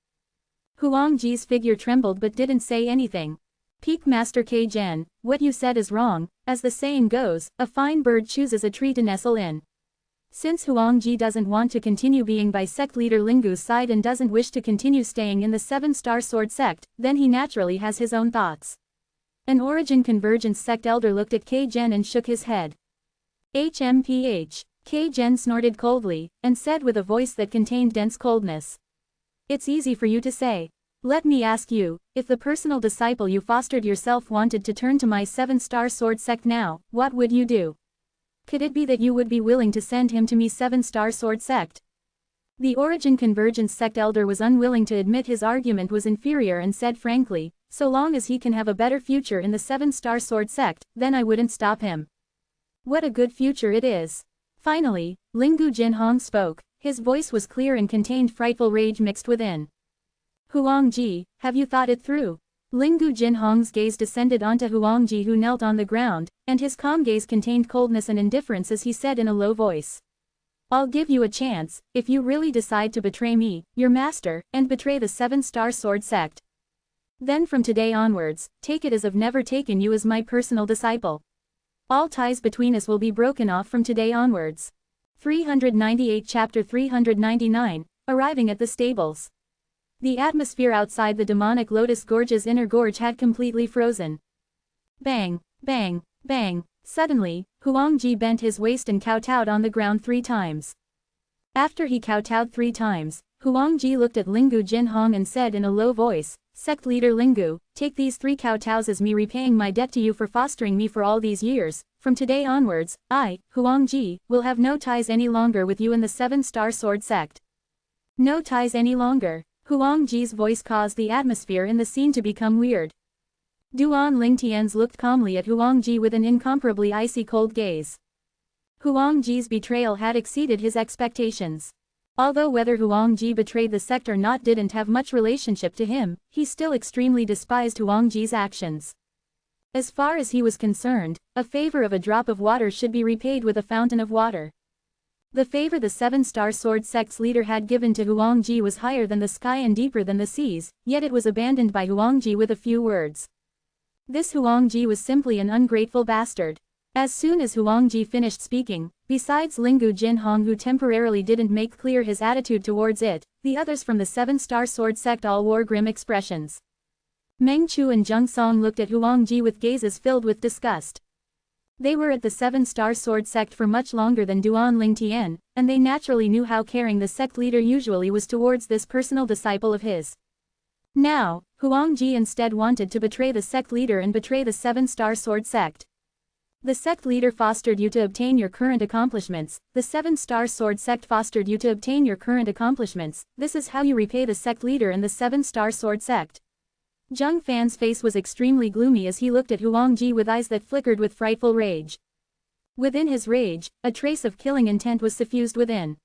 Huangji's figure trembled but didn't say anything. Peak Master Kei Zhen, what you said is wrong. As the saying goes, a fine bird chooses a tree to nestle in. Since Huangji doesn't want to continue being by sect leader Lingu's side and doesn't wish to continue staying in the Seven-Star Sword sect, then he naturally has his own thoughts. An Origin Convergence sect elder looked at Kei Zhen and shook his head. HMPH. Kei Zhen snorted coldly, and said with a voice that contained dense coldness. It's easy for you to say. Let me ask you, if the personal disciple you fostered yourself wanted to turn to my Seven-Star Sword sect now, what would you do? Could it be that you would be willing to send him to me Seven-Star Sword sect? The Origin Convergence sect elder was unwilling to admit his argument was inferior and said frankly, so long as he can have a better future in the Seven-Star Sword sect, then I wouldn't stop him. What a good future it is. Finally, Lingu Jinhong spoke. His voice was clear and contained frightful rage mixed within. Huangji, have you thought it through? Lingu Jinhong's gaze descended onto Huangji, who knelt on the ground, and his calm gaze contained coldness and indifference as he said in a low voice. I'll give you a chance, if you really decide to betray me, your master, and betray the 7-Star Sword sect. Then from today onwards, take it as I've never taken you as my personal disciple. All ties between us will be broken off from today onwards. 398 Chapter 399, Arriving at the Stables. The atmosphere outside the demonic Lotus Gorge's inner gorge had completely frozen. Bang, bang, bang. Suddenly, Huangji bent his waist and kowtowed on the ground 3 times. After he kowtowed 3 times, Huangji looked at Lingu Jinhong and said in a low voice, Sect leader Lingu, take these 3 kowtows as me repaying my debt to you for fostering me for all these years. From today onwards, I, Huangji, will have no ties any longer with you in the 7-Star Sword sect. No ties any longer. Huangji's voice caused the atmosphere in the scene to become weird. Duan Lingtian's looked calmly at Huangji with an incomparably icy cold gaze. Huangji's betrayal had exceeded his expectations. Although whether Huangji betrayed the sect or not didn't have much relationship to him, he still extremely despised Huangji's actions. As far as he was concerned, a favor of a drop of water should be repaid with a fountain of water. The favor the 7-Star Sword sect's leader had given to Huangji was higher than the sky and deeper than the seas, yet it was abandoned by Huangji with a few words. This Huangji was simply an ungrateful bastard. As soon as Huangji finished speaking, besides Lingu Jinhong, who temporarily didn't make clear his attitude towards it, the others from the 7-Star Sword sect all wore grim expressions. Meng Chu and Zheng Song looked at Huangji with gazes filled with disgust. They were at the 7-Star Sword sect for much longer than Duan Lingtian, and they naturally knew how caring the sect leader usually was towards this personal disciple of his. Now, Huangji instead wanted to betray the sect leader and betray the 7-Star Sword sect. The sect leader fostered you to obtain your current accomplishments, the 7-Star Sword sect fostered you to obtain your current accomplishments. This is how you repay the sect leader and the 7-Star Sword sect. Zheng Fan's face was extremely gloomy as he looked at Huangji with eyes that flickered with frightful rage. Within his rage, a trace of killing intent was suffused within.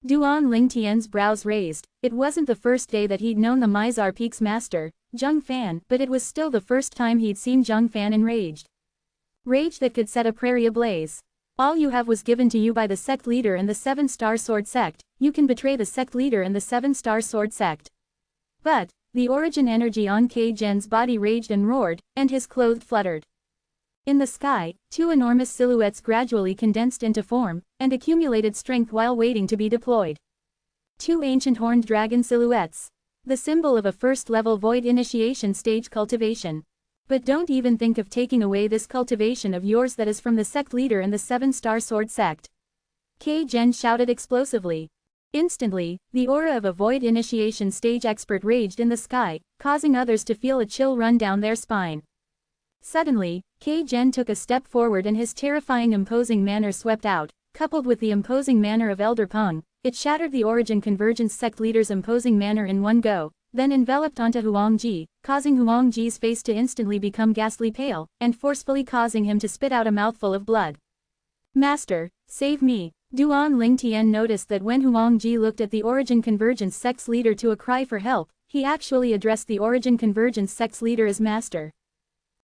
Duan Lingtian's brows raised. It wasn't the first day that he'd known the Mizar Peak's master, Zheng Fan, but it was still the first time he'd seen Zheng Fan enraged. Rage that could set a prairie ablaze. All you have was given to you by the sect leader and the 7-Star Sword sect. You can betray the sect leader and the 7-Star Sword sect. But the origin energy on K Gen's body raged and roared, and his clothes fluttered. In the sky, 2 enormous silhouettes gradually condensed into form, and accumulated strength while waiting to be deployed. 2 ancient horned dragon silhouettes. The symbol of a first-level void initiation stage cultivation. But don't even think of taking away this cultivation of yours that is from the sect leader and the 7-Star Sword sect. K Gen shouted explosively. Instantly, the aura of a void initiation stage expert raged in the sky, causing others to feel a chill run down their spine. Suddenly, K Gen took a step forward and his terrifying imposing manner swept out, coupled with the imposing manner of Elder Peng. It shattered the Origin Convergence sect leader's imposing manner in one go, then enveloped onto Huangji, causing Huangji's face to instantly become ghastly pale, and forcefully causing him to spit out a mouthful of blood. Master, save me. Duan Lingtian noticed that when Huangji looked at the Origin Convergence sect's leader to a cry for help, he actually addressed the Origin Convergence sect's leader as master.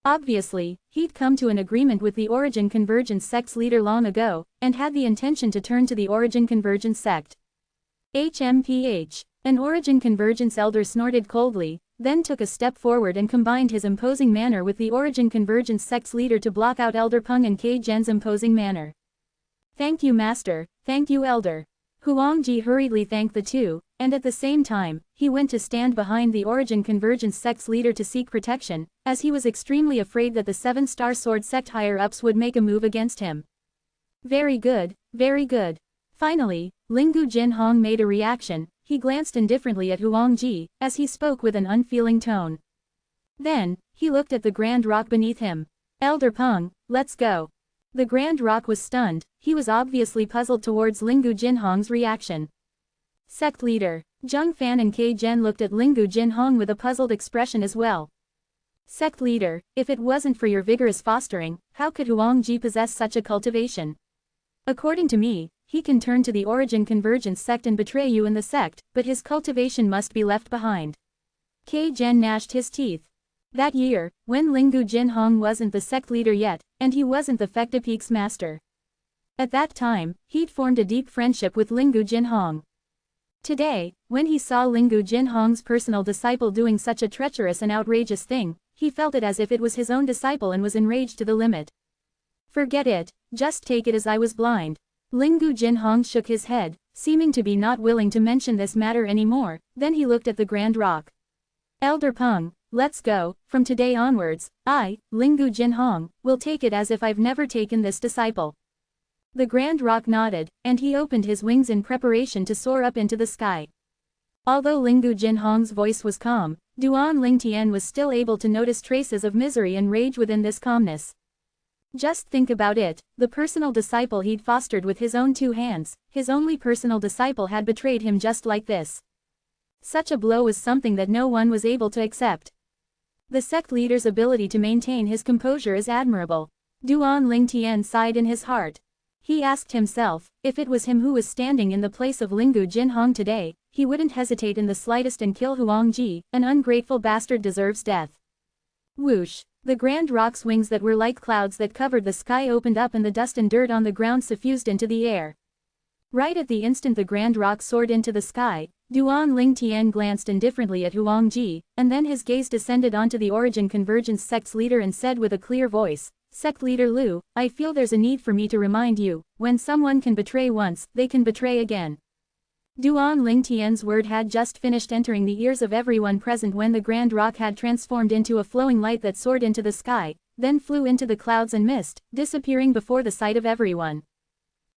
Obviously, he'd come to an agreement with the Origin Convergence sect's leader long ago, and had the intention to turn to the Origin Convergence sect. HMPH. An Origin Convergence elder snorted coldly, then took a step forward and combined his imposing manner with the Origin Convergence sect's leader to block out Elder Peng and K Gen's imposing manner. Thank you, Master, thank you, Elder. Huangji hurriedly thanked the two, and at the same time, he went to stand behind the Origin Convergence sect's leader to seek protection, as he was extremely afraid that the 7-Star Sword sect higher-ups would make a move against him. Very good, very good. Finally, Lingu Jinhong made a reaction. He glanced indifferently at Huangji, as he spoke with an unfeeling tone. Then, he looked at the Grand Rock beneath him. Elder Peng, let's go. The Grand Rock was stunned. He was obviously puzzled towards Lingu Jinhong's reaction. Sect leader. Zheng Fan and K Gen looked at Lingu Jinhong with a puzzled expression as well. Sect leader, if it wasn't for your vigorous fostering, how could Huangji possess such a cultivation? According to me, he can turn to the Origin Convergence sect and betray you in the sect, but his cultivation must be left behind. K Gen gnashed his teeth. That year, when Lingu Jinhong wasn't the sect leader yet, and he wasn't the Fecta Peak's master. At that time, he'd formed a deep friendship with Lingu Jinhong. Today, when he saw Lingu Jinhong's personal disciple doing such a treacherous and outrageous thing, he felt it as if it was his own disciple and was enraged to the limit. Forget it, just take it as I was blind. Lingu Jinhong shook his head, seeming to be not willing to mention this matter anymore, then he looked at the Grand Rock. Elder Peng, let's go, from today onwards, I, Lingu Jinhong, will take it as if I've never taken this disciple. The Grand Rock nodded, and he opened his wings in preparation to soar up into the sky. Although Lingu Jinhong's voice was calm, Duan Lingtian was still able to notice traces of misery and rage within this calmness. Just think about it, the personal disciple he'd fostered with his own 2 hands, his only personal disciple had betrayed him just like this. Such a blow was something that no one was able to accept. The sect leader's ability to maintain his composure is admirable. Duan Lingtian sighed in his heart. He asked himself, if it was him who was standing in the place of Lingu Jinhong today, he wouldn't hesitate in the slightest and kill Huangji, an ungrateful bastard deserves death. Whoosh! The Grand Rock's wings that were like clouds that covered the sky opened up and the dust and dirt on the ground suffused into the air. Right at the instant the Grand Rock soared into the sky, Duan Lingtian glanced indifferently at Huangji, and then his gaze descended onto the Origin Convergence sect's leader and said with a clear voice, Sect Leader Liu, I feel there's a need for me to remind you, when someone can betray once, they can betray again. Duan Lingtian's word had just finished entering the ears of everyone present when the Grand Rock had transformed into a flowing light that soared into the sky, then flew into the clouds and mist, disappearing before the sight of everyone.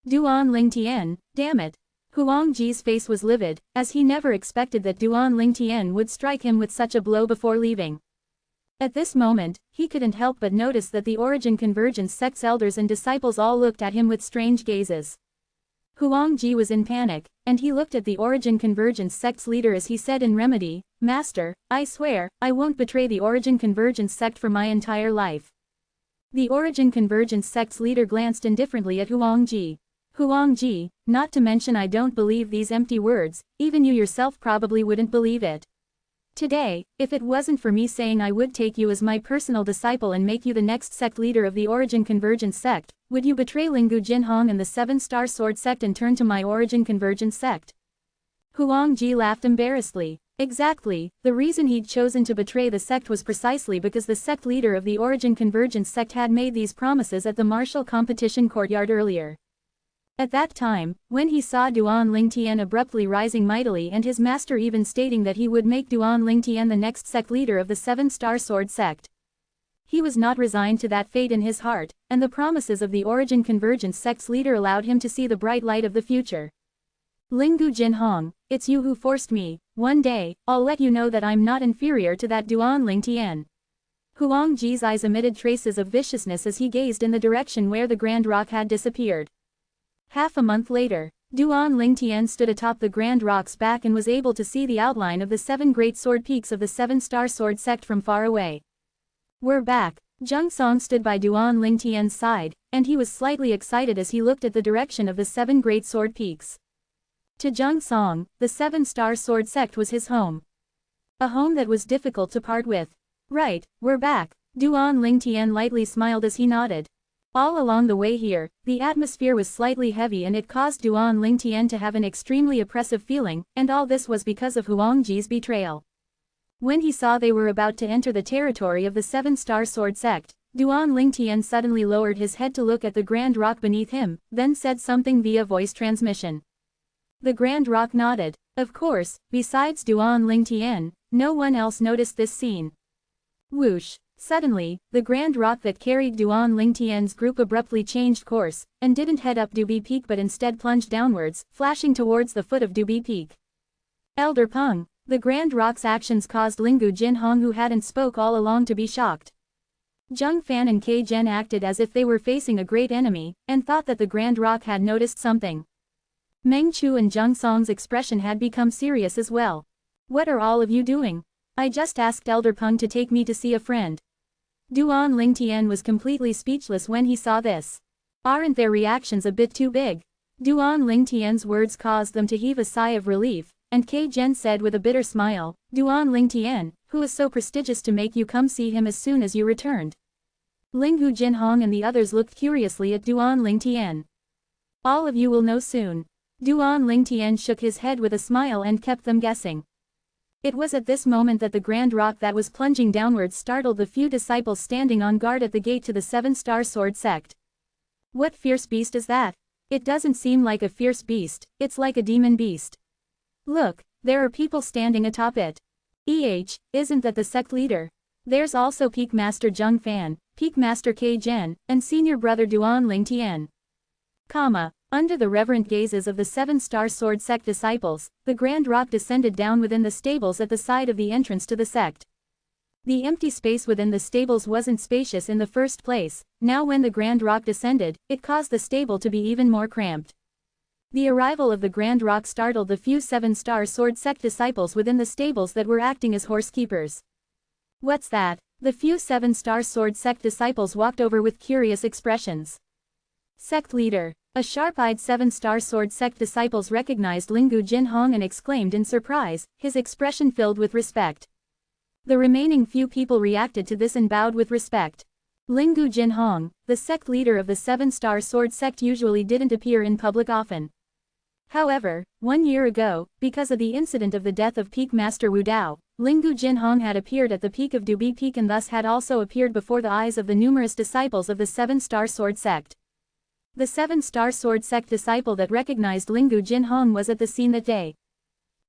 Duan Lingtian, damn it! Huangji's face was livid, as he never expected that Duan Lingtian would strike him with such a blow before leaving. At this moment, he couldn't help but notice that the Origin Convergence sect's elders and disciples all looked at him with strange gazes. Huangji was in panic, and he looked at the Origin Convergence sect's leader as he said in remedy, Master, I swear, I won't betray the Origin Convergence sect for my entire life. The Origin Convergence sect's leader glanced indifferently at Huangji. Huangji, not to mention I don't believe these empty words, even you yourself probably wouldn't believe it. Today, if it wasn't for me saying I would take you as my personal disciple and make you the next sect leader of the Origin Convergence sect, would you betray Lingu Jinhong and the 7-star sword sect and turn to my Origin Convergence sect? Huangji laughed embarrassedly. Exactly, the reason he'd chosen to betray the sect was precisely because the sect leader of the Origin Convergence sect had made these promises at the martial competition courtyard earlier. At that time, when he saw Duan Lingtian abruptly rising mightily and his master even stating that he would make Duan Lingtian the next sect leader of the 7-star sword sect. He was not resigned to that fate in his heart, and the promises of the Origin Convergence sect's leader allowed him to see the bright light of the future. Lingu Jinhong, it's you who forced me, one day, I'll let you know that I'm not inferior to that Duan Lingtian. Huangji's eyes emitted traces of viciousness as he gazed in the direction where the Grand Rock had disappeared. Half a month later, Duan Lingtian stood atop the Grand Rock's back and was able to see the outline of the 7 great sword peaks of the 7-star sword sect from far away. We're back. Zheng Song stood by Duan Lingtian's side, and he was slightly excited as he looked at the direction of the 7 great sword peaks. To Zheng Song, the 7-star sword sect was his home. A home that was difficult to part with. Right, we're back. Duan Lingtian lightly smiled as he nodded. All along the way here, the atmosphere was slightly heavy and it caused Duan Lingtian to have an extremely oppressive feeling, and all this was because of Huangji's betrayal. When he saw they were about to enter the territory of the 7-star sword sect, Duan Lingtian suddenly lowered his head to look at the Grand Rock beneath him, then said something via voice transmission. The Grand Rock nodded. Of course, besides Duan Lingtian, no one else noticed this scene. Whoosh! Suddenly, the Grand Rock that carried Duan Lingtian's group abruptly changed course, and didn't head up Dubi Peak but instead plunged downwards, flashing towards the foot of Dubi Peak. Elder Peng, the Grand Rock's actions caused Lingu Jinhong who hadn't spoke all along to be shocked. Zheng Fan and Kei Zhen acted as if they were facing a great enemy, and thought that the Grand Rock had noticed something. Meng Chu and Zheng Song's expression had become serious as well. What are all of you doing? I just asked Elder Peng to take me to see a friend. Duan Lingtian was completely speechless when he saw this. Aren't their reactions a bit too big? Duan Lingtian's words caused them to heave a sigh of relief, and Kei Zhen said with a bitter smile, Duan Lingtian, who is so prestigious to make you come see him as soon as you returned? Linghu Jinhong and the others looked curiously at Duan Lingtian. All of you will know soon. Duan Lingtian shook his head with a smile and kept them guessing. It was at this moment that the grand rock that was plunging downwards startled the few disciples standing on guard at the gate to the Seven-Star Sword sect. What fierce beast is that? It doesn't seem like a fierce beast, it's like a demon beast. Look, there are people standing atop it. Isn't that the sect leader? There's also Peak Master Zheng Fan, Peak Master K Zhen, and Senior Brother Duan Lingtian. Under the reverent gazes of the Seven-Star Sword sect disciples, the grand rock descended down within the stables at the side of the entrance to the sect. The empty space within the stables wasn't spacious in the first place, now when the grand rock descended, it caused the stable to be even more cramped. The arrival of the grand rock startled the few Seven-Star Sword sect disciples within the stables that were acting as horsekeepers. What's that? The few Seven-Star Sword sect disciples walked over with curious expressions. Sect leader. A sharp-eyed Seven-Star Sword sect disciples recognized Linghu Jinhong and exclaimed in surprise, his expression filled with respect. The remaining few people reacted to this and bowed with respect. Linghu Jinhong, the sect leader of the Seven-Star Sword sect, usually didn't appear in public often. However, 1 year ago, because of the incident of the death of Peak Master Wu Dao, Linghu Jinhong had appeared at the peak of Dubi Peak and thus had also appeared before the eyes of the numerous disciples of the Seven-Star Sword sect. The Seven-Star Sword sect disciple that recognized Linghu Jinhong was at the scene that day.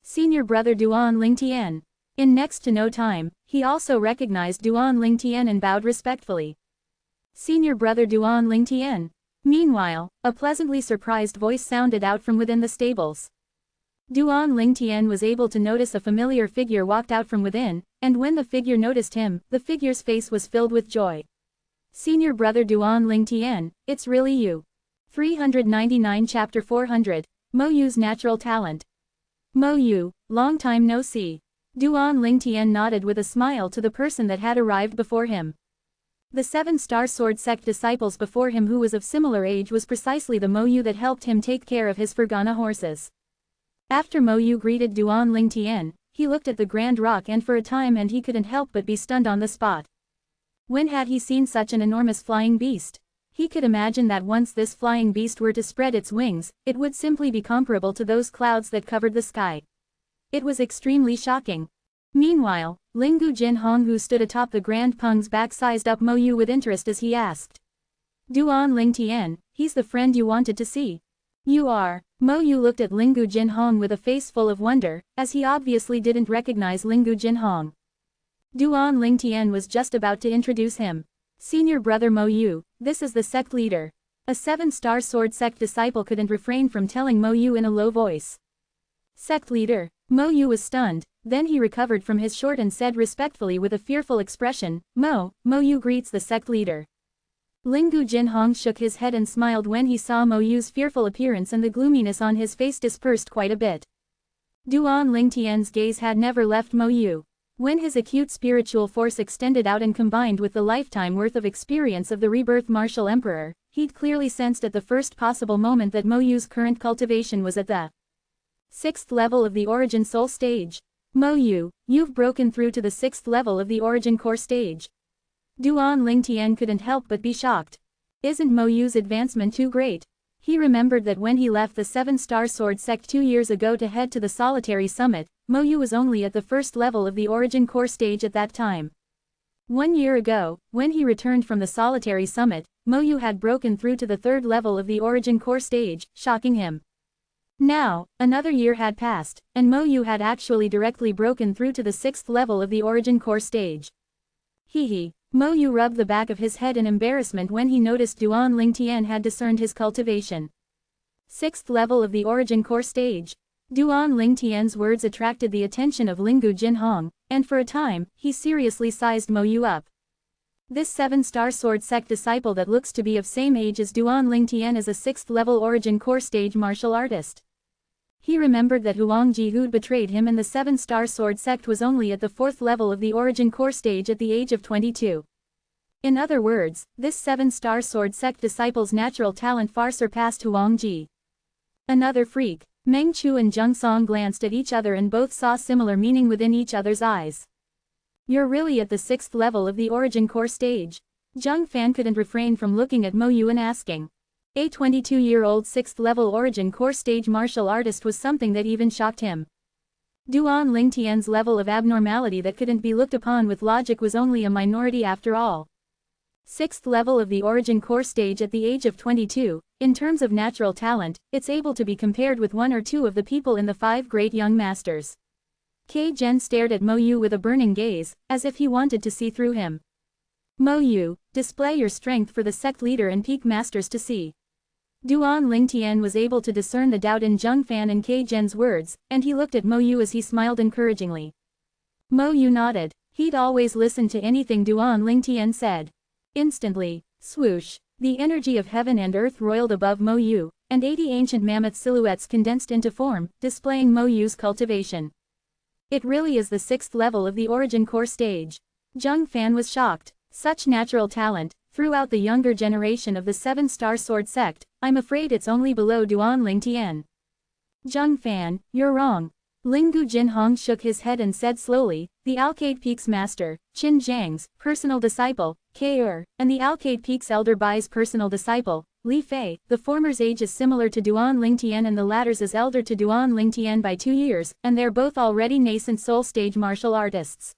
Senior Brother Duan Lingtian. In next to no time, he also recognized Duan Lingtian and bowed respectfully. Senior Brother Duan Lingtian. Meanwhile, a pleasantly surprised voice sounded out from within the stables. Duan Lingtian was able to notice a familiar figure walked out from within, and when the figure noticed him, the figure's face was filled with joy. Senior Brother Duan Lingtian, it's really you. 399 Chapter 400, Mo Yu's Natural Talent. Mo Yu, long time no see. Duan Lingtian nodded with a smile to the person that had arrived before him. The Seven-Star Sword sect disciples before him who was of similar age was precisely the Mo Yu that helped him take care of his Fergana horses. After Mo Yu greeted Duan Lingtian, he looked at the grand rock and for a time he couldn't help but be stunned on the spot. When had he seen such an enormous flying beast? He could imagine that once this flying beast were to spread its wings, it would simply be comparable to those clouds that covered the sky. It was extremely shocking. Meanwhile, Linghu Jinhong, who stood atop the Grand Peng's back, sized up Mo Yu with interest as he asked. Duan Lingtian, he's the friend you wanted to see. You are. Mo Yu looked at Linghu Jinhong with a face full of wonder, as he obviously didn't recognize Linghu Jinhong. Duan Lingtian was just about to introduce him. Senior Brother Mo Yu, this is the sect leader. A Seven-Star Sword sect disciple couldn't refrain from telling Mo Yu in a low voice. Sect leader. Mo Yu was stunned, then he recovered from his short and said respectfully with a fearful expression, Mo Yu greets the sect leader. Linghu Jinhong shook his head and smiled when he saw Mo Yu's fearful appearance, and the gloominess on his face dispersed quite a bit. Duan Lingtian's gaze had never left Mo Yu. When his acute spiritual force extended out and combined with the lifetime worth of experience of the rebirth martial emperor, he'd clearly sensed at the first possible moment that Mo Yu's current cultivation was at the 6th level of the Origin Soul stage. Mo Yu, you've broken through to the 6th level of the Origin Core stage. Duan Lingtian couldn't help but be shocked. Isn't Mo Yu's advancement too great? He remembered that when he left the Seven-Star Sword sect 2 years ago to head to the Solitary Summit, Mo Yu was only at the 1st level of the Origin Core stage at that time. 1 year ago, when he returned from the Solitary Summit, Mo Yu had broken through to the 3rd level of the Origin Core stage, shocking him. Now, another year had passed, and Mo Yu had actually directly broken through to the 6th level of the Origin Core stage. Mo Yu rubbed the back of his head in embarrassment when he noticed Duan Lingtian had discerned his cultivation. 6th level of the Origin Core stage. Duan Lingtian's words attracted the attention of Linghu Jinhong, and for a time, he seriously sized Mo Yu up. This Seven-Star Sword sect disciple that looks to be of same age as Duan Lingtian is a 6th level Origin Core stage martial artist. He remembered that Huangji, who'd betrayed him in the Seven-Star Sword sect, was only at the 4th level of the Origin Core stage at the age of 22. In other words, this Seven-Star Sword sect disciple's natural talent far surpassed Huangji. Another freak. Meng Chu and Zheng Song glanced at each other and both saw similar meaning within each other's eyes. You're really at the 6th level of the origin core stage. Zhang Fan couldn't refrain from looking at Mo Yu and asking. A 22-year-old 6th level origin core stage martial artist was something that even shocked him. Duan Lingtian's level of abnormality that couldn't be looked upon with logic was only a minority after all. 6th level of the origin core stage at the age of 22, in terms of natural talent, it's able to be compared with one or two of the people in the 5 great young masters. Kei Zhen stared at Mo Yu with a burning gaze, as if he wanted to see through him. Mo Yu, display your strength for the sect leader and peak masters to see. Duan Lingtian was able to discern the doubt in Zhang Fan and Kei Zhen's words, and he looked at Mo Yu as he smiled encouragingly. Mo Yu nodded. He'd always listened to anything Duan Lingtian said. Instantly, swoosh, the energy of heaven and earth roiled above Mo Yu, and 80 ancient mammoth silhouettes condensed into form, displaying Mo Yu's cultivation. It really is the 6th level of the origin core stage. Zhang Fan was shocked. Such natural talent, throughout the younger generation of the 7-star sword sect, I'm afraid it's only below Duan Lingtian. Zhang Fan, you're wrong. Linggu Jinhong shook his head and said slowly, the Alcade Peaks master, Qin Zhang's personal disciple, Ke and the Alcade Peaks elder Bai's personal disciple, Li Fei, the former's age is similar to Duan Lingtian and the latter's is elder to Duan Lingtian by 2 years, and they're both already nascent soul stage martial artists.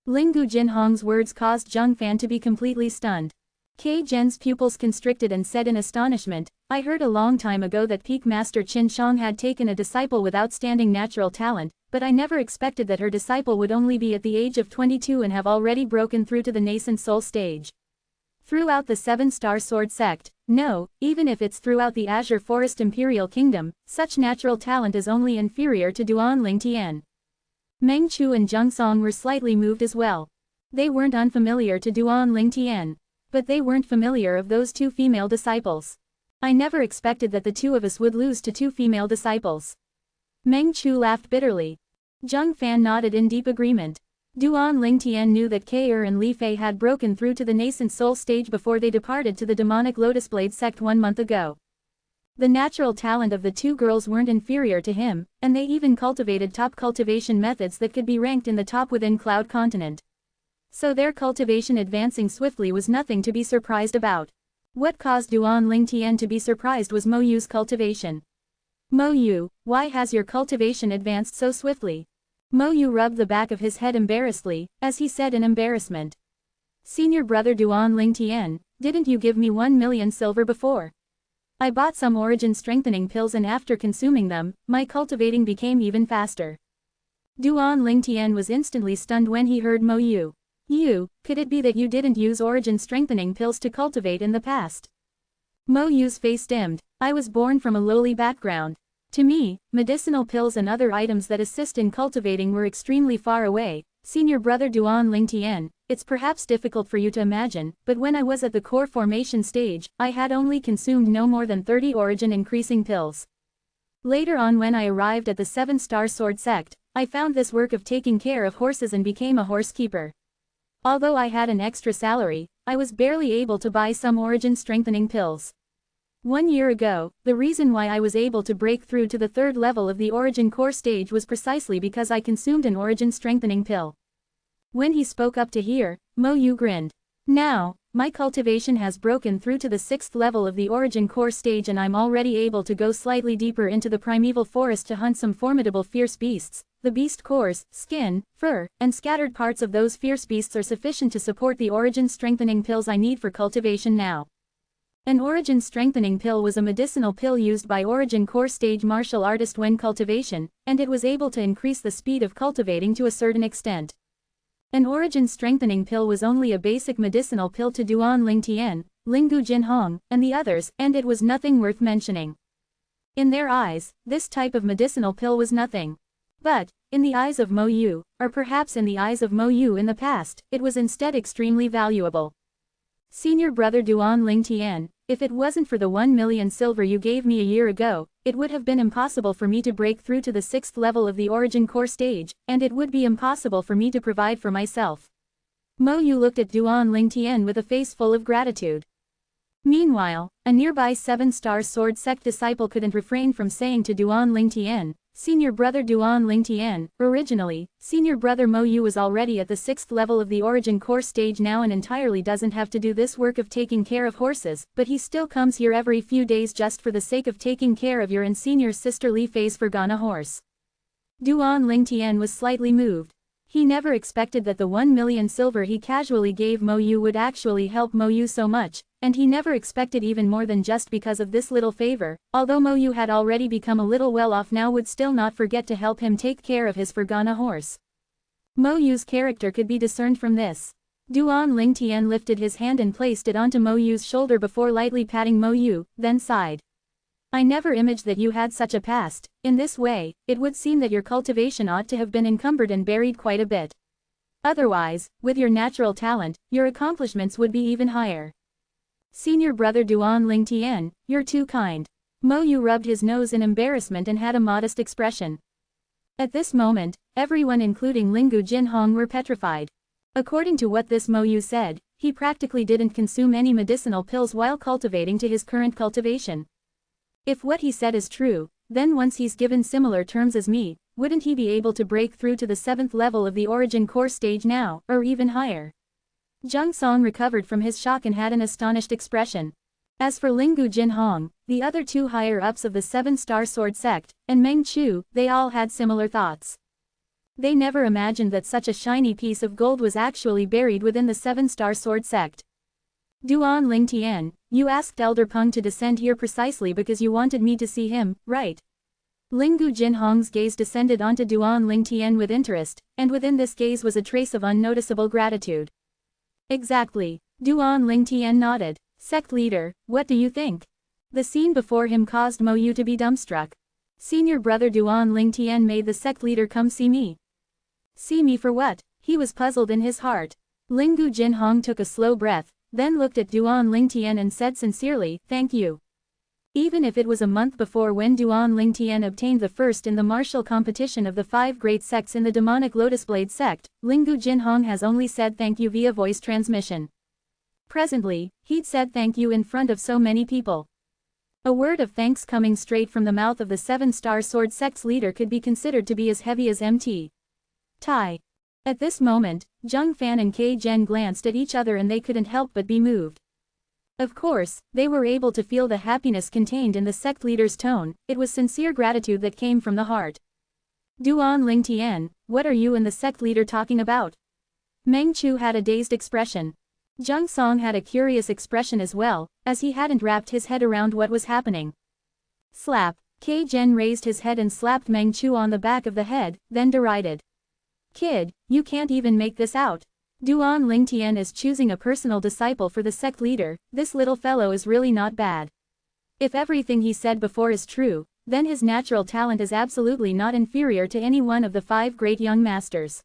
Linggu Jinhong's words caused Zhang Fan to be completely stunned. Kei Zhen's pupils constricted and said in astonishment, I heard a long time ago that peak master Qin Shang had taken a disciple with outstanding natural talent, but I never expected that her disciple would only be at the age of 22 and have already broken through to the nascent soul stage. Throughout the 7-star sword sect, no, even if it's throughout the Azure Forest Imperial Kingdom, such natural talent is only inferior to Duan Lingtian. Meng Chu and Zheng Song were slightly moved as well. They weren't unfamiliar to Duan Lingtian. But they weren't familiar of those 2 female disciples. I never expected that the 2 of us would lose to 2 female disciples. Meng Chu laughed bitterly. Zhang Fan nodded in deep agreement. Duan Lingtian knew that Ke and Li Fei had broken through to the nascent soul stage before they departed to the demonic Lotus Blade sect 1 month ago. The natural talent of the 2 girls weren't inferior to him, and they even cultivated top cultivation methods that could be ranked in the top within Cloud Continent. So their cultivation advancing swiftly was nothing to be surprised about. What caused Duan Lingtian to be surprised was Mo Yu's cultivation. Mo Yu, why has your cultivation advanced so swiftly? Mo Yu rubbed the back of his head embarrassedly, as he said in embarrassment. Senior brother Duan Lingtian, didn't you give me 1 million silver before? I bought some origin strengthening pills and after consuming them, my cultivating became even faster. Duan Lingtian was instantly stunned when he heard Mo Yu. Could it be that you didn't use origin strengthening pills to cultivate in the past? Mo Yu's face dimmed. I was born from a lowly background. To me, medicinal pills and other items that assist in cultivating were extremely far away. Senior brother Duan Lingtian, it's perhaps difficult for you to imagine, but when I was at the core formation stage, I had only consumed no more than 30 origin increasing pills. Later on when I arrived at the 7-star sword sect, I found this work of taking care of horses and became a horse keeper. Although I had an extra salary, I was barely able to buy some origin strengthening pills. 1 year ago, the reason why I was able to break through to the 3rd level of the origin core stage was precisely because I consumed an origin strengthening pill. When he spoke up to hear, Mo Yu grinned. Now, my cultivation has broken through to the 6th level of the origin core stage and I'm already able to go slightly deeper into the primeval forest to hunt some formidable fierce beasts. The beast cores, skin, fur, and scattered parts of those fierce beasts are sufficient to support the origin strengthening pills I need for cultivation now. An origin strengthening pill was a medicinal pill used by origin core stage martial artist when cultivation, and it was able to increase the speed of cultivating to a certain extent. An origin strengthening pill was only a basic medicinal pill to Duan Lingtian, Linggu Jinhong, and the others, and it was nothing worth mentioning. In their eyes, this type of medicinal pill was nothing. But, in the eyes of Mo Yu, or perhaps in the eyes of Mo Yu in the past, it was instead extremely valuable. Senior brother Duan Lingtian, if it wasn't for the 1 million silver you gave me a year ago, it would have been impossible for me to break through to the 6th level of the origin core stage, and it would be impossible for me to provide for myself. Mo Yu looked at Duan Lingtian with a face full of gratitude. Meanwhile, a nearby 7-star sword sect disciple couldn't refrain from saying to Duan Lingtian, Senior brother Duan Lingtian. Originally, senior brother Mo Yu was already at the 6th level of the origin course stage now and entirely doesn't have to do this work of taking care of horses, but he still comes here every few days just for the sake of taking care of your and senior sister Li Fei's Fergana horse. Duan Lingtian was slightly moved. He never expected that the 1 million silver he casually gave Mo Yu would actually help Mo Yu so much, and he never expected even more than just because of this little favor, although Mo Yu had already become a little well off now would still not forget to help him take care of his Fergana horse. Mo Yu's character could be discerned from this. Duan Lingtian lifted his hand and placed it onto Mo Yu's shoulder before lightly patting Mo Yu, then sighed. I never imagined that you had such a past. In this way, it would seem that your cultivation ought to have been encumbered and buried quite a bit. Otherwise, with your natural talent, your accomplishments would be even higher. Senior brother Duan Lingtian, you're too kind. Mo Yu rubbed his nose in embarrassment and had a modest expression. At this moment, everyone including Lingu Jinhong were petrified. According to what this Mo Yu said, he practically didn't consume any medicinal pills while cultivating to his current cultivation. If what he said is true, then once he's given similar terms as me, wouldn't he be able to break through to the 7th level of the origin course stage now, or even higher? Zhang Song recovered from his shock and had an astonished expression. As for Lingu Jinhong, the other two higher-ups of the 7-star sword sect, and Meng Chu, they all had similar thoughts. They never imagined that such a shiny piece of gold was actually buried within the 7-star sword sect. Duan Lingtian, you asked Elder Peng to descend here precisely because you wanted me to see him, right? Lingu Jinhong's gaze descended onto Duan Lingtian with interest, and within this gaze was a trace of unnoticeable gratitude. Exactly. Duan Lingtian nodded. Sect leader, what do you think? The scene before him caused Mo Yu to be dumbstruck. Senior brother Duan Lingtian made the sect leader come see me. See me for what? He was puzzled in his heart. Lingu Jinhong took a slow breath, then looked at Duan Lingtian and said sincerely, thank you. Even if it was a month before when Duan Lingtian obtained the first in the martial competition of the 5 great sects in the demonic Lotus Blade sect, Lingu Jinhong has only said thank you via voice transmission. Presently, he'd said thank you in front of so many people. A word of thanks coming straight from the mouth of the 7-star sword sect's leader could be considered to be as heavy as Mt. Tai. At this moment, Zheng Fan and Kei Zhen glanced at each other and they couldn't help but be moved. Of course, they were able to feel the happiness contained in the sect leader's tone, it was sincere gratitude that came from the heart. Duan Lingtian, what are you and the sect leader talking about? Meng Chu had a dazed expression. Zheng Song had a curious expression as well, as he hadn't wrapped his head around what was happening. Slap. Kei Zhen raised his head and slapped Meng Chu on the back of the head, then derided. Kid, you can't even make this out. Duan Lingtian is choosing a personal disciple for the sect leader, this little fellow is really not bad. If everything he said before is true, then his natural talent is absolutely not inferior to any one of the 5 great young masters.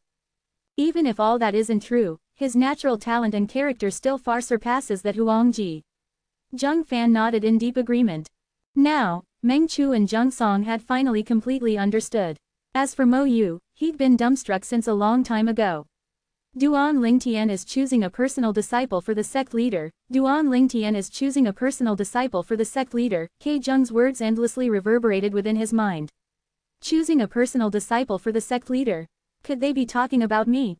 Even if all that isn't true, his natural talent and character still far surpasses that Huangji. Zheng Fan nodded in deep agreement. Now, Meng Chu and Zheng Song had finally completely understood. As for Mo Yu, he'd been dumbstruck since a long time ago. Duan Lingtian is choosing a personal disciple for the sect leader. Duan Lingtian is choosing a personal disciple for the sect leader. Kei Zheng's words endlessly reverberated within his mind. Choosing a personal disciple for the sect leader. Could they be talking about me?